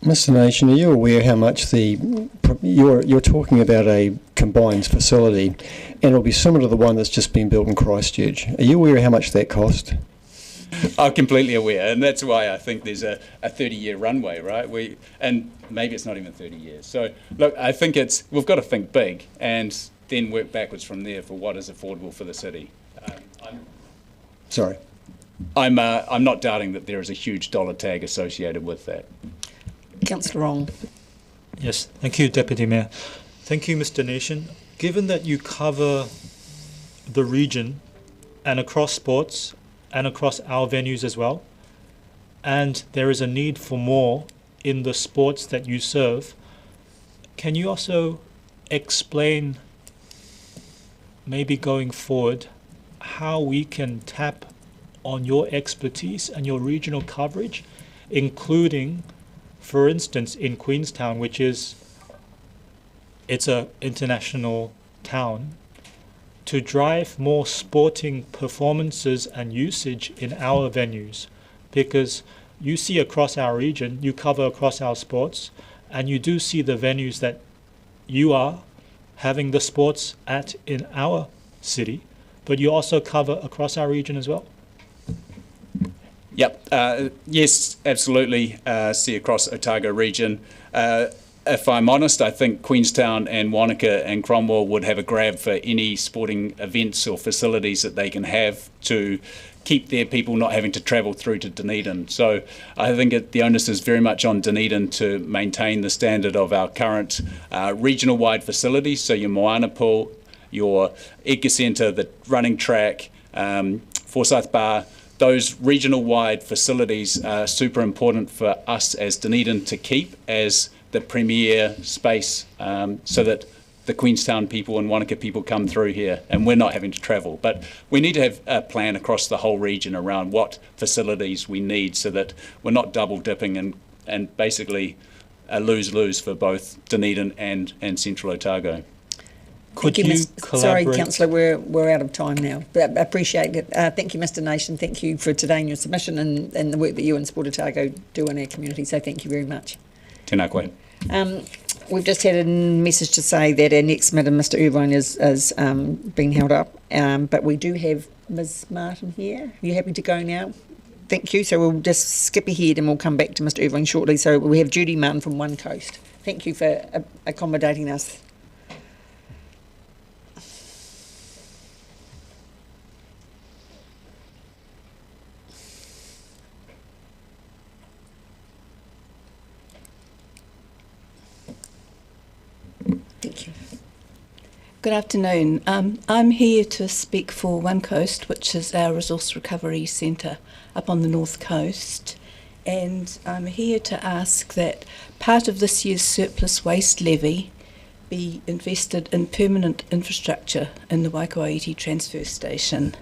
Mr Nation, are you aware how much you're talking about a combined facility, and it'll be similar to the one that's just been built in Christchurch? Are you aware how much that cost? I'm completely aware, and that's why I think there's a 30-year runway, right? And maybe it's not even 30 years. So look, I think we've got to think big and then work backwards from there for what is affordable for the city. Sorry. I'm not doubting that there is a huge dollar tag associated with that. Councillor Wrong. Yes, thank you, Deputy Mayor. Thank you, Mr Nation. Given that you cover the region and across sports and across our venues as well, and there is a need for more in the sports that you serve, can you also explain, maybe going forward, how we can tap on your expertise and your regional coverage, including, for instance, in Queenstown, it's an international town, to drive more sporting performances and usage in our venues, because you see across our region, you cover across our sports, and you do see the venues that you are having the sports at in our city, but you also cover across our region as well. Yep. Yes, absolutely. See across Otago region. If I'm honest, I think Queenstown and Wanaka and Cromwell would have a grab for any sporting events or facilities that they can have to keep their people not having to travel through to Dunedin. So I think the onus is very much on Dunedin to maintain the standard of our current regional-wide facilities. So your Moana Pool, your Iga Centre, the running track, Forsyth Bar, those regional-wide facilities are super important for us as Dunedin to keep as the premier space so that the Queenstown people and Wanaka people come through here and we're not having to travel. But we need to have a plan across the whole region around what facilities we need so that we're not double dipping and basically a lose-lose for both Dunedin and Central Otago. Could you Sorry, Councillor, we're out of time now. But I appreciate it. Thank you, Mr Nation. Thank you for today and your submission and the work that you and Sport Otago do in our community. So thank you very much. Tēnā koe. We've just had a message to say that our next meeting, Mr Irvine, is being held up. But we do have Ms Martin here. Are you happy to go now? Thank you. So we'll just skip ahead and we'll come back to Mr Irvine shortly. So we have Judy Martin from One Coast. Thank you for accommodating us. Good afternoon. I'm here to speak for One Coast, which is our resource recovery centre up on the north coast. And I'm here to ask that part of this year's surplus waste levy be invested in permanent infrastructure in the Waikouaiti transfer station.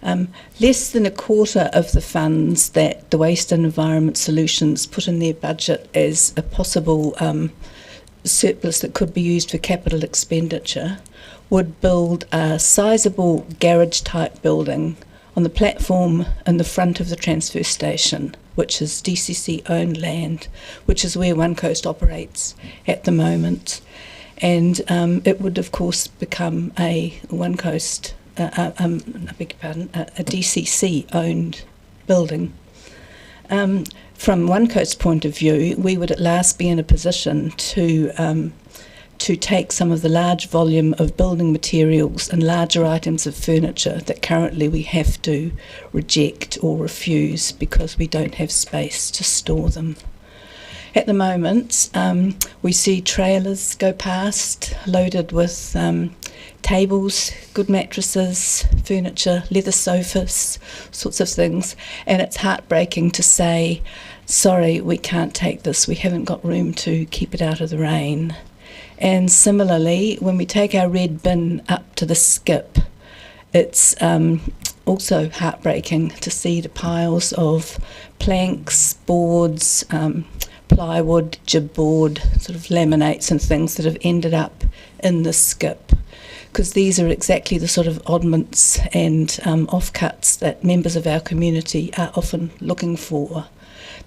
Less than a quarter of the funds that the Waste and Environment Solutions put in their budget as a possible surplus that could be used for capital expenditure would build a sizable garage type building on the platform in the front of the transfer station, which is DCC owned land, which is where One Coast operates at the moment. And it would of course become a One Coast, I beg your pardon, a DCC owned building. From One Coast's point of view, we would at last be in a position to take some of the large volume of building materials and larger items of furniture that currently we have to reject or refuse because we don't have space to store them. At the moment, we see trailers go past loaded with tables, good mattresses, furniture, leather sofas, sorts of things, and it's heartbreaking to say, sorry, we can't take this, we haven't got room to keep it out of the rain. And similarly, when we take our red bin up to the skip, it's also heartbreaking to see the piles of planks, boards, plywood, jibboard, sort of laminates and things that have ended up in the skip. Because these are exactly the sort of oddments and offcuts that members of our community are often looking for.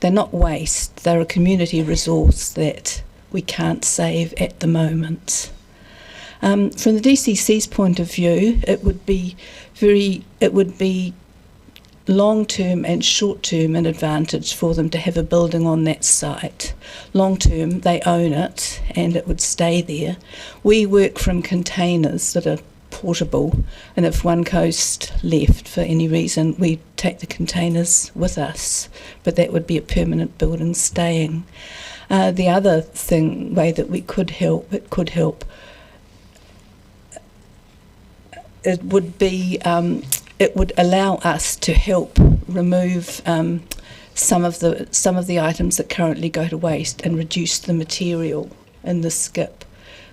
They're not waste, they're a community resource that we can't save at the moment. From the DCC's point of view, it would be long-term and short-term an advantage for them to have a building on that site. Long-term, they own it and it would stay there. We work from containers that are portable, and if One Coast left for any reason, we'd take the containers with us, but that would be a permanent building staying. The other way that we could help, it would be it would allow us to help remove some of the items that currently go to waste and reduce the material in the skip,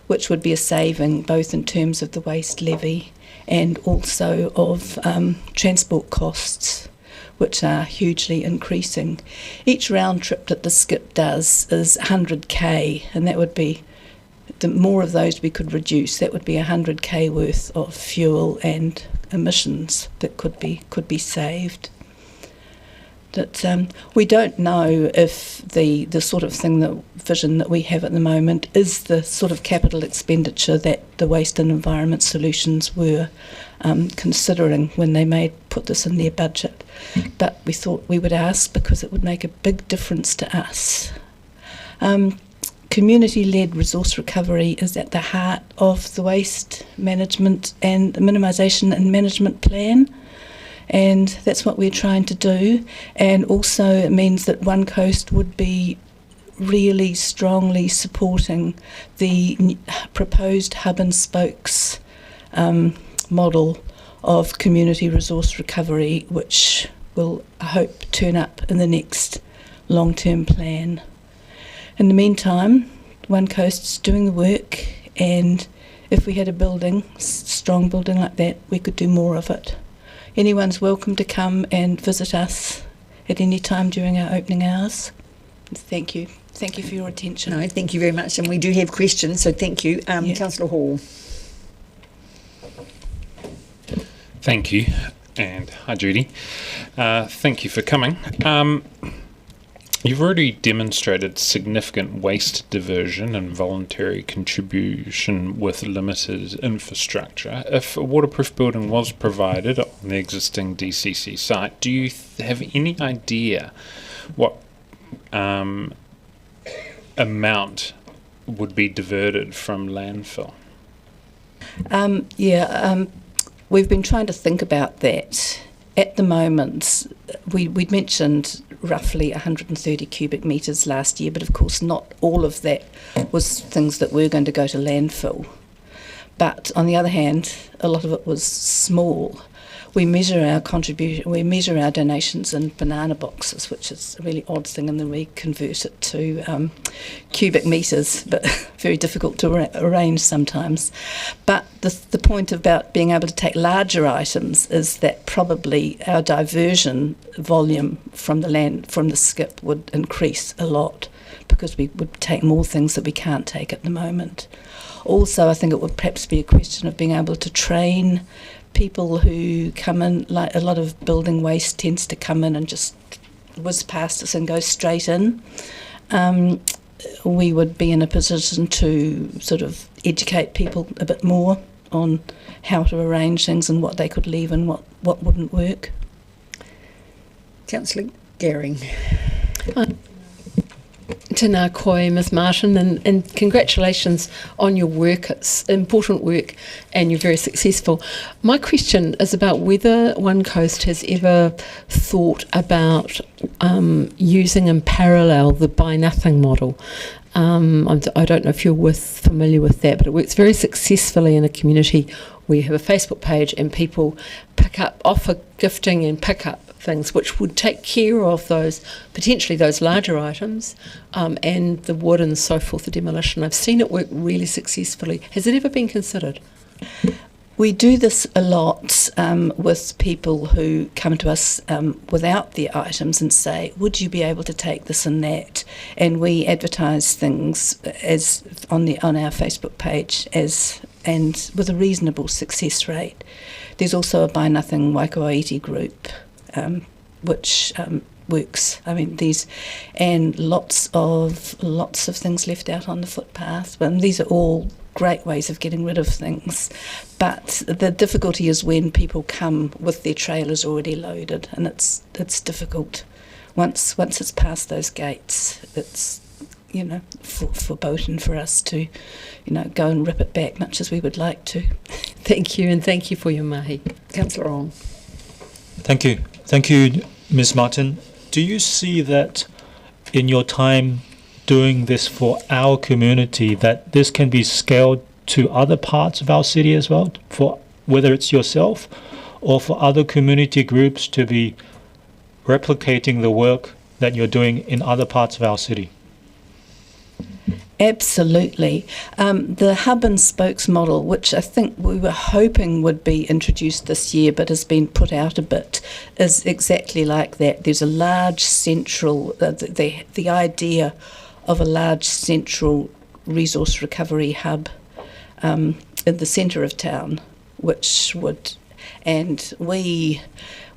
which would be a saving both in terms of the waste levy and also of transport costs, which are hugely increasing. Each round trip that the skip does is 100k, and that would be, the more of those we could reduce, that would be 100k worth of fuel and emissions that could be saved. That we don't know if the sort of thing, the vision that we have at the moment is the sort of capital expenditure that the Waste and Environment Solutions were considering when they put this in their budget. But we thought we would ask because it would make a big difference to us. Community-led resource recovery is at the heart of the waste management and minimisation and management plan, and that's what we're trying to do. And also it means that One Coast would be really strongly supporting the proposed hub and spokes model of community resource recovery, which will, I hope, turn up in the next long-term plan. In the meantime, One Coast's doing the work, and if we had a building, strong building like that, we could do more of it. Anyone's welcome to come and visit us at any time during our opening hours. Thank you. Thank you for your attention. No, thank you very much, and we do have questions, so thank you. Councillor Hall. Thank you, and hi Judy. Thank you for coming. You've already demonstrated significant waste diversion and voluntary contribution with limited infrastructure. If a waterproof building was provided on the existing DCC site, do you have any idea what amount would be diverted from landfill? We've been trying to think about that. At the moment, we'd mentioned roughly 130 cubic metres last year, but of course not all of that was things that were going to go to landfill. but on the other hand, a lot of it was small. We measure our contribution, we measure our donations in banana boxes, which is a really odd thing, and then we convert it to cubic metres, but very difficult to arrange sometimes. But the point about being able to take larger items is that probably our diversion volume from the skip would increase a lot, because we would take more things that we can't take at the moment. Also, I think it would perhaps be a question of being able to train people who come in. Like a lot of building waste tends to come in and just whiz past us and go straight in. We would be in a position to sort of educate people a bit more on how to arrange things and what they could leave and what wouldn't work. Councillor Gehring. Tēnā koe, Ms Martin, and congratulations on your work. It's important work and you're very successful. My question is about whether One Coast has ever thought about using in parallel the Buy Nothing model. I don't know if you're familiar with that, but it works very successfully in a community where you have a Facebook page and people offer gifting and pick up things which would take care of potentially those larger items, and the wood and so forth, the demolition. I've seen it work really successfully. Has it ever been considered? We do this a lot with people who come to us without their items and say, would you be able to take this and that? And we advertise things on our Facebook page and with a reasonable success rate. There's also a Buy Nothing Waikawaiti group, which works. I mean, and lots of things left out on the footpath. These are all great ways of getting rid of things, but the difficulty is when people come with their trailers already loaded, and it's difficult. Once it's past those gates, it's foreboding for us to go and rip it back, much as we would like to. Thank you, and thank you for your mahi. Councillor Ong. Thank you, Ms Martin. Do you see that in your time doing this for our community, that this can be scaled to other parts of our city as well, for whether it's yourself or for other community groups to be replicating the work that you're doing in other parts of our city? Absolutely. The hub and spokes model, which I think we were hoping would be introduced this year but has been put out a bit, is exactly like that. There's a large central, the idea of a large central resource recovery hub in the centre of town, which would, and we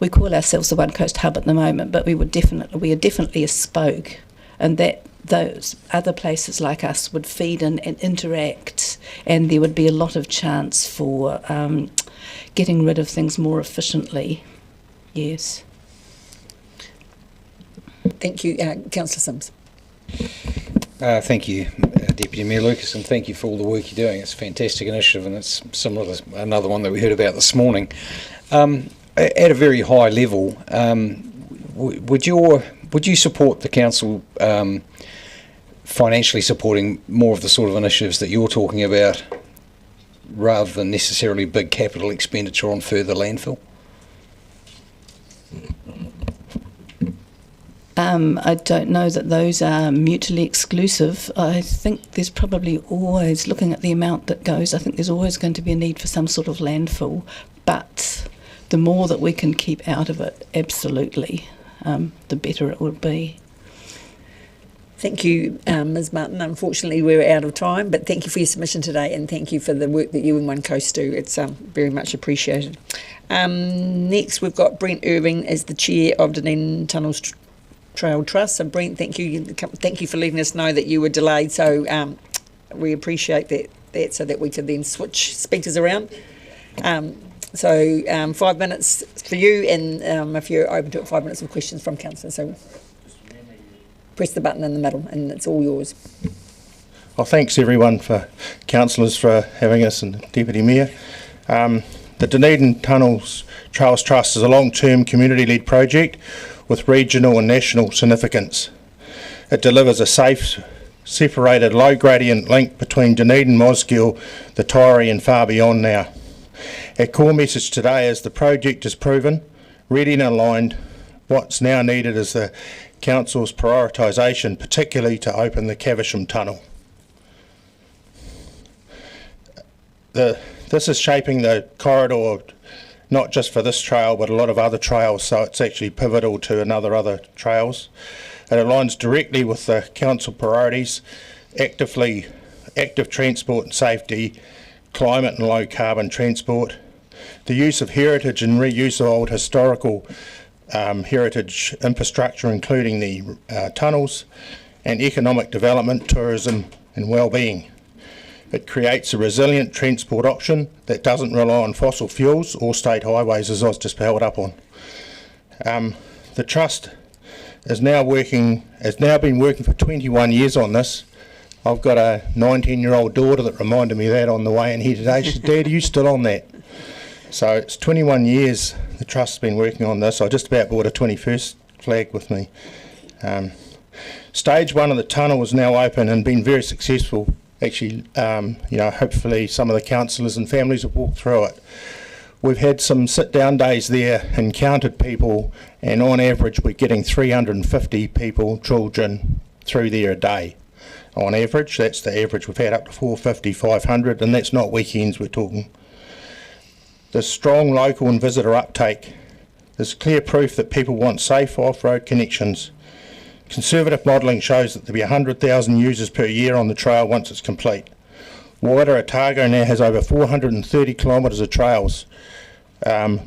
call ourselves the One Coast Hub at the moment, but we are definitely a spoke, and that those other places like us would feed in and interact, and there would be a lot of chance for getting rid of things more efficiently. Yes. Thank you, Councillor Sims. Thank you, Deputy Mayor Lucas, and thank you for all the work you're doing. It's a fantastic initiative, and it's similar to another one that we heard about this morning. At a very high level, would you support the council financially supporting more of the sort of initiatives that you're talking about, rather than necessarily big capital expenditure on further landfill? I don't know that those are mutually exclusive. I think there's probably always, looking at the amount that goes, I think there's always going to be a need for some sort of landfill, but the more that we can keep out of it, absolutely, the better it would be. Thank you, Ms Martin. Unfortunately, we're out of time, but thank you for your submission today, and thank you for the work that you and One Coast do. It's very much appreciated. Next, we've got Brent Irving as the Chair of Dunedin Tunnels Trail Trust. So, Brent, thank you for letting us know that you were delayed. So, we appreciate that so that we could then switch speakers around. 5 minutes for you, and if you're open to it, 5 minutes of questions from councillors. So, press the button in the middle, and it's all yours. Well, thanks everyone, for councillors for having us, and Deputy Mayor. The Dunedin Tunnels Trails Trust is a long-term community-led project with regional and national significance. It delivers a safe, separated low gradient link between Dunedin, Mosgiel, the Tyree and far beyond now. Our core message today is the project is proven, ready and aligned. What's now needed is the Council's prioritisation, particularly to open the Caversham Tunnel. This is shaping the corridor not just for this trail but a lot of other trails, so it's actually pivotal to other trails. It aligns directly with the Council priorities, active transport and safety, climate and low carbon transport, the use of heritage and reuse of old historical heritage infrastructure including the tunnels, and economic development, tourism and well-being. It creates a resilient transport option that doesn't rely on fossil fuels or state highways, as I was just held up on. The Trust has now been working for 21 years on this. I've got a 19-year-old daughter that reminded me of that on the way in here today. She said, "Dad, are you still on that?" So it's 21 years the Trust's been working on this. I just about brought a 21st flag with me. Stage 1 of the tunnel is now open and been very successful. Actually, hopefully some of the councillors and families have walked through it. We've had some sit-down days there and counted people, and on average we're getting 350 people, children, through there a day. On average, that's the average. We've had up to 450, 500, and that's not weekends we're talking. There's strong local and visitor uptake. There's clear proof that people want safe off-road connections. Conservative modelling shows that there'll be 100,000 users per year on the trail once it's complete. Wider Otago now has over 430 kilometres of trails.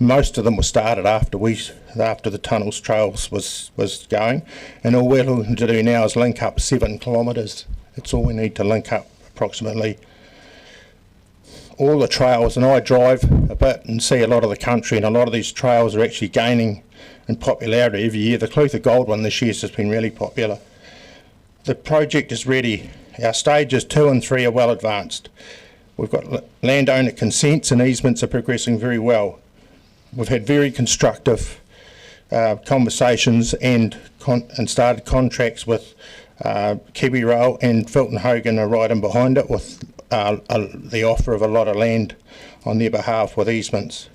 Most of them were started after the tunnels trails was going, and all we're looking to do now is link up 7 kilometres. That's all we need to link up approximately. All the trails, and I drive a bit and see a lot of the country, and a lot of these trails are actually gaining in popularity every year. The Clutha Gold one this year has been really popular. The project is ready. Our stages 2 and 3 are well advanced. We've got landowner consents and easements are progressing very well. We've had very constructive conversations and started contracts with Kiwi Rail, and Filton Hogan are right in behind it with the offer of a lot of land on their behalf with easements.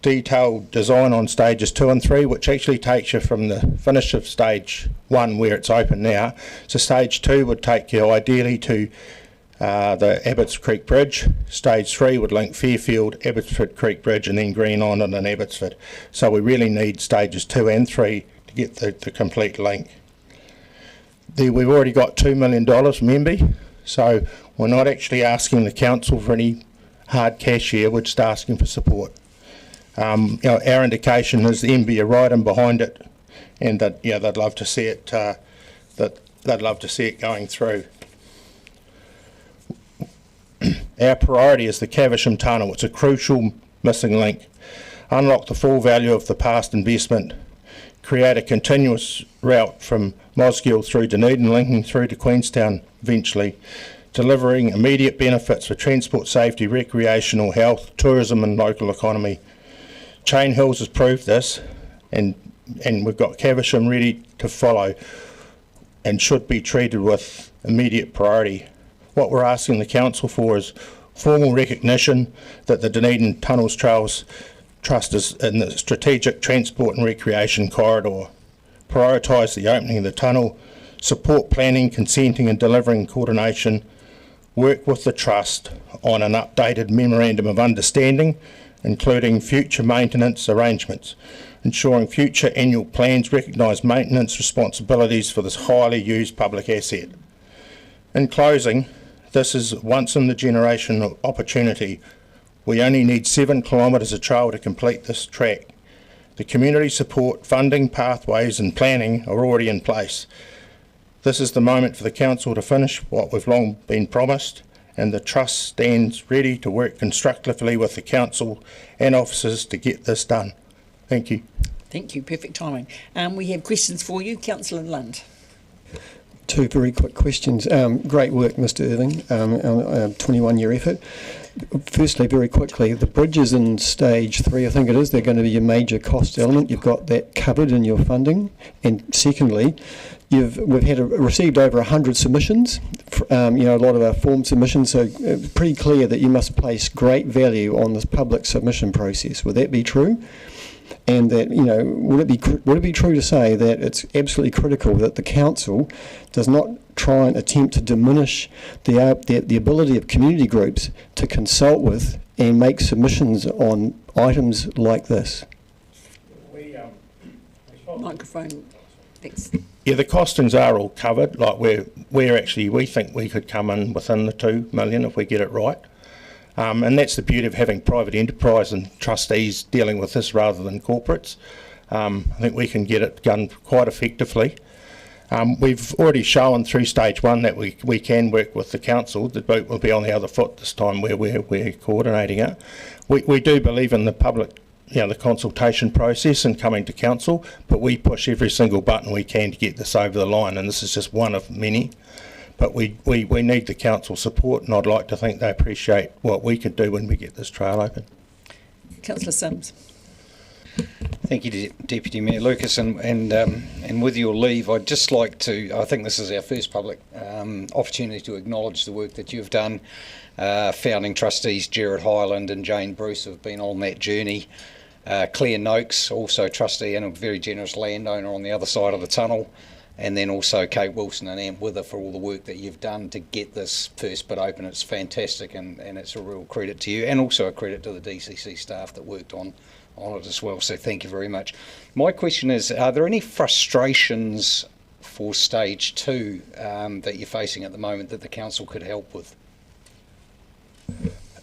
Detailed design on stages 2 and 3, which actually takes you from the finish of stage 1 where it's open now. So stage 2 would take you ideally to the Abbots Creek Bridge. Stage 3 would link Fairfield, Abbotsford Creek Bridge and then Green Island and Abbotsford. So we really need stages 2 and 3 to get the complete link. We've already got $2 million from MB, so we're not actually asking the council for any hard cash here, we're just asking for support. Our indication is the MB are right in behind it, and that they'd love to see it. They'd love to see it going through. Our priority is the Caversham Tunnel. It's a crucial missing link. Unlock the full value of the past investment. Create a continuous route from Mosgiel through Dunedin, linking through to Queenstown eventually, delivering immediate benefits for transport safety, recreational, health, tourism and local economy. Chain Hills has proved this, and we've got Caversham ready to follow and should be treated with immediate priority. What we're asking the council for is formal recognition that the Dunedin Tunnels Trails Trust is in the strategic transport and recreation corridor. Prioritise the opening of the tunnel, support planning, consenting and delivering coordination, work with the Trust on an updated Memorandum of Understanding, including future maintenance arrangements, ensuring future annual plans recognise maintenance responsibilities for this highly used public asset. In closing, this is once in the generation opportunity. We only need 7 kilometres of trail to complete this track. The community support, funding, pathways and planning are already in place. This is the moment for the council to finish what we've long been promised, and the Trust stands ready to work constructively with the council and officers to get this done. Thank you. Thank you, perfect timing. We have questions for you, Councillor Lund. 2 very quick questions. Great work, Mr. Irving, 21-year effort. Firstly, very quickly, the bridges in stage 3, I think it is, they're going to be a major cost element. You've got that covered in your funding. And secondly, We've received over 100 submissions, a lot of our form submissions, so it's pretty clear that you must place great value on this public submission process. Would that be true? And that, would it be true to say that it's absolutely critical that the council does not try and attempt to diminish the ability of community groups to consult with and make submissions on items like this? Microphone, thanks. Yeah, the costings are all covered. Like we think we could come in within the 2 million if we get it right. And that's the beauty of having private enterprise and trustees dealing with this rather than corporates. I think we can get it done quite effectively. We've already shown through stage 1 that we can work with the council. The boat will be on the other foot this time where we're coordinating it. We do believe in the public, the consultation process and coming to council, but we push every single button we can to get this over the line, and this is just one of many. But we need the council support, and I'd like to think they appreciate what we could do when we get this trail open. Councillor Sims. Thank you, Deputy Mayor Lucas, and with your leave, I'd just like to, I think this is our first public opportunity to acknowledge the work that you've done. Founding trustees Gerard Hyland and Jane Bruce have been on that journey. Claire Noakes, also trustee and a very generous landowner on the other side of the tunnel. And then also Kate Wilson and Amp Wither for all the work that you've done to get this first bit open. It's fantastic, and it's a real credit to you, and also a credit to the DCC staff that worked on it as well. So thank you very much. My question is, are there any frustrations for stage 2 that you're facing at the moment that the council could help with?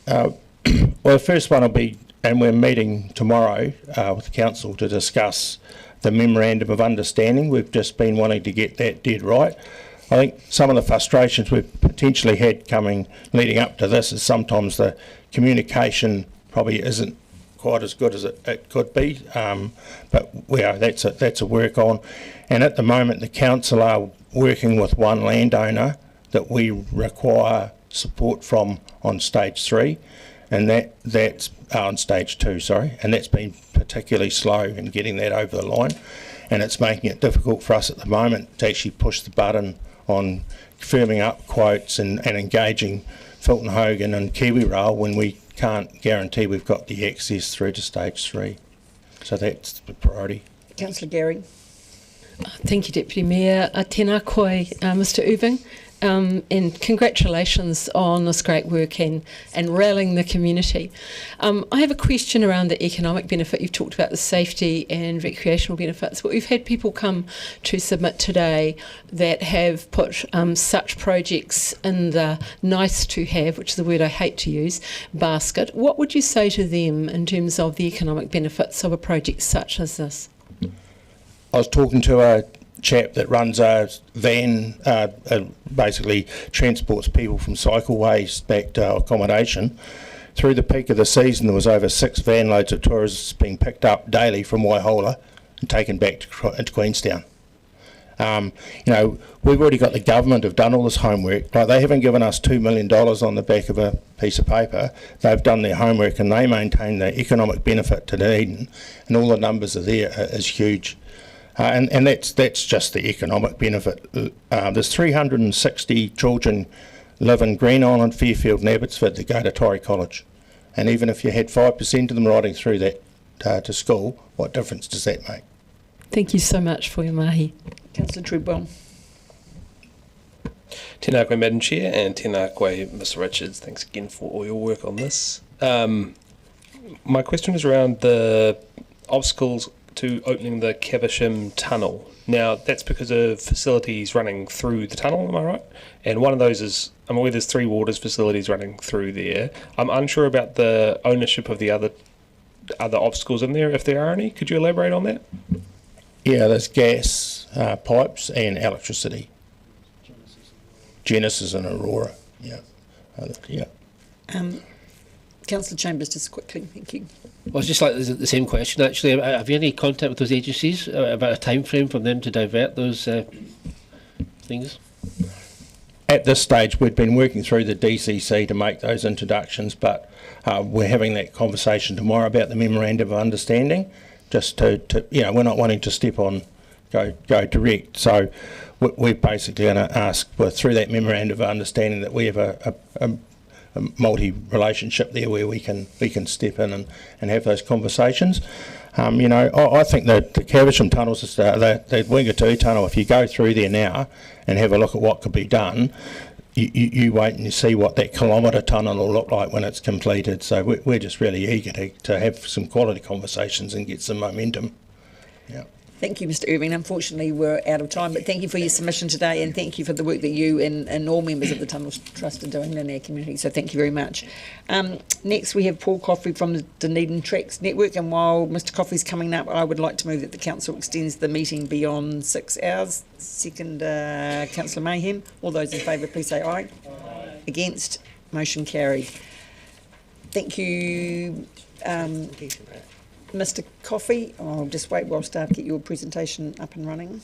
Well, the first one will be, and we're meeting tomorrow with the council to discuss the memorandum of understanding. We've just been wanting to get that dead right. I think some of the frustrations we've potentially had leading up to this is sometimes the communication probably isn't quite as good as it could be, but that's a work on. And at the moment the council are working with one landowner that we require support from on stage 3, and that's on stage 2, sorry, and that's been particularly slow in getting that over the line, and it's making it difficult for us at the moment to actually push the button on firming up quotes and engaging Fulton Hogan and Kiwi Rail when we can't guarantee we've got the access through to stage 3. So that's the priority. Councillor Gehring. Thank you, Deputy Mayor. Tēnā koe, Mr Irving. And congratulations on this great work and rallying the community. I have a question around the economic benefit. You've talked about the safety and recreational benefits, but we've had people come to submit today that have put such projects in the nice to have, which is the word I hate to use, basket. What would you say to them in terms of the economic benefits of a project such as this? I was talking to a chap that runs a van, basically transports people from cycleways back to accommodation. Through the peak of the season, there was over 6 van loads of tourists being picked up daily from Waihola and taken back into Queenstown. We've already got the government have done all this homework. Like, they haven't given us $2 million on the back of a piece of paper. They've done their homework and they maintain the economic benefit to Dunedin, and all the numbers are there is huge. And that's just the economic benefit. There's 360 children live in Green Island, Fairfield and Abbotsford that go to Torrey College. And even if you had 5% of them riding through that to school, what difference does that make? Thank you so much for your mahi. Councillor Treadwell. Tēnā koe, Madam Chair, and tēnā koe, Mr Richards. Thanks again for all your work on this. My question is around the obstacles to opening the Caversham tunnel. Now, that's because of facilities running through the tunnel, am I right? And one of those is, I'm aware there's 3 waters facilities running through there. I'm unsure about the ownership of the other obstacles in there, if there are any. Could you elaborate on that? Yeah, there's gas, pipes and electricity. Genesis and Aurora, yeah. Councillor Chambers, just quickly, thank you. Well, it's just like the same question, actually. Have you any contact with those agencies about a time frame for them to divert those things? At this stage, we've been working through the DCC to make those introductions, but we're having that conversation tomorrow about the memorandum of understanding, just to we're not wanting to step on go direct. So we're basically going to ask, through that memorandum of understanding, that we have a multi-relationship there where we can step in and have those conversations. I think that the Caversham tunnels, the Wingatoo tunnel, if you go through there now and have a look at what could be done, you wait and you see what that kilometre tunnel will look like when it's completed. So we're just really eager to have some quality conversations and get some momentum. Yeah. Thank you, Mr. Irving. Unfortunately, we're out of time, but thank you for your submission today, and thank you for the work that you and all members of the Tunnels Trust are doing in our community. So thank you very much. Next, we have Paul Coffey from the Dunedin Tracks Network, and while Mr. Coffey's coming up, I would like to move that the Council extends the meeting beyond 6 hours. Second, Councillor Mayhem. All those in favour, please say aye. Aye. Against? Motion carried. Thank you. Mr. Coffey, I'll just wait while staff get your presentation up and running.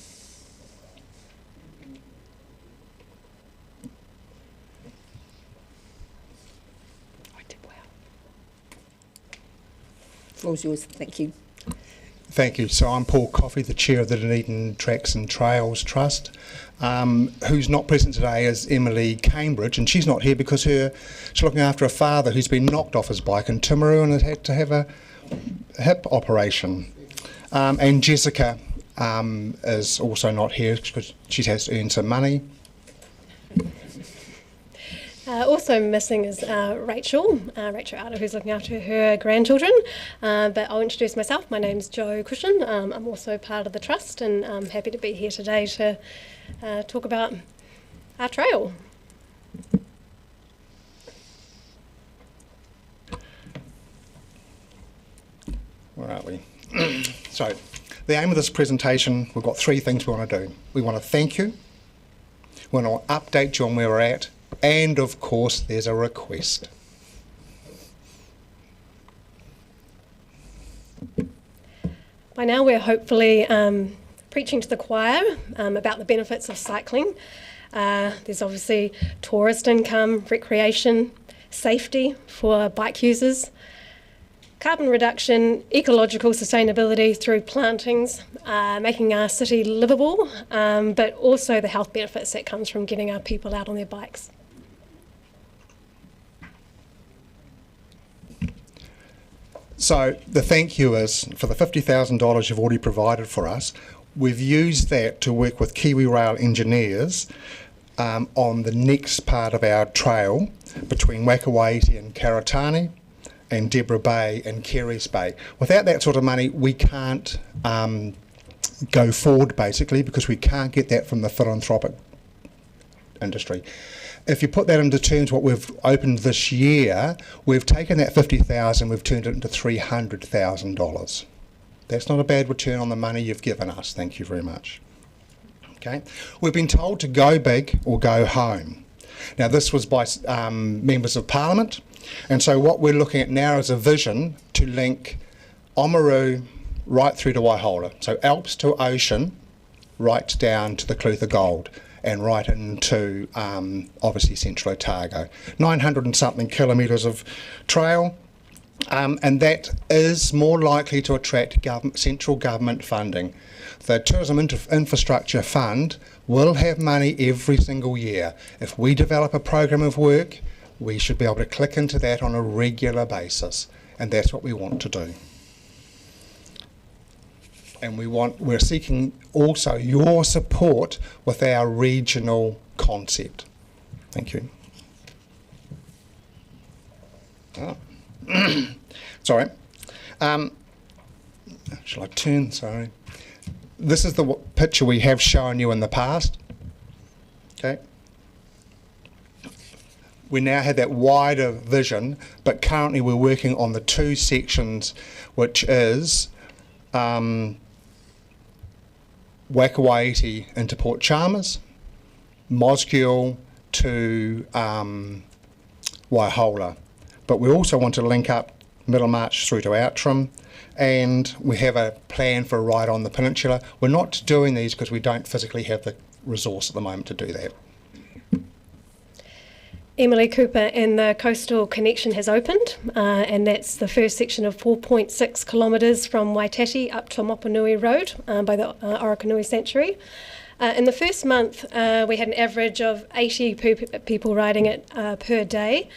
I did well. Floor's yours. Thank you. Thank you. So I'm Paul Coffey, the chair of the Dunedin Tracks and Trails Trust. Who's not present today is Emily Cambridge, and she's not here because she's looking after a father who's been knocked off his bike in Timaru and has had to have a hip operation. And Jessica is also not here because she has to earn some money. Also missing is Rachel Arter, who's looking after her grandchildren. But I'll introduce myself. My name's Jo Cushion. I'm also part of the Trust, and I'm happy to be here today to talk about our trail. Where are we? So, the aim of this presentation, we've got three things we want to do. We want to thank you, we want to update you on where we're at, and of course there's a request. By now we're hopefully preaching to the choir about the benefits of cycling. There's obviously tourist income, recreation, safety for bike users, carbon reduction, ecological sustainability through plantings, making our city livable, but also the health benefits that comes from getting our people out on their bikes. So the thank you is for the $50,000 you've already provided for us. We've used that to work with Kiwi Rail engineers on the next part of our trail between Wakawaiti and Karatani, and Deborah Bay and Kerry's Bay. Without that sort of money, we can't go forward, basically, because we can't get that from the philanthropic industry. If you put that into terms, what we've opened this year, we've taken that $50,000, we've turned it into $300,000. That's not a bad return on the money you've given us. Thank you very much. Okay, we've been told to go big or go home. Now, this was by members of Parliament. And so what we're looking at now is a vision to link Oamaru right through to Waihola. So Alps to Ocean, right down to the Clutha Gold, and right into, obviously, Central Otago. 900 and something kilometres of trail, and that is more likely to attract central government funding. The Tourism Infrastructure Fund will have money every single year. If we develop a program of work, we should be able to click into that on a regular basis, and that's what we want to do. And we're seeking also your support with our regional concept. Thank you. Oh. Sorry. Shall I turn? Sorry. This is the picture we have shown you in the past. Okay. We now have that wider vision, but currently we're working on the two sections, which is Wakawaiti into Port Chalmers, Mosgiel to Waihola. But we also want to link up Middlemarch through to Outram, and we have a plan for a ride on the peninsula. We're not doing these because we don't physically have the resource at the moment to do that. Emily Cooper and the Coastal Connection has opened, and that's the first section of 4.6 kilometres from Waitati up to Mopanui Road by the Orokonui Sanctuary. In the first month, we had an average of 80 people riding it per day.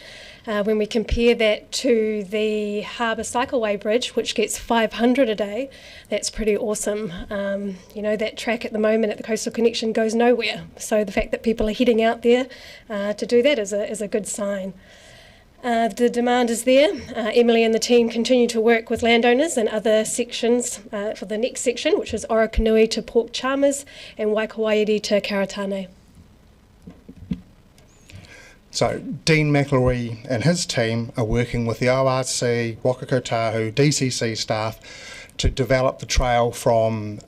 When we compare that to the Harbour Cycleway Bridge, which gets 500 a day, that's pretty awesome. That track at the moment at the Coastal Connection goes nowhere. So the fact that people are heading out there to do that is a good sign. The demand is there. Emily and the team continue to work with landowners and other sections for the next section, which is Orokonui to Port Chalmers and Waikawairi to Karatane. So Dean McElroy and his team are working with the ORC, Waka Kotahu, DCC staff to develop the trail from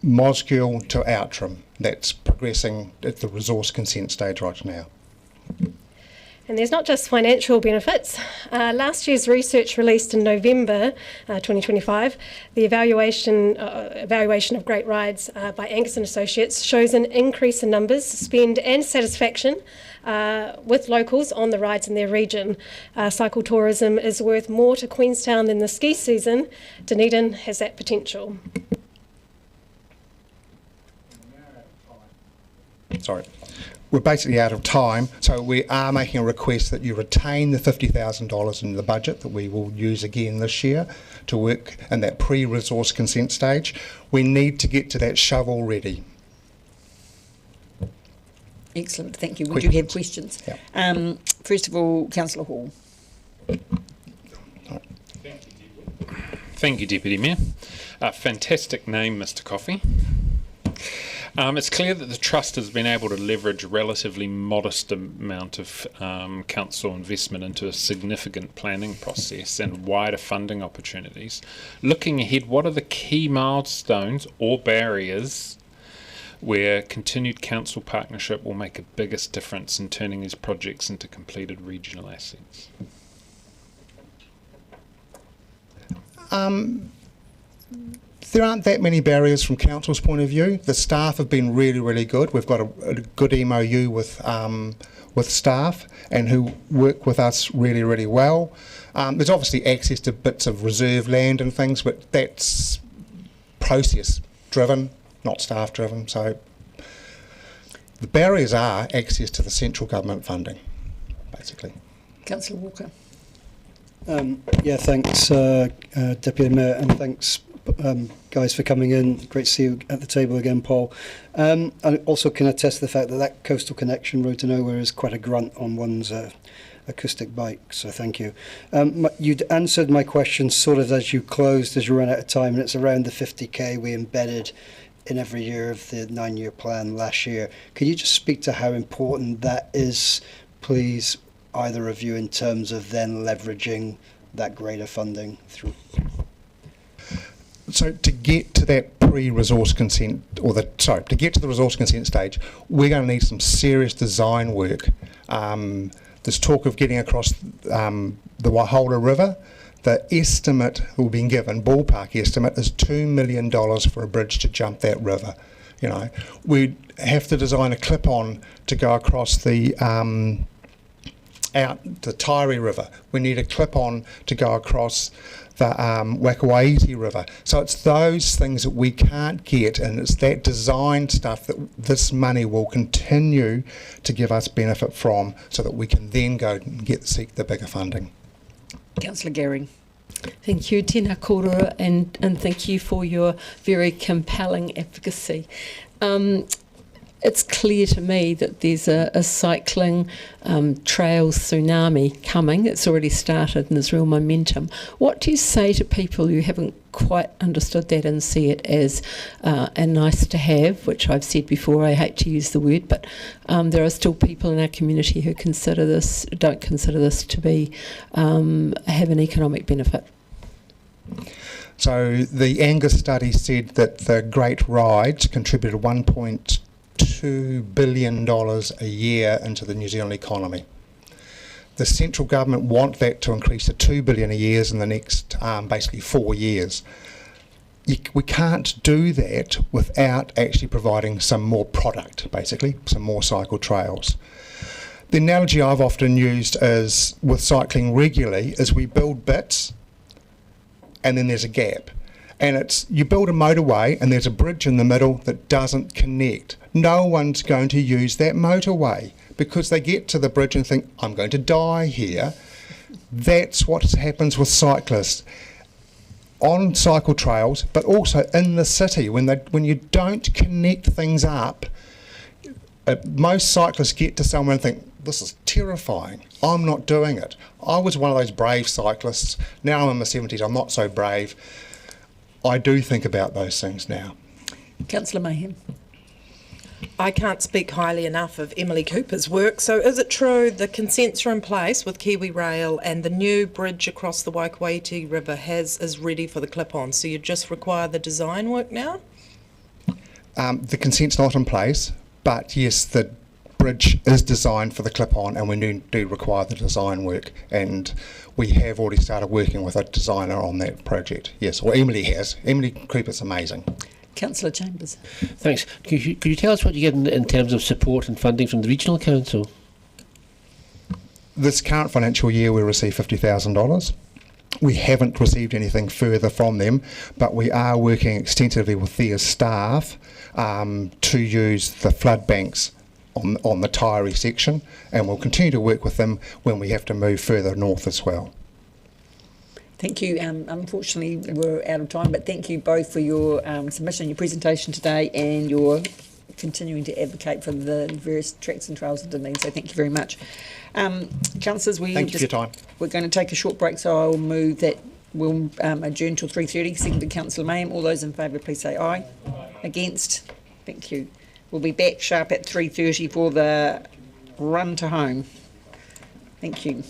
Mosgiel to Outram. That's progressing at the resource consent stage right now. And there's not just financial benefits. Last year's research released in November 2025, the evaluation of Great Rides by Angus and Associates shows an increase in numbers, spend and satisfaction with locals on the rides in their region. Cycle tourism is worth more to Queenstown than the ski season. Dunedin has that potential. Sorry. We're basically out of time, so we are making a request that you retain the $50,000 in the budget that we will use again this year to work in that pre-resource consent stage. We need to get to that shovel ready. Excellent, thank you. We do have questions. Yeah. First of all, Councillor Hall. Thank you, Deputy Mayor. Fantastic name, Mr. Coffey. It's clear that the Trust has been able to leverage a relatively modest amount of council investment into a significant planning process and wider funding opportunities. Looking ahead, what are the key milestones or barriers where continued council partnership will make a biggest difference in turning these projects into completed regional assets? There aren't that many barriers from council's point of view. The staff have been really, really good. We've got a good MOU with staff and who work with us really, really well. There's obviously access to bits of reserve land and things, but that's process driven, not staff driven. So the barriers are access to the central government funding, basically. Councillor Walker. Yeah, thanks, Deputy Mayor, and thanks, guys, for coming in. Great to see you at the table again, Paul. I also can attest to the fact that that Coastal Connection Road to Nowhere is quite a grunt on one's acoustic bike, so thank you. You'd answered my question sort of as you closed, as you ran out of time, and it's around the 50k we embedded in every year of the 9-year plan last year. Could you just speak to how important that is, please, either of you, in terms of then leveraging that greater funding through? So to get to that pre-resource consent, to get to the resource consent stage, we're going to need some serious design work. There's talk of getting across the Waihola River. The estimate that we've been given, ballpark estimate, is $2 million for a bridge to jump that river. You know, we'd have to design a clip-on to go across the Tairi River. We need a clip-on to go across the Waikawaiti River. So it's those things that we can't get, and it's that design stuff that this money will continue to give us benefit from, so that we can then go and seek the bigger funding. Councillor Gehring. Thank you, tēnā kōrua, and thank you for your very compelling advocacy. It's clear to me that there's a cycling trail tsunami coming. It's already started and there's real momentum. What do you say to people who haven't quite understood that and see it as a nice to have, which I've said before, I hate to use the word, but there are still people in our community who don't consider this to be have an economic benefit? So the Angus study said that the Great Rides contributed $1.2 billion a year into the New Zealand economy. The central government want that to increase to $2 billion a year in the next basically 4 years. We can't do that without actually providing some more product, basically, some more cycle trails. The analogy I've often used is with cycling regularly is we build bits and then there's a gap. And it's, you build a motorway and there's a bridge in the middle that doesn't connect. No one's going to use that motorway because they get to the bridge and think, I'm going to die here. That's what happens with cyclists on cycle trails, but also in the city. When you don't connect things up, most cyclists get to somewhere and think, this is terrifying. I'm not doing it. I was one of those brave cyclists. Now I'm in my 70s, I'm not so brave. I do think about those things now. Councillor Mayhem. I can't speak highly enough of Emily Cooper's work. So is it true the consents are in place with Kiwi Rail and the new bridge across the Waikaiti River is ready for the clip-on? So you just require the design work now? The consent's not in place, but yes, the bridge is designed for the clip-on and we do require the design work, and we have already started working with a designer on that project. Yes, or Emily has. Emily Cooper's amazing. Councillor Chambers. Thanks. Could you tell us what you get in terms of support and funding from the Regional Council? This current financial year we received $50,000. We haven't received anything further from them, but we are working extensively with their staff to use the flood banks on the Taieri section, and we'll continue to work with them when we have to move further north as well. Thank you. Unfortunately, we're out of time, but thank you both for your submission, your presentation today, and your continuing to advocate for the various tracks and trails of Dunedin. So thank you very much. Councillors, thank you for your time. We're going to take a short break, so I'll move that we'll adjourn till 3:30. Seconded Councillor Mayhem. All those in favour, please say aye. Against? Thank you. We'll be back sharp at 3:30 for the run to home. Thank you.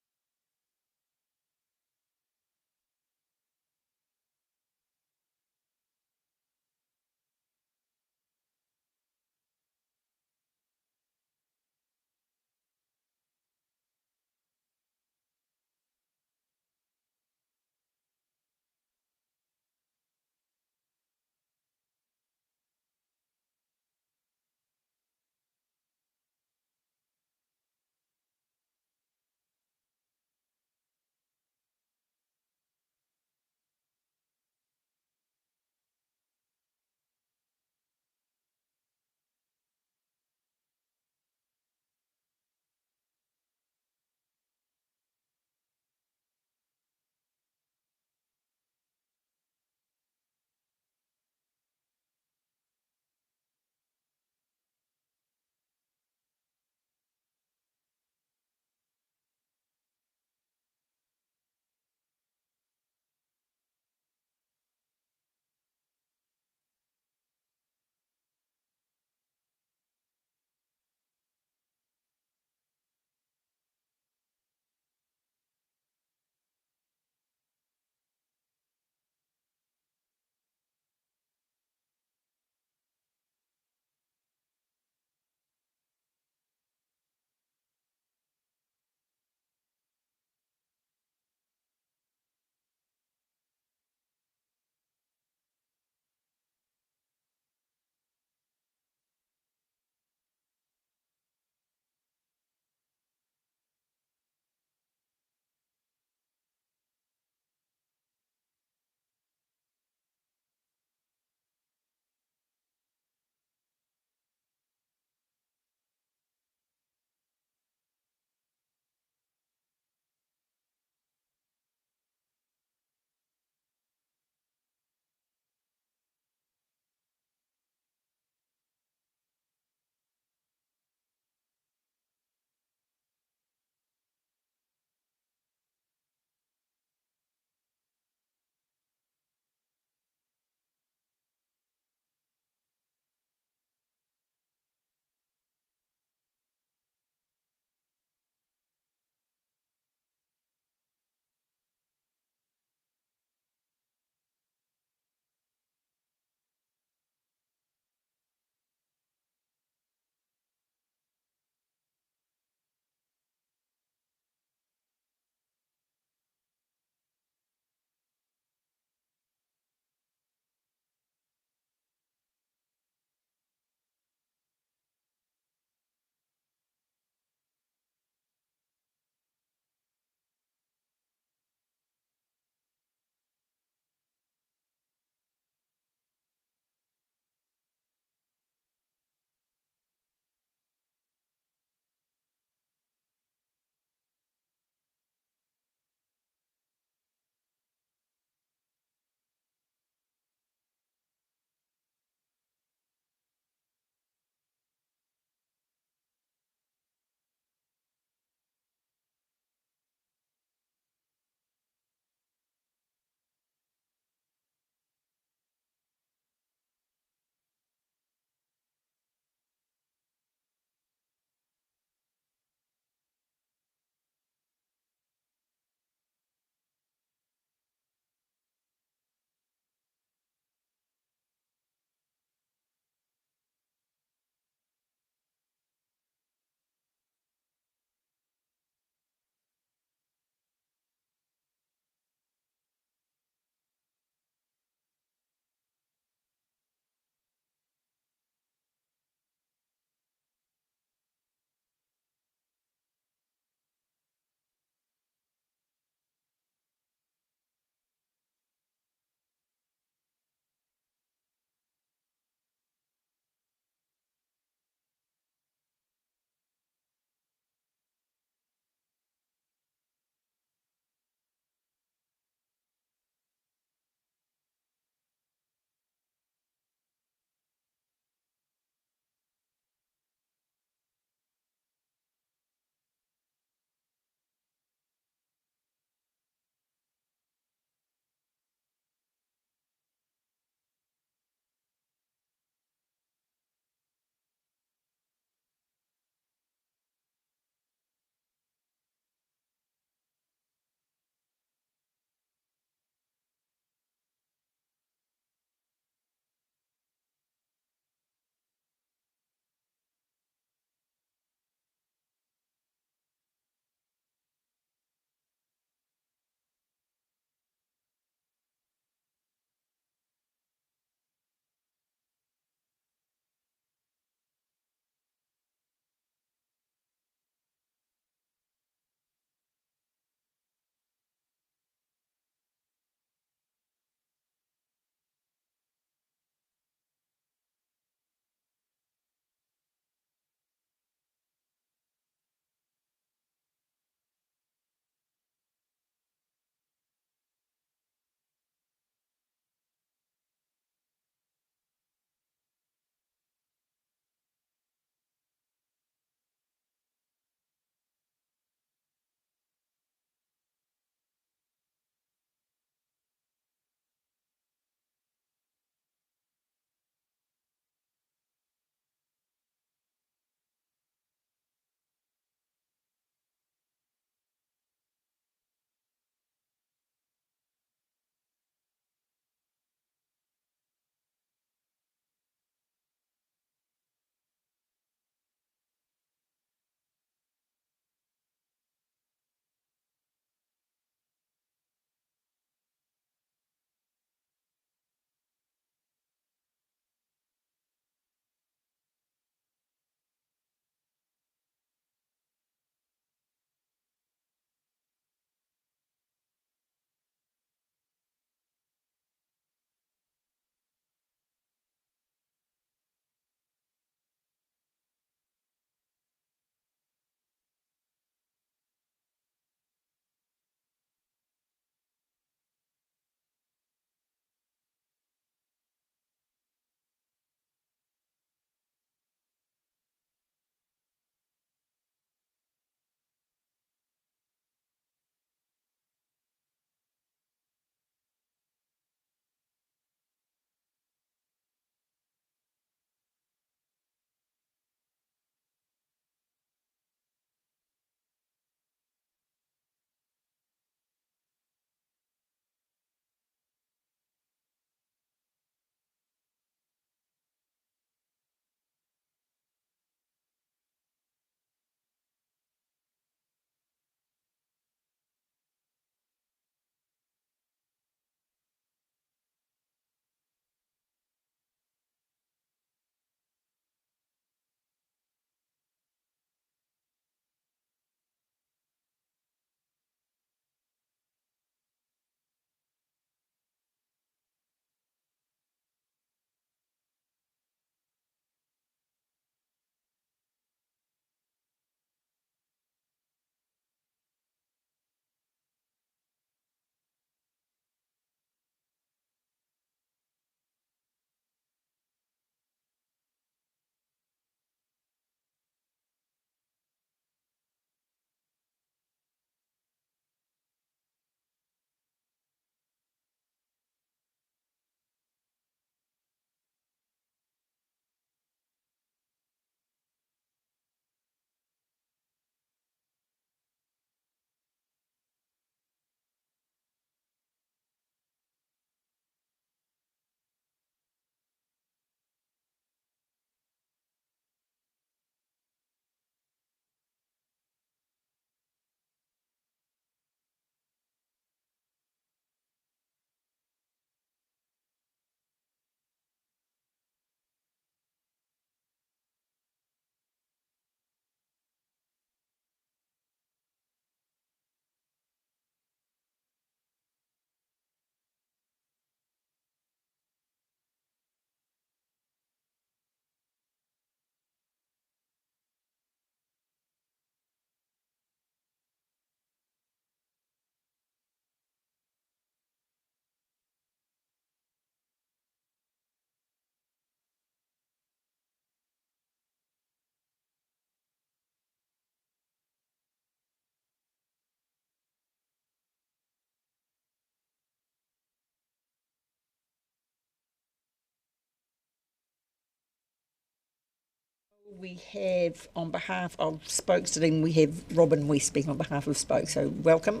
We have, on behalf of Spokes Dunedin, we have Robin West speaking on behalf of Spokes. So welcome.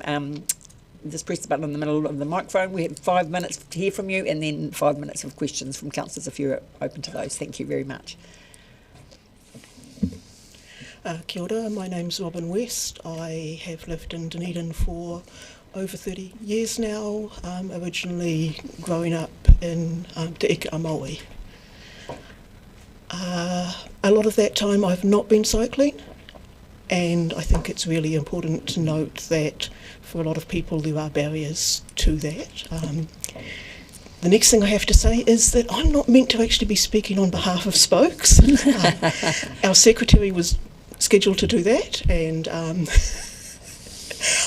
Just press the button in the middle of the microphone. We have 5 minutes to hear from you, and then 5 minutes of questions from councillors if you're open to those. Thank you very much. Kia ora, my name's Robin West. I have lived in Dunedin for over 30 years now, originally growing up in Te Ika Maui. A lot of that time I've not been cycling, and I think it's really important to note that for a lot of people there are barriers to that. The next thing I have to say is that I'm not meant to actually be speaking on behalf of Spokes. Our secretary was scheduled to do that, and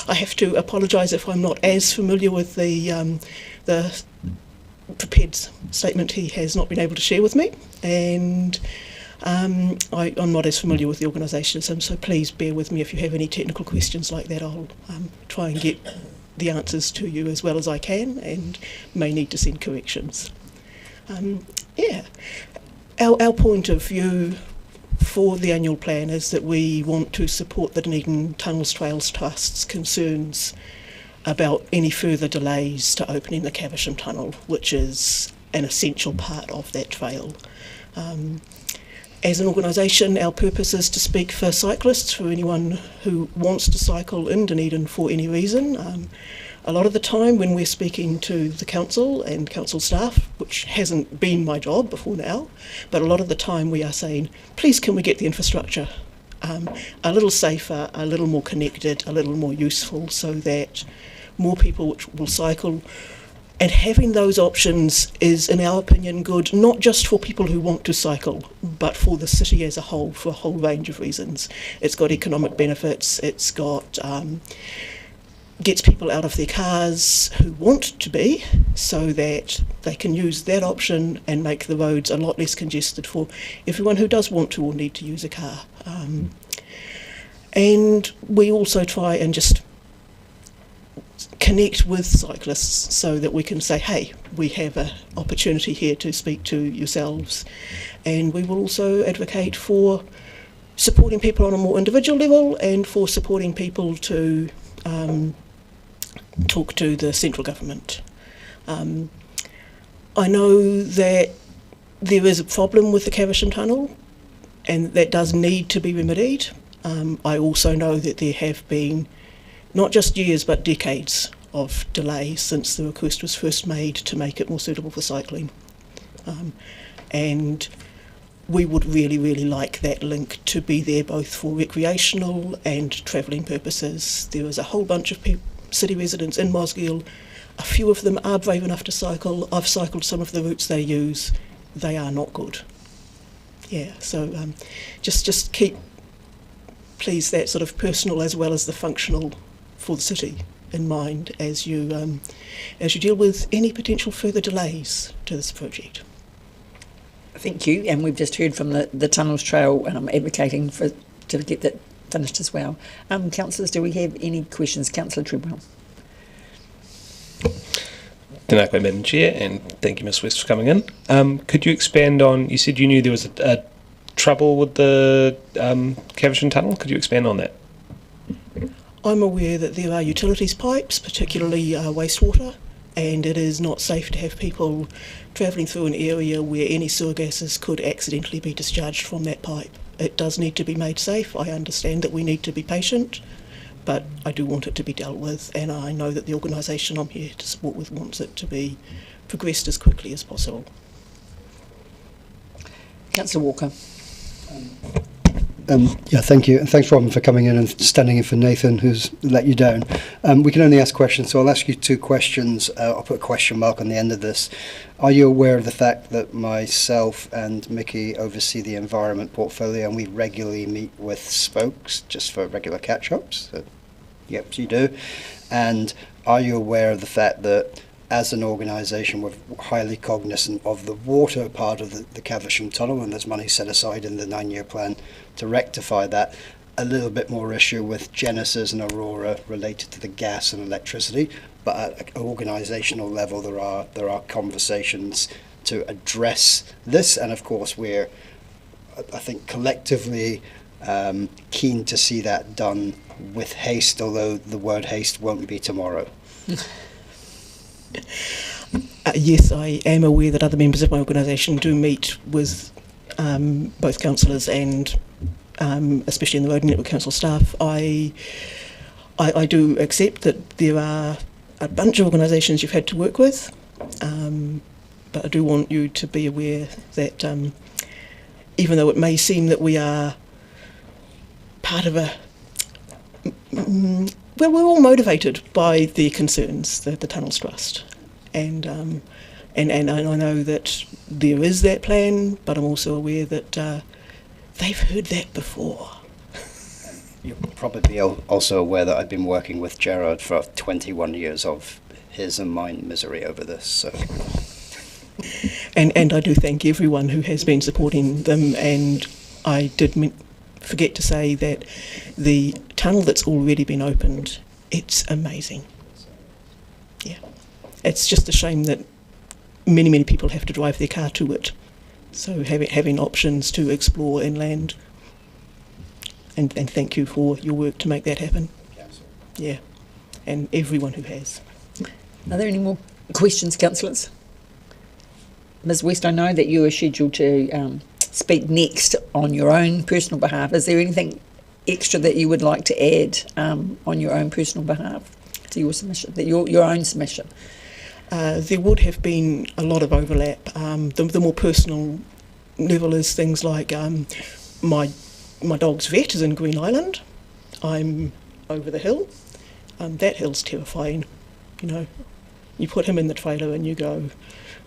I have to apologise if I'm not as familiar with the prepared statement he has not been able to share with me, and I'm not as familiar with the organisation as him, so please bear with me if you have any technical questions like that. I'll try and get the answers to you as well as I can, and may need to send corrections. Our point of view for the annual plan is that we want to support the Dunedin Tunnels Trails Trust's concerns about any further delays to opening the Caversham Tunnel, which is an essential part of that trail. As an organisation, our purpose is to speak for cyclists, for anyone who wants to cycle in Dunedin for any reason. A lot of the time when we're speaking to the council and council staff, which hasn't been my job before now, but a lot of the time we are saying, please can we get the infrastructure a little safer, a little more connected, a little more useful, so that more people will cycle. And having those options is, in our opinion, good, not just for people who want to cycle, but for the city as a whole, for a whole range of reasons. It's got economic benefits, it's got gets people out of their cars who want to be, so that they can use that option and make the roads a lot less congested for everyone who does want to or need to use a car. And we also try and just connect with cyclists so that we can say, hey, we have an opportunity here to speak to yourselves. And we will also advocate for supporting people on a more individual level and for supporting people to talk to the central government. I know that there is a problem with the Caversham Tunnel, and that does need to be remedied. I also know that there have been not just years but decades of delay since the request was first made to make it more suitable for cycling. And we would really, really like that link to be there both for recreational and travelling purposes. There is a whole bunch of city residents in Mosgiel. A few of them are brave enough to cycle. I've cycled some of the routes they use. They are not good. Yeah, so just keep, please, that sort of personal as well as the functional for the city in mind as you deal with any potential further delays to this project. Thank you, and we've just heard from the Tunnels Trail advocating to get that finished as well. Councillors, do we have any questions? Councillor Treadwell. Tēnā koe, Madam Chair, and thank you, Ms West, for coming in. Could you expand on, you said you knew there was a trouble with the Caversham Tunnel. Could you expand on that? I'm aware that there are utilities pipes, particularly wastewater, and it is not safe to have people travelling through an area where any sewer gases could accidentally be discharged from that pipe. It does need to be made safe. I understand that we need to be patient, but I do want it to be dealt with, and I know that the organisation I'm here to support with wants it to be progressed as quickly as possible. Councillor Walker. Yeah, thank you. And thanks, Robin, for coming in and standing in for Nathan, who's let you down. We can only ask questions, so I'll ask you 2 questions. I'll put a question mark on the end of this. Are you aware of the fact that myself and Mickey oversee the environment portfolio and we regularly meet with Spokes just for regular catch-ups? Yep, you do. And are you aware of the fact that as an organisation, we're highly cognizant of the water part of the Caversham Tunnel, and there's money set aside in the 9-year plan to rectify that. A little bit more issue with Genesis and Aurora related to the gas and electricity, but at an organisational level there are conversations to address this, and of course we're I think collectively keen to see that done with haste, although the word haste won't be tomorrow. Yes, I am aware that other members of my organisation do meet with both councillors and especially in the Road Network Council staff. I do accept that there are a bunch of organisations you've had to work with, but I do want you to be aware that even though it may seem that we are part of a... well, we're all motivated by their concerns, the Tunnels Trust. And I know that there is that plan, but I'm also aware that they've heard that before. You're probably also aware that I've been working with Gerard for 21 years of his and mine misery over this. So. And I do thank everyone who has been supporting them, and I did forget to say that the tunnel that's already been opened, it's amazing. Yeah. It's just a shame that many people have to drive their car to it. So having options to explore inland, and thank you for your work to make that happen. Yeah, and everyone who has. Are there any more questions, councillors? Ms West, I know that you are scheduled to speak next on your own personal behalf. Is there anything extra that you would like to add on your own personal behalf to your submission, your own submission? There would have been a lot of overlap. The more personal level is things like my dog's vet is in Green Island. I'm over the hill. That hill's terrifying. You know, you put him in the trailer and you go,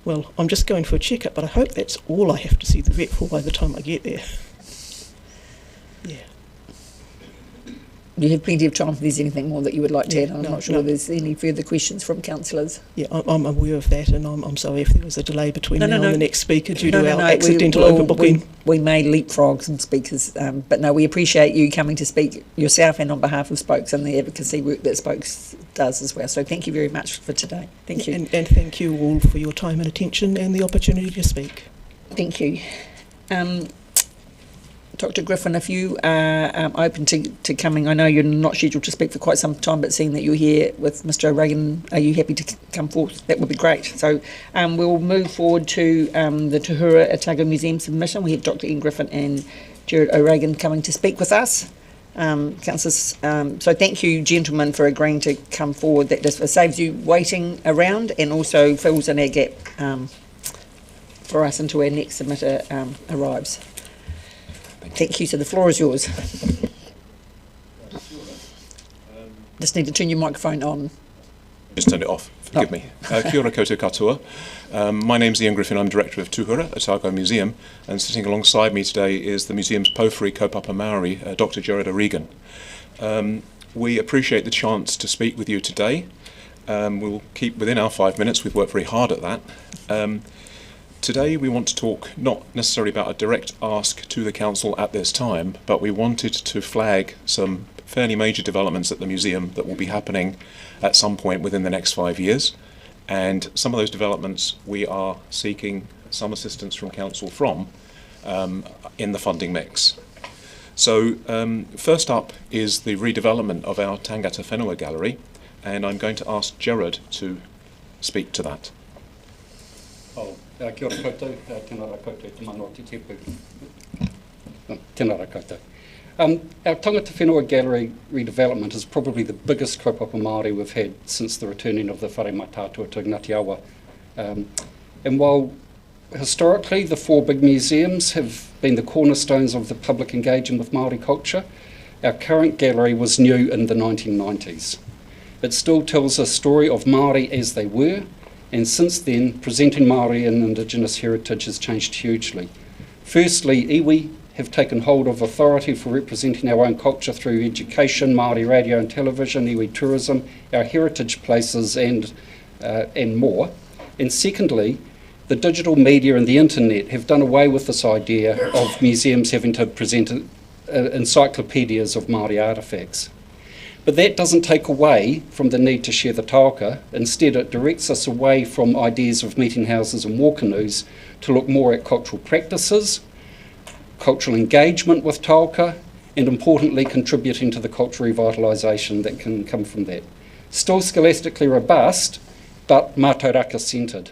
well, I'm just going for a checkup, but I hope that's all I have to see the vet for by the time I get there. Yeah. You have plenty of time if there's anything more that you would like to add. I'm not sure there's any further questions from councillors. Yeah, I'm aware of that, and I'm sorry if there was a delay between now and the next speaker due to our accidental overbooking. We may leapfrog some speakers, but no, we appreciate you coming to speak yourself and on behalf of Spokes and the advocacy work that Spokes does as well. So thank you very much for today. Thank you. And thank you all for your time and attention and the opportunity to speak. Thank you. Dr Griffin, if you are open to coming, I know you're not scheduled to speak for quite some time, but seeing that you're here with Mr O'Regan, are you happy to come forth? That would be great. So we'll move forward to the Tuhura Otago Museum submission. We have Dr Ian Griffin and Gerard O'Regan coming to speak with us. Councillors, so thank you, gentlemen, for agreeing to come forward. That just saves you waiting around and also fills in our gap for us until our next submitter arrives. Thank you. So the floor is yours. Just need to turn your microphone on. Just turned it off. Forgive me. Kia ora koutou katoa. My name's Ian Griffin. I'm director of Tuhura Otago Museum, and sitting alongside me today is the museum's Pōwhiri Kaupapa Maori, Dr. Gerard O'Regan. We appreciate the chance to speak with you today. We'll keep within our 5 minutes. We've worked very hard at that. Today we want to talk not necessarily about a direct ask to the council at this time, but we wanted to flag some fairly major developments at the museum that will be happening at some point within the next 5 years. And some of those developments we are seeking some assistance from council from in the funding mix. So first up is the redevelopment of our Tangata Whenua Gallery, and I'm going to ask Gerard to speak to that. Kia ora koutou, tēnā rā koutou, te manoa te tepu. Tēnā rā koutou. Our Tangata Whenua Gallery redevelopment is probably the biggest kaupapa Māori we've had since the returning of the whare mai tātua to Ngāti Awa. And while historically the four big museums have been the cornerstones of the public engagement with Māori culture, our current gallery was new in the 1990s. It still tells a story of Māori as they were, and since then, presenting Māori and Indigenous heritage has changed hugely. Firstly, iwi have taken hold of authority for representing our own culture through education, Māori radio and television, iwi tourism, our heritage places and more. And secondly, the digital media and the internet have done away with this idea of museums having to present encyclopedias of Māori artefacts. But that doesn't take away from the need to share the taoka. Instead, it directs us away from ideas of meeting houses and war canoes to look more at cultural practices, cultural engagement with Taoka, and importantly contributing to the cultural revitalisation that can come from that. Still scholastically robust, but Mātauraka centred,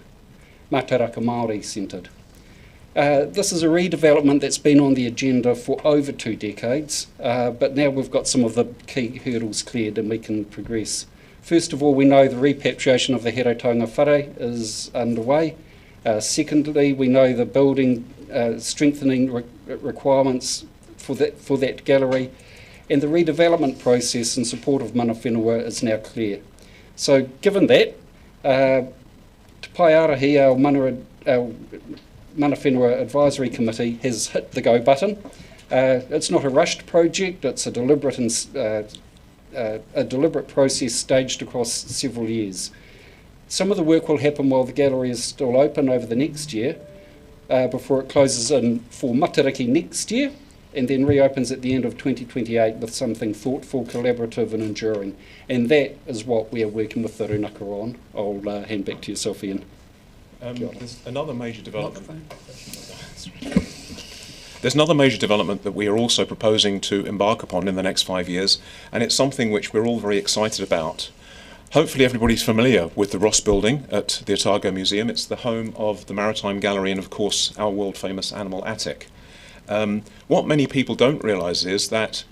Mātauraka Māori centred. This is a redevelopment that's been on the agenda for over 2 decades, but now we've got some of the key hurdles cleared and we can progress. First of all, we know the repatriation of the Heretaunga Whare is underway. Secondly, we know the building strengthening requirements for that gallery, and the redevelopment process in support of mana whenua is now clear. So given that, Te Pai Arahi, our mana whenua advisory committee, has hit the go button. It's not a rushed project, it's a deliberate process staged across several years. Some of the work will happen while the gallery is still open over the next year, before it closes in for Matariki next year, and then reopens at the end of 2028 with something thoughtful, collaborative and enduring. And that is what we are working with the Runaka on. I'll hand back to yourself, Ian. There's another major development. There's another major development that we are also proposing to embark upon in the next 5 years, and it's something which we're all very excited about. Hopefully everybody's familiar with the Ross building at the Otago Museum. It's the home of the Maritime Gallery and of course our world famous animal attic. What many people don't realise is that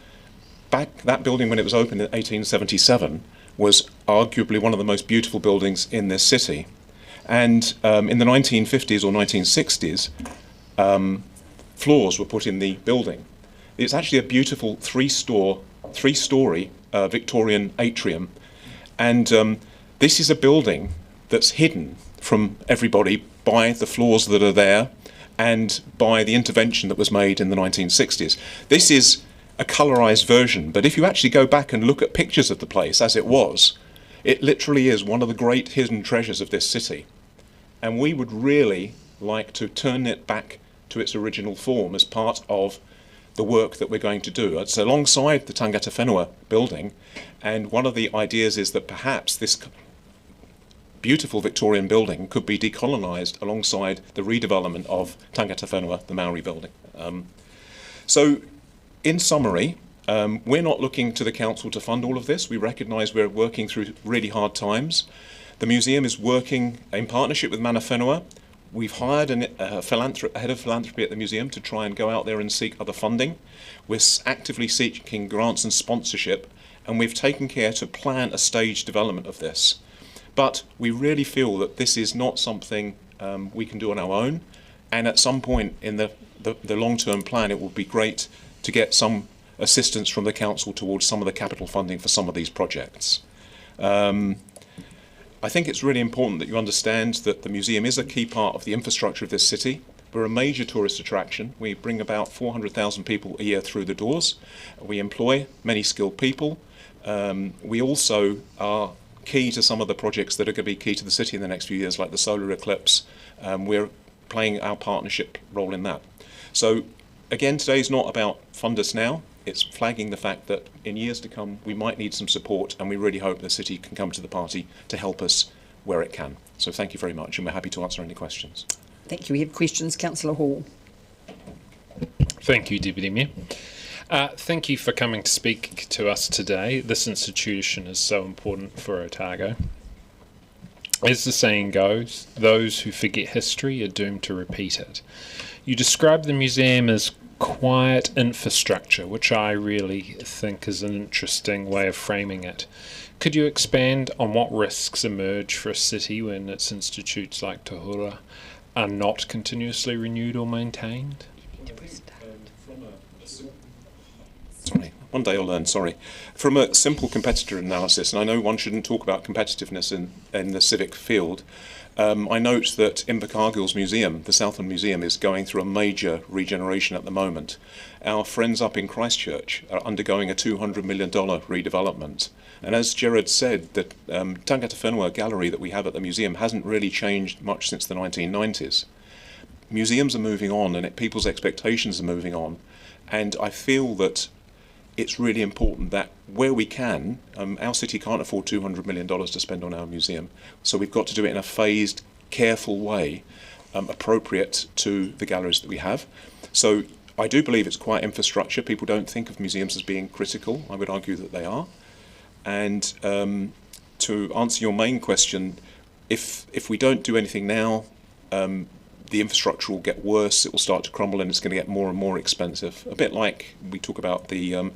that building, when it was opened in 1877, was arguably one of the most beautiful buildings in this city. And in the 1950s or 1960s, floors were put in the building. It's actually a beautiful three-storey Victorian atrium. And this is a building that's hidden from everybody by the floors that are there and by the intervention that was made in the 1960s. This is a colorised version, but if you actually go back and look at pictures of the place as it was, it literally is one of the great hidden treasures of this city. And we would really like to turn it back to its original form as part of the work that we're going to do. It's alongside the Tangata Whenua building, and one of the ideas is that perhaps this beautiful Victorian building could be decolonised alongside the redevelopment of Tangata Whenua, the Maori building. So, in summary, we're not looking to the council to fund all of this. We recognise we're working through really hard times. The museum is working in partnership with Mana Whenua. We've hired a head of philanthropy at the museum to try and go out there and seek other funding. We're actively seeking grants and sponsorship, and we've taken care to plan a staged development of this. But we really feel that this is not something we can do on our own, and at some point in the long-term plan it would be great to get some assistance from the council towards some of the capital funding for some of these projects. I think it's really important that you understand that the museum is a key part of the infrastructure of this city. We're a major tourist attraction. We bring about 400,000 people a year through the doors. We employ many skilled people. We also are key to some of the projects that are going to be key to the city in the next few years, like the solar eclipse. We're playing our partnership role in that. So again, today's not about fund us now. It's flagging the fact that in years to come we might need some support, and we really hope the city can come to the party to help us where it can. So thank you very much, and we're happy to answer any questions. Thank you. We have questions. Councillor Hall. Thank you, Deputy Mayor. Thank you for coming to speak to us today. This institution is so important for Otago. As the saying goes, those who forget history are doomed to repeat it. You describe the museum as quiet infrastructure, which I really think is an interesting way of framing it. Could you expand on what risks emerge for a city when its institutes like Tahura are not continuously renewed or maintained? Sorry, one day I'll learn, sorry. From a simple competitor analysis, and I know one shouldn't talk about competitiveness in the civic field, I note that Invercargill's museum, the Southland Museum, is going through a major regeneration at the moment. Our friends up in Christchurch are undergoing a $200 million redevelopment. And as Gerard said, the Tangata Whenua gallery that we have at the museum hasn't really changed much since the 1990s. Museums are moving on, and people's expectations are moving on. And I feel that it's really important that where we can, our city can't afford $200 million to spend on our museum, so we've got to do it in a phased, careful way, appropriate to the galleries that we have. So I do believe it's quite infrastructure. People don't think of museums as being critical. I would argue that they are. And to answer your main question, if we don't do anything now, the infrastructure will get worse, it will start to crumble, and it's going to get more and more expensive. A bit like we talk about the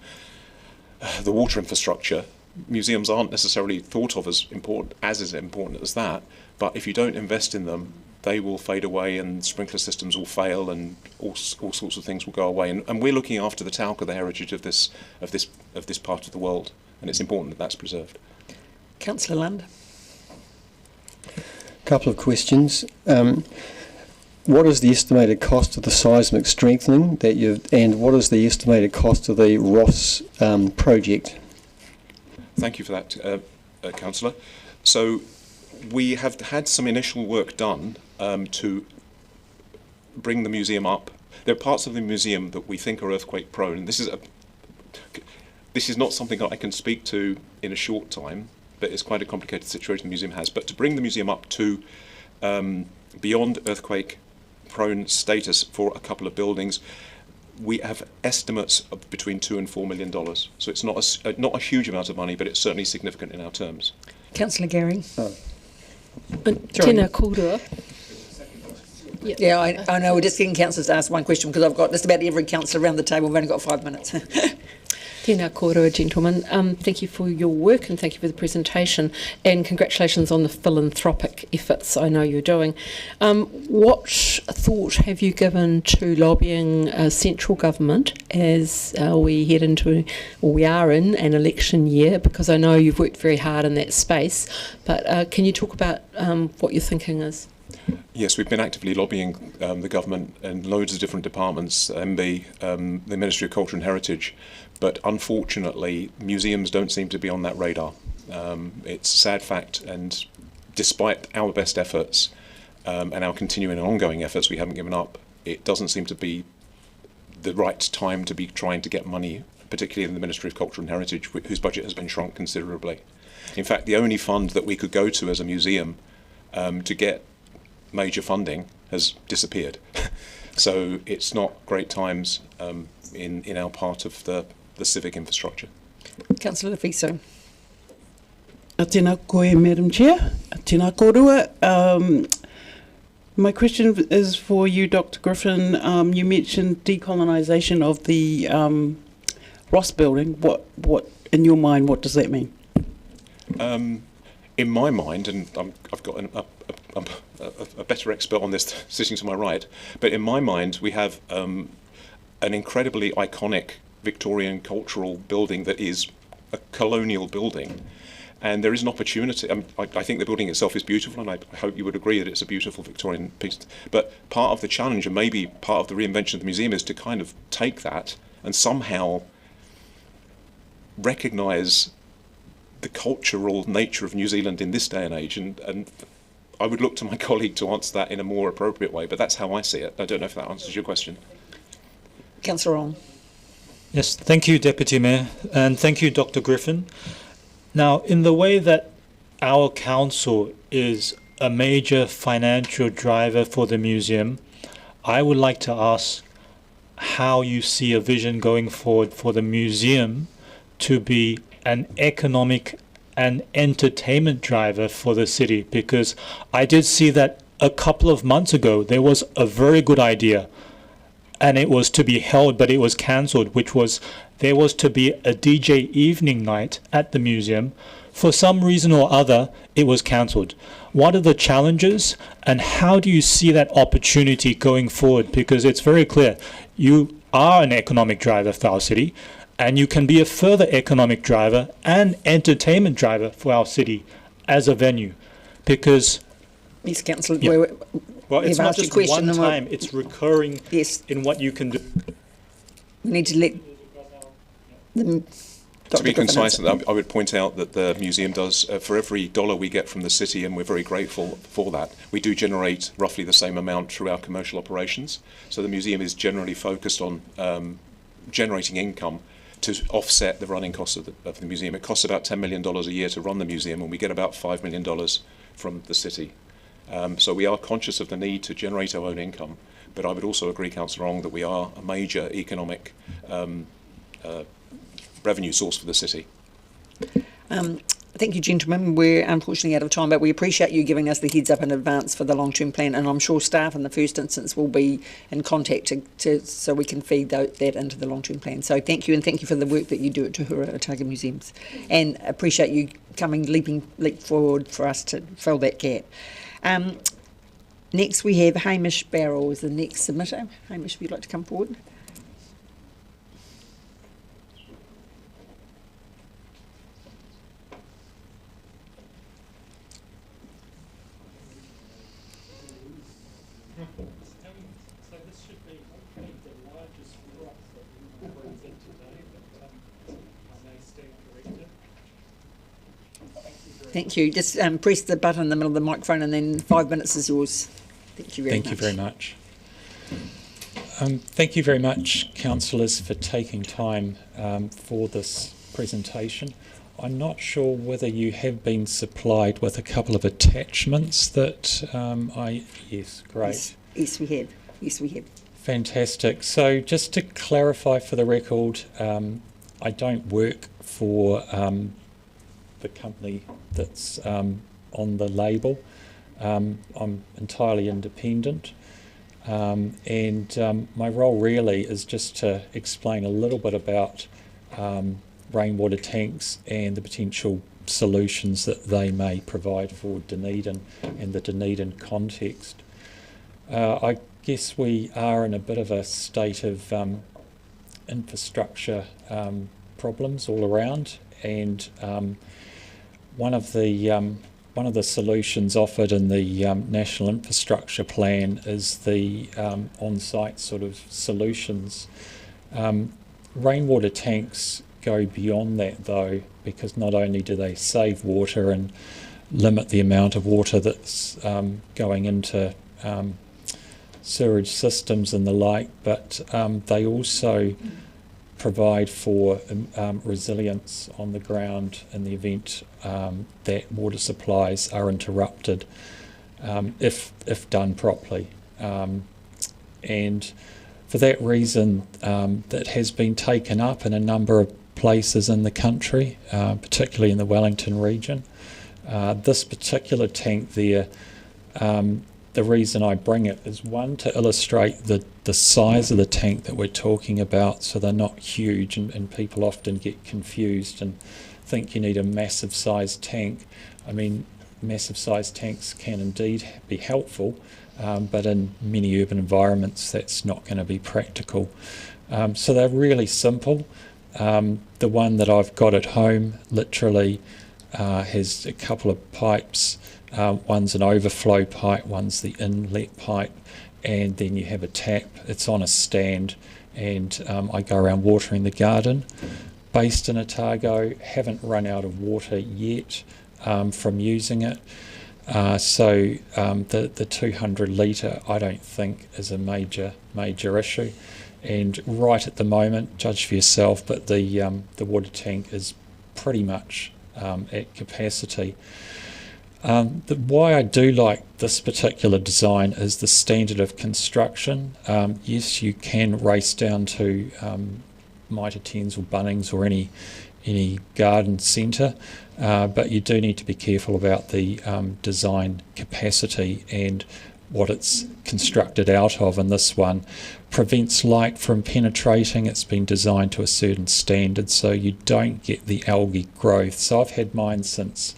water infrastructure. Museums aren't necessarily thought of as important as that, but if you don't invest in them, they will fade away, and sprinkler systems will fail, and all sorts of things will go away. And we're looking after the talc of the heritage of this part of the world, and it's important that that's preserved. Councillor Lund. Couple of questions. What is the estimated cost of the seismic strengthening and what is the estimated cost of the Ross project? Thank you for that, Councillor. So we have had some initial work done to bring the museum up. There are parts of the museum that we think are earthquake prone, and this is not something that I can speak to in a short time, but it's quite a complicated situation the museum has. But to bring the museum up to beyond earthquake prone status for a couple of buildings, we have estimates of between $2 and $4 million. So it's not a huge amount of money, but it's certainly significant in our terms. Councillor Gehring. Tēnā kōrua. Yeah, I know. We're just getting councillors to ask one question because I've got just about every councillor around the table. We've only got 5 minutes. Tēnā kōrua, gentlemen. Thank you for your work and thank you for the presentation, and congratulations on the philanthropic efforts I know you're doing. What thought have you given to lobbying central government as we head into, or we are in, an election year? Because I know you've worked very hard in that space, but can you talk about what your thinking is? Yes, we've been actively lobbying the government and loads of different departments, MB, the Ministry of Culture and Heritage, but unfortunately museums don't seem to be on that radar. It's a sad fact, and despite our best efforts and our continuing and ongoing efforts, we haven't given up. It doesn't seem to be the right time to be trying to get money, particularly in the Ministry of Culture and Heritage, whose budget has been shrunk considerably. In fact, the only fund that we could go to as a museum to get major funding has disappeared. So it's not great times in our part of the civic infrastructure. Councillor Fiso. Tēnā koe, Madam Chair. Tēnā kōrua. My question is for you, Dr. Griffin. You mentioned decolonisation of the Ross building. What, in your mind, what does that mean? In my mind, and I've got a better expert on this sitting to my right, but in my mind we have an incredibly iconic Victorian cultural building that is a colonial building, and there is an opportunity. I think the building itself is beautiful, and I hope you would agree that it's a beautiful Victorian piece, but part of the challenge and maybe part of the reinvention of the museum is to kind of take that and somehow recognise the cultural nature of New Zealand in this day and age, and I would look to my colleague to answer that in a more appropriate way, but that's how I see it. I don't know if that answers your question. Councillor Ong. Yes, thank you, Deputy Mayor, and thank you, Dr. Griffin. Now, in the way that our council is a major financial driver for the museum, I would like to ask how you see a vision going forward for the museum to be an economic and entertainment driver for the city, because I did see that a couple of months ago there was a very good idea and it was to be held, but it was cancelled, which was there was to be a DJ evening night at the museum. For some reason or other, it was cancelled. What are the challenges and how do you see that opportunity going forward? Because it's very clear, you are an economic driver for our city, and you can be a further economic driver and entertainment driver for our city as a venue. Because... Yes, Councillor. Yeah. Well, it's not just one time, it's recurring in what you can do. We need to let them... To be concise, I would point out that the museum does, for every dollar we get from the city, and we're very grateful for that, we do generate roughly the same amount through our commercial operations. So the museum is generally focused on generating income to offset the running costs of the museum. It costs about $10 million a year to run the museum, and we get about $5 million from the city. So we are conscious of the need to generate our own income, but I would also agree, Councillor Ong, that we are a major economic revenue source for the city. Thank you, gentlemen. We're unfortunately out of time, but we appreciate you giving us the heads up in advance for the long-term plan, and I'm sure staff in the first instance will be in contact so we can feed that into the long-term plan. So thank you, and thank you for the work that you do at Tuhura Otago Museums, and appreciate you coming leap forward for us to fill that gap. Next we have Hamish Barrell as the next submitter. Hamish, if you'd like to come forward. Thank you. Just press the button in the middle of the microphone and then 5 minutes is yours. Thank you very much. Thank you very much. Thank you very much, councillors, for taking time for this presentation. I'm not sure whether you have been supplied with a couple of attachments that yes, great. Yes, we have. Yes, we have. Fantastic. So just to clarify for the record, I don't work for the company that's on the label. I'm entirely independent, and my role really is just to explain a little bit about rainwater tanks and the potential solutions that they may provide for Dunedin and the Dunedin context. I guess we are in a bit of a state of infrastructure problems all around, and one of the solutions offered in the National Infrastructure Plan is the on-site sort of solutions. Rainwater tanks go beyond that though, because not only do they save water and limit the amount of water that's going into sewerage systems and the like, but they also provide for resilience on the ground in the event that water supplies are interrupted, if done properly. And for that reason, that has been taken up in a number of places in the country, particularly in the Wellington region. This particular tank there, the reason I bring it is, one, to illustrate the size of the tank that we're talking about, so they're not huge, and people often get confused and think you need a massive sized tank. I mean, massive sized tanks can indeed be helpful, but in many urban environments that's not going to be practical. So they're really simple. The one that I've got at home literally has a couple of pipes. One's an overflow pipe, one's the inlet pipe, and then you have a tap. It's on a stand, and I go around watering the garden. Based in Otago, haven't run out of water yet from using it. So the 200 litre I don't think is a major issue. And right at the moment, judge for yourself, but the water tank is pretty much at capacity. Why I do like this particular design is the standard of construction. Yes, you can race down to Mitre 10s or Bunnings or any garden centre, but you do need to be careful about the design capacity and what it's constructed out of. And this one prevents light from penetrating. It's been designed to a certain standard so you don't get the algae growth. So I've had mine since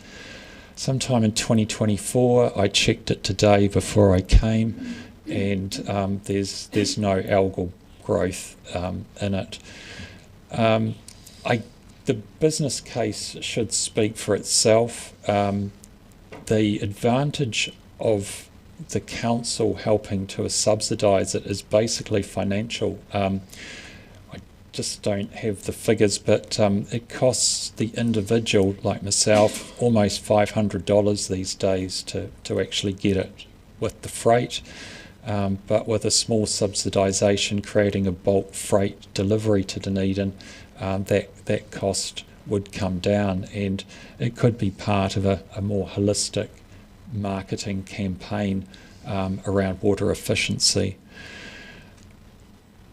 sometime in 2024. I checked it today before I came, and there's no algal growth in it. The business case should speak for itself. The advantage of the council helping to subsidise it is basically financial. I just don't have the figures, but it costs the individual like myself almost $500 these days to actually get it with the freight. But with a small subsidisation, creating a bulk freight delivery to Dunedin, that cost would come down, and it could be part of a more holistic marketing campaign around water efficiency.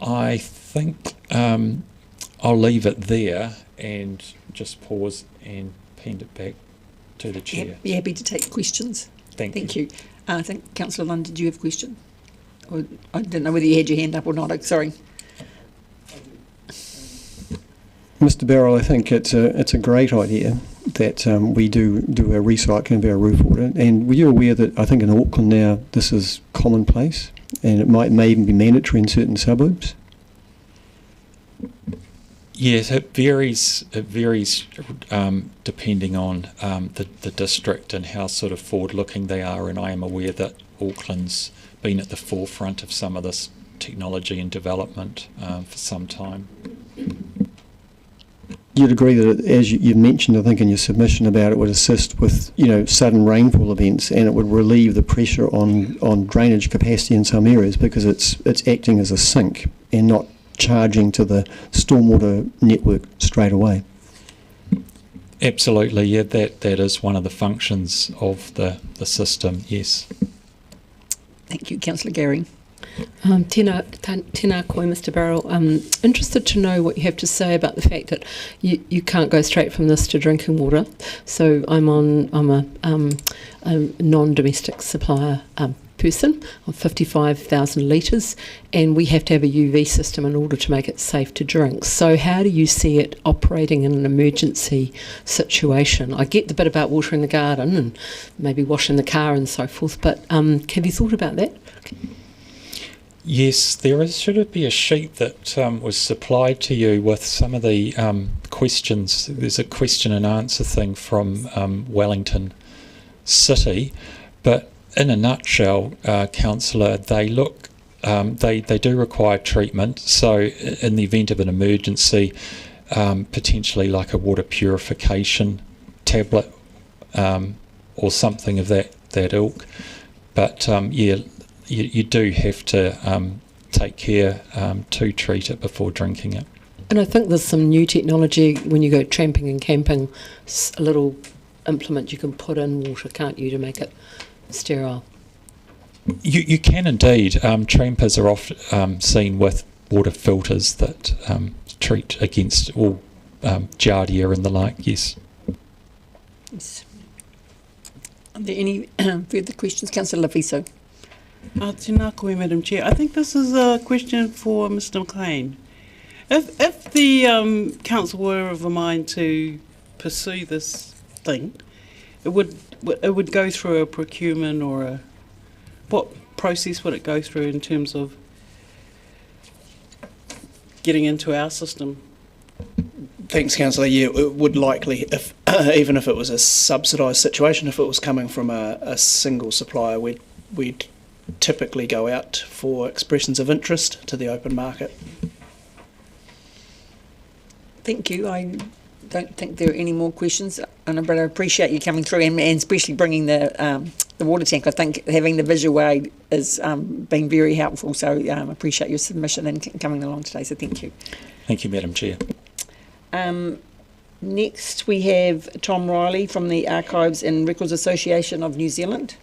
I think I'll leave it there and just pause and hand it back to the chair. Be happy to take questions. Thank you. I think Councillor Lund, did you have a question? Or, I didn't know whether you had your hand up or not. Sorry. Mr. Barrell, I think it's a great idea that we do a recycling of our roof water. And were you aware that I think in Auckland now this is commonplace, and it may even be mandatory in certain suburbs? Yes, it varies. It varies depending on the district and how sort of forward-looking they are. And I am aware that Auckland's been at the forefront of some of this technology and development for some time. You'd agree that, as you mentioned, I think in your submission about it, would assist with sudden rainfall events, and it would relieve the pressure on drainage capacity in some areas because it's acting as a sink and not charging to the stormwater network straight away. Absolutely, yeah, that is one of the functions of the system, yes. Thank you, Councillor Gary. Tēnā koe, Mr. Barrell. Interested to know what you have to say about the fact that you can't go straight from this to drinking water. So I'm a non-domestic supplier person of 55,000 litres, and we have to have a UV system in order to make it safe to drink. So how do you see it operating in an emergency situation? I get the bit about watering the garden and maybe washing the car and so forth, but have you thought about that? Yes, there should be a sheet that was supplied to you with some of the questions. There's a question and answer thing from Wellington City, but in a nutshell, Councillor, they do require treatment. So in the event of an emergency, potentially like a water purification tablet or something of that ilk. But you do have to take care to treat it before drinking it. And I think there's some new technology when you go tramping and camping, a little implement you can put in water, can't you, to make it sterile? You can indeed. Trampers are often seen with water filters that treat against all giardia and the like, yes. Yes. Are there any further questions? Councillor Laviso. Tēnā koe, Madam Chair. I think this is a question for Mr McLean. If the council were of a mind to pursue this thing, it would go through a procurement or what process would it go through in terms of getting into our system? Thanks, Councillor. Yeah, it would likely, if even if it was a subsidised situation, if it was coming from a single supplier, we'd typically go out for expressions of interest to the open market. Thank you. I don't think there are any more questions, but I appreciate you coming through and especially bringing the water tank. I think having the visual aid has been very helpful, so I appreciate your submission and coming along today, so thank you. Thank you, Madam Chair. Next we have Tom Riley from the Archives and Records Association of New Zealand.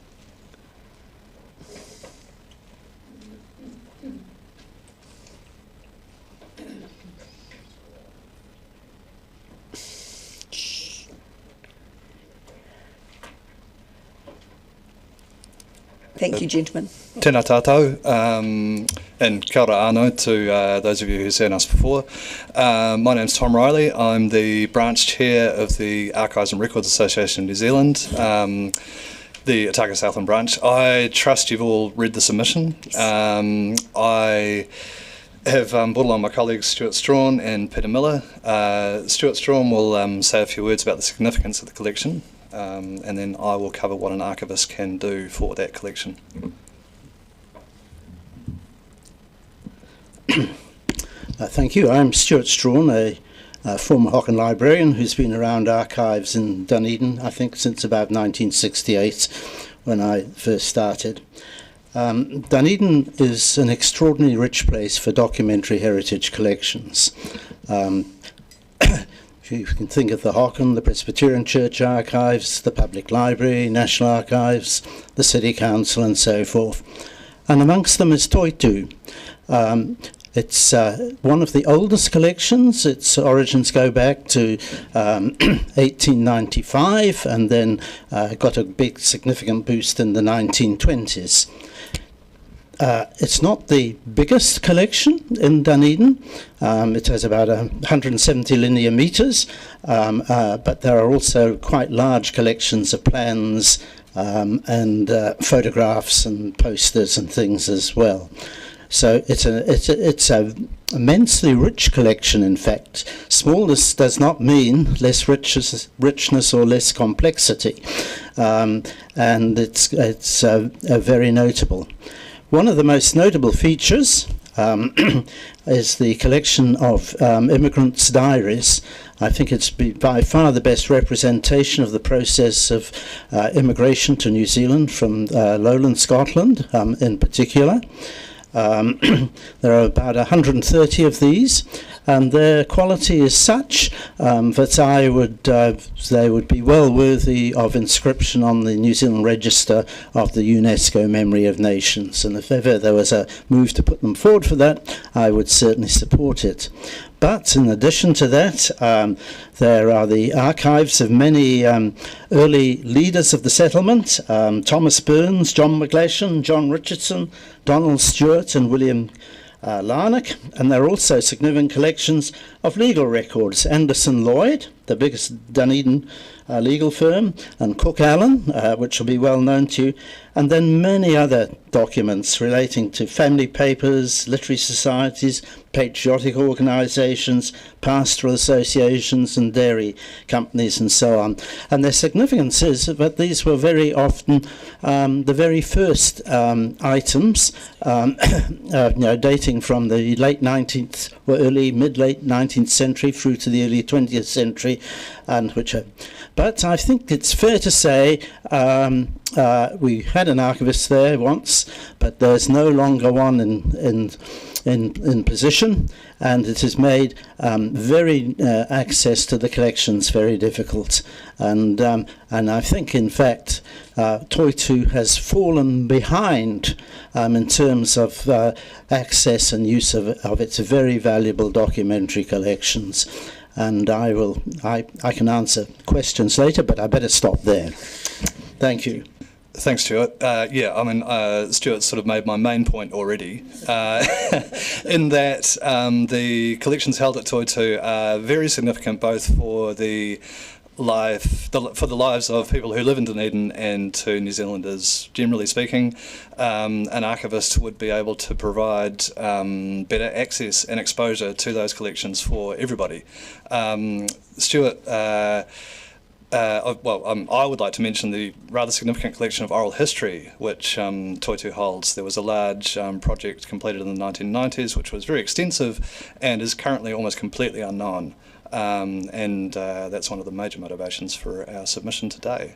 Thank you, gentlemen. Tēnā tātou, and kia ora anō to those of you who've seen us before. My name's Tom Riley. I'm the branch chair of the Archives and Records Association of New Zealand, the Otago Southland branch. I trust you've all read the submission. I have brought along my colleagues Stuart Strawn and Peter Miller. Stuart Strawn will say a few words about the significance of the collection. And then I will cover what an archivist can do for that collection. Thank you. I'm Stuart Strawn, a former Hocken librarian who's been around archives in Dunedin, I think, since about 1968 when I first started. Dunedin is an extraordinarily rich place for documentary heritage collections. You can think of the Hocken, the Presbyterian Church Archives, the Public Library, National Archives, the City Council and so forth. And amongst them is Toitu. It's one of the oldest collections. Its origins go back to 1895 and then got a big significant boost in the 1920s. It's not the biggest collection in Dunedin. It has about 170 linear metres, but there are also quite large collections of plans and photographs and posters and things as well. So it's a immensely rich collection. In fact, smallness does not mean less richness or less complexity, and it's very notable. One of the most notable features is the collection of immigrants' diaries. I think it's by far the best representation of the process of immigration to New Zealand from lowland Scotland in particular. There are about 130 of these, and their quality is such that they would be well worthy of inscription on the New Zealand Register of the UNESCO Memory of Nations. And if ever there was a move to put them forward for that, I would certainly support it. But in addition to that, there are the archives of many early leaders of the settlement, Thomas Burns, John McGlashan, John Richardson, Donald Stewart and William Larnock, and there are also significant collections of legal records. Anderson Lloyd, the biggest Dunedin legal firm, and Cook Allen, which will be well known to you, and then many other documents relating to family papers, literary societies, patriotic organisations, pastoral associations and dairy companies and so on. And their significance is that these were very often the very first items, dating from the late 19th or mid-late 19th century through to the early 20th century, and but I think it's fair to say we had an archivist there once, but there's no longer one in position, and it has made access to the collections very difficult. And I think, in fact, Toitu has fallen behind in terms of access and use of its very valuable documentary collections. And I can answer questions later, but I better stop there. Thank you. Thanks, Stuart. Stuart sort of made my main point already, in that the collections held at Toitu are very significant both for the lives of people who live in Dunedin and to New Zealanders generally speaking. An archivist would be able to provide better access and exposure to those collections for everybody. Stuart, I would like to mention the rather significant collection of oral history which Toitu holds. There was a large project completed in the 1990s which was very extensive and is currently almost completely unknown. That's one of the major motivations for our submission today.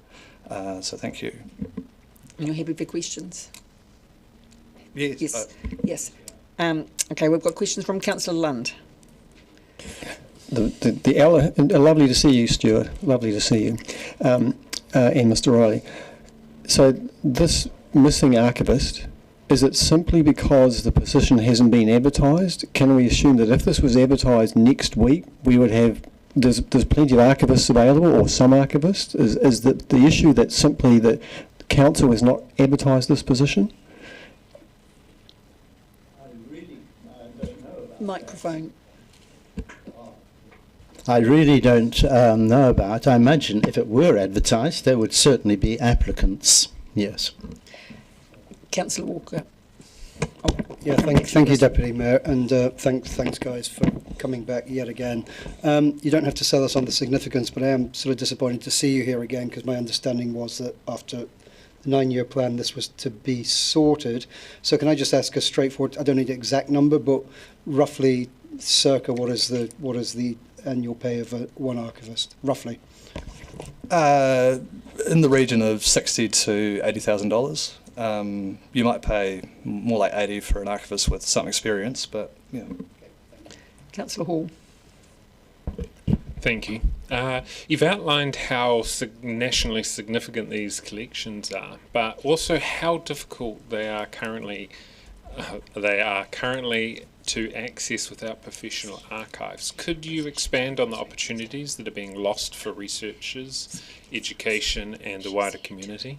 So thank you. And you're happy for questions? Yes. Yes. Okay, we've got questions from Councillor Lund. Lovely to see you, Stuart. Lovely to see you, and Mr. Riley. So this missing archivist, is it simply because the position hasn't been advertised? Can we assume that if this was advertised next week, we would have there's plenty of archivists available, or some archivists? Is that the issue that simply the council has not advertised this position? Microphone. I really don't know about. I imagine if it were advertised, there would certainly be applicants. Yes. Councillor Walker. Yeah, thank you, Deputy Mayor, and thanks guys for coming back yet again. You don't have to sell us on the significance, but I am sort of disappointed to see you here again, because my understanding was that after the 9-year plan this was to be sorted. So can I just ask a straightforward, I don't need the exact number, but roughly circa what is the annual pay of one archivist, roughly? In the region of $60,000 to $80,000. You might pay more like 80 for an archivist with some experience, but yeah. Councillor Hall. Thank you. You've outlined how nationally significant these collections are, but also how difficult they are currently to access without professional archives. Could you expand on the opportunities that are being lost for researchers, education, and the wider community?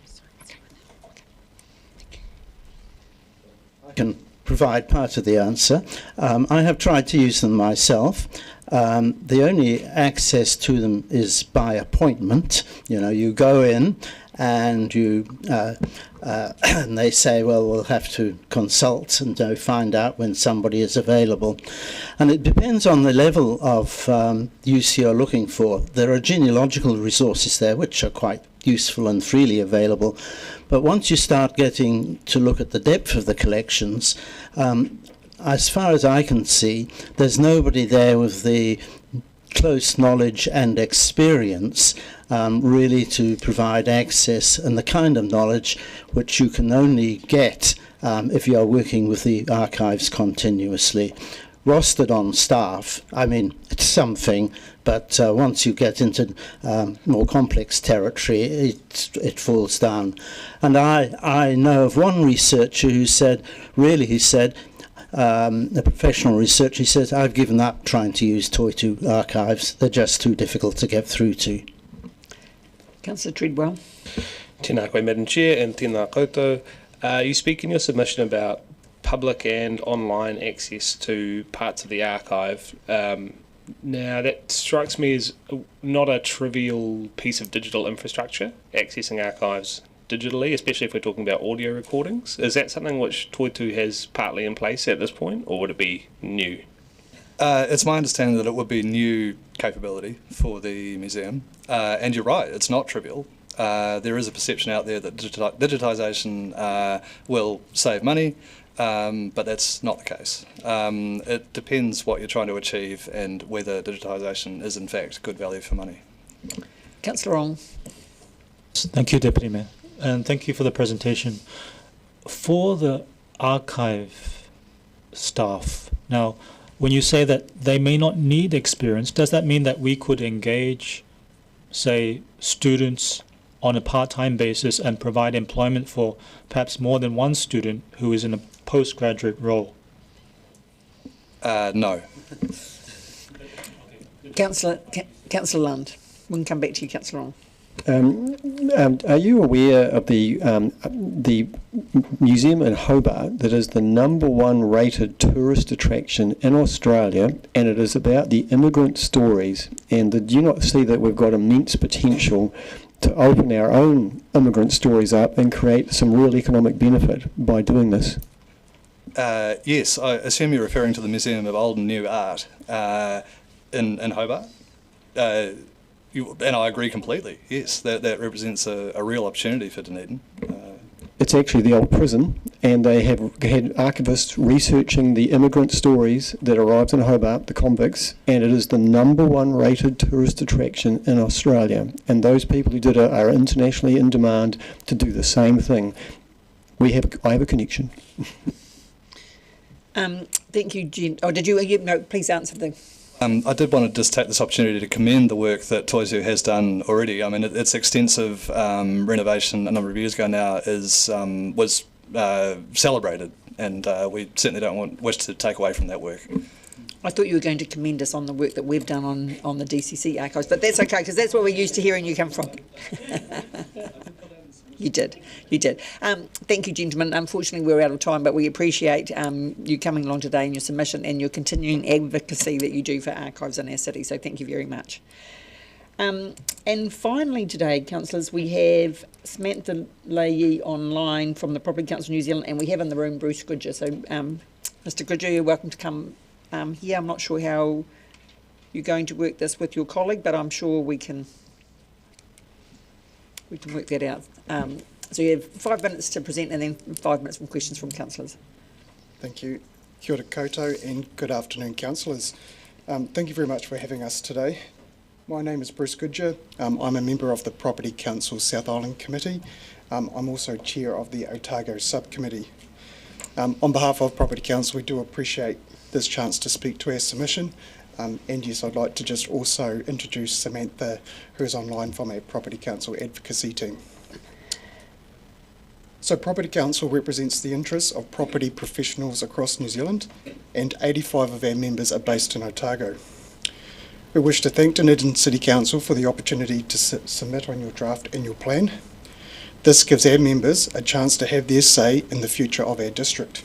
I can provide part of the answer. I have tried to use them myself. The only access to them is by appointment. You know, you go in and you and they say, well, we'll have to consult and find out when somebody is available. And it depends on the level of use you're looking for. There are genealogical resources there which are quite useful and freely available. But once you start getting to look at the depth of the collections, as far as I can see, there's nobody there with the close knowledge and experience really to provide access and the kind of knowledge which you can only get if you are working with the archives continuously. Rostered on staff, I mean, it's something, but once you get into more complex territory, it falls down. And I know of one researcher who said, a professional researcher, he says, I've given up trying to use Toitu archives. They're just too difficult to get through to. Councillor Treadwell. Tēnā koe, Madam Chair, and tēnā koutou. You speak in your submission about public and online access to parts of the archive. Now, that strikes me as not a trivial piece of digital infrastructure, accessing archives digitally, especially if we're talking about audio recordings. Is that something which Toitu has partly in place at this point, or would it be new? It's my understanding that it would be new capability for the museum. And you're right, it's not trivial. There is a perception out there that digitisation will save money, but that's not the case. It depends what you're trying to achieve and whether digitisation is in fact good value for money. Councillor Ong. Thank you, Deputy Mayor, and thank you for the presentation. For the archive staff, now, when you say that they may not need experience, does that mean that we could engage, say, students on a part-time basis and provide employment for perhaps more than one student who is in a postgraduate role? No. Councillor Lund. We can come back to you, Councillor Ong. Are you aware of the museum in Hobart that is the #1 rated tourist attraction in Australia, and it is about the immigrant stories? And do you not see that we've got immense potential to open our own immigrant stories up and create some real economic benefit by doing this? Yes, I assume you're referring to the Museum of Old and New Art in Hobart. And I agree completely. Yes, that represents a real opportunity for Dunedin. It's actually the old prison, and they have had archivists researching the immigrant stories that arrived in Hobart, the convicts, and it is the #1 rated tourist attraction in Australia. And those people who did it are internationally in demand to do the same thing. I have a connection. Thank you, Jen. Oh, did you? No, please answer the. I did want to just take this opportunity to commend the work that Toitu has done already. I mean, its extensive renovation a number of years ago now was celebrated, and we certainly don't wish to take away from that work. I thought you were going to commend us on the work that we've done on the DCC archives, but that's okay, because that's where we're used to hearing you come from. You did. Thank you, gentlemen. Unfortunately, we're out of time, but we appreciate you coming along today and your submission and your continuing advocacy that you do for archives in our city. So thank you very much. And finally today, councillors, we have Samantha Leahy online from the Property Council New Zealand, and we have in the room Bruce Goodger. So, Mr. Goodger, you're welcome to come here. I'm not sure how you're going to work this with your colleague, but I'm sure we can work that out. So you have 5 minutes to present and then 5 minutes from questions from councillors. Thank you. Kia ora koutou and good afternoon, councillors. Thank you very much for having us today. My name is Bruce Goodger. I'm a member of the Property Council South Island Committee. I'm also chair of the Otago Subcommittee. On behalf of Property Council, we do appreciate this chance to speak to our submission And yes, I'd like to just also introduce Samantha, who is online from our Property Council advocacy team. So Property Council represents the interests of property professionals across New Zealand, and 85 of our members are based in Otago. We wish to thank Dunedin City Council for the opportunity to submit on your draft annual plan. This gives our members a chance to have their say in the future of our district.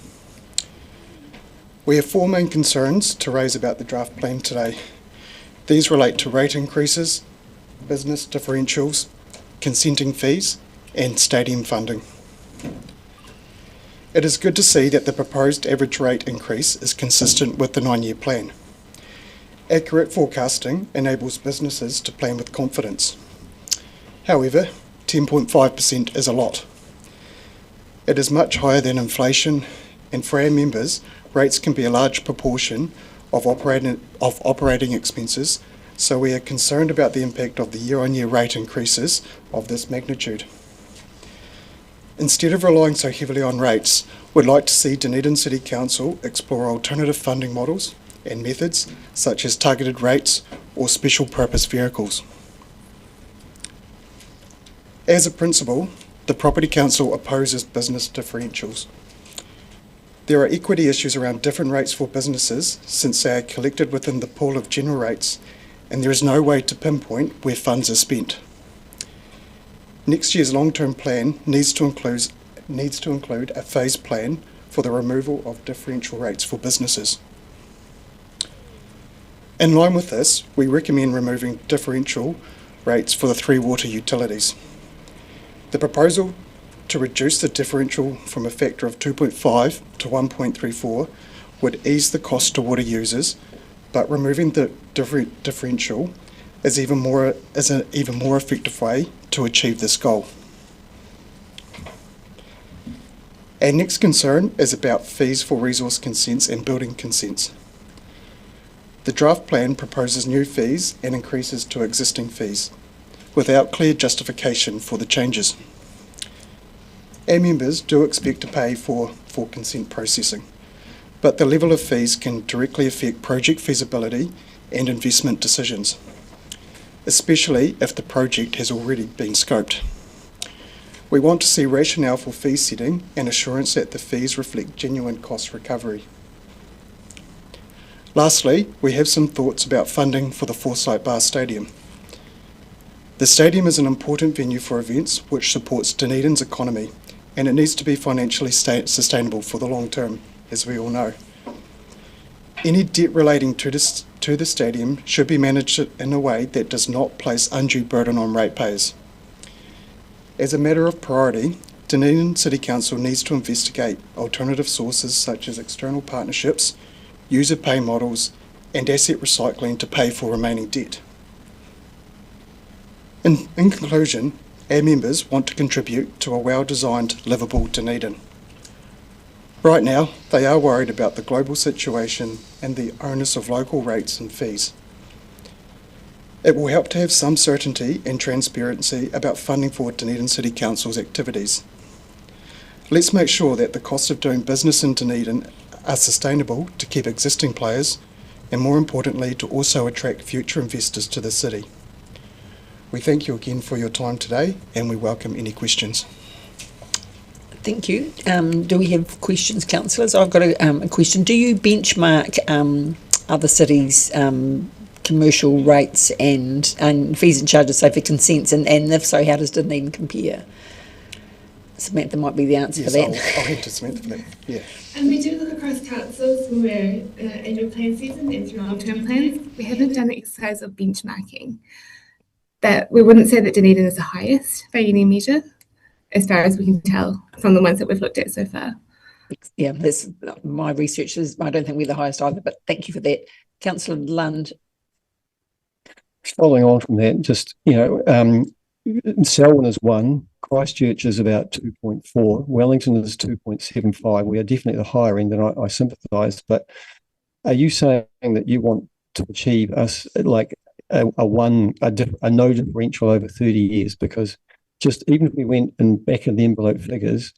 We have four main concerns to raise about the draft plan today. These relate to rate increases, business differentials, consenting fees, and stadium funding. It is good to see that the proposed average rate increase is consistent with the 9-year plan. Accurate forecasting enables businesses to plan with confidence. However, 10.5% is a lot. It is much higher than inflation, and for our members, rates can be a large proportion of operating expenses, so we are concerned about the impact of the year-on-year rate increases of this magnitude. Instead of relying so heavily on rates, we'd like to see Dunedin City Council explore alternative funding models and methods such as targeted rates or special purpose vehicles. As a principle, the Property Council opposes business differentials. There are equity issues around different rates for businesses since they are collected within the pool of general rates, and there is no way to pinpoint where funds are spent. Next year's long-term plan needs to include a phased plan for the removal of differential rates for businesses. In line with this, we recommend removing differential rates for the 3 water utilities. The proposal to reduce the differential from a factor of 2.5 to 1.34 would ease the cost to water users, but removing the differential is an even more effective way to achieve this goal. Our next concern is about fees for resource consents and building consents. The draft plan proposes new fees and increases to existing fees, without clear justification for the changes. Our members do expect to pay for consent processing, but the level of fees can directly affect project feasibility and investment decisions, especially if the project has already been scoped. We want to see rationale for fee setting and assurance that the fees reflect genuine cost recovery. Lastly, we have some thoughts about funding for the Foresight Bar Stadium. The stadium is an important venue for events which supports Dunedin's economy, and it needs to be financially sustainable for the long term, as we all know. Any debt relating to the stadium should be managed in a way that does not place undue burden on ratepayers. As a matter of priority, Dunedin City Council needs to investigate alternative sources such as external partnerships, user pay models, and asset recycling to pay for remaining debt. In conclusion, our members want to contribute to a well-designed, livable Dunedin. Right now, they are worried about the global situation and the onus of local rates and fees. It will help to have some certainty and transparency about funding for Dunedin City Council's activities. Let's make sure that the cost of doing business in Dunedin are sustainable to keep existing players and, more importantly, to also attract future investors to the city. We thank you again for your time today, and we welcome any questions. Thank you. Do we have questions, councillors? I've got a question. Do you benchmark other cities' commercial rates and fees and charges, say for consents, and if so, how does Dunedin compare? Samantha might be the answer for that. I'll head to Samantha for that. Yeah. We do look across councils when we're in annual plan season and through long-term plans. We haven't done an exercise of benchmarking. That we wouldn't say that Dunedin is the highest by any measure, as far as we can tell from the ones that we've looked at so far. Yeah, that's my research is. I don't think we're the highest either, but thank you for that, Councillor Lund. Following on from that, just Selwyn is 1, Christchurch is about 2.4, Wellington is 2.75. We are definitely at the higher end, and I sympathise. But are you saying that you want to achieve us like a no differential over 30 years? Because just even if we went in back of the envelope figures,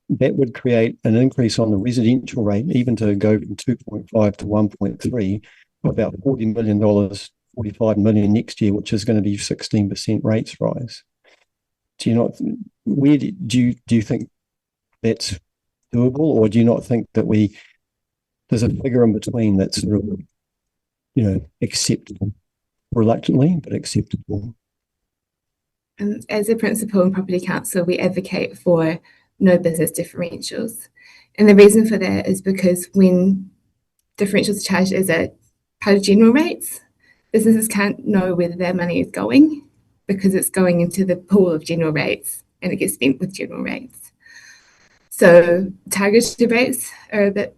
that would create an increase on the residential rate, even to go from 2.5 to 1.3, about $40 million, $45 million next year, which is going to be 16% rates rise. Do you not? Where do you think that's doable, or do you not think that there's a figure in between that's sort of, acceptable, reluctantly, but acceptable? As a principal in Property Council, we advocate for no business differentials. And the reason for that is because when differentials are charged as a part of general rates, businesses can't know whether their money is going because it's going into the pool of general rates and it gets spent with general rates. So targeted rates are a bit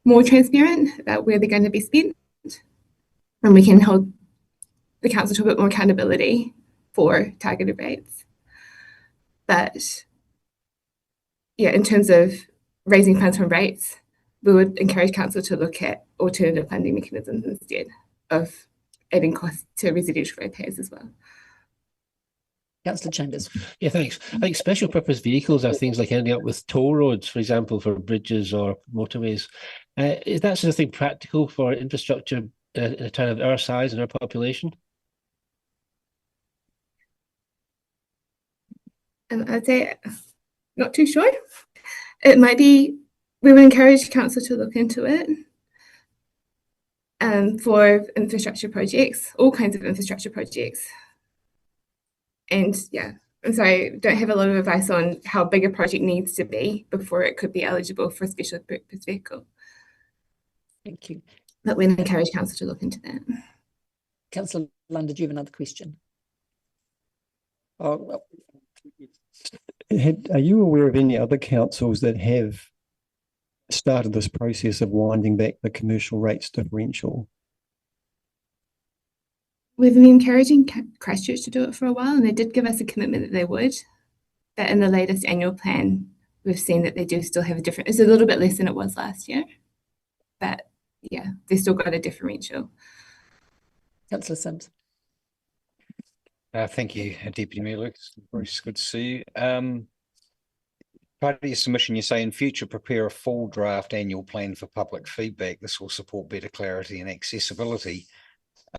more transparent about where they're going to be spent, and we can hold the council to a bit more accountability for targeted rates. But yeah, in terms of raising funds from rates, we would encourage council to look at alternative funding mechanisms instead of adding costs to residential ratepayers as well. Councillor Chambers. Yeah, thanks. I think special purpose vehicles are things like ending up with toll roads, for example, for bridges or motorways. Is that sort of thing practical for infrastructure in a town of our size and our population? I'd say not too sure. It might be, we would encourage council to look into it for infrastructure projects, all kinds of infrastructure projects. And yeah, I'm sorry, don't have a lot of advice on how big a project needs to be before it could be eligible for a special purpose vehicle. Thank you. But we encourage council to look into that. Councillor Lund, did you have another question? Oh, well. Are you aware of any other councils that have started this process of winding back the commercial rates differential? We've been encouraging Christchurch to do it for a while, and they did give us a commitment that they would. But in the latest annual plan, we've seen that they do still have a different, it's a little bit less than it was last year. But yeah, they still got a differential. Councillor Sims. Thank you, Deputy Mayor Luke. It's good to see you. Part of your submission, you say in future prepare a full draft annual plan for public feedback. This will support better clarity and accessibility.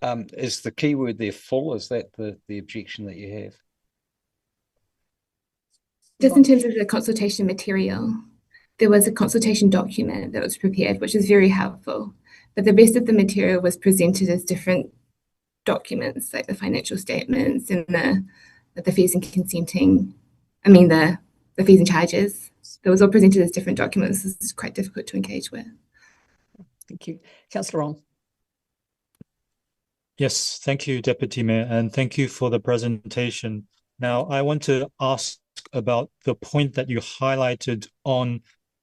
Is the key word there full? Is that the objection that you have? Just in terms of the consultation material, there was a consultation document that was prepared, which is very helpful. But the rest of the material was presented as different documents, like the financial statements and the fees and consenting. The fees and charges. That was all presented as different documents. This is quite difficult to engage with. Thank you. Councillor Ong. Yes, thank you, Deputy Mayor, and thank you for the presentation. Now, I want to ask about the point that you highlighted on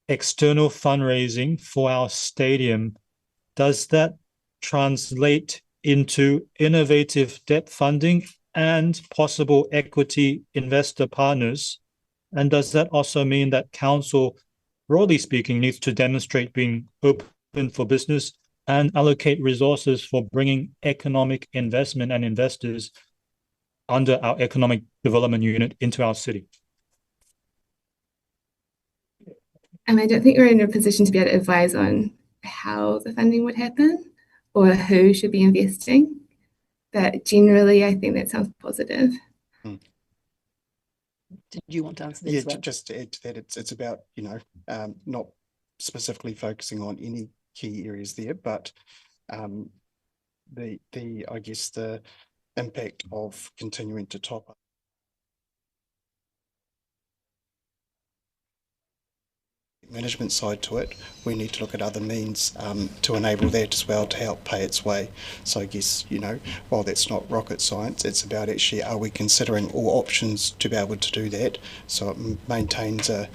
external fundraising for our stadium. Does that translate into innovative debt funding and possible equity investor partners? And does that also mean that council, broadly speaking, needs to demonstrate being open for business and allocate resources for bringing economic investment and investors under our economic development unit into our city? I don't think we're in a position to be able to advise on how the funding would happen or who should be investing. But generally, I think that sounds positive. Did you want to answer that? Yeah, as well? just to add to that, it's about, not specifically focusing on any key areas there, but the I guess the impact of continuing to top up management side to it. We need to look at other means to enable that as well, to help pay its way. So I guess, while that's not rocket science, it's about actually, are we considering all options to be able to do that, so it maintains the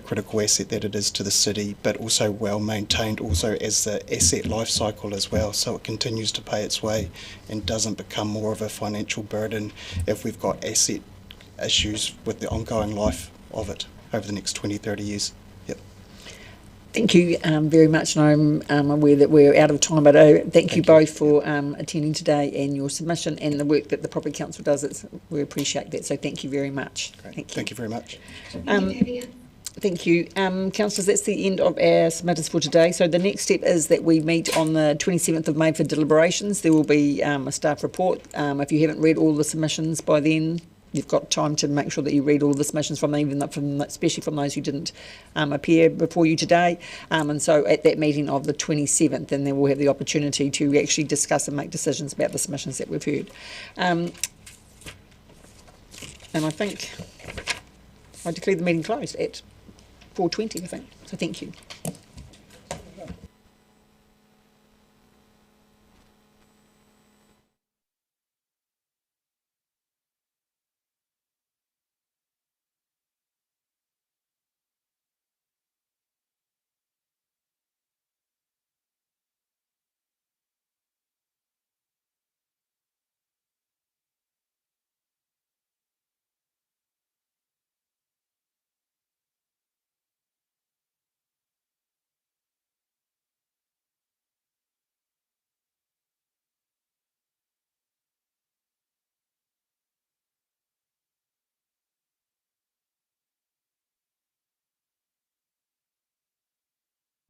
critical asset that it is to the city, but also well maintained also as the asset life cycle as well, so it continues to pay its way and doesn't become more of a financial burden if we've got asset issues with the ongoing life of it over the next 20, 30 years. Yep. Thank you very much, and I'm aware that we're out of time, but thank you both for attending today and your submission and the work that the Property Council does. We appreciate that, so thank you very much. Great. Thank you. Thank you very much. Thank you. Councillors, that's the end of our submitters for today. So the next step is that we meet on the 27th of May for deliberations. There will be a staff report. If you haven't read all the submissions by then, you've got time to make sure that you read all the submissions from them, especially from those who didn't appear before you today. And so at that meeting of the 27th, and then we'll have the opportunity to actually discuss and make decisions about the submissions that we've heard. And I think I declare the meeting closed at 4:20, I think. So thank you.